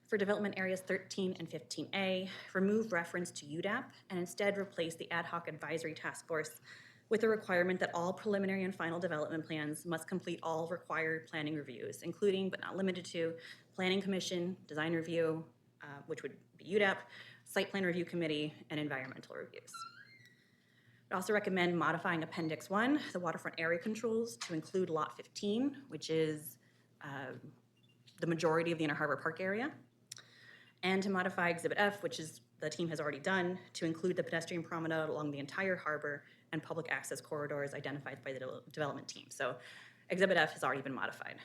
For development areas 13 and 15A, remove reference to UDAP and instead replace the ad hoc advisory task force with a requirement that all preliminary and final development plans must complete all required planning reviews, including but not limited to Planning Commission, Design Review, which would be UDAP, Site Plan Review Committee, and environmental reviews. I'd also recommend modifying Appendix 1, the waterfront area controls, to include Lot 15, which is the majority of the Inner Harbor Park area, and to modify Exhibit F, which is the team has already done, to include the pedestrian promenade along the entire harbor and public access corridors identified by the development team. So Exhibit F has already been modified.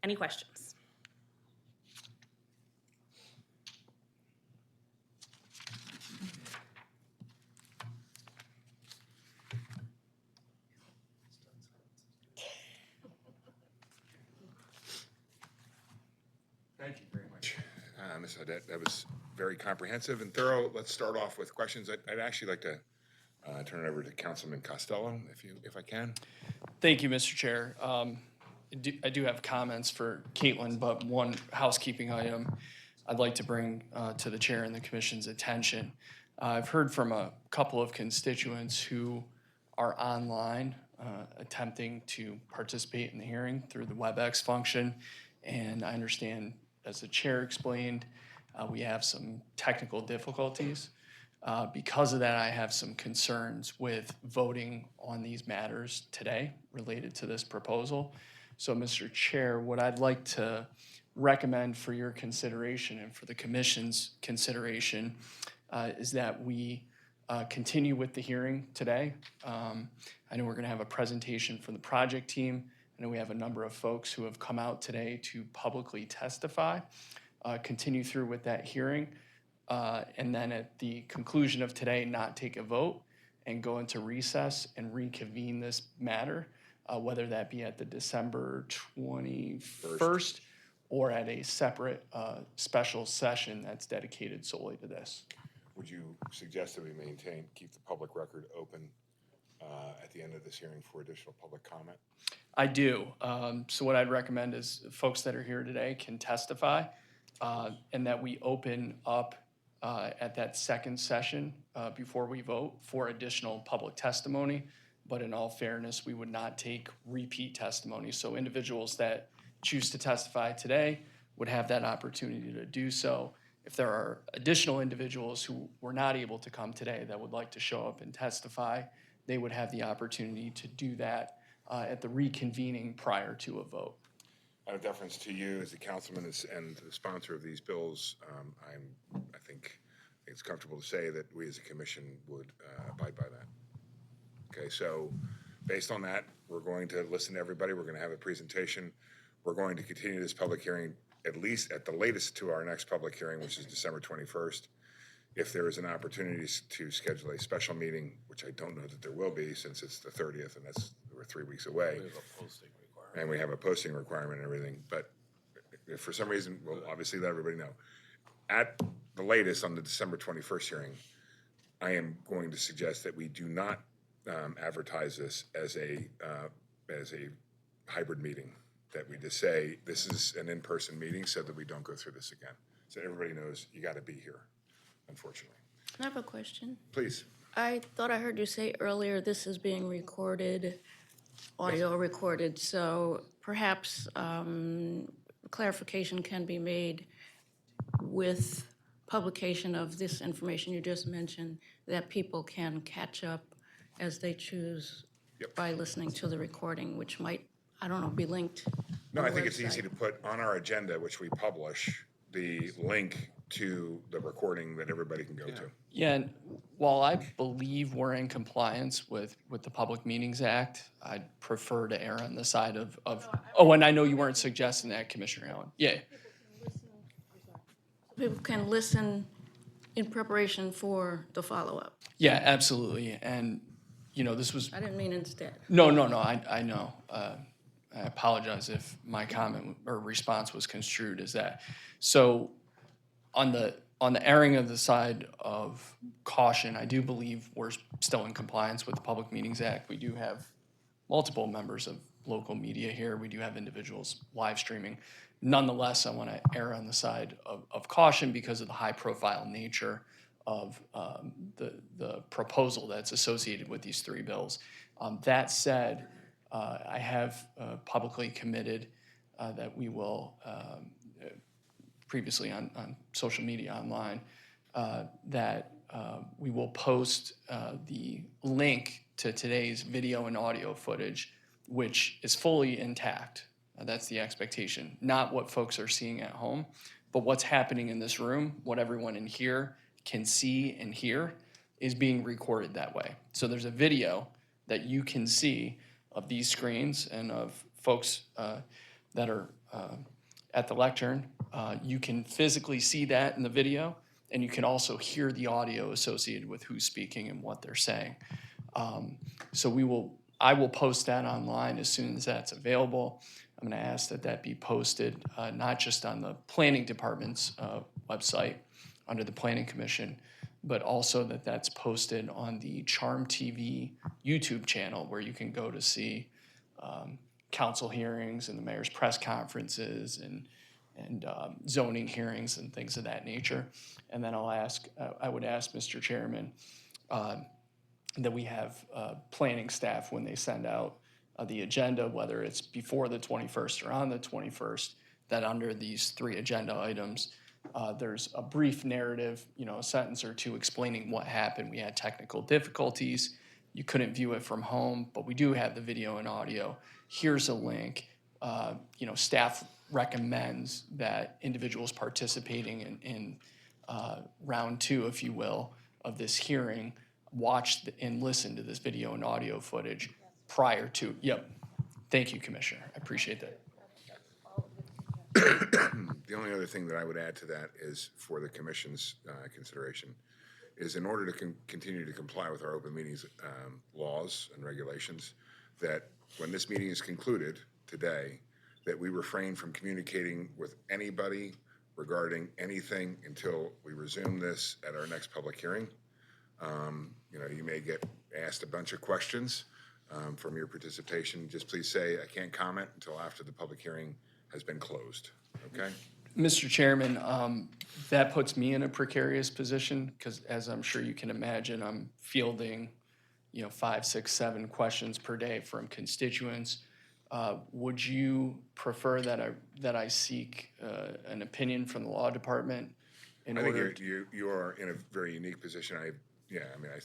Any questions? Thank you very much, Ms. Audette. That was very comprehensive and thorough. Let's start off with questions. I'd actually like to turn it over to Councilman Costello, if I can. Thank you, Mr. Chair. I do have comments for Caitlin, but one housekeeping item I'd like to bring to the chair and the commission's attention. I've heard from a couple of constituents who are online attempting to participate in the hearing through the WebEx function. And I understand, as the chair explained, we have some technical difficulties. Because of that, I have some concerns with voting on these matters today related to this proposal. So, Mr. Chair, what I'd like to recommend for your consideration and for the commission's consideration is that we continue with the hearing today. I know we're going to have a presentation from the project team. I know we have a number of folks who have come out today to publicly testify. Continue through with that hearing. And then at the conclusion of today, not take a vote and go into recess and reconvene this matter, whether that be at the December 21st or at a separate special session that's dedicated solely to this. Would you suggest that we keep the public record open at the end of this hearing for additional public comment? I do. So what I'd recommend is folks that are here today can testify and that we open up at that second session before we vote for additional public testimony. But in all fairness, we would not take repeat testimony. So individuals that choose to testify today would have that opportunity to do so. If there are additional individuals who were not able to come today that would like to show up and testify, they would have the opportunity to do that at the reconvening prior to a vote. Out of deference to you as the councilman and the sponsor of these bills, I think it's comfortable to say that we as a commission would abide by that. Okay, so based on that, we're going to listen to everybody. We're going to have a presentation. We're going to continue this public hearing at least at the latest to our next public hearing, which is December 21st. If there is an opportunity to schedule a special meeting, which I don't know that there will be since it's the 30th and we're 3 weeks away. We have a posting requirement. And we have a posting requirement and everything. But if for some reason, we'll obviously let everybody know. At the latest on the December 21st hearing, I am going to suggest that we do not advertise this as a hybrid meeting, that we just say this is an in-person meeting so that we don't go through this again. So everybody knows you got to be here, unfortunately. I have a question. Please. I thought I heard you say earlier this is being recorded, audio recorded, so perhaps clarification can be made with publication of this information you just mentioned, that people can catch up as they choose by listening to the recording, which might, I don't know, be linked. No, I think it's easy to put on our agenda, which we publish, the link to the recording that everybody can go to. Yeah, and while I believe we're in compliance with the Public Meetings Act, I'd prefer to err on the side of oh, and I know you weren't suggesting that, Commissioner Allen. Yeah. People can listen in preparation for the follow-up. Yeah, absolutely. And, you know, this was. I didn't mean instead. No, I know. I apologize if my comment or response was construed as that. So On the erring of the side of caution, I do believe we're still in compliance with the Public Meetings Act. We do have multiple members of local media here. We do have individuals live streaming. Nonetheless, I want to err on the side of caution because of the high-profile nature of the proposal that's associated with these three bills. That said, I have publicly committed that we will, previously on social media online, that we will post the link to today's video and audio footage, which is fully intact. That's the expectation. Not what folks are seeing at home, but what's happening in this room, what everyone in here can see and hear is being recorded that way. So there's a video that you can see of these screens and of folks that are at the lectern. You can physically see that in the video, and you can also hear the audio associated with who's speaking and what they're saying. So I will post that online as soon as that's available. I'm going to ask that that be posted not just on the Planning Department's website under the Planning Commission, but also that that's posted on the Charm TV YouTube channel, where you can go to see council hearings and the mayor's press conferences and zoning hearings and things of that nature. And then I would ask Mr. Chairman that we have planning staff, when they send out the agenda, whether it's before the 21st or on the 21st, that under these three agenda items, there's a brief narrative, a sentence or two explaining what happened. We had technical difficulties. You couldn't view it from home, but we do have the video and audio. Here's a link. Staff recommends that individuals participating in round two, if you will, of this hearing watch and listen to this video and audio footage prior to. Yep. Thank you, Commissioner. I appreciate that. The only other thing that I would add to that is for the commission's consideration is, in order to continue to comply with our open meetings laws and regulations, that when this meeting is concluded today, that we refrain from communicating with anybody regarding anything until we resume this at our next public hearing. You may get asked a bunch of questions from your participation. Just please say, I can't comment until after the public hearing has been closed, okay? Mr. Chairman, that puts me in a precarious position because, as I'm sure you can imagine, I'm fielding 5, 6, 7 questions per day from constituents. Would you prefer that I seek an opinion from the law department in order? I think you are in a very unique position. I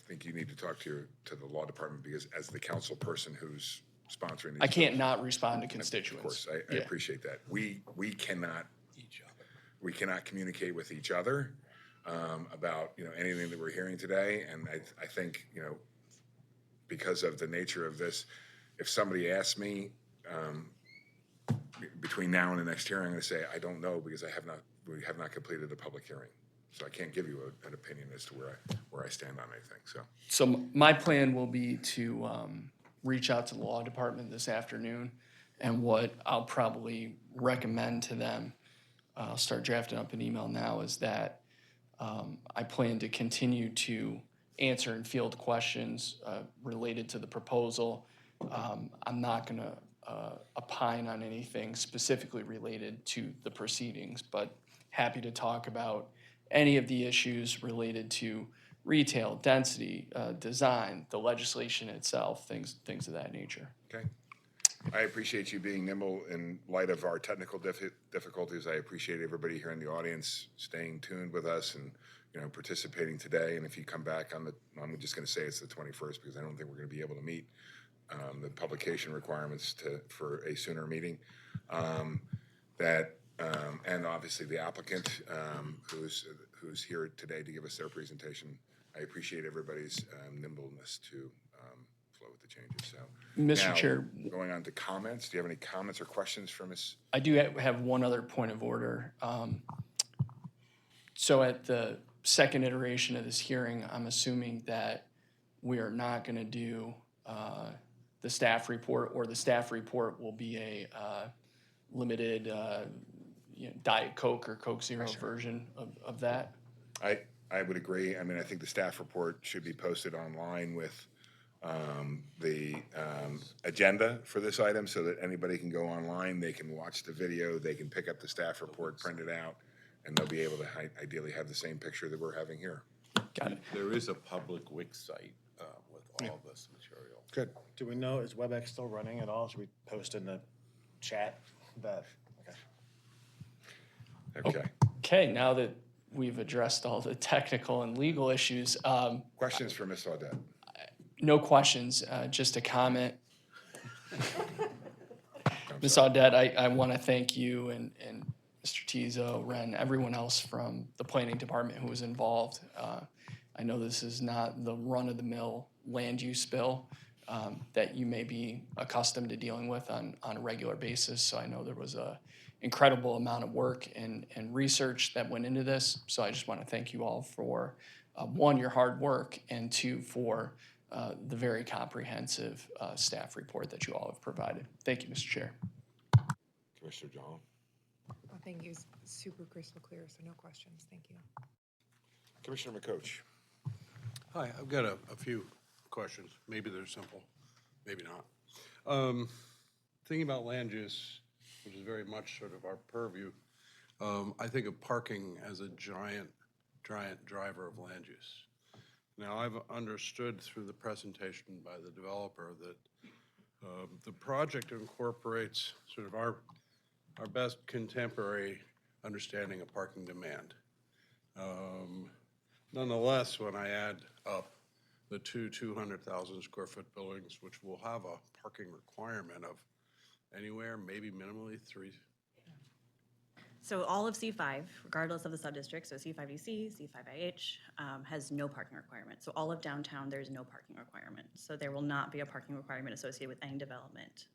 think you need to talk to the law department, because as the council person who's sponsoring these. I can't not respond to constituents. Of course, I appreciate that. We cannot communicate with each other about anything that we're hearing today, and I think because of the nature of this, if somebody asks me between now and the next hearing, I'm going to say I don't know, because we have not completed the public hearing, so I can't give you an opinion as to where I stand on anything. So my plan will be to reach out to the law department this afternoon, and what I'll probably recommend to them, I'll start drafting up an email now, is that I plan to continue to answer and field questions related to the proposal. I'm not going to opine on anything specifically related to the proceedings, but happy to talk about any of the issues related to retail, density, design, the legislation itself, things of that nature. Okay. I appreciate you being nimble in light of our technical difficulties. I appreciate everybody here in the audience staying tuned with us and participating today. And if you come back I'm just going to say it's the 21st, because I don't think we're going to be able to meet the publication requirements for a sooner meeting. And obviously the applicant who's here today to give us their presentation. I appreciate everybody's nimbleness to flow with the changes. So, Mr. Chair, going on to comments. Do you have any comments or questions from us? I do have one other point of order. So at the second iteration of this hearing, I'm assuming that we are not going to do the staff report, or the staff report will be a limited Diet Coke or Coke Zero version of that. I would agree. I mean, I think the staff report should be posted online with the agenda for this item so that anybody can go online, they can watch the video, they can pick up the staff report, print it out, and they'll be able to ideally have the same picture that we're having here. Got it. There is a public Wix site with all this material. Good. Do we know, is WebEx still running at all? Should we post in the chat that, okay. Okay. Okay, now that we've addressed all the technical and legal issues, Questions for Ms. Audette? no questions, just a comment. Ms. Audette, I want to thank you and Mr. Tizo, Ren, everyone else from the planning department who was involved. I know this is not the run-of-the-mill land use bill that you may be accustomed to dealing with on a regular basis. So I know there was a incredible amount of work and research that went into this. So I just want to thank you all for, one, your hard work, and two, for the very comprehensive staff report that you all have provided. Thank you, Mr. Chair. Commissioner John? Well, thank you. Super crystal clear, so no questions. Thank you. Commissioner McCoach? Hi, I've got a few questions. Maybe they're simple, maybe not. Thinking about land use, which is very much sort of our purview, I think of parking as a giant driver of land use. Now, I've understood through the presentation by the developer that the project incorporates sort of our best contemporary understanding of parking demand. Nonetheless, when I add up the 200,000 square foot buildings, which will have a parking requirement of anywhere, maybe minimally 3. So all of C5, regardless of the subdistrict, so C5DC, C5IH, has no parking requirement. So all of downtown, there's no parking requirement. So there will not be a parking requirement associated with any development.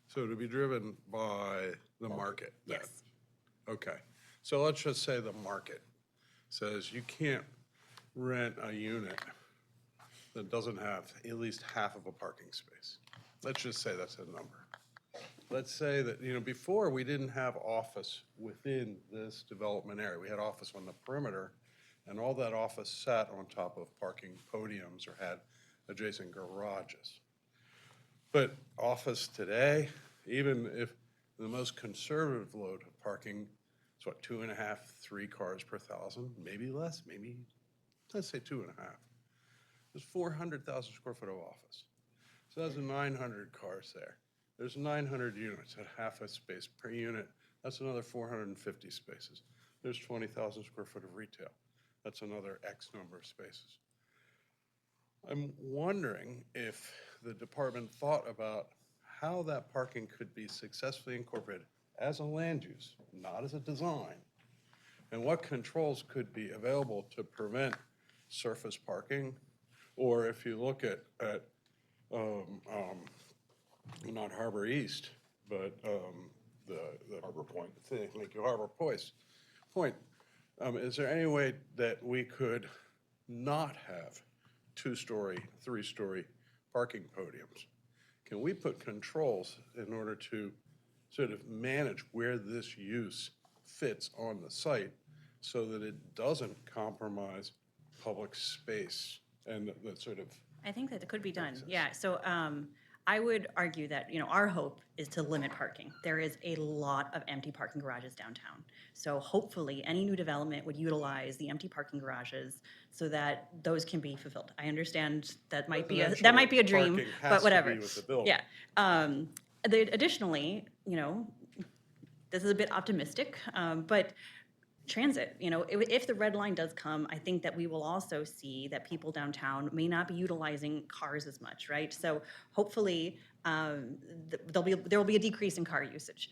So to be driven by the market? Then. Yes. Okay. So let's just say the market says you can't rent a unit that doesn't have at least half of a parking space. Let's just say that's a number. Let's say that, before we didn't have office within this development area. We had office on the perimeter, and all that office sat on top of parking podiums or had adjacent garages. But office today, even if the most conservative load of parking is 2.5, 3 cars per 1,000, maybe less, maybe, let's say 2.5. There's 400,000 square foot of office. So that's 900 cars there. There's 900 units at half a space per unit. That's another 450 spaces. There's 20,000 square foot of retail. That's another X number of spaces. I'm wondering if the department thought about how that parking could be successfully incorporated as a land use, not as a design, and what controls could be available to prevent surface parking, or if you look at not Harbor East, but the Harbor Point. Thank you, Harbor Point. Is there any way that we could not have 2-story, 3-story parking podiums? Can we put controls in order to sort of manage where this use fits on the site so that it doesn't compromise public space and the sort of... I think that it could be done, yeah. So I would argue that, our hope is to limit parking. There is a lot of empty parking garages downtown. So hopefully, any new development would utilize the empty parking garages so that those can be fulfilled. I understand that might be a dream, but whatever. Yeah. Additionally, this is a bit optimistic, but transit, if the red line does come, I think that we will also see that people downtown may not be utilizing cars as much, right? So hopefully there will be a decrease in car usage.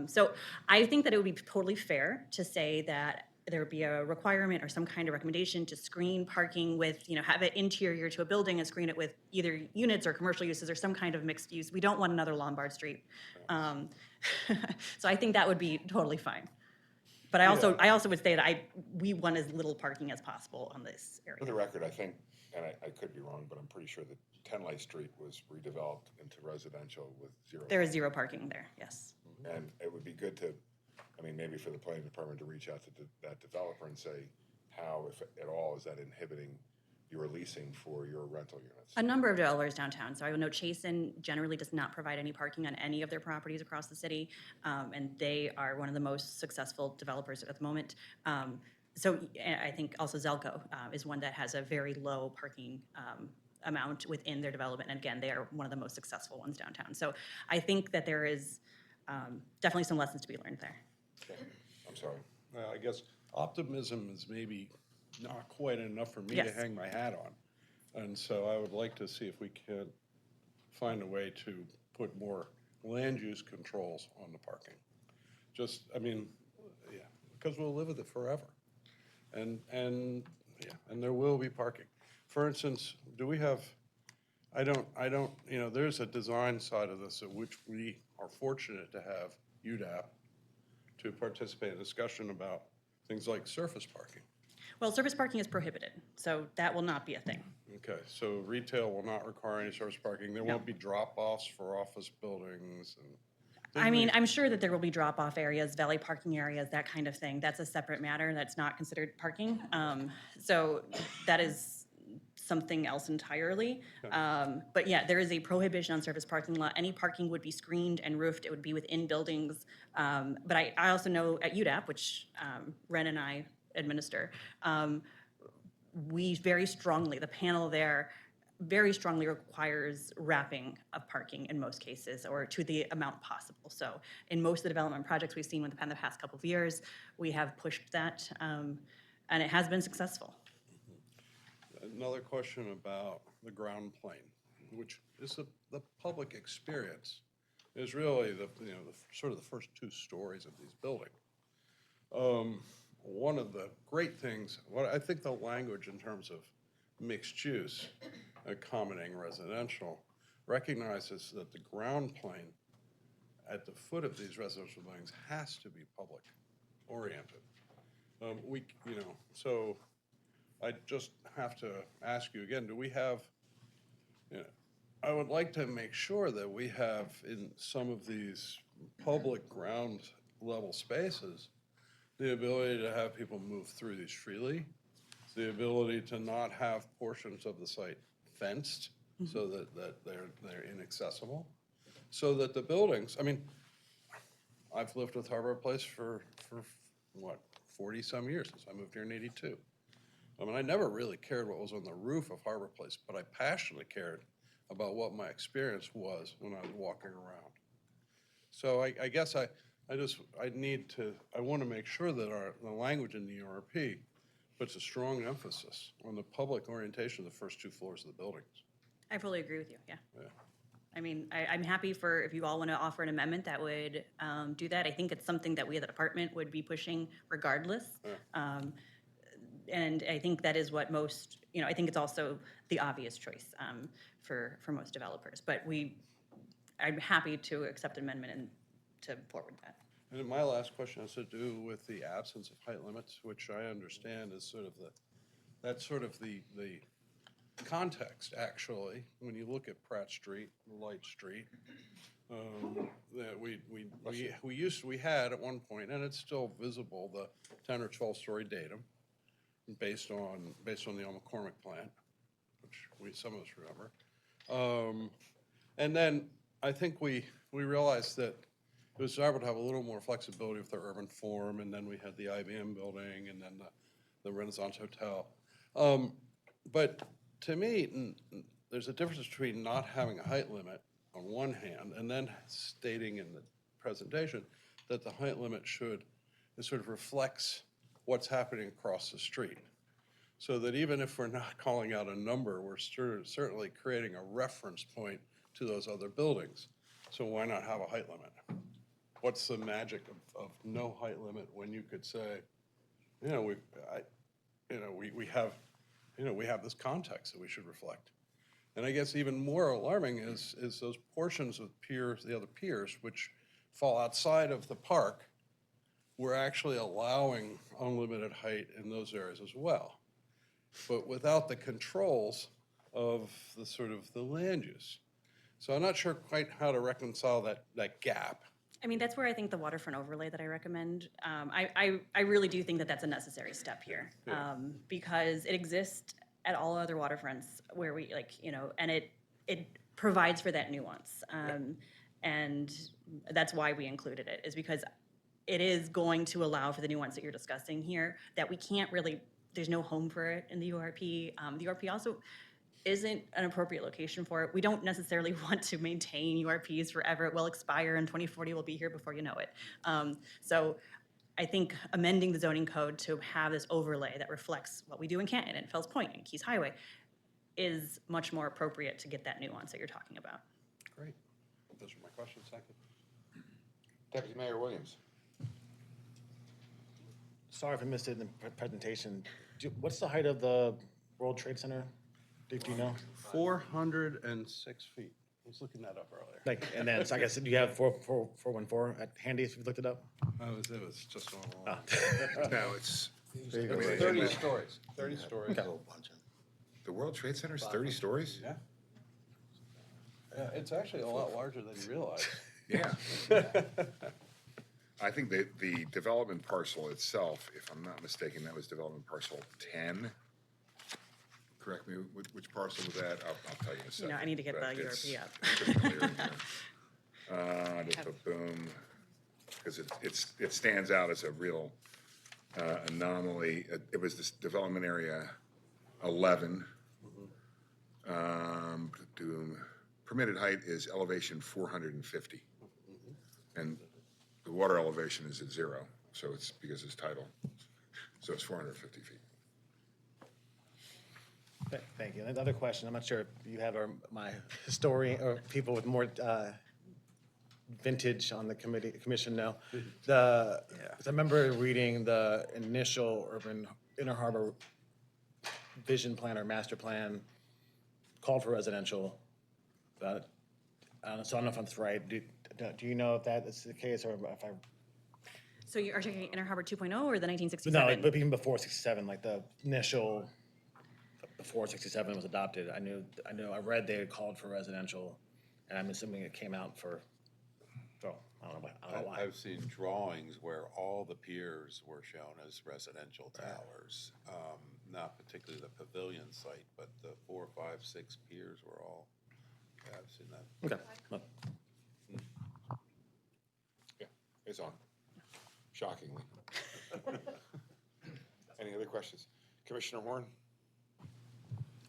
So I think that it would be totally fair to say that there would be a requirement or some kind of recommendation to screen parking with, have it interior to a building and screen it with either units or commercial uses or some kind of mixed use. We don't want another Lombard Street. So I think that would be totally fine. But I also would say that we want as little parking as possible on this area. For the record, I think, and I could be wrong, but I'm pretty sure that 10 Light Street was redeveloped into residential with zero. There is zero parking there, yes. And it would be good to, I mean, maybe for the planning department to reach out to that developer and say, how, if at all, is that inhibiting your leasing for your rental units? A number of developers downtown. So I will note Chasen generally does not provide any parking on any of their properties across the city, and they are one of the most successful developers at the moment. So I think also Zelco is one that has a very low parking amount within their development. And again, they are one of the most successful ones downtown. So I think that there is definitely some lessons to be learned there. Okay. I'm sorry. I guess optimism is maybe not quite enough for me to Yes. hang my hat on. And so I would like to see if we can find a way to put more land use controls on the parking. Just, I mean, yeah, because we'll live with it forever. And there will be parking. For instance, do we have, I don't, you know, there's a design side of this at which we are fortunate to have UDAP to participate in discussion about things like surface parking. Well, surface parking is prohibited, so that will not be a thing. Okay, so retail will not require any surface parking. There won't be drop-offs for office buildings and. I mean, I'm sure that there will be drop-off areas, valet parking areas, that kind of thing. That's a separate matter. That's not considered parking. So that is something else entirely. But yeah, there is a prohibition on surface parking lot. Any parking would be screened and roofed. It would be within buildings. But I also know at UDAP, which Ren and I administer, we very strongly, the panel there very strongly requires wrapping of parking in most cases, or to the amount possible. So in most of the development projects we've seen within the past couple of years, we have pushed that, and it has been successful. Another question about the ground plane, which is the public experience, is really the sort of the first two stories of these buildings. One of the great things, I think the language in terms of mixed use, accommodating residential, recognizes that the ground plane at the foot of these residential buildings has to be public oriented. So I just have to ask you again, do we have, I would like to make sure that we have in some of these public ground level spaces, the ability to have people move through these freely, the ability to not have portions of the site fenced so that they're inaccessible, so that the buildings, I mean, I've lived with Harbor Place for what, 40 some years since I moved here in '82. I mean, I never really cared what was on the roof of Harbor Place, but I passionately cared about what my experience was when I was walking around. So I guess I want to make sure that the language in the URP puts a strong emphasis on the public orientation of the first two floors of the buildings. I fully agree with you, yeah. Yeah. I mean, I'm happy for, if you all want to offer an amendment that would do that. I think it's something that we as a department would be pushing regardless. Yeah. And I think that is what most, I think it's also the obvious choice for most developers. But I'm happy to accept an amendment and to forward that. And then my last question has to do with the absence of height limits, which I understand is that's sort of the context, actually, when you look at Pratt Street, Light Street, that we had at one point, and it's still visible, the 10 or 12-story datum based on the McCormick plant, which some of us remember. And then I think we realized that it was desirable to have a little more flexibility with the urban form, and then we had the IBM building, and then the Renaissance Hotel. But to me, there's a difference between not having a height limit on one hand, and then stating in the presentation that the height limit it sort of reflects what's happening across the street. So that even if we're not calling out a number, we're certainly creating a reference point to those other buildings. So why not have a height limit? What's the magic of no height limit when you could say, we have this context that we should reflect. And I guess even more alarming is those portions of the other piers, which fall outside of the park, we're actually allowing unlimited height in those areas as well, but without the controls of the land use. So I'm not sure quite how to reconcile that gap I mean, that's where I think the waterfront overlay that I recommend, I really do think that that's a necessary step here. Because it exists at all other waterfronts where we, like, you know, and it provides for that nuance. And that's why we included it, is because it is going to allow for the nuance that you're discussing here, that we can't really, there's no home for it in the URP. The URP also isn't an appropriate location for it. We don't necessarily want to maintain URPs forever. It will expire in 2040, we'll be here before you know it. So I think amending the zoning code to have this overlay that reflects what we do in Canton and Fells Point and Keys Highway is much more appropriate to get that nuance that you're talking about. Great. Those are my questions. Thank you. Deputy Mayor Williams. Sorry if I missed it in the presentation. What's the height of the World Trade Center? Do you know? 406 feet. I was looking that up earlier. Like, and then, so I guess, do you have 414 at handy if you've looked it up? It was just on. No, it's. It was 30 stories. 30 stories. The World Trade Center is 30 stories? Yeah. Yeah, it's actually a lot larger than you realize. Yeah. I think that the development parcel itself, if I'm not mistaken, that was development parcel 10. Correct me, which parcel was that? I'll tell you in a second. You know, I need to get the but it's URP up. pretty clear in here. Boom, because it stands out as a real anomaly. It was this development area 11. Permitted height is elevation 450. And the water elevation is at 0, so it's because it's tidal. So it's 450 feet. Thank you. And the other question, I'm not sure if you have my historian or people with more vintage on the commission now. I remember reading the initial urban inner harbor vision plan or master plan called for residential. So I don't know if that's right. Do you know if that is the case, or if I? So you are talking Inner Harbor 2.0 or the 1967? No, like, but even before 67, like the initial, before 67 was adopted, I read they had called for residential, and I'm assuming it came out for, so, I don't know why. I've seen drawings where all the piers were shown as residential towers. Not particularly the pavilion site, but the 4, 5, 6 piers were all, yeah, I've seen that. Okay. Well, Yeah, it's on, shockingly. Any other questions? Commissioner Horn?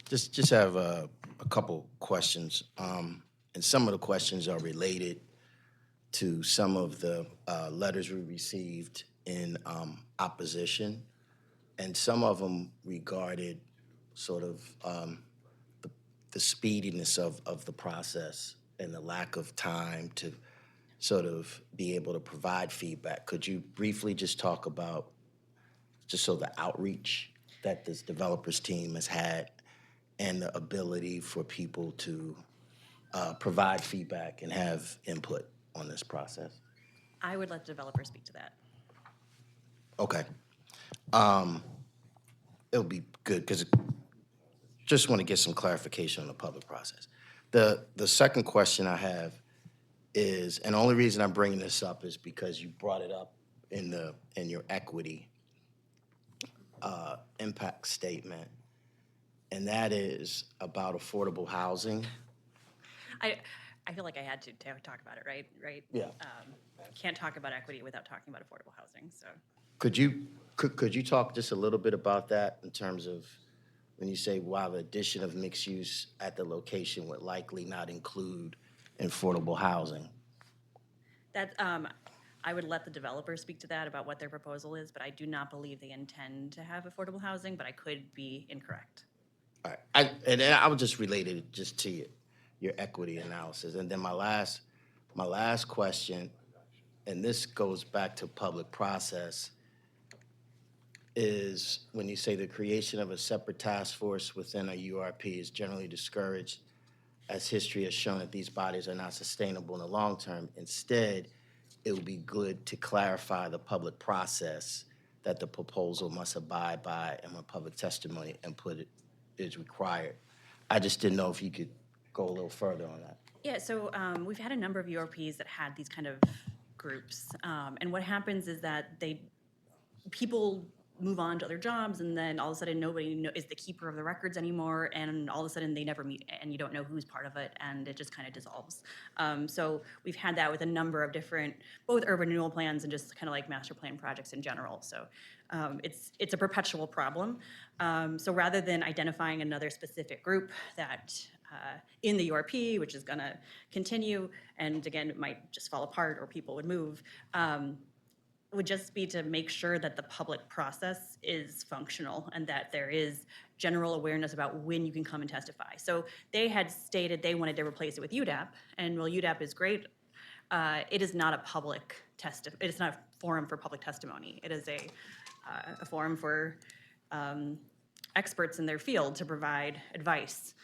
Just have a couple questions. And some of the questions are related to some of the letters we received in opposition. And some of them regarded sort of the speediness of the process and the lack of time to sort of be able to provide feedback. Could you briefly just talk about just so the outreach that this developers team has had and the ability for people to provide feedback and have input on this process? I would let the developer speak to that. Okay. It'll be good because just want to get some clarification on the public process. The second question I have is, and the only reason I'm bringing this up is because you brought it up in your equity impact statement, and that is about affordable housing. I feel like I had to talk about it, right? Yeah. Can't talk about equity without talking about affordable housing, so. Could you talk just a little bit about that in terms of when you say, wow, the addition of mixed use at the location would likely not include affordable housing? That, I would let the developer speak to that about what their proposal is, but I do not believe they intend to have affordable housing, but I could be incorrect. All right, and I would just relate it just to your equity analysis. And then my last question, and this goes back to public process, is when you say the creation of a separate task force within a URP is generally discouraged, as history has shown that these bodies are not sustainable in the long term. Instead, it would be good to clarify the public process that the proposal must abide by and when public testimony input is required. I just didn't know if you could go a little further on that. Yeah, so we've had a number of URPs that had these kind of groups. And what happens is that people move on to other jobs, and then all of a sudden nobody is the keeper of the records anymore, and all of a sudden they never meet, and you don't know who's part of it, and it just kind of dissolves. So we've had that with a number of different, both urban renewal plans and just kind of like master plan projects in general. So it's a perpetual problem. So rather than identifying another specific group that in the URP, which is going to continue, and again, it might just fall apart or people would move, would just be to make sure that the public process is functional and that there is general awareness about when you can come and testify. So they had stated they wanted to replace it with UDAP, and while UDAP is great, it is not a public it is not a forum for public testimony. It is a forum for experts in their field to provide advice,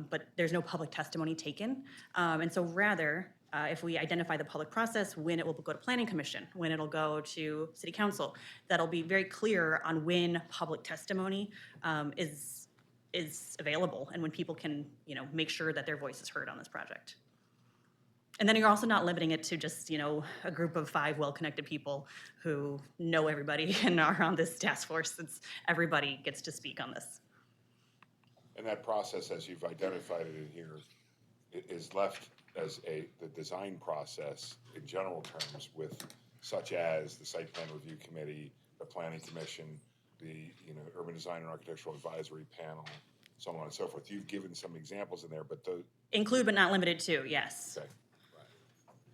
but there's no public testimony taken. And so rather, if we identify the public process, when it will go to Planning Commission, when it'll go to City Council, that'll be very clear on when public testimony is available and when people can, make sure that their voice is heard on this project. And then you're also not limiting it to just, a group of 5 well-connected people who know everybody and are on this task force. Everybody gets to speak on this. And that process, as you've identified it in here, is left as the design process in general terms with such as the Site Plan Review Committee, the Planning Commission, the Urban Design and Architectural Advisory Panel, so on and so forth. You've given some examples in there, but the Include but not limited to, yes. Okay.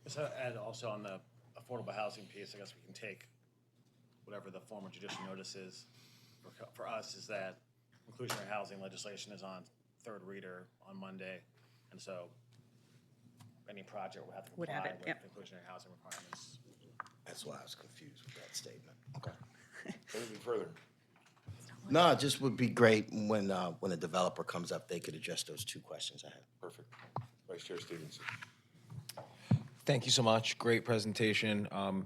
So, and also on the affordable housing piece, I guess we can take whatever the form of judicial notice is. For us, is that inclusionary housing legislation is on 3rd reader on Monday, and so any project will have to comply with inclusionary housing requirements. That's why I was confused with that statement. Okay. Anything further? No, it just would be great when a developer comes up, they could address those 2 questions I had. Perfect. Vice Chair Stevenson. Thank you so much. Great presentation. A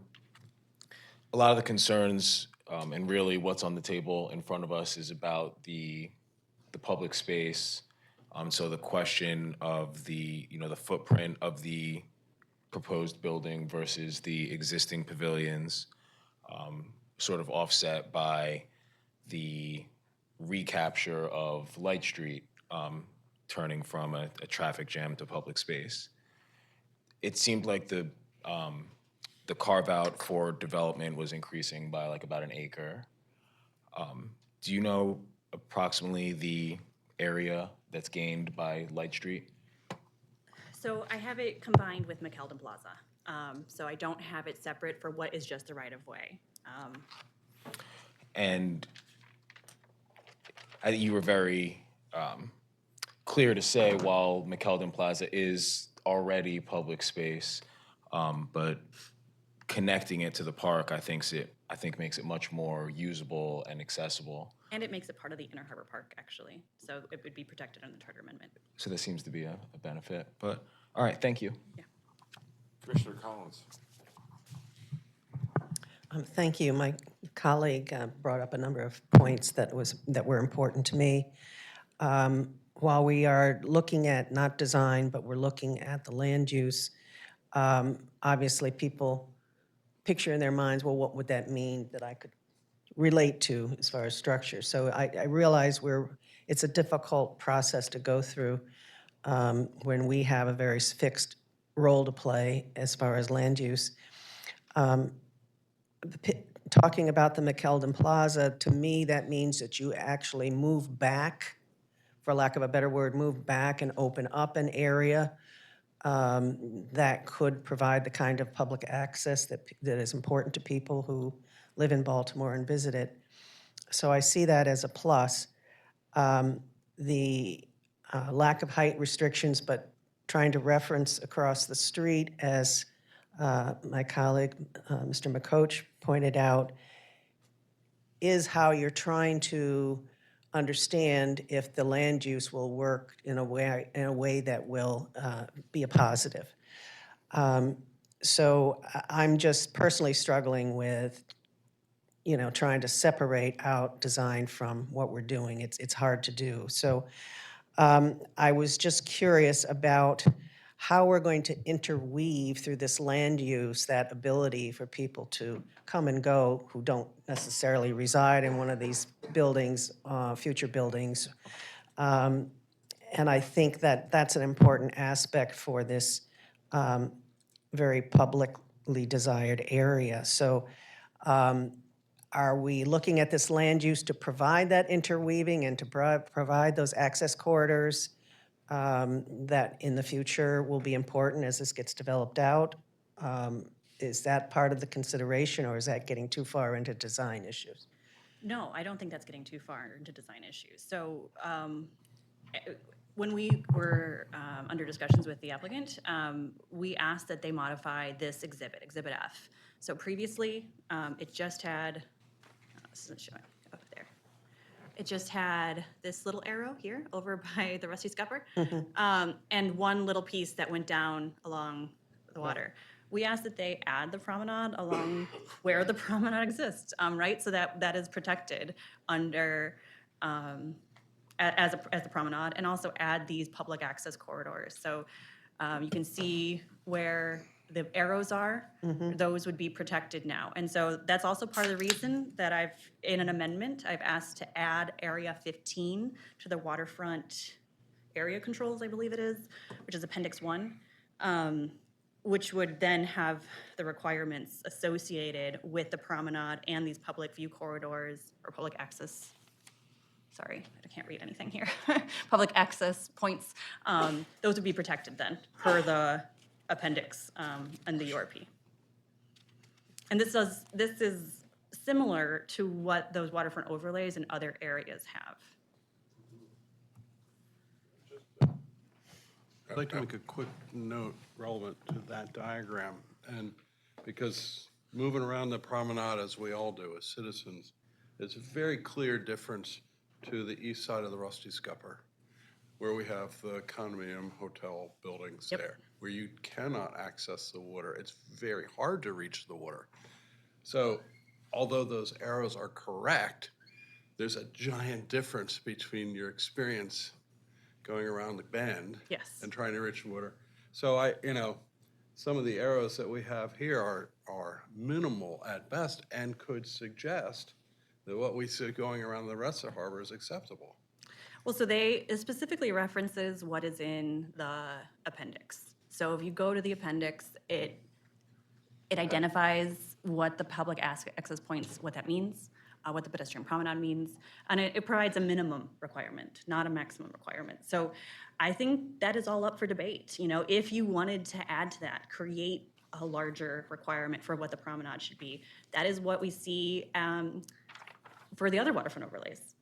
lot of the concerns and really what's on the table in front of us is about the public space. So the question of the footprint of the proposed building versus the existing pavilions, sort of offset by the recapture of Light Street, turning from a traffic jam to public space. It seemed like the carve out for development was increasing by like about an acre. Do you know approximately the area that's gained by Light Street? So I have it combined with McKeldin Plaza. So I don't have it separate for what is just the right of way. And you were very clear to say while McKeldin Plaza is already public space, but connecting it to the park, I think makes it much more usable and accessible. And it makes it part of the Inner Harbor Park, actually. So it would be protected under the Charter Amendment. So that seems to be a benefit. But all right, thank you. Yeah. Commissioner Collins. Thank you. My colleague brought up a number of points that were important to me. While we are looking at not design, but we're looking at the land use, obviously people picture in their minds, well, what would that mean that I could relate to as far as structure? So I realize it's a difficult process to go through when we have a very fixed role to play as far as land use. Talking about the McKeldin Plaza, to me, that means that you actually move back, for lack of a better word, move back and open up an area that could provide the kind of public access that is important to people who live in Baltimore and visit it. So I see that as a plus. The lack of height restrictions, but trying to reference across the street, as my colleague, Mr. McCoach, pointed out, is how you're trying to understand if the land use will work in a way that will be a positive. So I'm just personally struggling with, trying to separate out design from what we're doing. It's hard to do. So I was just curious about how we're going to interweave through this land use, that ability for people to come and go who don't necessarily reside in one of these buildings, future buildings. And I think that that's an important aspect for this very publicly desired area. So are we looking at this land use to provide that interweaving and to provide those access corridors that in the future will be important as this gets developed out? Is that part of the consideration, or is that getting too far into design issues? No, I don't think that's getting too far into design issues. So when we were under discussions with the applicant, we asked that they modify this exhibit, Exhibit F. So previously, it just had, this isn't showing up there. It just had this little arrow here over by the rusty scupper, and one little piece that went down along the water. We asked that they add the promenade along where the promenade exists, right? So that is protected under, as the promenade, and also add these public access corridors. So you can see where the arrows are, those would be protected now. And so that's also part of the reason that in an amendment, I've asked to add Area 15 to the waterfront area controls, I believe it is, which is Appendix 1, which would then have the requirements associated with the promenade and these public view corridors or public access. Sorry, I can't read anything here. Public access points, those would be protected then per the appendix and the URP. And this is similar to what those waterfront overlays in other areas have. I'd like to make a quick note relevant to that diagram, and because moving around the promenade, as we all do as citizens, it's a very clear difference to the east side of the Rusty Scupper, where we have the condominium hotel buildings there, where you cannot access the water. It's very hard to reach the water. So although those arrows are correct, there's a giant difference between your experience going around the bend and trying to reach water. So some of the arrows that we have here are minimal at best and could suggest that what we see going around the rest of the harbor is acceptable. Well, so it specifically references what is in the appendix. So if you go to the appendix, it identifies what the public access points, what that means, what the pedestrian promenade means, and it provides a minimum requirement, not a maximum requirement. So I think that is all up for debate. If you wanted to add to that, create a larger requirement for what the promenade should be. That is what we see for the other waterfront overlays.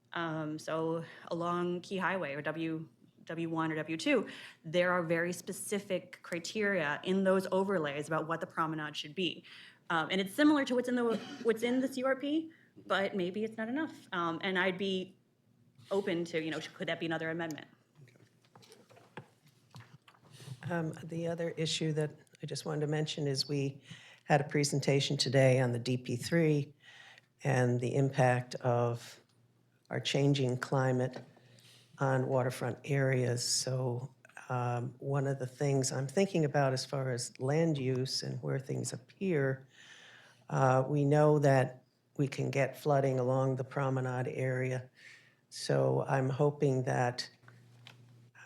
So along Key Highway or W1 or W2, there are very specific criteria in those overlays about what the promenade should be. And it's similar to what's in this URP, but maybe it's not enough. And I'd be open to, could that be another amendment? The other issue that I just wanted to mention is we had a presentation today on the DP3 and the impact of our changing climate on waterfront areas. So one of the things I'm thinking about as far as land use and where things appear, we know that we can get flooding along the promenade area. So I'm hoping that,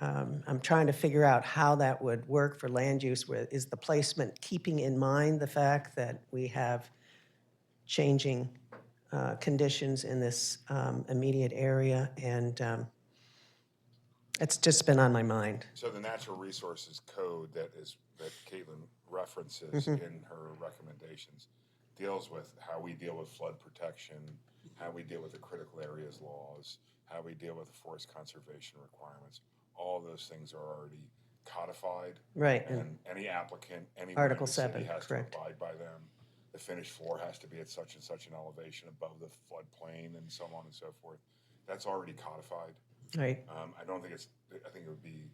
I'm trying to figure out how that would work for land use. Is the placement keeping in mind the fact that we have changing conditions in this immediate area? And it's just been on my mind. So the Natural Resources Code that Caitlin references in her recommendations deals with how we deal with flood protection, how we deal with the critical areas laws, how we deal with the forest conservation requirements. All those things are already codified. Right. And any applicant, anywhere Article in the city 7, has correct. to abide by them. The finished floor has to be at such and such an elevation above the floodplain and so on and so forth. That's already codified. Right. I don't think I think it would be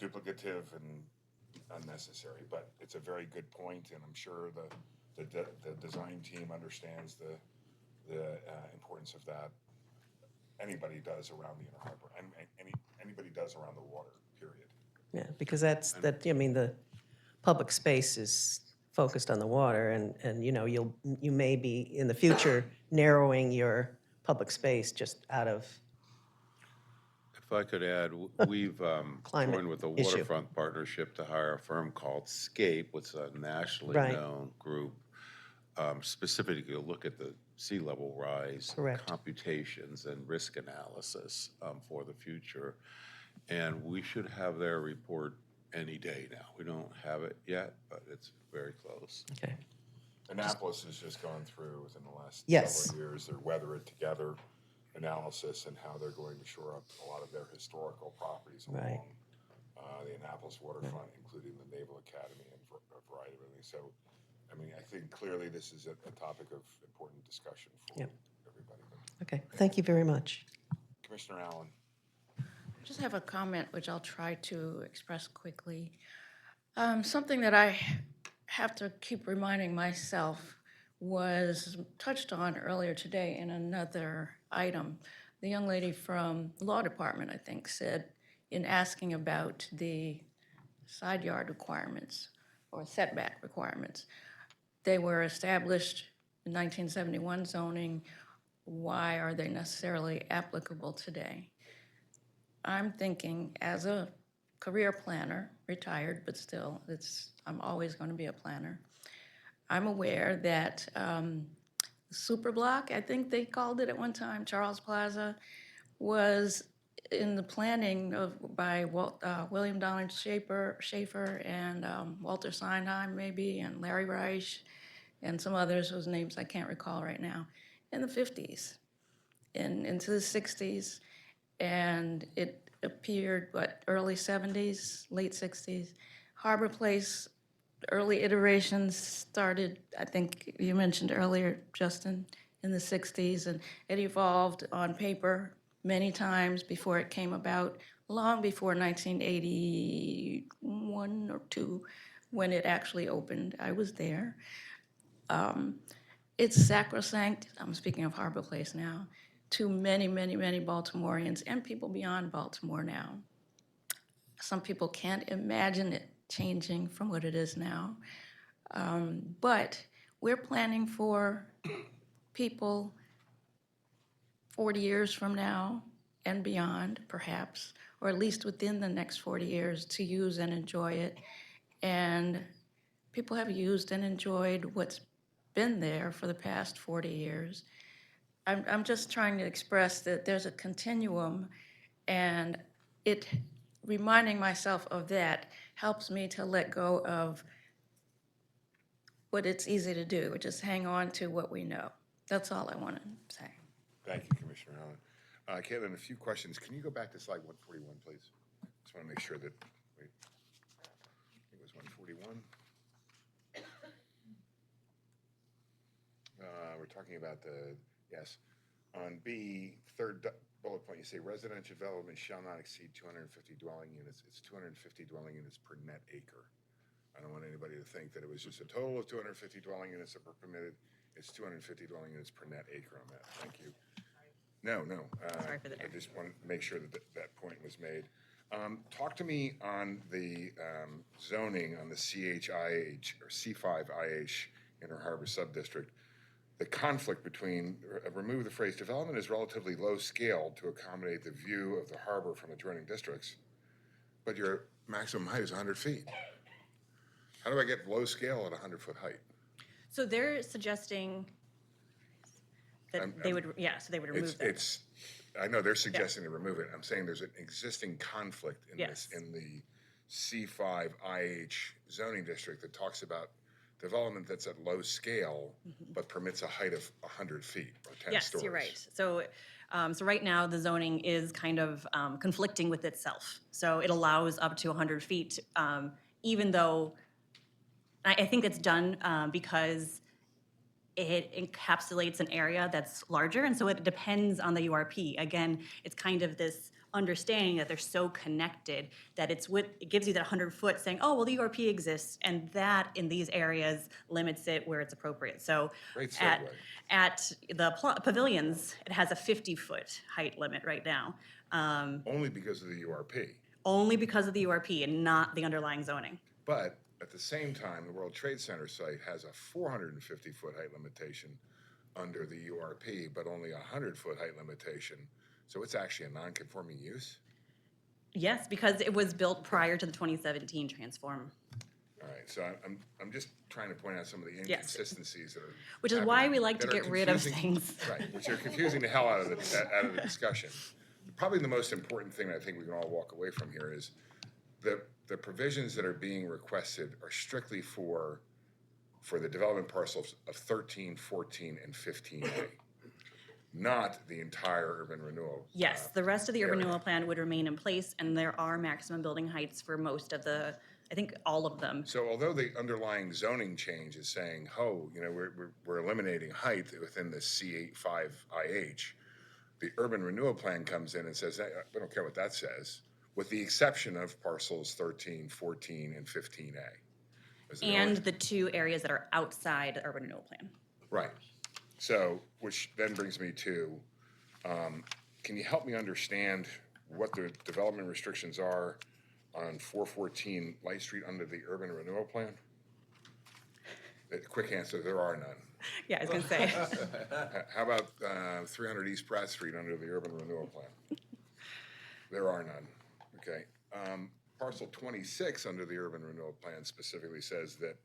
duplicative and unnecessary, but it's a very good point, and I'm sure the design team understands the importance of that. Anybody does around the Inner Harbor, and anybody does around the water, period. Yeah, because I mean, the public space is focused on the water, and, you know, you may be, in the future, narrowing your public space just out of, If I could add, we've Climate joined with a issue. waterfront partnership to hire a firm called Scape, which is a nationally Right. known group, specifically to look at the sea level rise Correct. computations and risk analysis for the future. And we should have their report any day now. We don't have it yet, but it's very close. okay. Annapolis has just gone through, within the last Yes. several years, their Weather It Together analysis and how they're going to shore up a lot of their historical properties Right. along the Annapolis waterfront, including the Naval Academy and a variety of other things. So, I mean, I think clearly this is a topic of important discussion for Yep. everybody. Okay, thank you very much. Commissioner Allen. Just have a comment, which I'll try to express quickly. Something that I have to keep reminding myself was touched on earlier today in another item. The young lady from the law department, I think, said in asking about the side yard requirements or setback requirements, they were established in 1971 zoning. Why are they necessarily applicable today? I'm thinking, as a career planner, retired, but still, I'm always going to be a planner. I'm aware that super block, I think they called it at one time, Charles Plaza, was in the planning by William Donald Schaefer and Walter Sondheim maybe, and Larry Reich, and some others whose names I can't recall right now, in the 50s and into the 60s. And it appeared, early 70s, late 60s. Harbor Place, early iterations started, I think you mentioned earlier, Justin, in the 60s, and it evolved on paper many times before it came about, long before 1981 or 2, when it actually opened. I was there. It's sacrosanct, I'm speaking of Harbor Place now, to many, many, many Baltimoreans and people beyond Baltimore now. Some people can't imagine it changing from what it is now. But we're planning for people 40 years from now and beyond, perhaps, or at least within the next 40 years to use and enjoy it. And people have used and enjoyed what's been there for the past 40 years. I'm just trying to express that there's a continuum, and reminding myself of that helps me to let go of what it's easy to do, which is hang on to what we know. That's all I want to say. Thank you, Commissioner Allen. Caitlin, a few questions. Can you go back to slide 141, please? Just want to make sure that, wait, I think it was 141. We're talking about yes, on B, third bullet point, you say residential development shall not exceed 250 dwelling units. It's 250 dwelling units per net acre. I don't want anybody to think that it was just a total of 250 dwelling units that were permitted. It's 250 dwelling units per net acre on that. Thank you. No. Sorry for the I just want to make sure that that point was made. Talk to me on the zoning on the CHIH or C5IH Inner Harbor Subdistrict. The conflict between, remove the phrase, development is relatively low scale to accommodate the view of the harbor from adjoining districts, but your maximum height is 100 feet. How do I get low scale at 100-foot height? So they're suggesting that they would remove that. I know they're suggesting to remove it. I'm saying there's an existing conflict in Yes. in the C5IH zoning district that talks about development that's at low scale, but permits a height of 100 feet or 10 Yes, stories. you're right. So right now, the zoning is kind of conflicting with itself. So it allows up to 100 feet, even though I think it's done because it encapsulates an area that's larger, and so it depends on the URP. Again, it's kind of this understanding that they're so connected that it gives you that 100-foot saying, oh, well, the URP exists, and that in these areas limits it where it's appropriate. So Great segue. at the pavilions, it has a 50-foot height limit right now. Only because of the URP. only because of the URP and not the underlying zoning. But at the same time, the World Trade Center site has a 450-foot height limitation under the URP, but only a 100-foot height limitation. So it's actually a non-conforming use? Yes, because it was built prior to the 2017 transform. All right, so I'm just trying to point out some of the Yes. inconsistencies that are. Which is why we like to that are get rid of confusing- things. Right, which are confusing the hell out of the discussion. Probably the most important thing I think we can all walk away from here is the provisions that are being requested are strictly for the development parcels of 13, 14, and 15A, not the entire urban renewal. Yes, the rest of the urban area. renewal plan would remain in place, and there are maximum building heights for most of the, I think, all of them. So although the underlying zoning change is saying, oh, you know, we're eliminating height within the C85IH, the urban renewal plan comes in and says, we don't care what that says, with the exception of parcels 13, 14, and 15A. Is it And only- the two areas that are outside the urban renewal plan. Right. So, which then brings me to, can you help me understand what the development restrictions are on 414 Light Street under the urban renewal plan? The quick answer, there are none. Yeah, I was gonna say. How about 300 East Pratt Street under the urban renewal plan? There are none, okay? Parcel 26 under the urban renewal plan specifically says that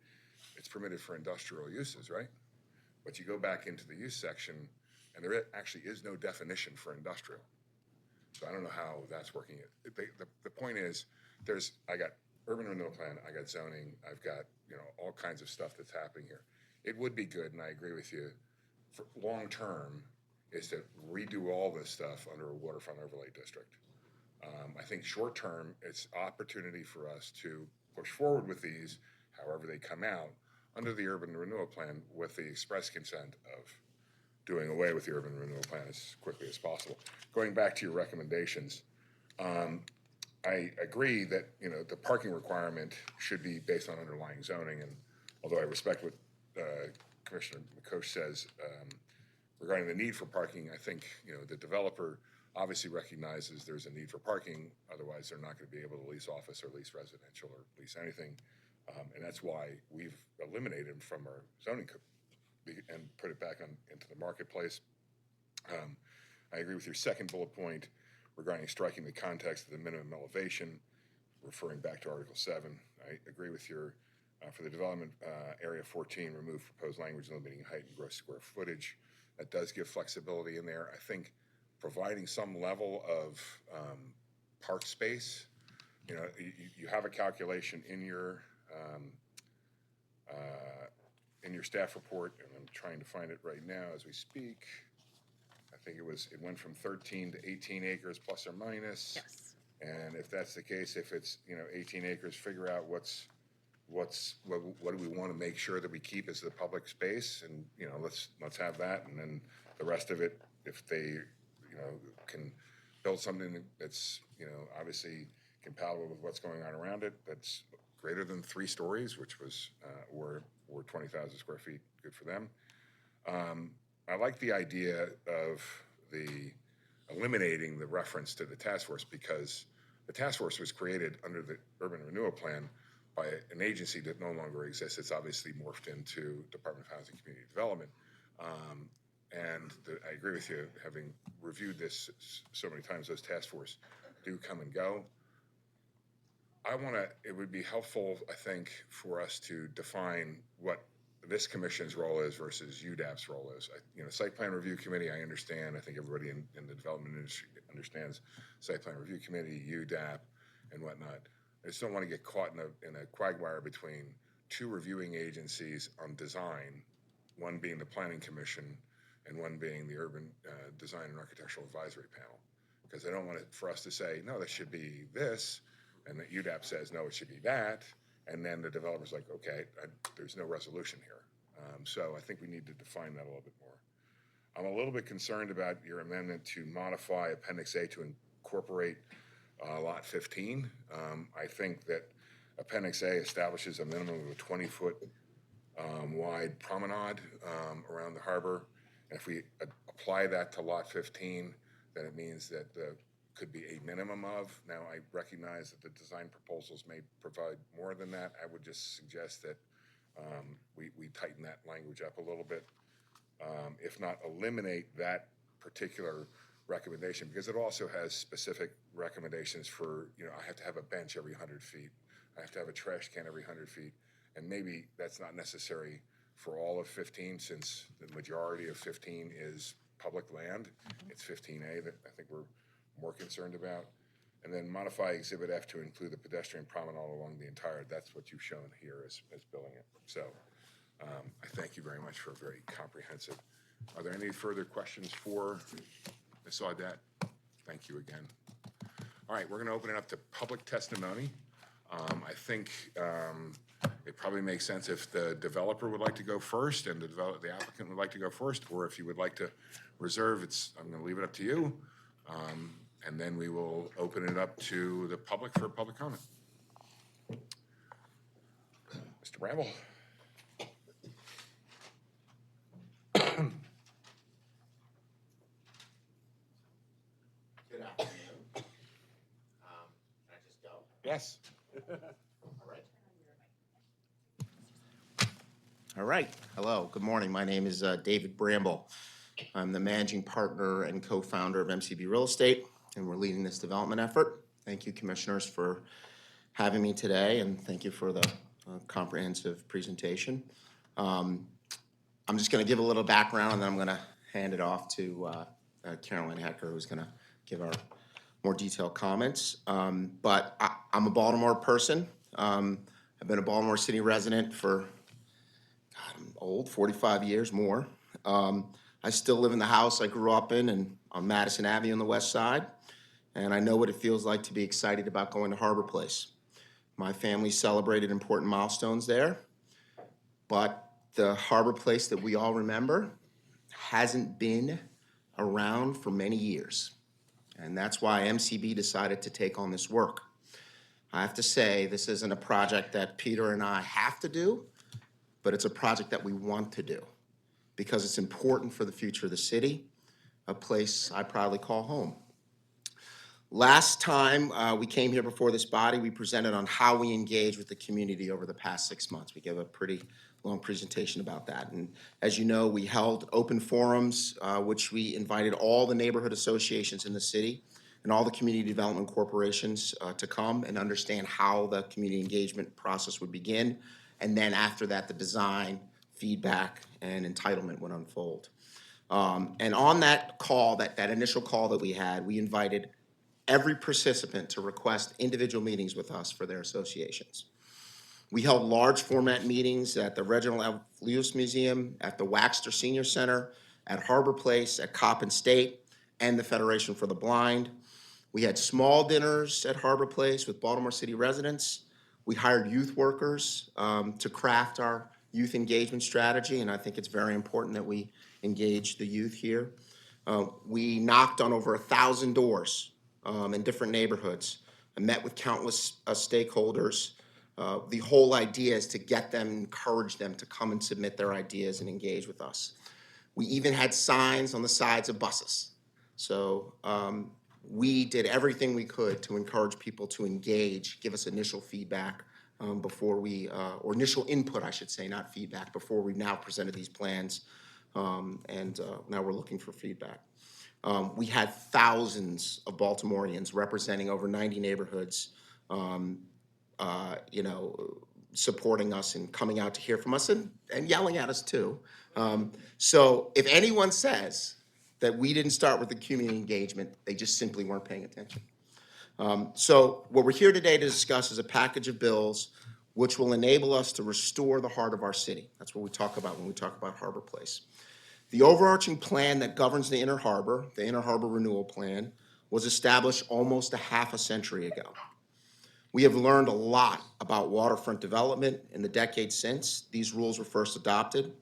it's permitted for industrial uses, right? But you go back into the use section, and there actually is no definition for industrial. So I don't know how that's working. The point is, I got urban renewal plan, I got zoning, I've got, you know, all kinds of stuff that's happening here. It would be good, and I agree with you, for long-term, is to redo all this stuff under a waterfront overlay district. I think short-term, it's opportunity for us to push forward with these, however they come out, under the urban renewal plan with the express consent of doing away with the urban renewal plan as quickly as possible. Going back to your recommendations, I agree that, you know, the parking requirement should be based on underlying zoning, and although I respect what Commissioner McCosh says regarding the need for parking, I think, you know, the developer obviously recognizes there's a need for parking, otherwise they're not going to be able to lease office or lease residential or lease anything, and that's why we've eliminated them from our zoning and put it back into the marketplace. I agree with your second bullet point regarding striking the context of the minimum elevation, referring back to Article 7. I agree with your, for the development area 14, remove proposed language limiting height and gross square footage. That does give flexibility in there. I think providing some level of park space, you know, you have a calculation in your staff report, and I'm trying to find it right now as we speak. I think it went from 13 to 18 acres plus or minus. Yes. And if that's the case, if it's, you know, 18 acres, figure out what do we want to make sure that we keep as the public space, and, you know, let's have that, and then the rest of it, if they, you know, can build something that's, you know, obviously compatible with what's going on around it, that's greater than 3 stories, which was, or 20,000 square feet, good for them. I like the idea of eliminating the reference to the task force, because the task force was created under the urban renewal plan by an agency that no longer exists. It's obviously morphed into Department of Housing and Community Development. I agree with you, having reviewed this so many times, those task force do come and go. It would be helpful, I think, for us to define what this commission's role is versus UDAP's role is. You know, Site Plan Review Committee, I understand. I think everybody in the development industry understands Site Plan Review Committee, UDAP, and whatnot. I just don't want to get caught in a quagmire between 2 reviewing agencies on design, one being the Planning Commission and one being the Urban Design and Architectural Advisory Panel. Because I don't want it for us to say, no, that should be this, and that UDAP says, no, it should be that, and then the developer's like, okay, there's no resolution here. So I think we need to define that a little bit more. I'm a little bit concerned about your amendment to modify Appendix A to incorporate Lot 15. I think that Appendix A establishes a minimum of a 20-foot wide promenade around the harbor. And if we apply that to Lot 15, then it means that the could be a minimum of. Now, I recognize that the design proposals may provide more than that. I would just suggest that we tighten that language up a little bit. If not, eliminate that particular recommendation, because it also has specific recommendations for, I have to have a bench every 100 feet. I have to have a trash can every 100 feet. And maybe that's not necessary for all of 15, since the majority of 15 is public land. It's 15A that I think we're more concerned about. And then modify Exhibit F to include the pedestrian promenade along the entire, that's what you've shown here as billing it. So I thank you very much for a very comprehensive. Are there any further questions for Ms. Audette? Thank you again. All right, we're going to open it up to public testimony. I think it probably makes sense if the developer would like to go first and the applicant would like to go first, or if you would like to reserve, I'm going to leave it up to you. And then we will open it up to the public for public comment. Mr. Bramble. Good afternoon. Can I just go? Yes. All right. All right. Hello. Good morning. My name is David Bramble. I'm the managing partner and co-founder of MCB Real Estate, and we're leading this development effort. Thank you, commissioners, for having me today, and thank you for the comprehensive presentation. I'm just going to give a little background, and then I'm going to hand it off to Carolyn Hecker, who's going to give our more detailed comments. But I'm a Baltimore person. I've been a Baltimore City resident for, I'm old, 45 years more. I still live in the house I grew up in on Madison Avenue on the west side, and I know what it feels like to be excited about going to Harbor Place. My family celebrated important milestones there, but the Harbor Place that we all remember hasn't been around for many years, and that's why MCB decided to take on this work. I have to say, this isn't a project that Peter and I have to do, but it's a project that we want to do because it's important for the future of the city, a place I proudly call home. Last time we came here before this body, we presented on how we engage with the community over the past 6 months. We gave a pretty long presentation about that. And as you know, we held open forums, which we invited all the neighborhood associations in the city and all the community development corporations to come and understand how the community engagement process would begin. And then after that, the design, feedback, and entitlement would unfold. And on that call, that initial call that we had, we invited every participant to request individual meetings with us for their associations. We held large format meetings at the Reginald F. Lewis Museum, at the Waxter Senior Center, at Harbor Place, at Coppin State, and the Federation for the Blind. We had small dinners at Harbor Place with Baltimore City residents. We hired youth workers to craft our youth engagement strategy, and I think it's very important that we engage the youth here. We knocked on over 1,000 doors in different neighborhoods and met with countless stakeholders. The whole idea is to get them, encourage them to come and submit their ideas and engage with us. We even had signs on the sides of buses. So we did everything we could to encourage people to engage, give us initial feedback before we, or initial input, I should say, not feedback, before we now presented these plans, and now we're looking for feedback. We had thousands of Baltimoreans representing over 90 neighborhoods, supporting us and coming out to hear from us and yelling at us too. So if anyone says that we didn't start with the community engagement, they just simply weren't paying attention. So what we're here today to discuss is a package of bills which will enable us to restore the heart of our city. That's what we talk about when we talk about Harbor Place. The overarching plan that governs the Inner Harbor, the Inner Harbor Renewal Plan, was established almost a half a century ago. We have learned a lot about waterfront development in the decades since these rules were first adopted.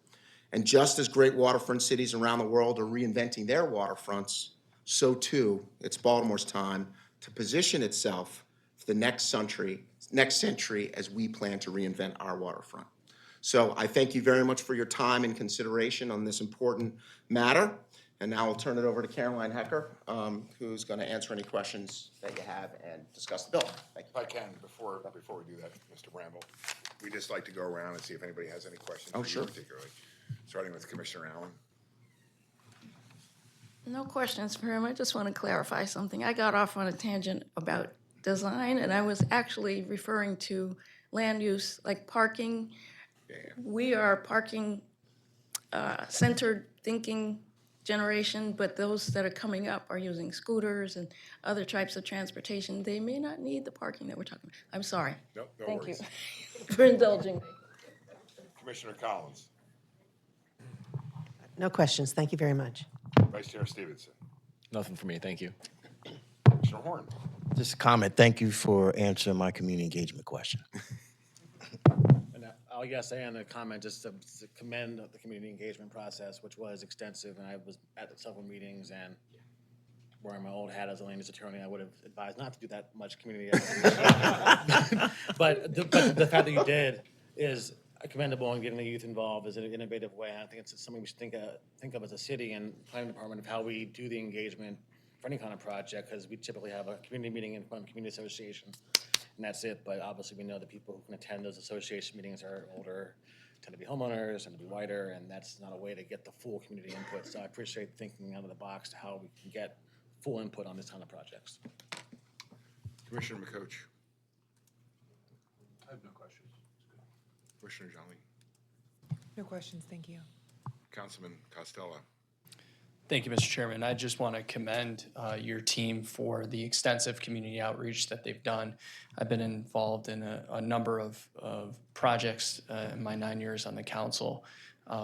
And just as great waterfront cities around the world are reinventing their waterfronts, so too it's Baltimore's time to position itself for the next century as we plan to reinvent our waterfront. So I thank you very much for your time and consideration on this important matter. And now I'll turn it over to Caroline Hecker, who's going to answer any questions that you have and discuss the bill. Thank you. If I can, before we do that, Mr. Bramble, we just like to go around and see if anybody has any questions. Oh, for you sure. Particularly, starting with Commissioner Allen. No questions for him. I just want to clarify something. I got off on a tangent about design, and I was actually referring to land use, like parking. We are parking centered thinking generation, but those that are coming up are using scooters and other types of transportation. They may not need the parking that we're talking about. I'm sorry. No Thank worries. you for indulging me. Commissioner Collins. No questions. Thank you very much. Vice Chair Stevenson. Nothing for me, thank you. Commissioner Horn. Just a comment. Thank you for answering my community engagement question. And I'll yes and a comment just to commend the community engagement process, which was extensive, and I was at several meetings, and wearing my old hat as a land use attorney, I would have advised not to do that much community outreach. But the fact that you did is commendable, and getting the youth involved is an innovative way. And I think it's something we should think of as a city and planning department of how we do the engagement for any kind of project, because we typically have a community meeting in front of community association, and that's it. But obviously, we know that people who can attend those association meetings are older, tend to be homeowners, tend to be whiter, and that's not a way to get the full community input. So I appreciate thinking out of the box to how we can get full input on this kind of projects. Commissioner McCoach. I have no questions. Commissioner Johnny. No questions, thank you. Councilman Costello. Thank you, Mr. Chairman. I just want to commend your team for the extensive community outreach that they've done. I've been involved in a number of projects in my 9 years on the council,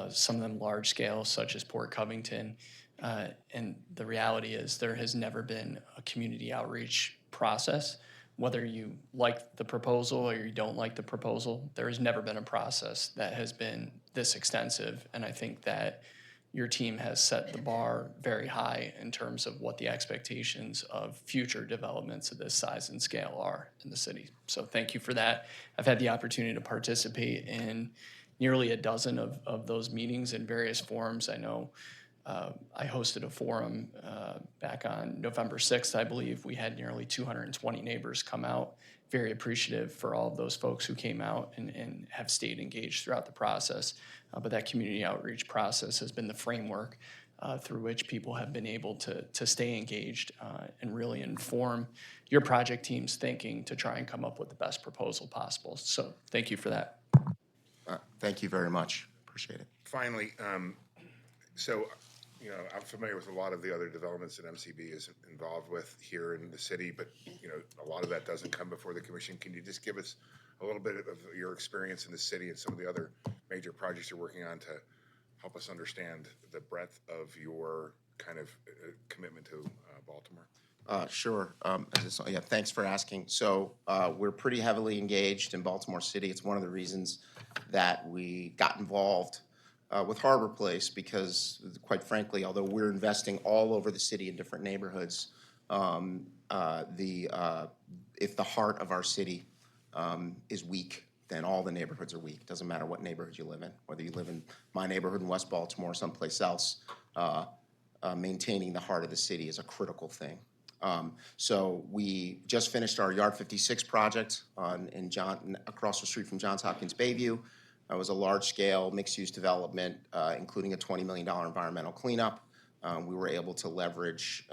some of them large scale, such as Port Covington. And the reality is there has never been a community outreach process. Whether you like the proposal or you don't like the proposal, there has never been a process that has been this extensive. And I think that your team has set the bar very high in terms of what the expectations of future developments of this size and scale are in the city. So thank you for that. I've had the opportunity to participate in nearly a dozen of those meetings in various forums. I know I hosted a forum back on November 6th, I believe. We had nearly 220 neighbors come out. Very appreciative for all of those folks who came out and have stayed engaged throughout the process. But that community outreach process has been the framework through which people have been able to stay engaged and really inform your project team's thinking to try and come up with the best proposal possible. So thank you for that. Thank you very much. Appreciate it. Finally, I'm familiar with a lot of the other developments that MCB is involved with here in the city, but, a lot of that doesn't come before the commission. Can you just give us a little bit of your experience in the city and some of the other major projects you're working on to help us understand the breadth of your kind of commitment to Baltimore? Sure. Thanks for asking. So we're pretty heavily engaged in Baltimore City. It's one of the reasons that we got involved with Harbor Place, because quite frankly, although we're investing all over the city in different neighborhoods, if the heart of our city is weak, then all the neighborhoods are weak. Doesn't matter what neighborhood you live in, whether you live in my neighborhood in West Baltimore or someplace else, maintaining the heart of the city is a critical thing. So we just finished our Yard 56 project across the street from Johns Hopkins Bayview. It was a large-scale mixed-use development, including a $20 million environmental cleanup. We were able to leverage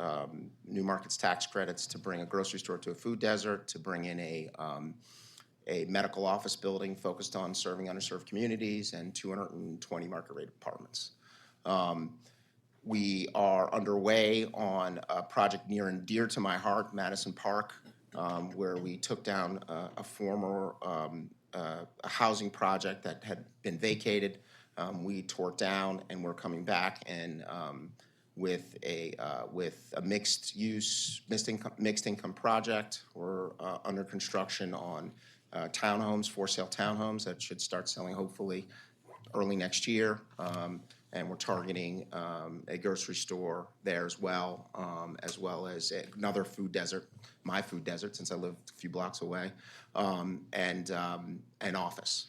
New Markets tax credits to bring a grocery store to a food desert, to bring in a medical office building focused on serving underserved communities, and 220 market-rate apartments. We are underway on a project near and dear to my heart, Madison Park, where we took down a former a housing project that had been vacated. We tore it down, and we're coming back and with a mixed income project. We're under construction on townhomes, for sale townhomes that should start selling hopefully early next year. And we're targeting a grocery store there as well as another food desert, my food desert, since I live a few blocks away, and an office.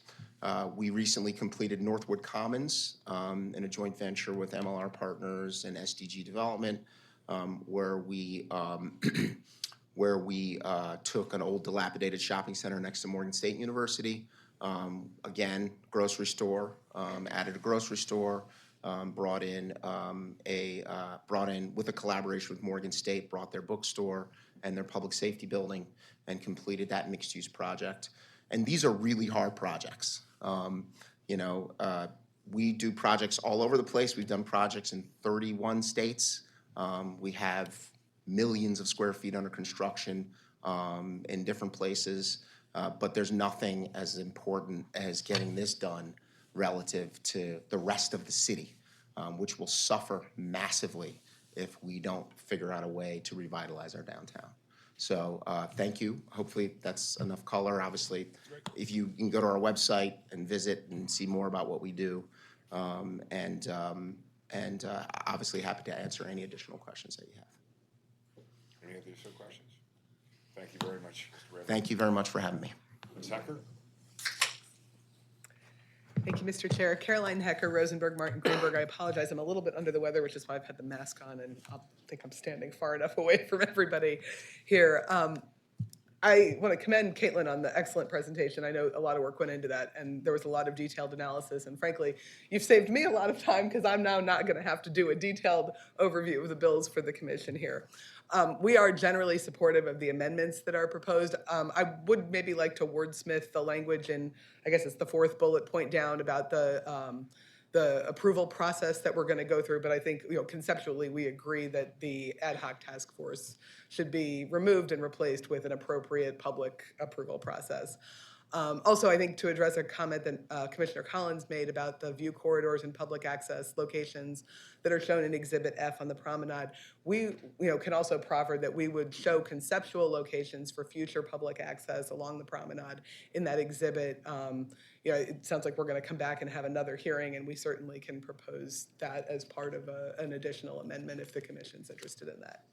We recently completed Northwood Commons in a joint venture with MLR Partners and SDG Development, where we took an old dilapidated shopping center next to Morgan State University. Again, grocery store, added a grocery store, brought in with a collaboration with Morgan State, brought their bookstore and their public safety building and completed that mixed use project. And these are really hard projects. We do projects all over the place. We've done projects in 31 states. We have millions of square feet under construction in different places, but there's nothing as important as getting this done relative to the rest of the city, which will suffer massively if we don't figure out a way to revitalize our downtown. So thank you. Hopefully that's enough color. Obviously, if you can go to our website and visit and see more about what we do, and obviously happy to answer any additional questions that you have. Any additional questions? Thank you very much, Mr. Redmond. Thank you very much for having me. Ms. Hecker? Thank you, Mr. Chair. Caroline Hecker, Rosenberg, Martin, Greenberg. I apologize. I'm a little bit under the weather, which is why I've had the mask on, and I think I'm standing far enough away from everybody here. I want to commend Caitlin on the excellent presentation. I know a lot of work went into that, and there was a lot of detailed analysis. And frankly, you've saved me a lot of time because I'm now not going to have to do a detailed overview of the bills for the commission here. We are generally supportive of the amendments that are proposed. I would maybe like to wordsmith the language in, I guess it's the fourth bullet point down about the approval process that we're going to go through. But I think, conceptually, we agree that the ad hoc task force should be removed and replaced with an appropriate public approval process. Also, I think to address a comment that Commissioner Collins made about the view corridors and public access locations that are shown in Exhibit F on the promenade, we can also proffer that we would show conceptual locations for future public access along the promenade in that exhibit. It sounds like we're going to come back and have another hearing, and we certainly can propose that as part of an additional amendment if the commission's interested in that.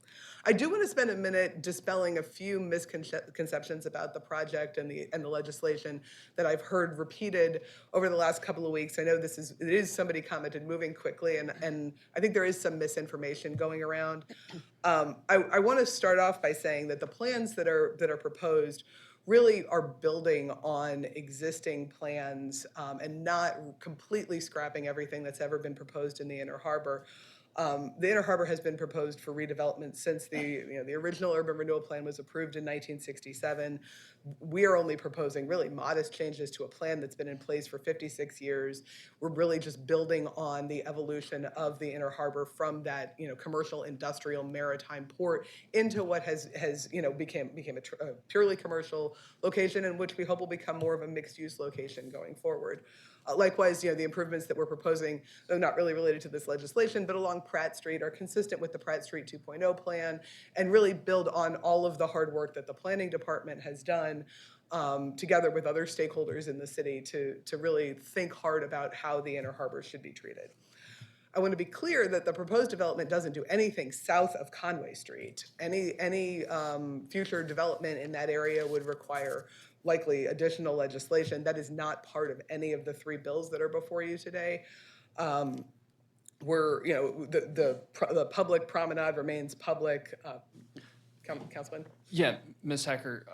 I do want to spend a minute dispelling a few misconceptions about the project and the legislation that I've heard repeated over the last couple of weeks. I know it is somebody commented moving quickly, and I think there is some misinformation going around. I want to start off by saying that the plans that are proposed really are building on existing plans and not completely scrapping everything that's ever been proposed in the Inner Harbor. The Inner Harbor has been proposed for redevelopment since the original urban renewal plan was approved in 1967. We are only proposing really modest changes to a plan that's been in place for 56 years. We're really just building on the evolution of the Inner Harbor from that commercial, industrial, maritime port into what has became a purely commercial location, in which we hope will become more of a mixed-use location going forward. Likewise, the improvements that we're proposing, though not really related to this legislation, but along Pratt Street are consistent with the Pratt Street 2.0 plan and really build on all of the hard work that the planning department has done together with other stakeholders in the city to really think hard about how the Inner Harbor should be treated. I want to be clear that the proposed development doesn't do anything south of Conway Street. Any future development in that area would require likely additional legislation. That is not part of any of the three bills that are before you today. The public promenade remains public. Councilman? Yeah, Ms. Hecker,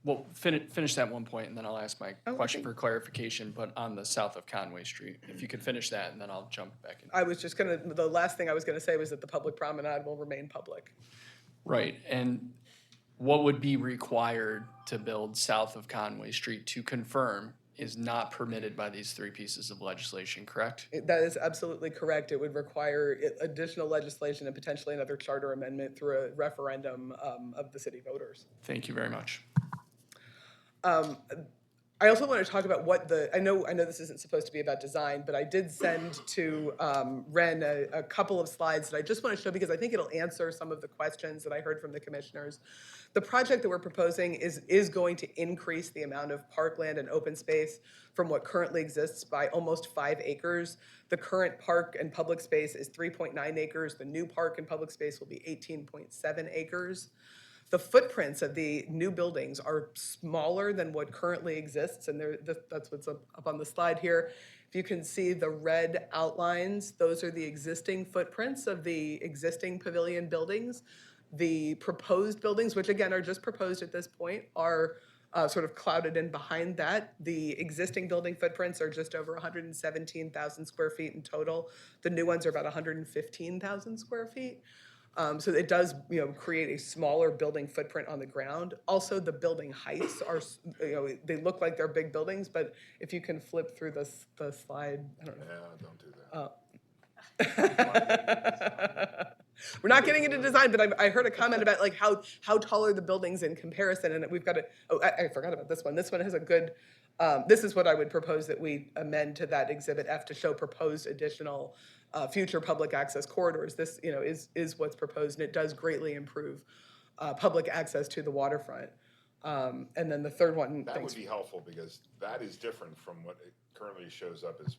well, finish that one point, and then I'll ask my question for clarification, but on the south of Conway Street. If you could finish that, and then I'll jump back in. The last thing I was gonna say was that the public promenade will remain public. Right, and what would be required to build south of Conway Street to confirm is not permitted by these three pieces of legislation, correct? That is absolutely correct. It would require additional legislation and potentially another charter amendment through a referendum of the city voters. Thank you very much. I also want to talk about I know this isn't supposed to be about design, but I did send to Ren a couple of slides that I just want to show because I think it'll answer some of the questions that I heard from the commissioners. The project that we're proposing is going to increase the amount of parkland and open space from what currently exists by almost 5 acres. The current park and public space is 3.9 acres. The new park and public space will be 18.7 acres. the footprints of the new buildings are smaller than what currently exists, and that's what's up on the slide here. If you can see the red outlines, those are the existing footprints of the existing pavilion buildings. The proposed buildings, which again are just proposed at this point, are sort of clouded in behind that. The existing building footprints are just over 117,000 square feet in total. The new ones are about 115,000 square feet. So it does, create a smaller building footprint on the ground. Also, the building heights are, they look like they're big buildings, but if you can flip through the slide, I don't know. Yeah, don't do that. We're not getting into design, but I heard a comment about like how tall are the buildings in comparison, and we've got to. Oh, I forgot about this one. This one has a good. This is what I would propose that we amend to that Exhibit F to show proposed additional future public access corridors. This, is what's proposed, and it does greatly improve public access to the waterfront. And then the third one. That would be helpful because that is different from what it currently shows up as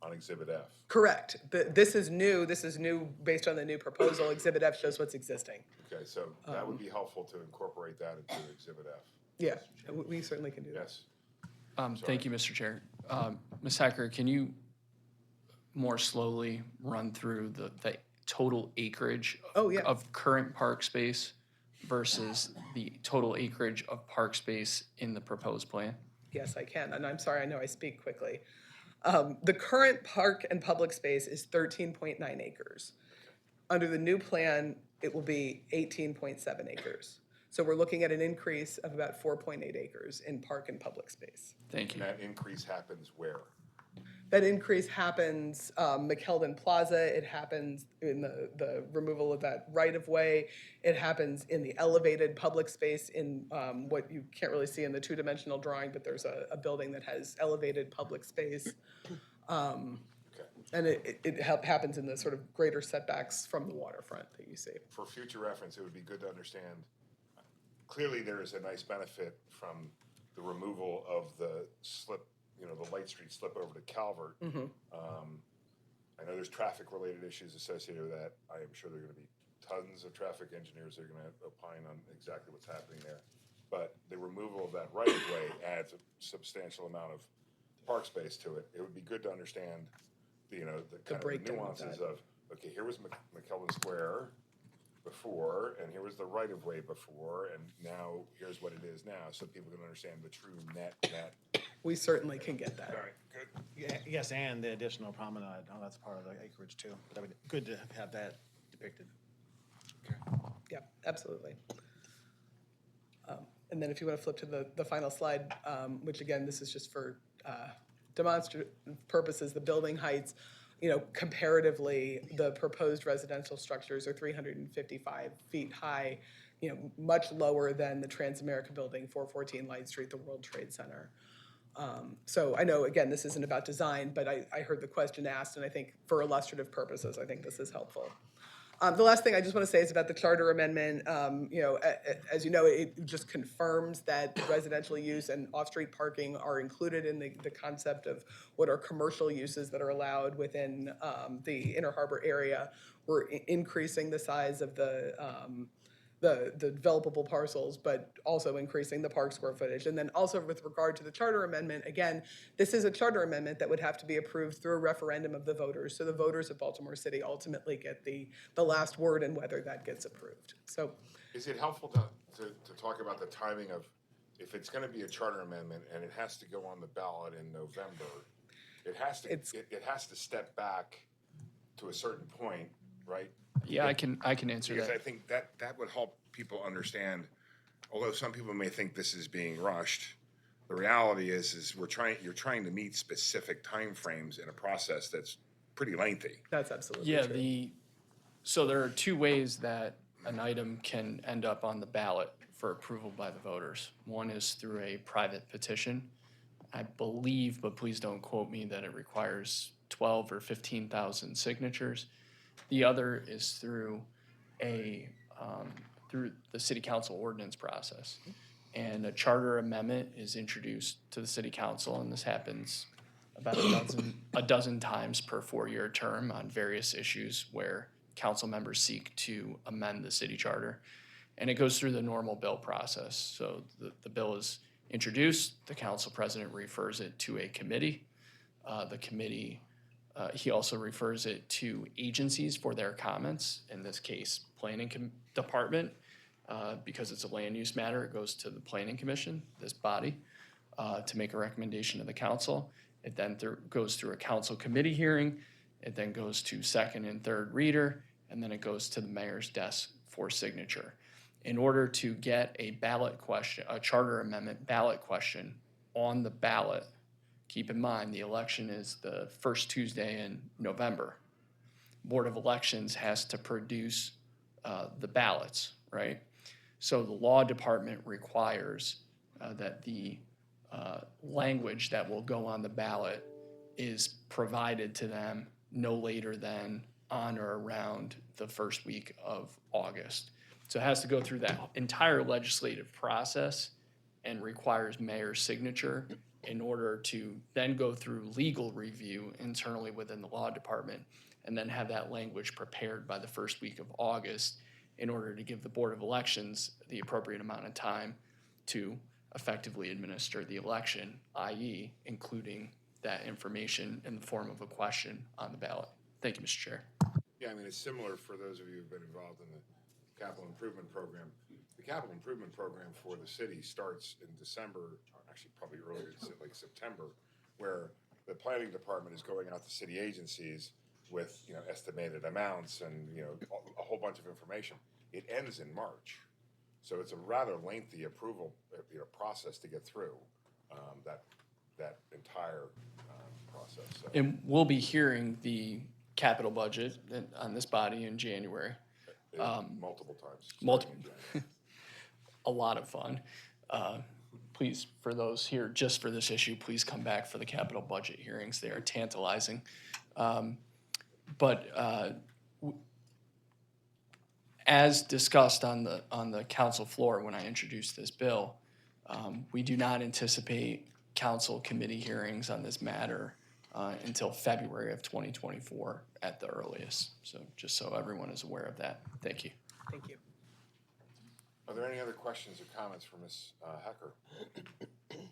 on Exhibit F. Correct. This is new. This is new based on the new proposal. Exhibit F shows what's existing. Okay, so that would be helpful to incorporate that into Exhibit F. Yeah, we certainly can do that. Yes. Thank you, Mr. Chair. Ms. Hacker, can you more slowly run through the total acreage of current park space versus the total acreage of park space in the proposed plan? Yes, I can, and I'm sorry, I know I speak quickly. The current park and public space is 13.9 acres. Under the new plan, it will be 18.7 acres. So we're looking at an increase of about 4.8 acres in park and public space. Thank you. And that increase happens where? That increase happens McKeldin Plaza. It happens in the removal of that right-of-way. It happens in the elevated public space in what you can't really see in the two-dimensional drawing, but there's a building that has elevated public space. And it happens in the sort of greater setbacks from the waterfront that you see. For future reference, it would be good to understand, clearly there is a nice benefit from the removal of the slip, the Light Street slip over to Calvert. I know there's traffic-related issues associated with that. I am sure there are going to be tons of traffic engineers that are going to opine on exactly what's happening there. But the removal of that right-of-way adds a substantial amount of park space to it. It would be good to understand, the kind of the nuances of, okay, here was McKeldin Square before, and here was the right-of-way before, and now here's what it is now, so people can understand the true net. We certainly can get that. All right, good. Yeah, yes, and the additional promenade, that's part of the acreage too. But that would be good to have that depicted. Yeah, absolutely. And then if you want to flip to the final slide, which again, this is just for demonstrative purposes, the building heights, comparatively, the proposed residential structures are 355 feet high, much lower than the Transamerica Building, 414 Light Street, the World Trade Center. So I know, again, this isn't about design, but I heard the question asked, and I think for illustrative purposes, I think this is helpful. The last thing I just want to say is about the charter amendment. As you know, it just confirms that residential use and off-street parking are included in the concept of what are commercial uses that are allowed within the Inner Harbor area. We're increasing the size of the developable parcels, but also increasing the park square footage. And then also with regard to the charter amendment, again, this is a charter amendment that would have to be approved through a referendum of the voters. So the voters of Baltimore City ultimately get the last word in whether that gets approved. So Is it helpful to talk about the timing of, if it's going to be a charter amendment and it has to go on the ballot in November, it has to step back to a certain point, right? Yeah, I can answer because that. I think that would help people understand, although some people may think this is being rushed, the reality is you're trying to meet specific timeframes in a process that's pretty lengthy. That's absolutely true. So there are two ways that an item can end up on the ballot for approval by the voters. One is through a private petition. I believe, but please don't quote me, that it requires 12 or 15,000 signatures. The other is through through the city council ordinance process. And a charter amendment is introduced to the city council, and this happens about a dozen times per 4-year term on various issues where council members seek to amend the city charter. And it goes through the normal bill process. So the bill is introduced, the council president refers it to a committee. The committee, he also refers it to agencies for their comments, in this case, planning department. Because it's a land use matter, it goes to the planning commission, this body, to make a recommendation to the council. It then goes through a council committee hearing. It then goes to second and third reader, and then it goes to the mayor's desk for signature. In order to get a ballot question, a charter amendment ballot question on the ballot, keep in mind, the election is the first Tuesday in November. Board of Elections has to produce the ballots, right? So the law department requires that the language that will go on the ballot is provided to them no later than on or around the first week of August. So it has to go through that entire legislative process and requires mayor's signature in order to then go through legal review internally within the law department and then have that language prepared by the first week of August in order to give the Board of Elections the appropriate amount of time to effectively administer the election, i.e. including that information in the form of a question on the ballot. Thank you, Mr. Chair. Yeah, I mean, it's similar for those of you who've been involved in the capital improvement program. The capital improvement program for the city starts in December, actually probably earlier, like September, where the planning department is going out to city agencies with, you know, estimated amounts and, you know, a whole bunch of information. It ends in March. So it's a rather lengthy approval, you know, process to get through that entire process. So. And we'll be hearing the capital budget on this body in January. Multiple times. Multiple. A lot of fun. Please, for those here just for this issue, please come back for the capital budget hearings. They are tantalizing. As discussed on the council floor when I introduced this bill, we do not anticipate council committee hearings on this matter until February of 2024 at the earliest. So just so everyone is aware of that. Thank you. Thank you. Are there any other questions or comments for Ms. Hecker?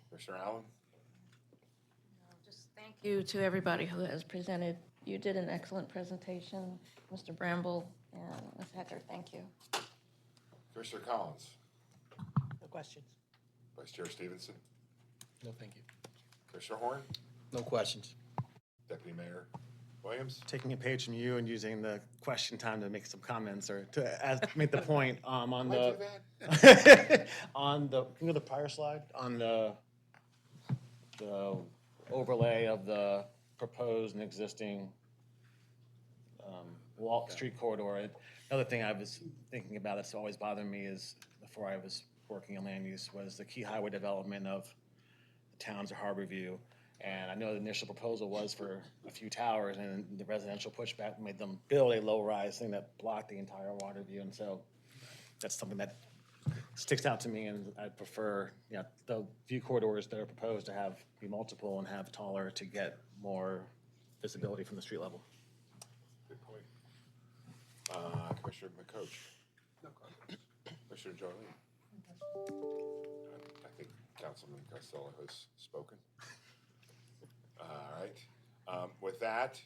Commissioner Allen? Just thank you to everybody who has presented. You did an excellent presentation, Mr. Bramble and Ms. Hecker. Thank you. Commissioner Collins? No questions. Vice Chair Stevenson? No, thank you. Commissioner Horn? No questions. Deputy Mayor Williams? Taking a page from you and using the question time to make some comments or to make the point on the on the, can you go to the prior slide on the overlay of the proposed and existing street corridor. Another thing I was thinking about that's always bothered me is before I was working in land use was the key highway development of the towns of Harborview. And I know the initial proposal was for a few towers, and the residential pushback made them build a low-rise thing that blocked the entire water view. And so that's something that sticks out to me, and I prefer, you know, the view corridors that are proposed to be multiple and have taller to get more visibility from the street level. Good point. Commissioner McCoach? No comments. Commissioner Jolene? I think Councilman Costello has spoken. All right. With that,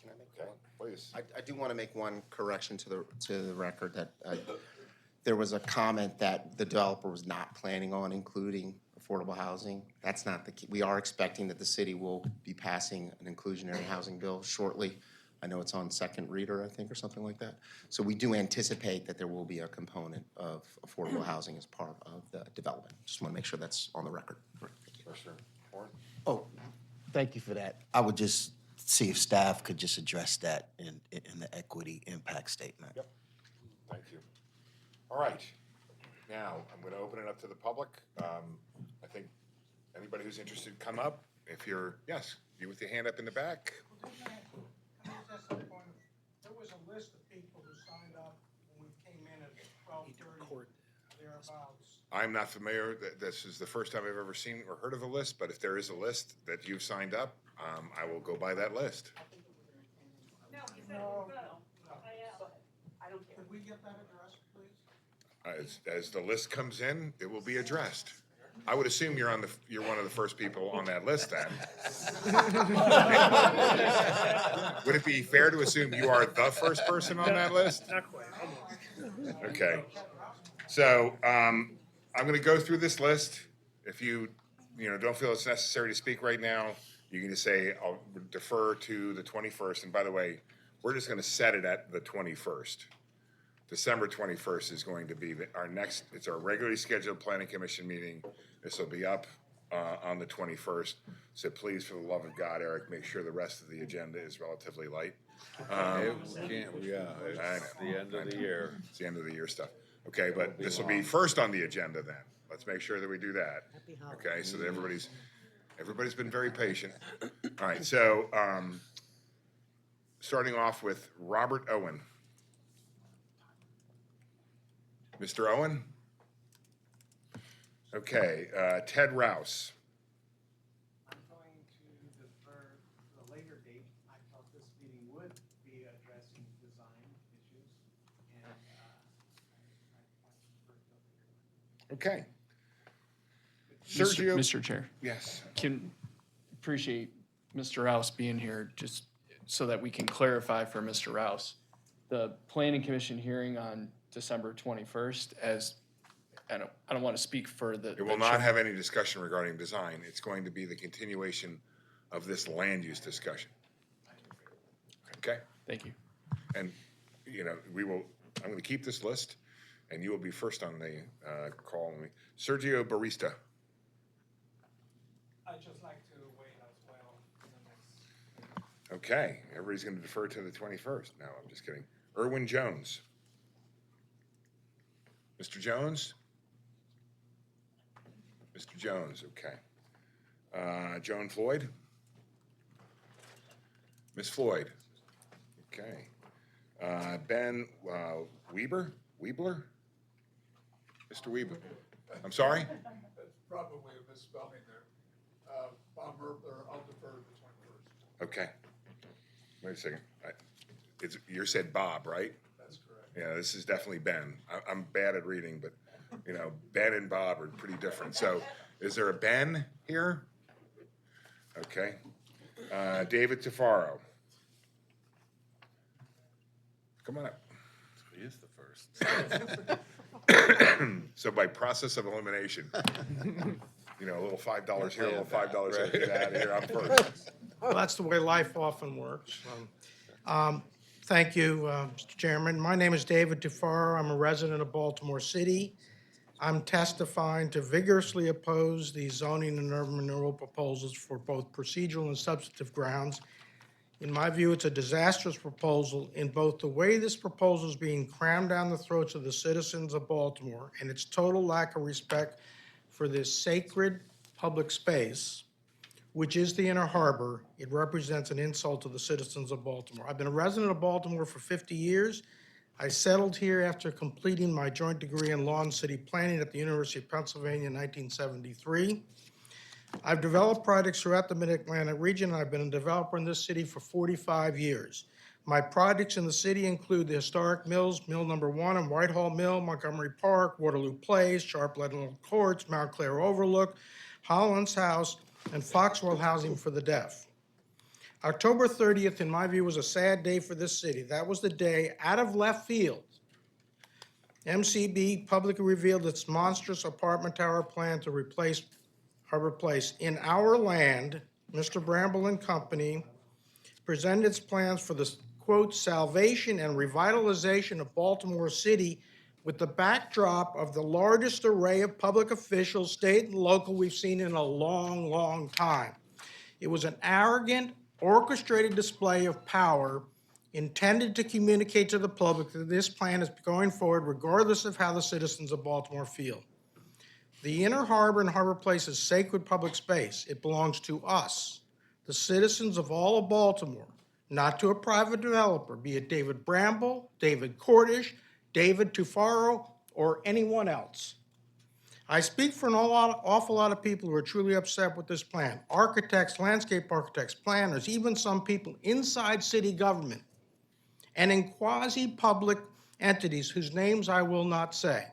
Can I make okay, please. I do want to make one correction to the record that there was a comment that the developer was not planning on including affordable housing. That's not the key. We are expecting that the city will be passing an inclusionary housing bill shortly. I know it's on second reader, I think, or something like that. So we do anticipate that there will be a component of affordable housing as part of the development. Just want to make sure that's on the record. Commissioner Horn? Oh, thank you for that. I would just see if staff could just address that in the equity impact statement. Yep. Thank you. All right. Now, I'm going to open it up to the public. I think anybody who's interested, come up. If you're, yes, you with your hand up in the back. There was a list of people who signed up when we came in at 12:30, thereabouts. I'm not familiar, this is the first time I've ever seen or heard of a list, but if there is a list that you've signed up, I will go by that list. No, he said it was good. I don't care. Could we get that address, please? As the list comes in, it will be addressed. I would assume you're one of the first people on that list then. Would it be fair to assume you are the first person on that list? Not quite, almost. Okay. So, I'm gonna go through this list. If you don't feel it's necessary to speak right now, you can just say, I'll defer to the 21st. And by the way, we're just gonna set it at the 21st. December 21st is going to be it's our regularly scheduled planning commission meeting. This will be up on the 21st. So please, for the love of God, Eric, make sure the rest of the agenda is relatively light. It's the end of the year. It's the end of the year stuff. Okay, but this will be first on the agenda then. Let's make sure that we do that. Okay, so that everybody's been very patient. All right, so starting off with Robert Owen. Mr. Owen? Okay, Ted Rouse. I'm going to defer to a later date. I thought this meeting would be addressing design issues, and Okay. Mr. Chair. Yes. Appreciate Mr. Rouse being here, just so that we can clarify for Mr. Rouse. The Planning Commission hearing on December 21st, as, I don't want to speak for the. It will not have any discussion regarding design. It's going to be the continuation of this land use discussion. Okay? Thank you. And, I'm going to keep this list, and you will be first on the call. Sergio Barista. I'd just like to wait as well in the next. Okay, everybody's going to defer to the 21st. No, I'm just kidding. Irwin Jones. Mr. Jones? Mr. Jones, okay. Joan Floyd? Miss Floyd? Okay. Ben Weebler? Mr. Weebler? I'm sorry? That's probably a misspelling there. Bob Merkler, I'll defer to the 21st. Okay. Wait a second. You said Bob, right? That's correct. Yeah, this is definitely Ben. I'm bad at reading, but, Ben and Bob are pretty different. So is there a Ben here? Okay. David Tafaro. Come on up. He is the first. So by process of elimination, a little $5 here, a little $5 there, get out of here, I'm first. Well, that's the way life often works. Thank you, Mr. Chairman. My name is David Tufaro. I'm a resident of Baltimore City. I'm testifying to vigorously oppose the zoning and urban renewal proposals for both procedural and substantive grounds. In my view, it's a disastrous proposal in both the way this proposal is being crammed down the throats of the citizens of Baltimore and its total lack of respect for this sacred public space, which is the Inner Harbor. It represents an insult to the citizens of Baltimore. I've been a resident of Baltimore for 50 years. I settled here after completing my joint degree in law and city planning at the University of Pennsylvania in 1973. I've developed projects throughout the Mid-Atlantic region, and I've been a developer in this city for 45 years. My projects in the city include the historic mills, Mill Number 1 and Whitehall Mill, Montgomery Park, Waterloo Place, Sharp Leadenhall Courts, Mount Clair Overlook, Holland's House, and Foxwell Housing for the Deaf. October 30th, in my view, was a sad day for this city. That was the day, out of left field, MCB publicly revealed its monstrous apartment tower plan to replace Harbor Place. In our land, Mr. Bramble and Company presented its plans for the, quote, salvation and revitalization of Baltimore City with the backdrop of the largest array of public officials, state and local, we've seen in a long, long time. It was an arrogant, orchestrated display of power intended to communicate to the public that this plan is going forward regardless of how the citizens of Baltimore feel. The Inner Harbor and Harbor Place is sacred public space. It belongs to us, the citizens of all of Baltimore, not to a private developer, be it David Bramble, David Cordish, David Tufaro, or anyone else. I speak for an awful lot of people who are truly upset with this plan. Architects, landscape architects, planners, even some people inside city government and in quasi-public entities whose names I will not say.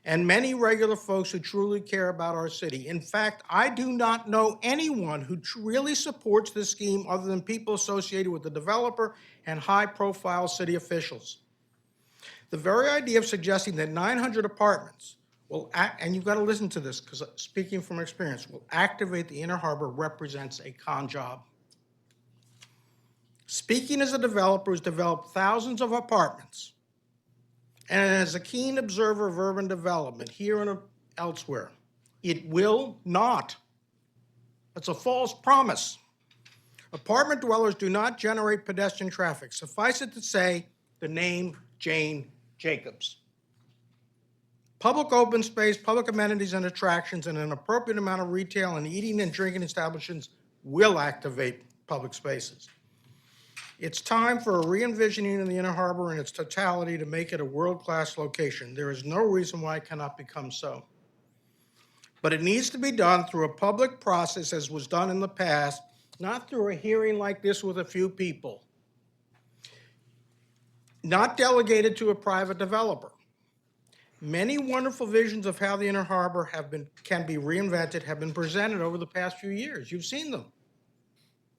and many regular folks who truly care about our city. In fact, I do not know anyone who really supports this scheme other than people associated with the developer and high-profile city officials. The very idea of suggesting that 900 apartments will act, and you've got to listen to this because speaking from experience, will activate the Inner Harbor represents a con job. Speaking as a developer who's developed thousands of apartments, and as a keen observer of urban development here and elsewhere, it will not. It's a false promise. Apartment dwellers do not generate pedestrian traffic. Suffice it to say, the name Jane Jacobs. Public open space, public amenities and attractions, and an appropriate amount of retail and eating and drinking establishments will activate public spaces. It's time for a re-envisioning of the Inner Harbor in its totality to make it a world-class location. There is no reason why it cannot become so. But it needs to be done through a public process as was done in the past, not through a hearing like this with a few people. Not delegated to a private developer. Many wonderful visions of how the Inner Harbor can be reinvented have been presented over the past few years. You've seen them.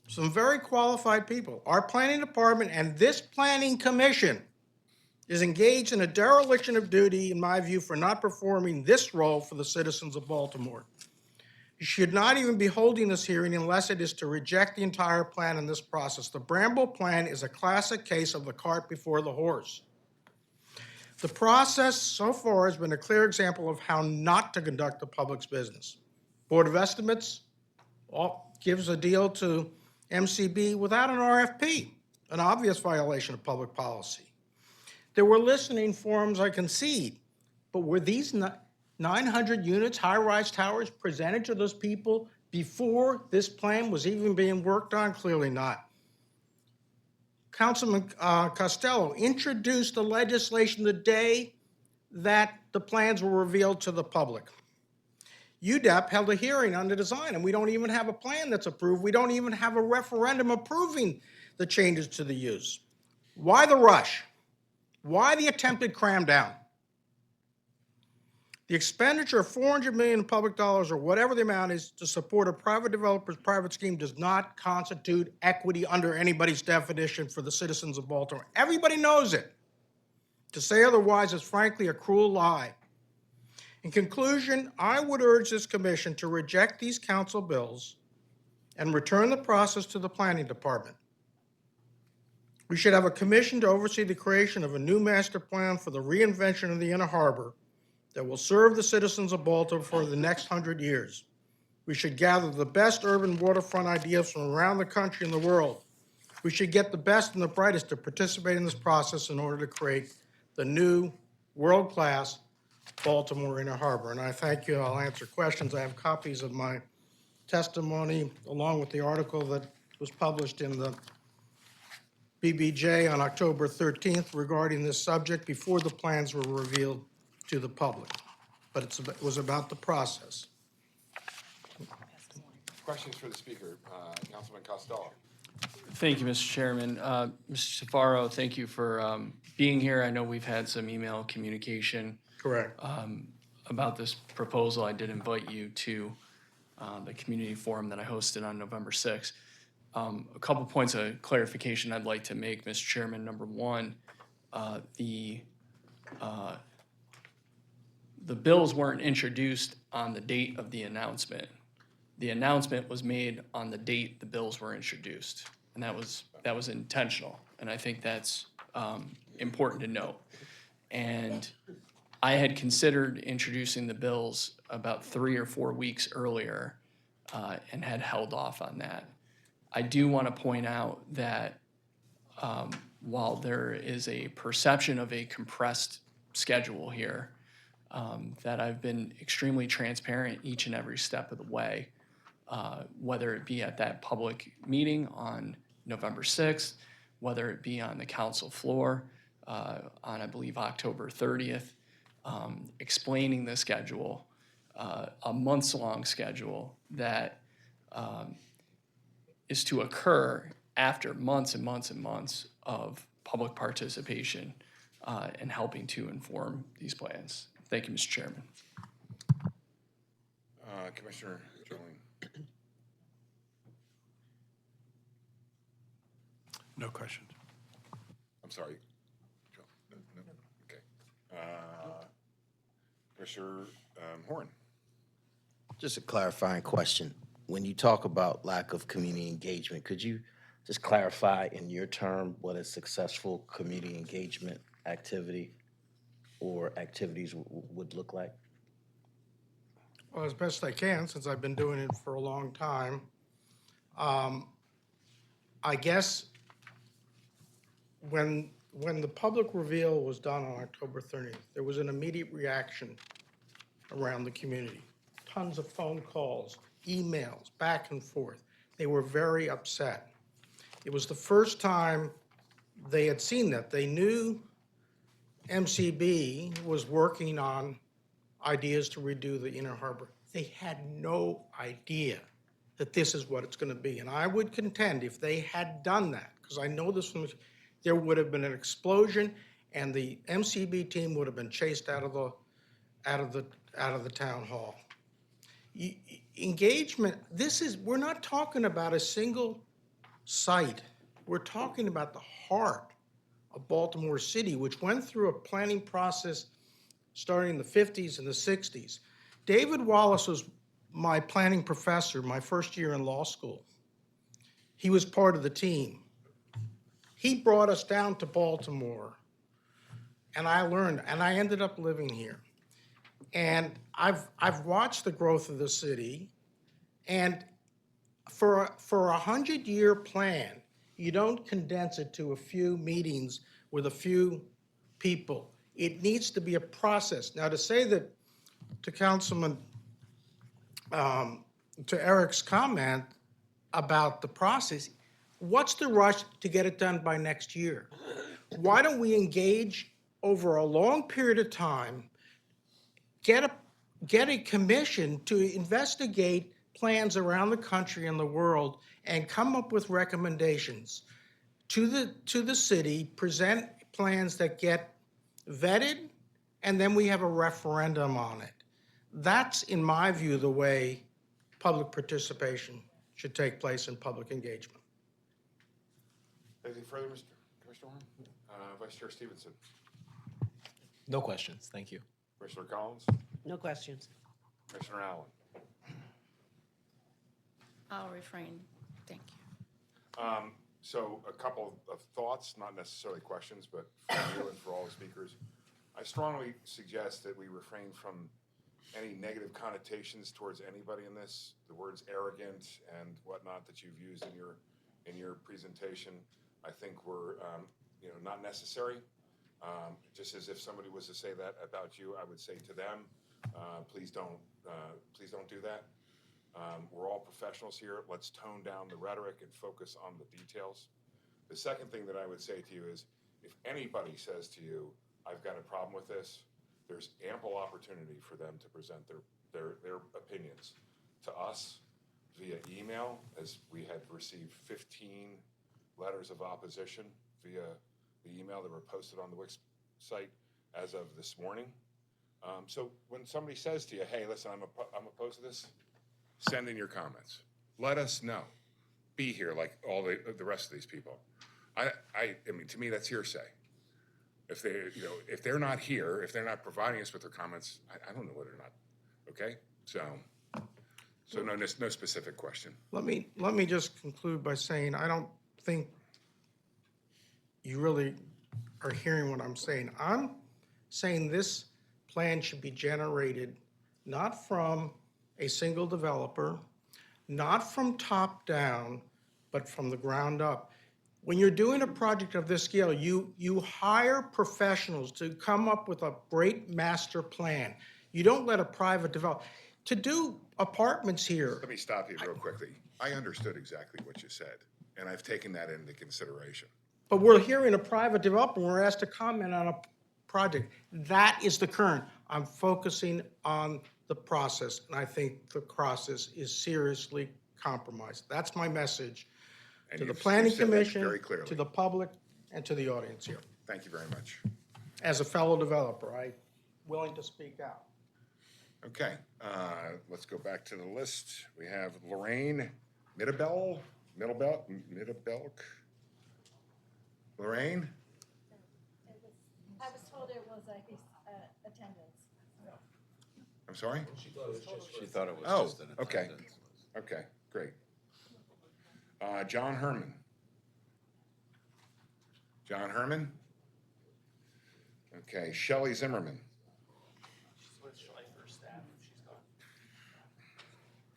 Some very qualified people. Our planning department and this planning commission is engaged in a dereliction of duty, in my view, for not performing this role for the citizens of Baltimore. You should not even be holding this hearing unless it is to reject the entire plan in this process. The Bramble plan is a classic case of the cart before the horse. The process so far has been a clear example of how not to conduct the public's business. Board of Estimates gives a deal to MCB without an RFP, an obvious violation of public policy. There were listening forums, I concede, but were these 900 units, high-rise towers, presented to those people before this plan was even being worked on? Clearly not. Councilman Costello introduced the legislation the day that the plans were revealed to the public. UDEP held a hearing on the design, and we don't even have a plan that's approved. We don't even have a referendum approving the changes to the use. Why the rush? Why the attempted cram down? The expenditure of $400 million in public dollars or whatever the amount is to support a private developer's private scheme does not constitute equity under anybody's definition for the citizens of Baltimore. Everybody knows it. To say otherwise is frankly a cruel lie. In conclusion, I would urge this commission to reject these council bills and return the process to the planning department. We should have a commission to oversee the creation of a new master plan for the reinvention of the Inner Harbor that will serve the citizens of Baltimore for the next 100 years. We should gather the best urban waterfront ideas from around the country and the world. We should get the best and the brightest to participate in this process in order to create the new world-class Baltimore Inner Harbor. And I thank you. I'll answer questions. I have copies of my testimony along with the article that was published in the BBJ on October 13th regarding this subject before the plans were revealed to the public. But it was about the process. Questions for the speaker, Councilman Costello. Thank you, Mr. Chairman. Mr. Safaro, thank you for being here. I know we've had some email communication. Correct. About this proposal. I did invite you to the community forum that I hosted on November 6th. A couple points of clarification I'd like to make, Mr. Chairman. Number one, the bills weren't introduced on the date of the announcement. The announcement was made on the date the bills were introduced, and that was intentional, and I think that's important to note. And I had considered introducing the bills about 3 or 4 weeks earlier and had held off on that. I do want to point out that while there is a perception of a compressed schedule here, that I've been extremely transparent each and every step of the way, whether it be at that public meeting on November 6th, whether it be on the council floor on, I believe, October 30th, explaining the schedule, a months-long schedule that is to occur after months and months and months of public participation and helping to inform these plans. Thank Thank you, Mr. Chairman. Commissioner Jolene. No questions. I'm sorry. Joe? No, no, okay. Commissioner Horn. Just a clarifying question. When you talk about lack of community engagement, could you just clarify in your term what a successful community engagement activity or activities would look like? Well, as best I can, since I've been doing it for a long time. I guess when the public reveal was done on October 30th, there was an immediate reaction around the community. Tons of phone calls, emails, back and forth. They were very upset. It was the first time they had seen that. They knew MCB was working on ideas to redo the Inner Harbor. They had no idea that this is what it's going to be. And I would contend if they had done that, because I know this from, there would have been an explosion and the MCB team would have been chased out of the town hall. Engagement, we're not talking about a single site. We're talking about the heart of Baltimore City, which went through a planning process starting in the 50s and the 60s. David Wallace was my planning professor my first year in law school. He was part of the team. He brought us down to Baltimore, and I learned, and I ended up living here. And I've watched the growth of the city, and for a 100-year plan, you don't condense it to a few meetings with a few people. It needs to be a process. Now, to say that, to Councilman, to Eric's comment about the process, what's the rush to get it done by next year? Why don't we engage over a long period of time, get a commission to investigate plans around the country and the world and come up with recommendations to the city, present plans that get vetted, and then we have a referendum on it. That's, in my view, the way public participation should take place in public engagement. Anything further, Commissioner Horn? Vice Chair Stevenson. No questions, thank you. Commissioner Collins. No questions. Commissioner Allen. I'll refrain. Thank you. So a couple of thoughts, not necessarily questions, but for you and for all the speakers. I strongly suggest that we refrain from any negative connotations towards anybody in this. The words arrogant and whatnot that you've used in your presentation, I think were not necessary. Just as if somebody was to say that about you, I would say to them, please don't do that. We're all professionals here. Let's tone down the rhetoric and focus on the details. The second thing that I would say to you is, if anybody says to you, I've got a problem with this, there's ample opportunity for them to present their opinions to us via email, as we had received 15 letters of opposition via the email that were posted on the Wix site as of this morning. So when somebody says to you, hey, listen, I'm opposed to this, send in your comments. Let us know. Be here like all the rest of these people. I mean, to me, that's hearsay. If they're not here, if they're not providing us with their comments, I don't know whether or not. Okay, so no specific question. Let me just conclude by saying I don't think you really are hearing what I'm saying. I'm saying this plan should be generated not from a single developer, not from top down, but from the ground up. When you're doing a project of this scale, you hire professionals to come up with a great master plan. You don't let a private developer. To do apartments here. Let me stop you real quickly. I understood exactly what you said, and I've taken that into consideration. But we're hearing a private developer, we're asked to comment on a project. That is the current. I'm focusing on the process, and I think the process is seriously compromised. That's my message to the Planning Commission, to the public, and to the audience here. Thank you very much. As a fellow developer, I willing to speak out. Okay, let's go back to the list. We have Lorraine Middlebelk. Lorraine? I was told it was attendance. I'm sorry? She thought it was Oh, just an okay. attendance. Okay, great. John Herman. John Herman? Okay, Shelley Zimmerman.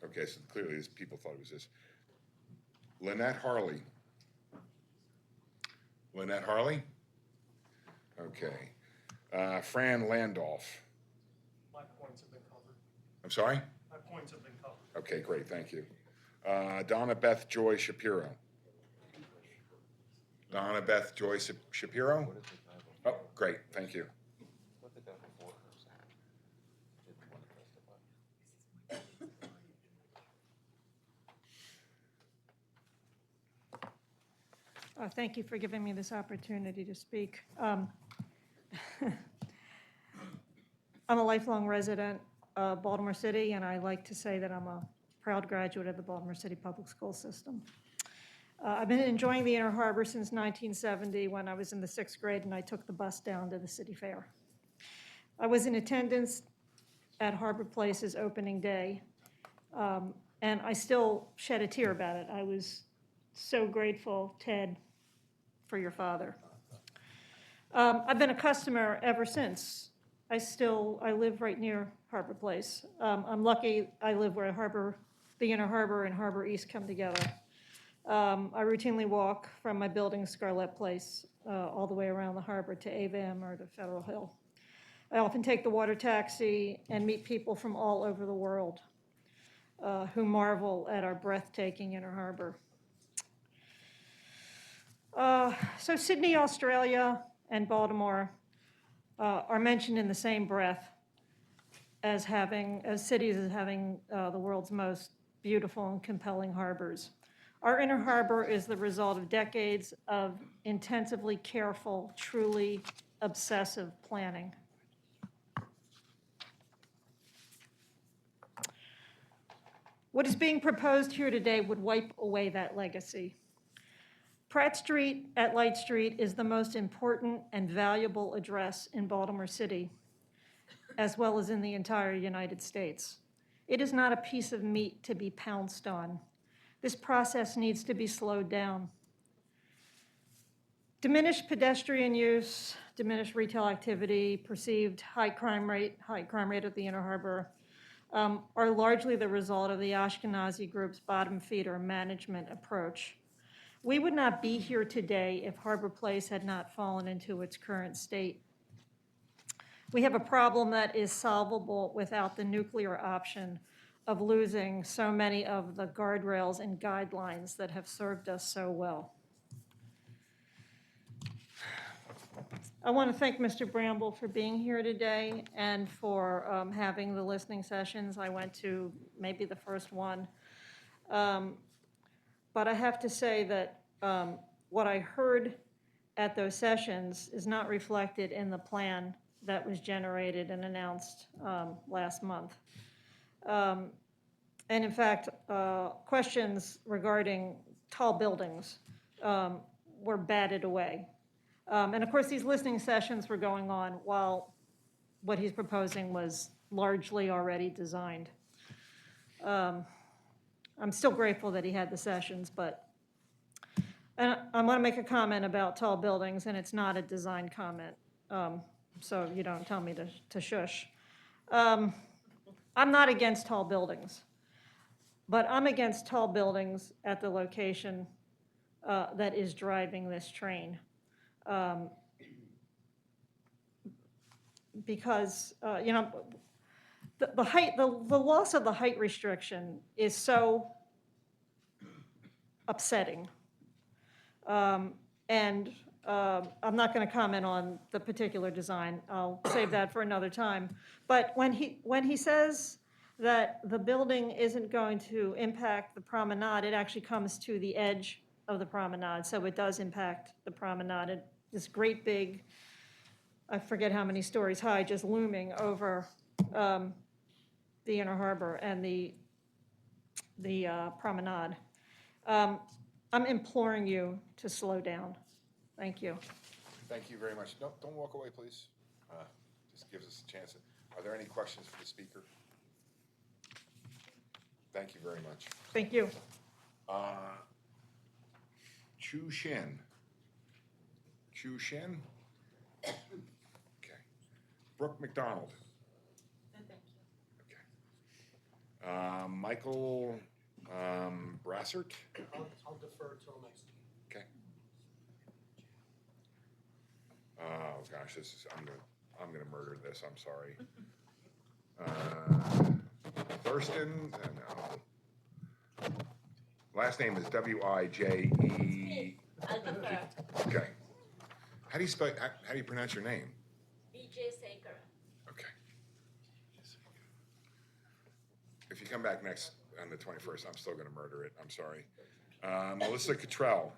Okay, so clearly these people thought it was this. Lynette Harley. Lynette Harley? Okay. Fran Landolph. My points have been covered. I'm sorry? My points have been covered. Okay, great, thank you. Donna Beth Joy Shapiro. Donna Beth Joy Shapiro? Oh, great, thank you. Thank you for giving me this opportunity to speak. I'm a lifelong resident of Baltimore City, and I like to say that I'm a proud graduate of the Baltimore City Public School System. I've been enjoying the Inner Harbor since 1970 when I was in the 6th grade and I took the bus down to the city fair. I was in attendance at Harbor Place's opening day, and I still shed a tear about it. I was so grateful, Ted, for your father. I've been a customer ever since. I live right near Harbor Place. I'm lucky I live where the Inner Harbor and Harbor East come together. I routinely walk from my building, Scarlett Place, all the way around the harbor to AVAM or to Federal Hill. I often take the water taxi and meet people from all over the world who marvel at our breathtaking Inner Harbor. So Sydney, Australia, and Baltimore are mentioned in the same breath as cities as having the world's most beautiful and compelling harbors. Our Inner Harbor is the result of decades of intensively careful, truly obsessive planning. What is being proposed here today would wipe away that legacy. Pratt Street at Light Street is the most important and valuable address in Baltimore City, as well as in the entire United States. It is not a piece of meat to be pounced on. This process needs to be slowed down. Diminished pedestrian use, diminished retail activity, perceived high crime rate at the Inner Harbor are largely the result of the Ashkenazi group's bottom feeder management approach. We would not be here today if Harbor Place had not fallen into its current state. We have a problem that is solvable without the nuclear option of losing so many of the guardrails and guidelines that have served us so well. I want to thank Mr. Bramble for being here today and for having the listening sessions. I went to maybe the first one. But I have to say that what I heard at those sessions is not reflected in the plan that was generated and announced last month. And in fact, questions regarding tall buildings were batted away. And of course, these listening sessions were going on while what he's proposing was largely already designed. I'm still grateful that he had the sessions, and I want to make a comment about tall buildings, and it's not a design comment, so you don't tell me to shush. I'm not against tall buildings, but I'm against tall buildings at the location that is driving this train. Because, the loss of the height restriction is so upsetting. I'm not going to comment on the particular design. I'll save that for another time. But when he says that the building isn't going to impact the promenade, it actually comes to the edge of the promenade, so it does impact the promenade. This great big I forget how many stories high, just looming over the Inner Harbor and the promenade. I'm imploring you to slow down. Thank you. Thank you very much. No, don't walk away, please. Just gives us a chance. Are there any questions for the speaker? Thank you very much. Thank you. Chu Shin. Chu Shin? Okay. Brooke McDonald. Okay. Michael Brassert. I'll defer till next week. Okay. Oh gosh, I'm gonna murder this. I'm sorry. Thurston. No. Last name is W-I-J-E. Okay. How do you spell? How do you pronounce your name? BJ Saker. Okay. If you come back next on the 21st, I'm still gonna murder it. I'm sorry. Melissa Cottrell.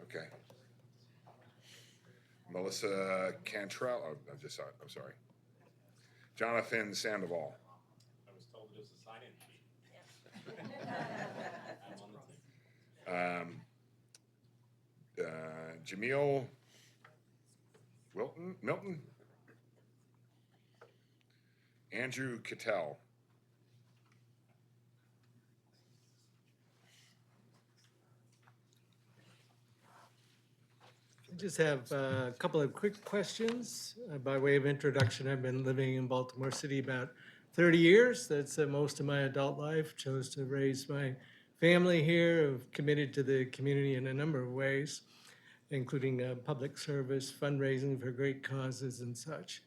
Okay. Melissa Cantrell. Oh, I just saw it. I'm sorry. Jonathan Sandoval. I was told it was a sign-in sheet. I'm on the team. Jamil Milton. Andrew Cattell. I just have a couple of quick questions. By way of introduction, I've been living in Baltimore City about 30 years. That's most of my adult life. Chose to raise my family here. I've committed to the community in a number of ways, including public service, fundraising for great causes and such.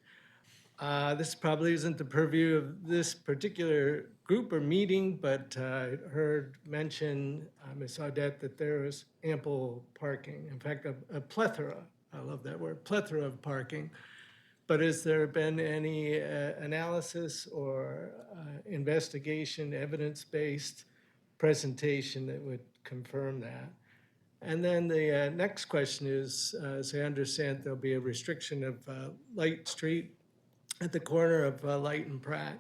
This probably isn't the purview of this particular group or meeting, but I heard mention, Ms. Audette, that there is ample parking. In fact, a plethora, I love that word, plethora of parking. But has there been any analysis or investigation, evidence-based presentation that would confirm that? And then the next question is, as I understand, there'll be a restriction of Light Street at the corner of Light and Pratt.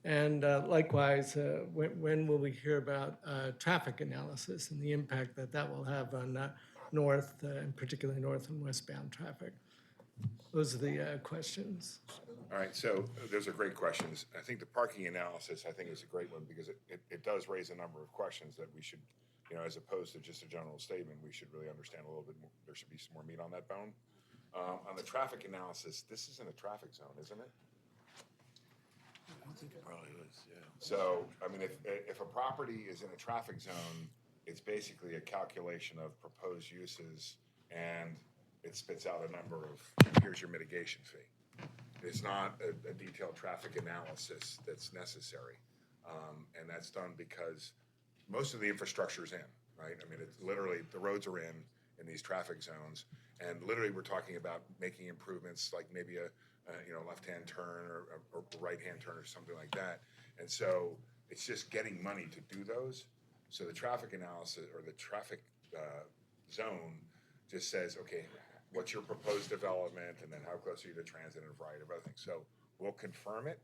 And likewise, when will we hear about traffic analysis and the impact that that will have on north, and particularly north and westbound traffic? Those are the questions. All right, so those are great questions. I think the parking analysis, I think, is a great one because it does raise a number of questions that we should, as opposed to just a general statement, we should really understand a little bit more. There should be some more meat on that bone. On the traffic analysis, this isn't a traffic zone, isn't it? I think it probably was, yeah. So, I mean, if a property is in a traffic zone, it's basically a calculation of proposed uses and it spits out a number of, here's your mitigation fee. It's not a detailed traffic analysis that's necessary. And that's done because most of the infrastructure is in, right? I mean, it's literally, the roads are in these traffic zones. And literally, we're talking about making improvements like maybe a left-hand turn or right-hand turn or something like that. And so it's just getting money to do those. So the traffic analysis or the traffic zone just says, okay, what's your proposed development, and then how close are you to transit and a variety of other things. So we'll confirm it.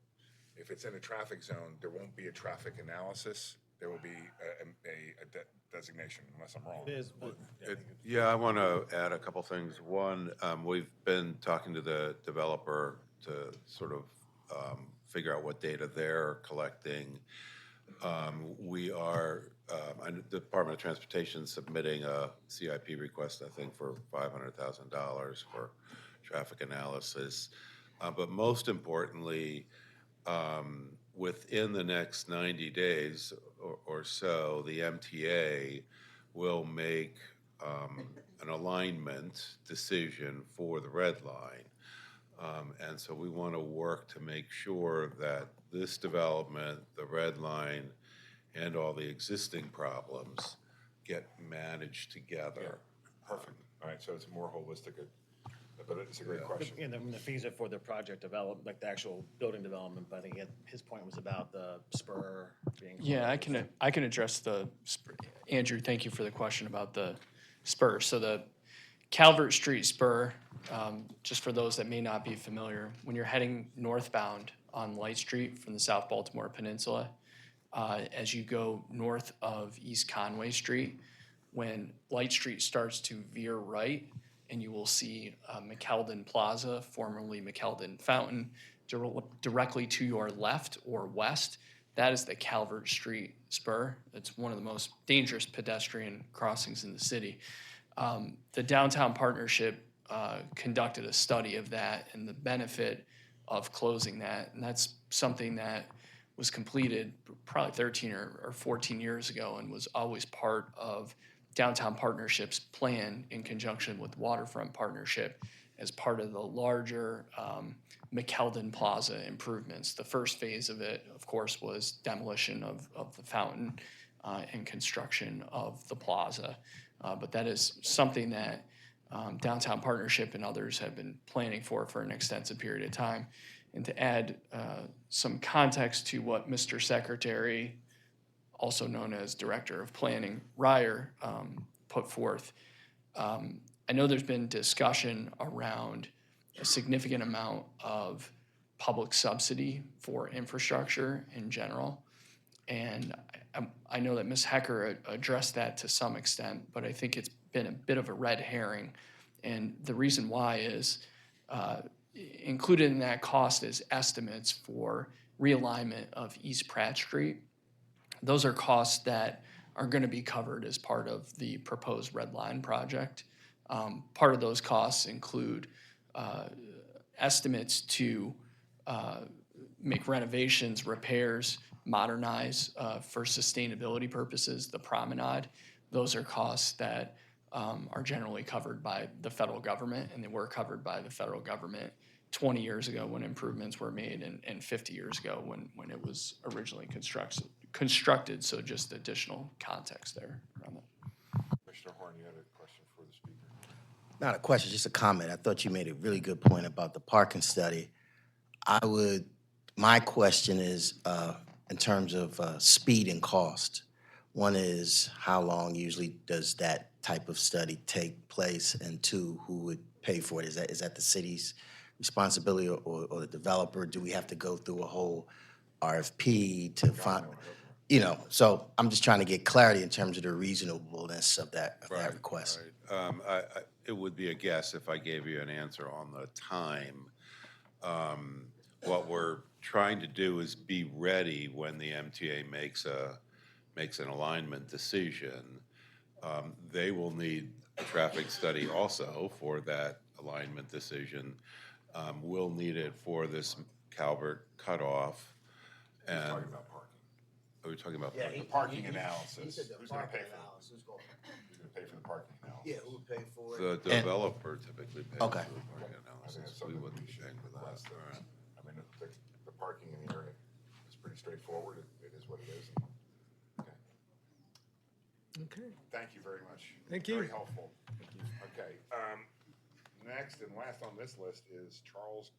If it's in a traffic zone, there won't be a traffic analysis. There will be a designation, unless I'm wrong. It is, but Yeah, I want to add a couple things. One, we've been talking to the developer to sort of figure out what data they're collecting. We are, the Department of Transportation submitting a CIP request, I think, for $500,000 for traffic analysis. But most importantly, within the next 90 days or so, the MTA will make an alignment decision for the red line. And so we want to work to make sure that this development, the red line, and all the existing problems get managed together. Perfect. All right, so it's more holistic, but it's a great question. And the fees are for the project development, like the actual building development, but I think his point was about the spur being. Yeah, I can address the, Andrew, thank you for the question about the spur. So the Calvert Street spur, just for those that may not be familiar, when you're heading northbound on Light Street from the South Baltimore Peninsula, as you go north of East Conway Street, when Light Street starts to veer right, and you will see McKeldin Plaza, formerly McKeldin Fountain, directly to your left or west. That is the Calvert Street spur. It's one of the most dangerous pedestrian crossings in the city. The Downtown Partnership conducted a study of that and the benefit of closing that. And that's something that was completed probably 13 or 14 years ago and was always part of Downtown Partnership's plan in conjunction with Waterfront Partnership as part of the larger McKeldin Plaza improvements. The first phase of it, of course, was demolition of the fountain and construction of the plaza. But that is something that Downtown Partnership and others have been planning for an extensive period of time. And to add some context to what Mr. Secretary, also known as Director of Planning, Ryer, put forth, I know there's been discussion around a significant amount of public subsidy for infrastructure in general. And I know that Ms. Hecker addressed that to some extent, but I think it's been a bit of a red herring. And the reason why is included in that cost is estimates for realignment of East Pratt Street. Those are costs that are going to be covered as part of the proposed Red Line project. Part of those costs include estimates to make renovations, repairs, modernize for sustainability purposes, the promenade. Those are costs that are generally covered by the federal government, and they were covered by the federal government 20 years ago when improvements were made and 50 years ago when it was originally constructed. So just additional context there around that. Commissioner Horn, you had a question for the speaker. Not a question, just a comment. I thought you made a really good point about the parking study. My question is in terms of speed and cost. One is, how long usually does that type of study take place? And two, who would pay for it? Is that the city's responsibility or the developer? Do we have to go through a whole RFP to find, so I'm just trying to get clarity in terms of the reasonableness of that request. Right. It would be a guess if I gave you an answer on the time. What we're trying to do is be ready when the MTA makes an alignment decision. They will need a traffic study also for that alignment decision. We'll need it for this Calvert cutoff. And Talking about parking. are we talking about? Yeah, the parking analysis. Who's going to pay for it? Who's going to pay for the parking analysis? Yeah, who would pay for it? The developer typically pays for the parking I think analysis. that's We something wouldn't we should pay for that. request. I mean, the parking in the area is pretty straightforward. It is what it is. Okay. Okay. Thank you very much. Thank you. Very helpful. Okay. Next and last on this list is Charles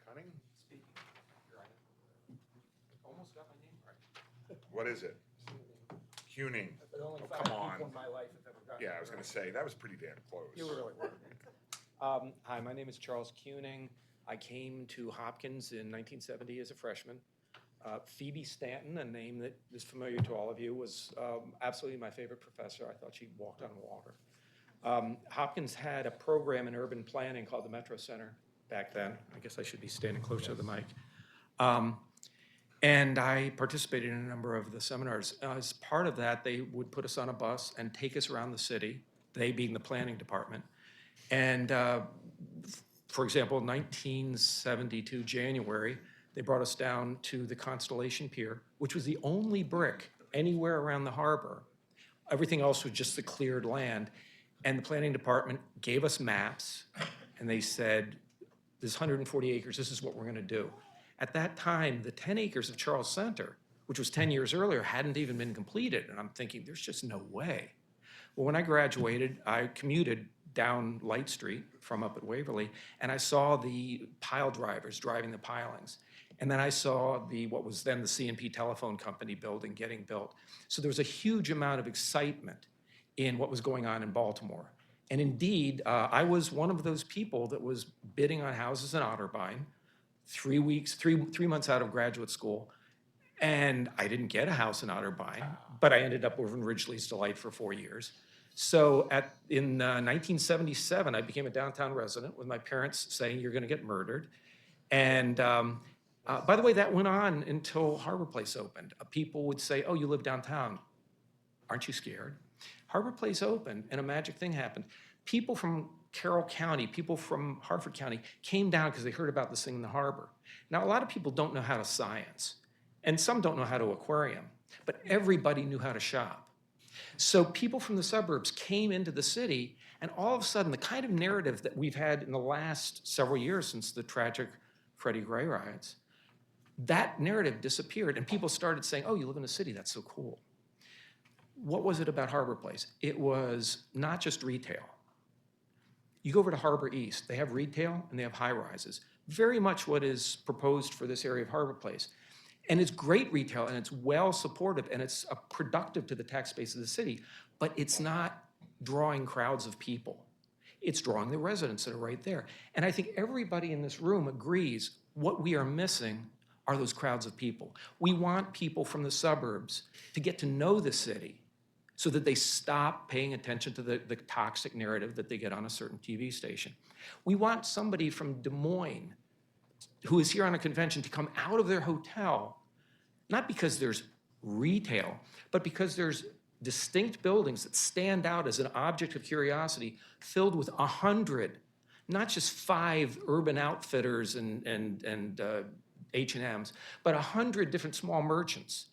Cunning. Almost got my name right. What is it? Cuning. Oh, come on. Yeah, I was going to say, that was pretty damn close. You really were. Hi, my name is Charles Cuning. I came to Hopkins in 1970 as a freshman. Phoebe Stanton, a name that is familiar to all of you, was absolutely my favorite professor. I thought she walked on water. Hopkins had a program in urban planning called the Metro Center back then. I guess I should be standing closer to the mic. And I participated in a number of the seminars. As part of that, they would put us on a bus and take us around the city, they being the planning department. And for example, 1972, January, they brought us down to the Constellation Pier, which was the only brick anywhere around the harbor. Everything else was just the cleared land. And the planning department gave us maps, and they said, there's 140 acres, this is what we're gonna do. At that time, the 10 acres of Charles Center, which was 10 years earlier, hadn't even been completed. And I'm thinking, there's just no way. Well, when I graduated, I commuted down Light Street from up at Waverly, and I saw the pile drivers driving the pilings. And then I saw what was then the C&P Telephone Company building getting built. So there was a huge amount of excitement in what was going on in Baltimore. And indeed, I was one of those people that was bidding on houses in Otterbein 3 months out of graduate school. And I didn't get a house in Otterbein, but I ended up over in Ridgely's Delight for 4 years. So in 1977, I became a downtown resident with my parents saying, "You're going to get murdered." And by the way, that went on until Harbor Place opened. People would say, "Oh, you live downtown. Aren't you scared?" Harbor Place opened and a magic thing happened. People from Carroll County, people from Harford County came down because they heard about this thing in the harbor. Now, a lot of people don't know how to science, and some don't know how to aquarium, but everybody knew how to shop. So people from the suburbs came into the city, and all of a sudden, the kind of narrative that we've had in the last several years since the tragic Freddie Gray riots, that narrative disappeared, and people started saying, "Oh, you live in a city, that's so cool." What was it about Harbor Place? It was not just retail. You go over to Harbor East, they have retail and they have high rises. Very much what is proposed for this area of Harbor Place. And it's great retail and it's well supportive and it's productive to the tax base of the city, but it's not drawing crowds of people. It's drawing the residents that are right there. And I think everybody in this room agrees what we are missing are those crowds of people. We want people from the suburbs to get to know the city so that they stop paying attention to the toxic narrative that they get on a certain TV station. We want somebody from Des Moines who is here on a convention to come out of their hotel, not because there's retail, but because there's distinct buildings that stand out as an object of curiosity filled with 100, not just 5 Urban Outfitters and H&Ms, but 100 different small merchants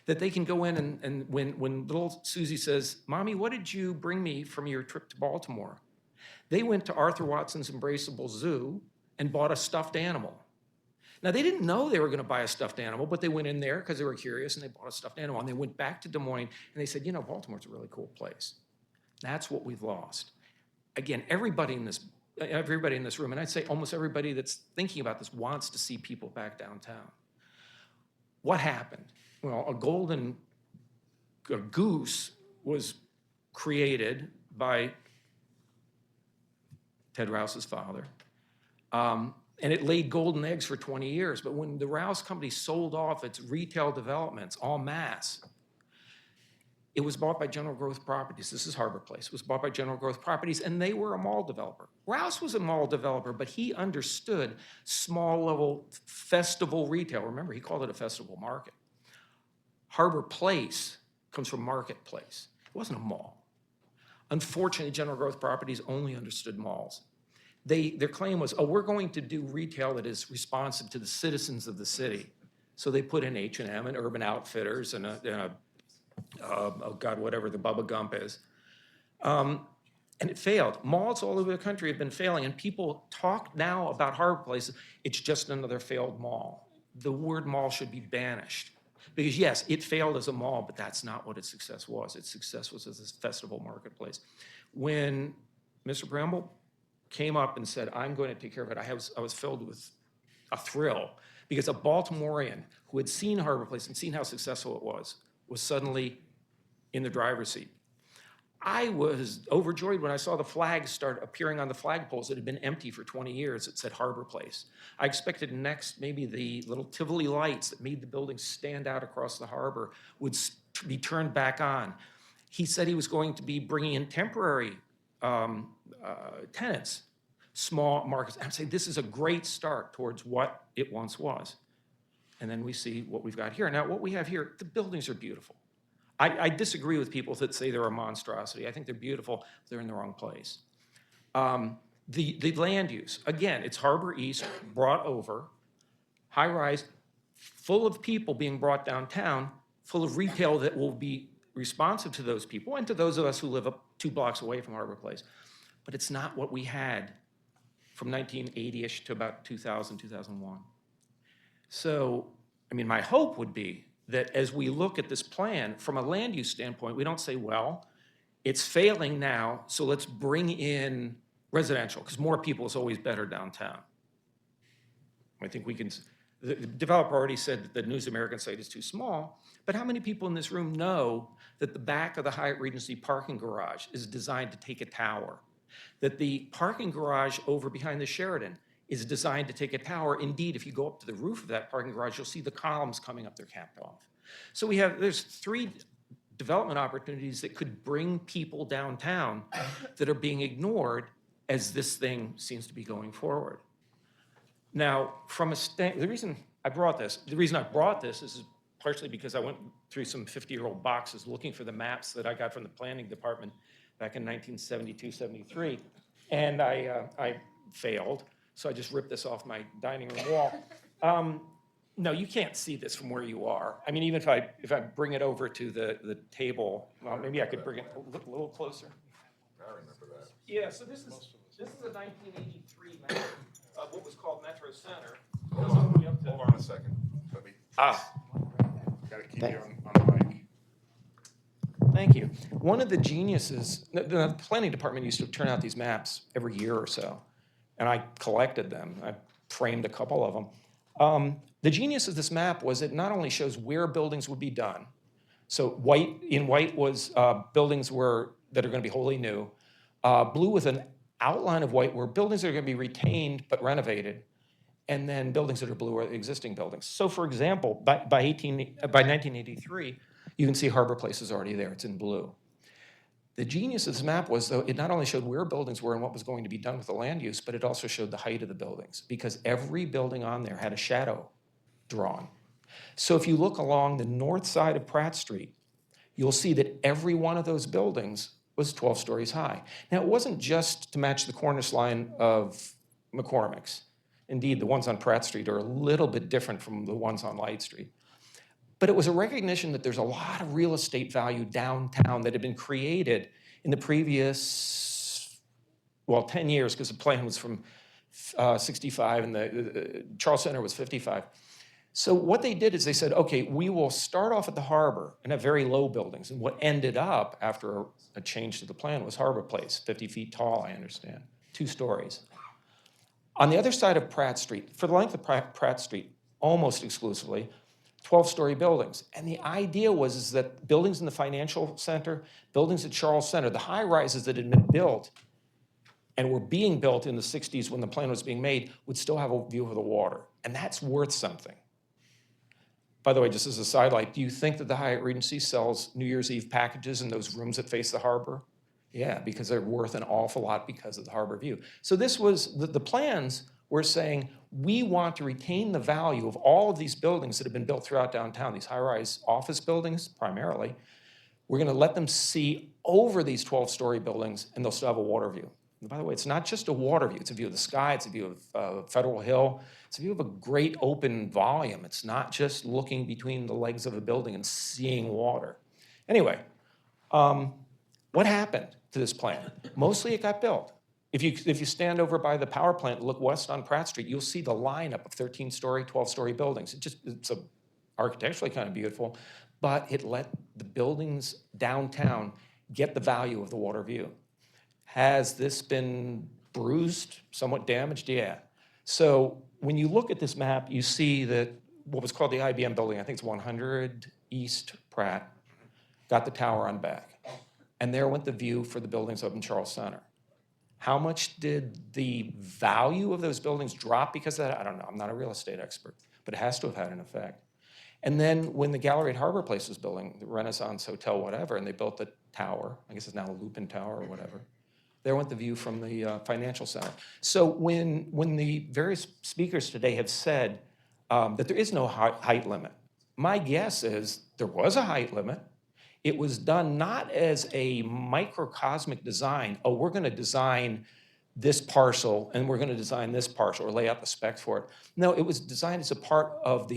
that they can go in and when little Susie says, "Mommy, what did you bring me from your trip to Baltimore?" They went to Arthur Watson's Embraceable Zoo and bought a stuffed animal. Now, they didn't know they were going to buy a stuffed animal, but they went in there because they were curious and they bought a stuffed animal. And they went back to Des Moines and they said, "You know, Baltimore's a really cool place." That's what we've lost. Again, everybody in this room, and I'd say almost everybody that's thinking about this wants to see people back downtown. What happened? Well, a goose was created by Ted Rouse's father. And it laid golden eggs for 20 years. But when the Rouse Company sold off its retail developments en masse, it was bought by General Growth Properties. This is Harbor Place. It was bought by General Growth Properties, and they were a mall developer. Rouse was a mall developer, but he understood small-level festival retail. Remember, he called it a festival market. Harbor Place comes from marketplace. It wasn't a mall. Unfortunately, General Growth Properties only understood malls. Their claim was, "Oh, we're going to do retail that is responsive to the citizens of the city." So they put in H&M and Urban Outfitters and oh God, whatever the Bubba Gump is. And it failed. Malls all over the country have been failing, and people talk now about Harbor Place. It's just another failed mall. The word mall should be banished. Because yes, it failed as a mall, but that's not what its success was. Its success was as a festival marketplace. When Mr. Bramble came up and said, "I'm going to take care of it," I was filled with a thrill, because a Baltimorean who had seen Harbor Place and seen how successful it was suddenly in the driver's seat. I was overjoyed when I saw the flags start appearing on the flagpoles that had been empty for 20 years that said Harbor Place. I expected next maybe the little Tivoli lights that made the building stand out across the harbor would be turned back on. He said he was going to be bringing in temporary tenants, small markets. I'm saying this is a great start towards what it once was. And then we see what we've got here. Now, what we have here, the buildings are beautiful. I disagree with people that say they're a monstrosity. I think they're beautiful, but they're in the wrong place. The land use, again, it's Harbor East brought over, high rise, full of people being brought downtown, full of retail that will be responsive to those people and to those of us who live up 2 blocks away from Harbor Place. But it's not what we had from 1980-ish to about 2000, 2001. So, I mean, my hope would be that as we look at this plan from a land use standpoint, we don't say, well, it's failing now, so let's bring in residential, because more people is always better downtown. I think we can The developer already said that the News American site is too small, but how many people in this room know that the back of the Hyatt Regency parking garage is designed to take a tower? That the parking garage over behind the Sheraton is designed to take a tower. Indeed, if you go up to the roof of that parking garage, you'll see the columns coming up, they're capped off. So there's 3 development opportunities that could bring people downtown that are being ignored as this thing seems to be going forward. Now, the reason I brought this is partially because I went through some 50-year-old boxes looking for the maps that I got from the planning department back in 1972, 73, and I failed, so I just ripped this off my dining room wall. No, you can't see this from where you are. I mean, even if I bring it over to the table, well, maybe I could bring it a little closer. I remember that. Yeah, so this is a 1983 map of what was called Metro Center. Hold on a second. Let me. Gotta keep you on the mic. Thank you. One of the geniuses, the planning department used to turn out these maps every year or so, and I collected them. I framed a couple of them. The genius of this map was it not only shows where buildings would be done, so in white was buildings that are going to be wholly new. Blue with an outline of white were buildings that are going to be retained but renovated, and then buildings that are blue are existing buildings. So for example, by 1983, you can see Harbor Place is already there, it's in blue. The genius of this map was, though, it not only showed where buildings were and what was going to be done with the land use, but it also showed the height of the buildings, because every building on there had a shadow drawn. So if you look along the north side of Pratt Street, you'll see that every one of those buildings was 12 stories high. Now, it wasn't just to match the cornice line of McCormick's. Indeed, the ones on Pratt Street are a little bit different from the ones on Light Street. But it was a recognition that there's a lot of real estate value downtown that had been created in the previous, 10 years, because the plan was from 65 and the Charles Center was 55. So what they did is they said, okay, we will start off at the harbor and have very low buildings. And what ended up after a change to the plan was Harbor Place, 50 feet tall, I understand, 2 stories. On the other side of Pratt Street, for the length of Pratt Street, almost exclusively, 12-story buildings. And the idea was that buildings in the financial center, buildings at Charles Center, the high-rises that had been built and were being built in the 60s when the plan was being made would still have a view of the water. And that's worth something. By the way, just as a sidelight, do you think that the Hyatt Regency sells New Year's Eve packages in those rooms that face the harbor? Yeah, because they're worth an awful lot because of the harbor view. So this was, the plans were saying, we want to retain the value of all of these buildings that have been built throughout downtown, these high-rise office buildings primarily. We're going to let them see over these 12-story buildings, and they'll still have a water view. And by the way, it's not just a water view. It's a view of the sky. It's a view of Federal Hill. It's a view of a great open volume. It's not just looking between the legs of a building and seeing water. Anyway, what happened to this plan? Mostly it got built. If you stand over by the power plant and look west on Pratt Street, you'll see the lineup of 13-story, 12-story buildings. It's architecturally kind of beautiful, but it let the buildings downtown get the value of the water view. Has this been bruised, somewhat damaged? Yeah. So when you look at this map, you see that what was called the IBM building, I think it's 100 East Pratt, got the tower on back. And there went the view for the buildings up in Charles Center. How much did the value of those buildings drop because of that? I don't know. I'm not a real estate expert, but it has to have had an effect. And then when the gallery at Harbor Place was building, the Renaissance Hotel, whatever, and they built the tower, I guess it's now a Lupin Tower or whatever, there went the view from the financial center. So when the various speakers today have said that there is no height limit, my guess is there was a height limit. It was done not as a microcosmic design. Oh, we're going to design this parcel and we're going to design this parcel or lay out the specs for it. No, it was designed as a part of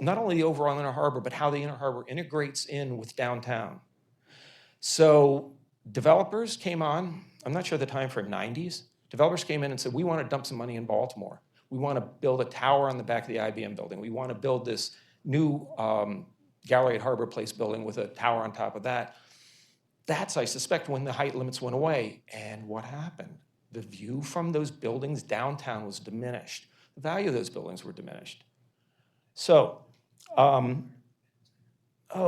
not only the overall Inner Harbor, but how the Inner Harbor integrates in with downtown. So developers came on, I'm not sure the time frame, 90s. Developers came in and said, we want to dump some money in Baltimore. We want to build a tower on the back of the IBM building. We want to build this new gallery at Harbor Place building with a tower on top of that. That's, I suspect, when the height limits went away. And what happened? The view from those buildings downtown was diminished. The value of those buildings were diminished. So, oh,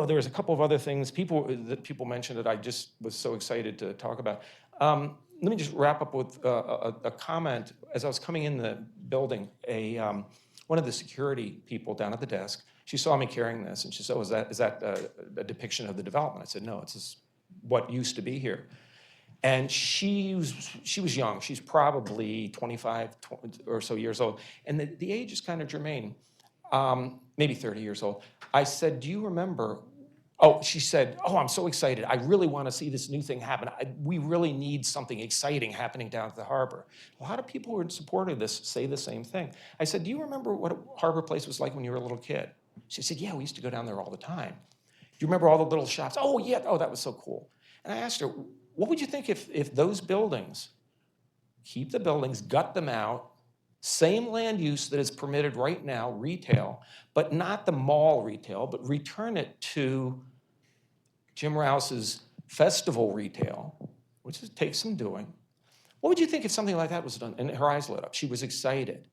there's a couple of other things that people mentioned that I just was so excited to talk about. Let me just wrap up with a comment. As I was coming in the building, one of the security people down at the desk, she saw me carrying this, and she said, "Oh, is that a depiction of the development?" I said, "No, it's just what used to be here." And she was young. She's probably 25 or so years old, and the age is kind of germane. Maybe 30 years old. I said, "Do you remember?" Oh, she said, "Oh, I'm so excited. I really want to see this new thing happen. We really need something exciting happening down at the harbor." A lot of people who are in support of this say the same thing. I said, "Do you remember what Harbor Place was like when you were a little kid?" She said, "Yeah, we used to go down there all the time." "Do you remember all the little shops?" "Oh, yeah. Oh, that was so cool." And I asked her, "What would you think if those buildings, keep the buildings, gut them out, same land use that is permitted right now, retail, but not the mall retail, but return it to Jim Rouse's festival retail, which takes some doing. What would you think if something like that was done?" And her eyes lit up. She was excited.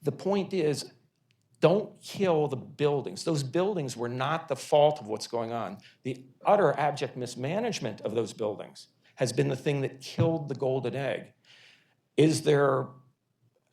The point is, don't kill the buildings. Those buildings were not the fault of what's going on. The utter abject mismanagement of those buildings has been the thing that killed the golden egg. Is there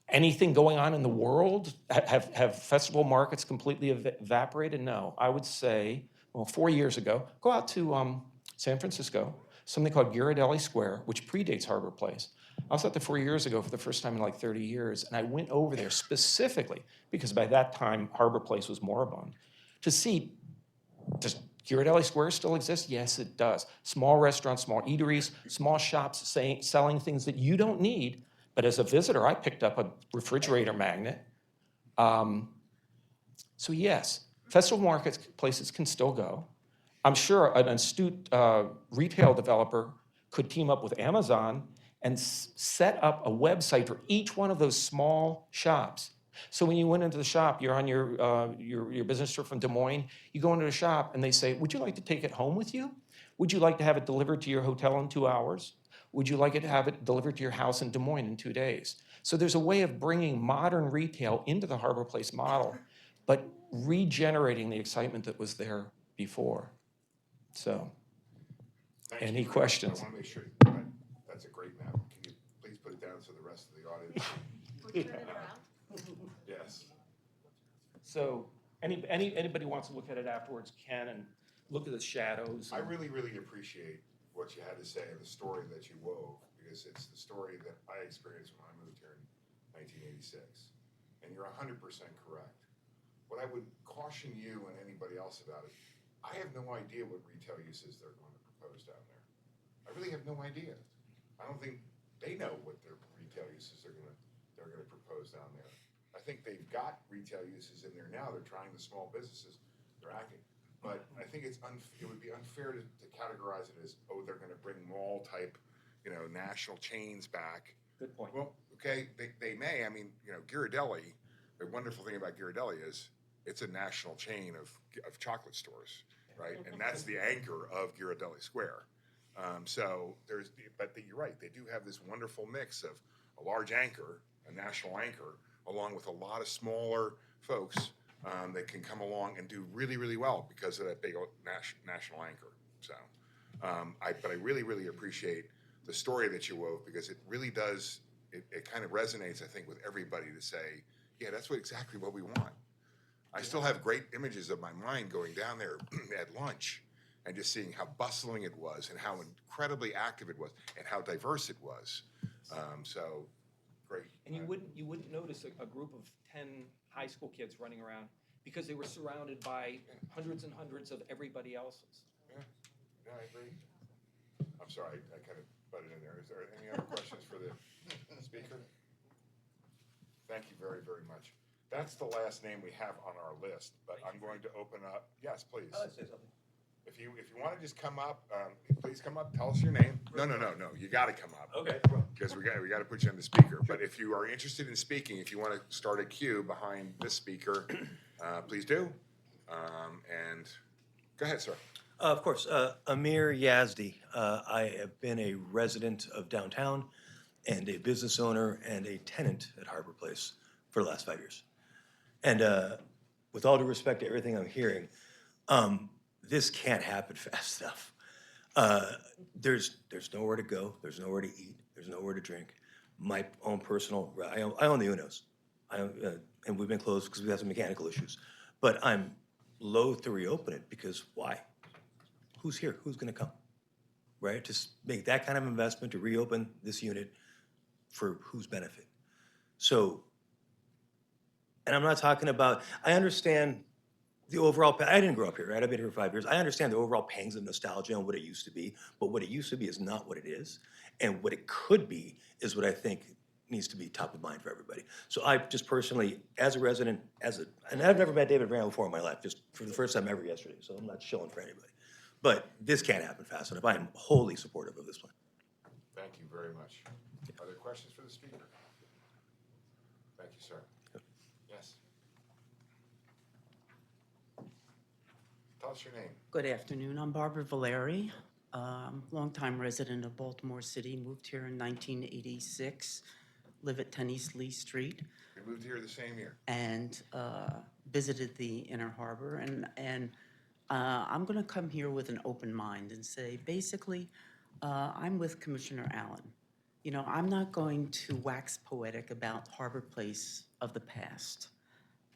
anything going on in the world? Have festival markets completely evaporated? No. I would say, well, 4 years ago, go out to San Francisco, something called Ghirardelli Square, which predates Harbor Place. I was out there 4 years ago for the first time in like 30 years, and I went over there specifically, because by that time, Harbor Place was moribund, to see, does Ghirardelli Square still exist? Yes, it does. Small restaurants, small eateries, small shops selling things that you don't need. But as a visitor, I picked up a refrigerator magnet. So yes, festival marketplaces can still go. I'm sure an astute retail developer could team up with Amazon and set up a website for each one of those small shops. So when you went into the shop, you're on your business trip from Des Moines, you go into the shop and they say, "Would you like to take it home with you? Would you like to have it delivered to your hotel in 2 hours? Would you like it to have it delivered to your house in Des Moines in 2 days?" So there's a way of bringing modern retail into the Harbor Place model, but regenerating the excitement that was there before. So, Thank you any very much. questions? I want to make sure, that's a great map. Can you please put it down so the rest of the audience? Yes. So anybody wants to look at it afterwards can, and look at the shadows. I really, really appreciate what you had to say and the story that you wove, because it's the story that I experienced when I moved here in 1986. And you're 100% correct. What I would caution you and anybody else about it, I have no idea what retail uses they're going to propose down there. I really have no idea. I don't think they know what their retail uses they're gonna propose down there. I think they've got retail uses in there now. They're trying the small businesses. They're acting. But I think it would be unfair to categorize it as, oh, they're gonna bring mall type, national chains back. Good point. Well, okay, they may. I mean, Ghirardelli, the wonderful thing about Ghirardelli is it's a national chain of chocolate stores, right? And that's the anchor of Ghirardelli Square. But you're right, they do have this wonderful mix of a large anchor, a national anchor, along with a lot of smaller folks that can come along and do really, really well because of that big national anchor. So, but I really, really appreciate the story that you wove, because it really does, it kind of resonates, I think, with everybody to say, yeah, that's exactly what we want. I still have great images of my mind going down there at lunch and just seeing how bustling it was and how incredibly active it was and how diverse it was. So great. And you wouldn't notice a group of 10 high school kids running around because they were surrounded by hundreds and hundreds of everybody else's. Yeah, I agree. I'm sorry, I kind of butted in there. Is there any other questions for the speaker? Thank you very, very much. That's the last name we have on our list, but I'm going to open up. Yes, please. Say something. If you want to just come up, please come up. Tell us your name. No. You got to come up. Okay. Because we got to put you on the speaker. But if you are interested in speaking, if you want to start a queue behind this speaker, please do. And go ahead, sir. Of course. Amir Yazdi. I have been a resident of downtown and a business owner and a tenant at Harbor Place for the last 5 years. And with all due respect to everything I'm hearing, this can't happen fast enough. There's nowhere to go, there's nowhere to eat, there's nowhere to drink. My own personal, I own the Unos. And we've been closed because we have some mechanical issues. But I'm loath to reopen it because why? Who's here? Who's gonna come? Right? Just make that kind of investment to reopen this unit for whose benefit? So, and I'm not talking about, I understand the overall, I didn't grow up here, right? I've been here for 5 years. I understand the overall pangs of nostalgia and what it used to be, but what it used to be is not what it is. And what it could be is what I think needs to be top of mind for everybody. So I just personally, as a resident, and I've never met David Brown before in my life, just for the first time ever yesterday, so I'm not shilling for anybody. But this can't happen fast enough. I am wholly supportive of this plan. Thank you very much. Are there questions for the speaker? Thank you, sir. Yes. Tell us your name. Good afternoon. I'm Barbara Valeri, longtime resident of Baltimore City. Moved here in 1986. Live at 10 East Lee Street. We moved here the same year. And visited the Inner Harbor. And I'm going to come here with an open mind and say, basically, I'm with Commissioner Allen. You know, I'm not going to wax poetic about Harbor Place of the past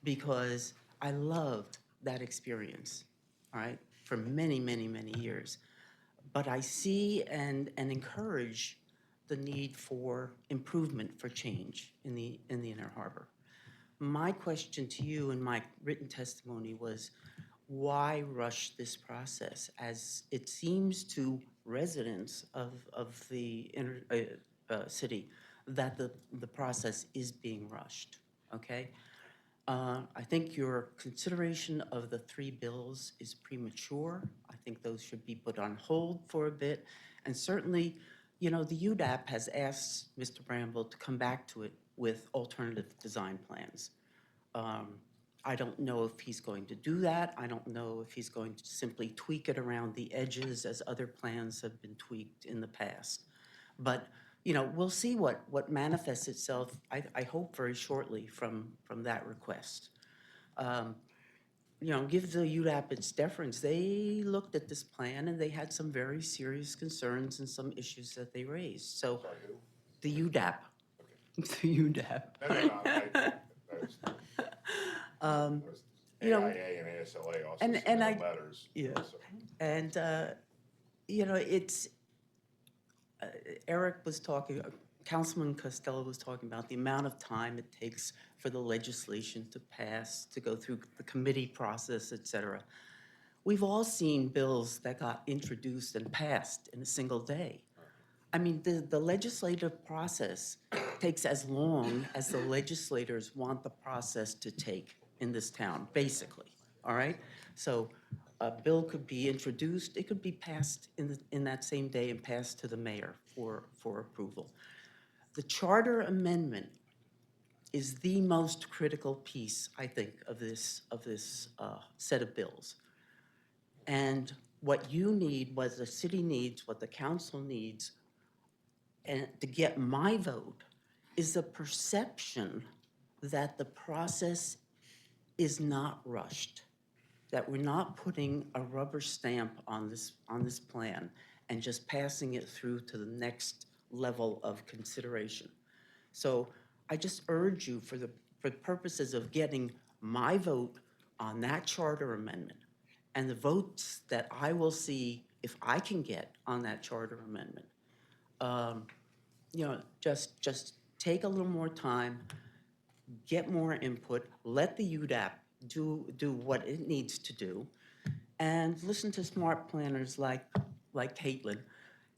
because I loved that experience, all right, for many, many, many years. But I see and encourage the need for improvement, for change in the Inner Harbor. My question to you in my written testimony was, why rush this process? As it seems to residents of the inner city that the process is being rushed, okay? I think your consideration of the 3 bills is premature. I think those should be put on hold for a bit. And certainly, you know, the UDAP has asked Mr. Bramble to come back to it with alternative design plans. I don't know if he's going to do that. I don't know if he's going to simply tweak it around the edges as other plans have been tweaked in the past. But, you know, we'll see what manifests itself, I hope very shortly from that request. You know, give the UDAP its deference. They looked at this plan and they had some very serious concerns and some issues that they raised. So, Sorry, who? the UDAP. Okay. The UDAP. You know, AIA and ASLA also submitted letters. Yeah, So. and you know, it's Eric was talking, Councilman Costello was talking about the amount of time it takes for the legislation to pass, to go through the committee process, et cetera. We've all seen bills that got introduced and passed in a single day. I mean, the legislative process takes as long as the legislators want the process to take in this town, basically, all right? So a bill could be introduced, it could be passed in that same day and passed to the mayor for approval. The charter amendment is the most critical piece, I think, of this set of bills. And what you need, what the city needs, what the council needs, and to get my vote, is the perception that the process is not rushed, that we're not putting a rubber stamp on this plan and just passing it through to the next level of consideration. So I just urge you, for the purposes of getting my vote on that charter amendment and the votes that I will see if I can get on that charter amendment, you know, just take a little more time, get more input, let the UDAP do what it needs to do, and listen to smart planners like Caitlin,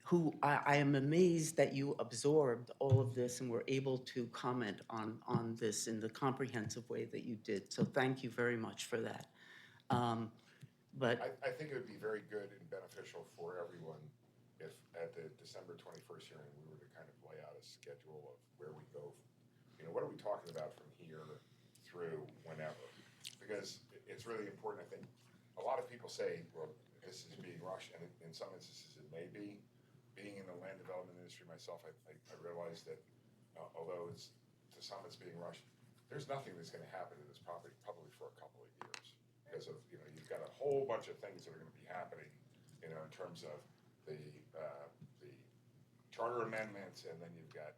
who I am amazed that you absorbed all of this and were able to comment on this in the comprehensive way that you did. So thank you very much for that. But I think it would be very good and beneficial for everyone if at the December 21st hearing, we were to kind of lay out a schedule of where we go. You know, what are we talking about from here through whenever? Because it's really important, I think. A lot of people say, well, this is being rushed, and in some instances it may be. Being in the land development industry myself, I realize that although to some it's being rushed, there's nothing that's gonna happen to this property probably for a couple of years. Because of, you've got a whole bunch of things that are gonna be happening, in terms of the charter amendments, and then you've got,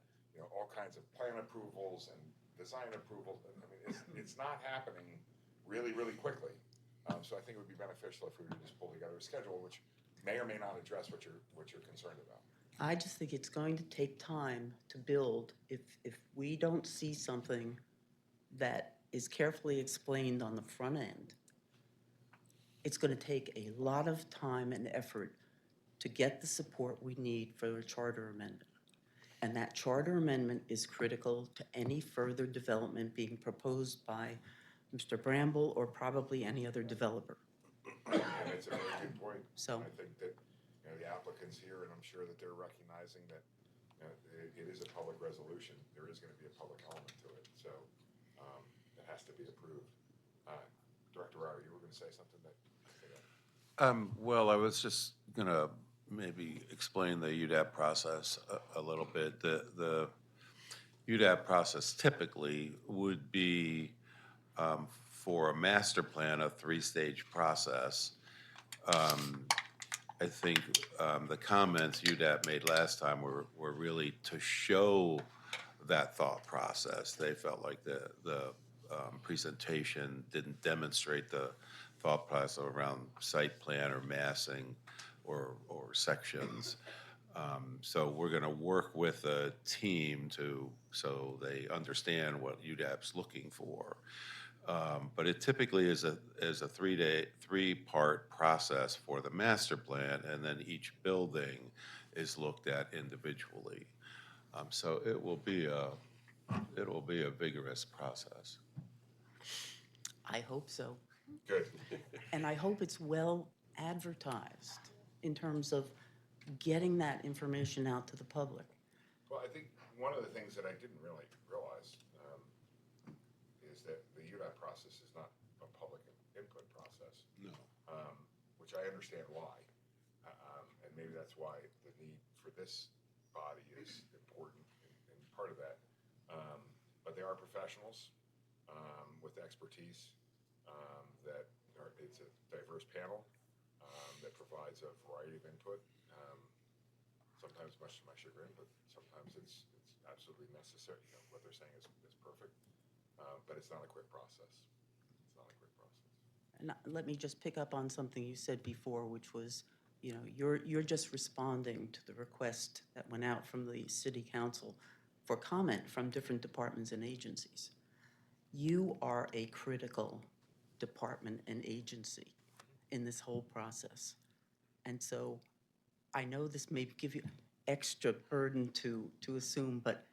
all kinds of plan approvals and design approvals. I mean, it's not happening really, really quickly. So I think it would be beneficial if we were to just pull together a schedule, which may or may not address what you're concerned about. I just think it's going to take time to build. If we don't see something that is carefully explained on the front end, it's going to take a lot of time and effort to get the support we need for a charter amendment. And that charter amendment is critical to any further development being proposed by Mr. Bramble or probably any other developer. And it's a very good point. So- I think that, the applicants here, and I'm sure that they're recognizing that, it is a public resolution. There is gonna be a public element to it, so, it has to be approved. Director Rauer, you were gonna say something that? Well, I was just gonna maybe explain the UDAP process a little bit. The UDAP process typically would be, for a master plan, a three-stage process. I think the comments UDAP made last time were really to show that thought process. They felt like the presentation didn't demonstrate the thought process around site plan or massing or sections. So we're going to work with a team so they understand what UDAP's looking for. But it typically is a three-part process for the master plan, and then each building is looked at individually. So it will be a vigorous process. I hope so. Good. And I hope it's well advertised in terms of getting that information out to the public. Well, I think one of the things that I didn't really realize, is that the UDAP process is not a public input process. No. Which I understand why. And maybe that's why the need for this body is important and part of that. But they are professionals, with expertise, it's a diverse panel, that provides a variety of input. Sometimes much to my chagrin, but sometimes it's absolutely necessary. What they're saying is perfect, but it's not a quick process. It's not a quick process. And let me just pick up on something you said before, which was, you're just responding to the request that went out from the city council for comment from different departments and agencies. You are a critical department and agency in this whole process. And so I know this may give you extra burden to assume, but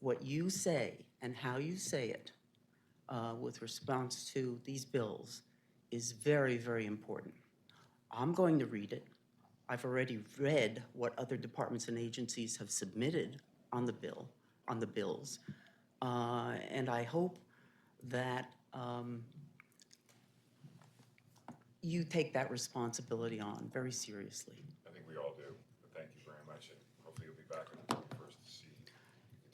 what you say and how you say it with response to these bills is very, very important. I'm going to read it. I've already read what other departments and agencies have submitted on the bills. And I hope that you take that responsibility on very seriously. I think we all do, but thank you very much, and hopefully you'll be back on the 21st to see the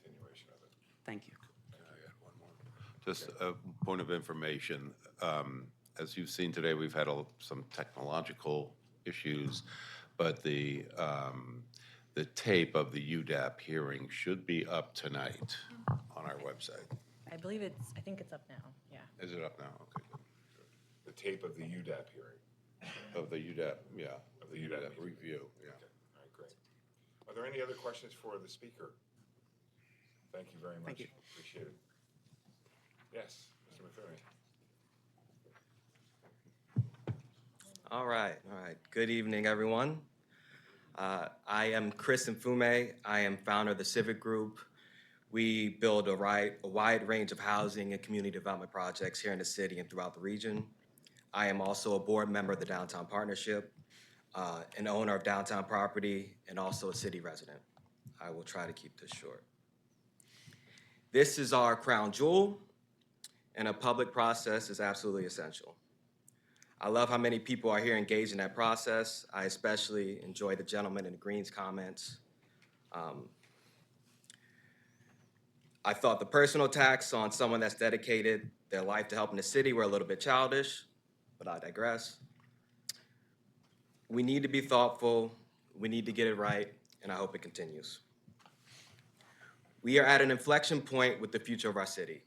continuation of it. Thank you. Can I add one more? Just a point of information. As you've seen today, we've had some technological issues, but the tape of the UDAP hearing should be up tonight on our website. I think it's up now, yeah. Is it up now? Okay, good. The tape of the UDAP hearing. Of the UDAP, yeah. Of the UDAP review, yeah. Okay. All right, great. Are there any other questions for the speaker? Thank you very much. Thank you. Appreciate it. Yes, Mr. Matheny. All right. Good evening, everyone. I am Chris Mfume. I am founder of the Civic Group. We build a wide range of housing and community development projects here in the city and throughout the region. I am also a board member of the Downtown Partnership, an owner of downtown property, and also a city resident. I will try to keep this short. This is our crown jewel, and a public process is absolutely essential. I love how many people are here engaged in that process. I especially enjoy the gentleman in the Greens comments. I thought the personal tax on someone that's dedicated their life to helping the city were a little bit childish, but I digress. We need to be thoughtful, we need to get it right, and I hope it continues. We are at an inflection point with the future of our city.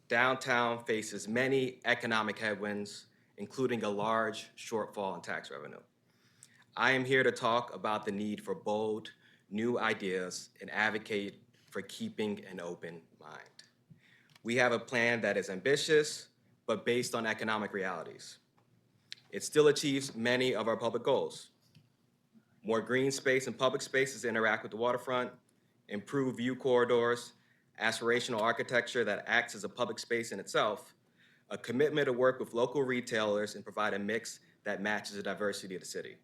Downtown faces many economic headwinds, including a large shortfall in tax revenue. I am here to talk about the need for bold, new ideas and advocate for keeping an open mind. We have a plan that is ambitious, but based on economic realities. It still achieves many of our public goals. More green space and public spaces to interact with the waterfront, improved view corridors, aspirational architecture that acts as a public space in itself, a commitment to work with local retailers and provide a mix that matches the diversity of the city.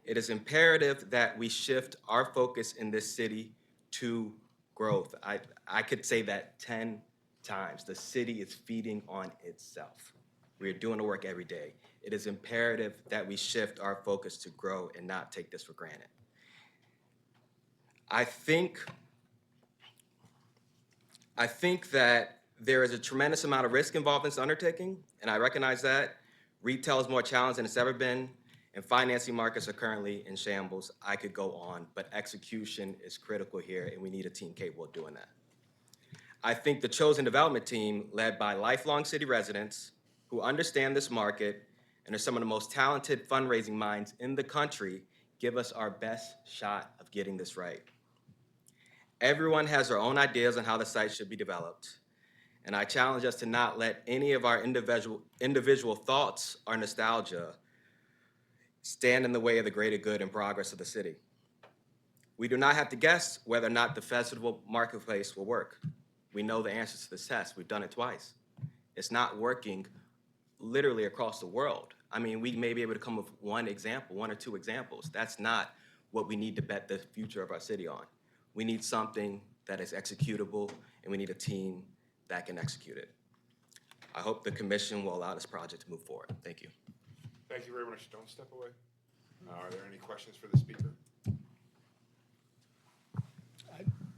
It is imperative that we shift our focus in this city to growth. I could say that 10 times. The city is feeding on itself. We are doing the work every day. It is imperative that we shift our focus to grow and not take this for granted. I think that there is a tremendous amount of risk involved in this undertaking, and I recognize that. Retail is more challenged than it's ever been, and financing markets are currently in shambles. I could go on, but execution is critical here, and we need a team capable of doing that. I think the chosen development team, led by lifelong city residents who understand this market and are some of the most talented fundraising minds in the country, give us our best shot of getting this right. Everyone has their own ideas on how the site should be developed, and I challenge us to not let any of our individual thoughts or nostalgia stand in the way of the greater good and progress of the city. We do not have to guess whether or not the festival marketplace will work. We know the answers to this test. We've done it twice. It's not working literally across the world. I mean, we may be able to come with one example, one or two examples. That's not what we need to bet the future of our city on. We need something that is executable, and we need a team that can execute it. I hope the commission will allow this project to move forward. Thank you. Thank you very much. Don't step away. Are there any questions for the speaker?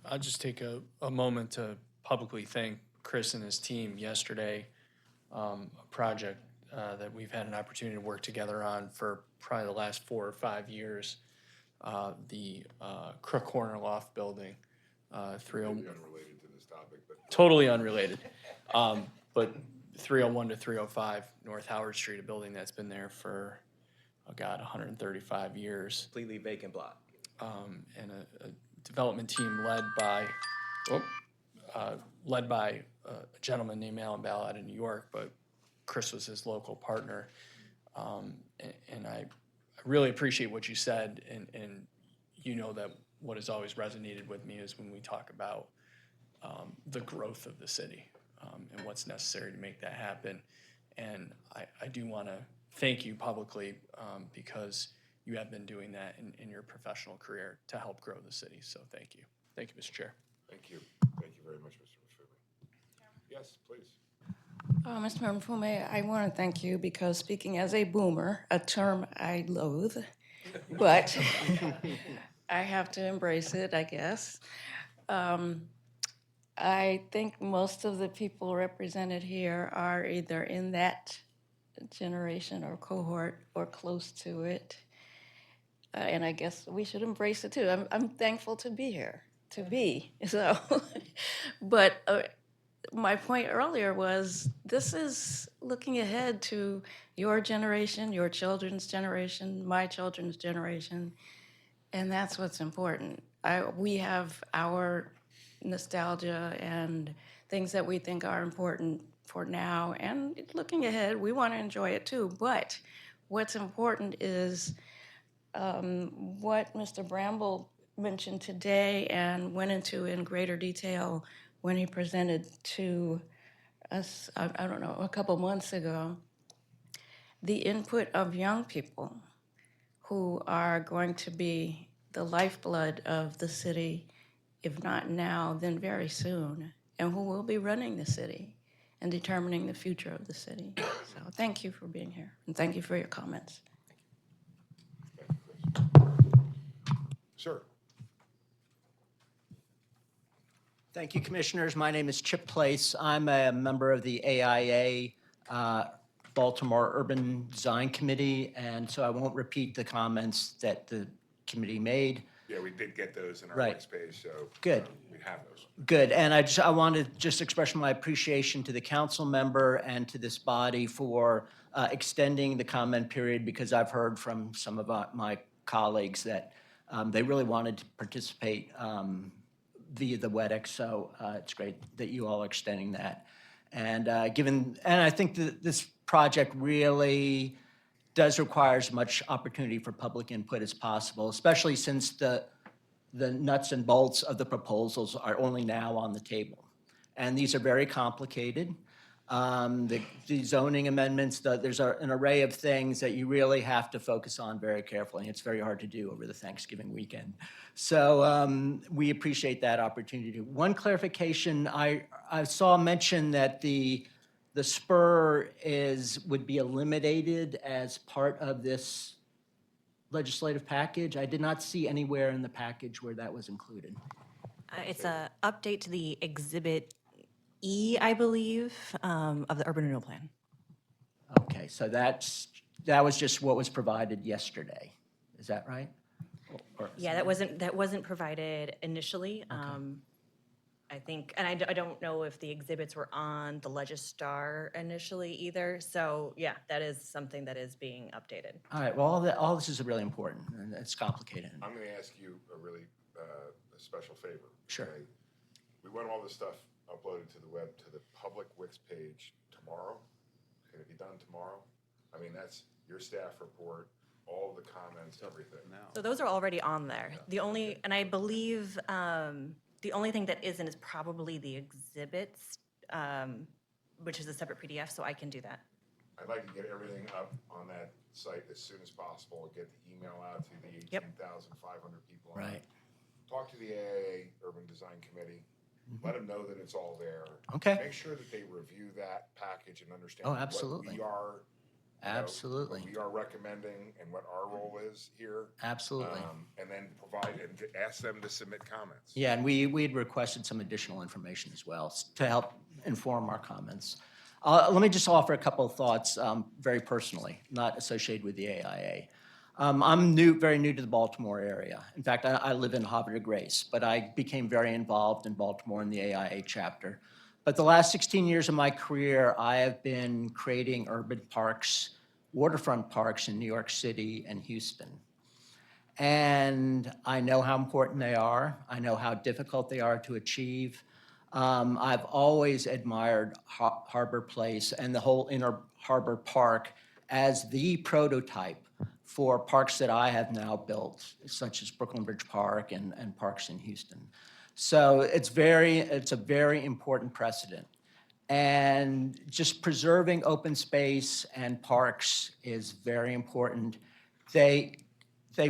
I'll just take a moment to publicly thank Chris and his team yesterday. A project that we've had an opportunity to work together on for probably the last 4 or 5 years. The Crook Corner Loft Building, Completely unrelated to this topic, but totally unrelated. But 301 to 305 North Howard Street, a building that's been there for, 135 years. Completely vacant block. And a development team led by a gentleman named Alan Ball out of New York, but Chris was his local partner. And I really appreciate what you said, and you know that what has always resonated with me is when we talk about the growth of the city and what's necessary to make that happen. And I do want to thank you publicly because you have been doing that in your professional career to help grow the city. So thank you. Thank you, Mr. Chair. thank you. Thank you very much, Mr. Mufumi. Yes, please. Mr. Mfume, I want to thank you because speaking as a boomer, a term I loathe, but I have to embrace it, I guess. I think most of the people represented here are either in that generation or cohort or close to it. And I guess we should embrace it too. I'm thankful to be here, so. But my point earlier was this is looking ahead to your generation, your children's generation, my children's generation, and that's what's important. We have our nostalgia and things that we think are important for now, and looking ahead, we want to enjoy it too. But what's important is what Mr. Bramble mentioned today and went into in greater detail when he presented to us, I don't know, a couple months ago, the input of young people who are going to be the lifeblood of the city, if not now, then very soon, and who will be running the city and determining the future of the city. So thank you for being here, and thank you for your comments. Sir. Thank you, Commissioners. My name is Chip Place. I'm a member of the AIA Baltimore Urban Design Committee, and so I won't repeat the comments that the committee made. Yeah, we did get those in our Right. next page, so. Good. We have those. Good, and I want to just express my appreciation to the council member and to this body for extending the comment period, because I've heard from some of my colleagues that they really wanted to participate via the WEDX, so it's great that you all are extending that. And and I think that this project really does require as much opportunity for public input as possible, especially since the nuts and bolts of the proposals are only now on the table. And these are very complicated. The zoning amendments, there's an array of things that you really have to focus on very carefully. It's very hard to do over the Thanksgiving weekend. So we appreciate that opportunity. One clarification, I saw mention that the spur would be eliminated as part of this legislative package. I did not see anywhere in the package where that was included. It's a update to the Exhibit E, I believe, of the Urban Renewal Plan. Okay, so that was just what was provided yesterday. Is that right? Yeah, that wasn't provided initially. I think, and I don't know if the exhibits were on the Legistar initially either. So yeah, that is something that is being updated. All right, well, all this is really important, and it's complicated. I'm going to ask you a really a special favor. Sure. Okay? We want all this stuff uploaded to the web, to the public Wix page tomorrow. Can it be done tomorrow? I mean, that's your staff report, all the comments, everything. So those are already on there. The only, and I believe the only thing that isn't is probably the exhibits, which is a separate PDF, so I can do that. I'd like to get everything up on that site as soon as possible, get the email out to the 18,500 people. on it. Right. Talk to the AIA Urban Design Committee. Let them know that it's all there. Okay. Make sure that they review that package and understand Oh, what absolutely. we are, Absolutely. what we are recommending and what our role is here. Absolutely. And then provide and ask them to submit comments. Yeah, and we'd requested some additional information as well to help inform our comments. Let me just offer a couple of thoughts very personally, not associated with the AIA. I'm very new to the Baltimore area. In fact, I live in Havre de Grace, but I became very involved in Baltimore in the AIA chapter. But the last 16 years of my career, I have been creating urban parks, waterfront parks in New York City and Houston. And I know how important they are. I know how difficult they are to achieve. I've always admired Harbor Place and the whole Inner Harbor Park as the prototype for parks that I have now built, such as Brooklyn Bridge Park and parks in Houston. So it's a very important precedent. And just preserving open space and parks is very important. They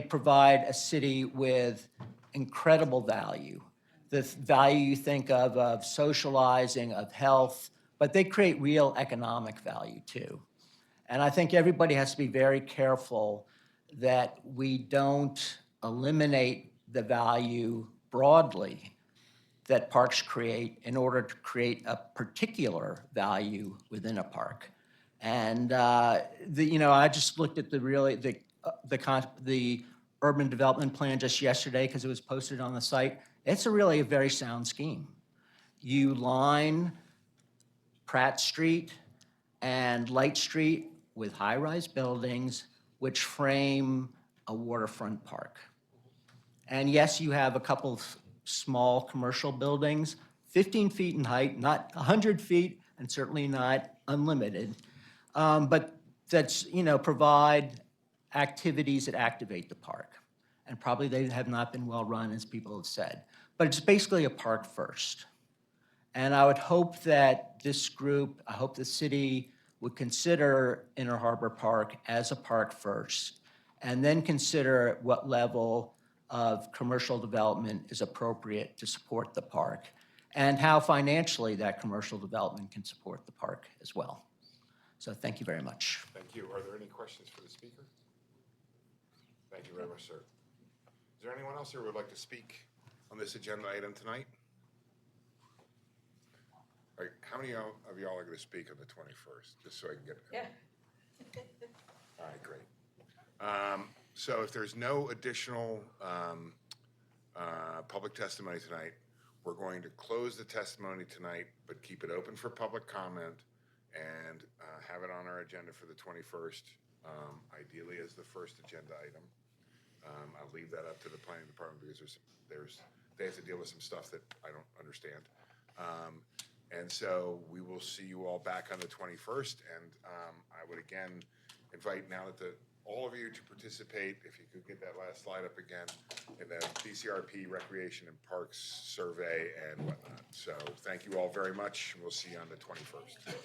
provide a city with incredible value. The value you think of socializing, of health, but they create real economic value too. And I think everybody has to be very careful that we don't eliminate the value broadly that parks create in order to create a particular value within a park. And I just looked at the urban development plan just yesterday because it was posted on the site. It's really a very sound scheme. You line Pratt Street and Light Street with high-rise buildings which frame a waterfront park. And yes, you have a couple of small commercial buildings, 15 feet in height, not 100 feet, and certainly not unlimited, but that's, provide activities that activate the park. And probably they have not been well run, as people have said. But it's basically a park first. And I would hope that this group, I hope the city would consider Inner Harbor Park as a park first, and then consider what level of commercial development is appropriate to support the park, and how financially that commercial development can support the park as well. So thank you very much. Thank you. Are there any questions for the speaker? Thank you very much, sir. Is there anyone else here who would like to speak on this agenda item tonight? All right, how many of y'all are gonna speak on the 21st, just so I can get? Yeah. All right, great. So if there's no additional public testimony tonight, we're going to close the testimony tonight, but keep it open for public comment and have it on our agenda for the 21st, ideally as the first agenda item. I'll leave that up to the planning department because they have to deal with some stuff that I don't understand. And so we will see you all back on the 21st. And I would again invite now that all of you to participate, if you could get that last slide up again, in the DCRP Recreation and Parks Survey and whatnot. So thank you all very much. We'll see you on the 21st.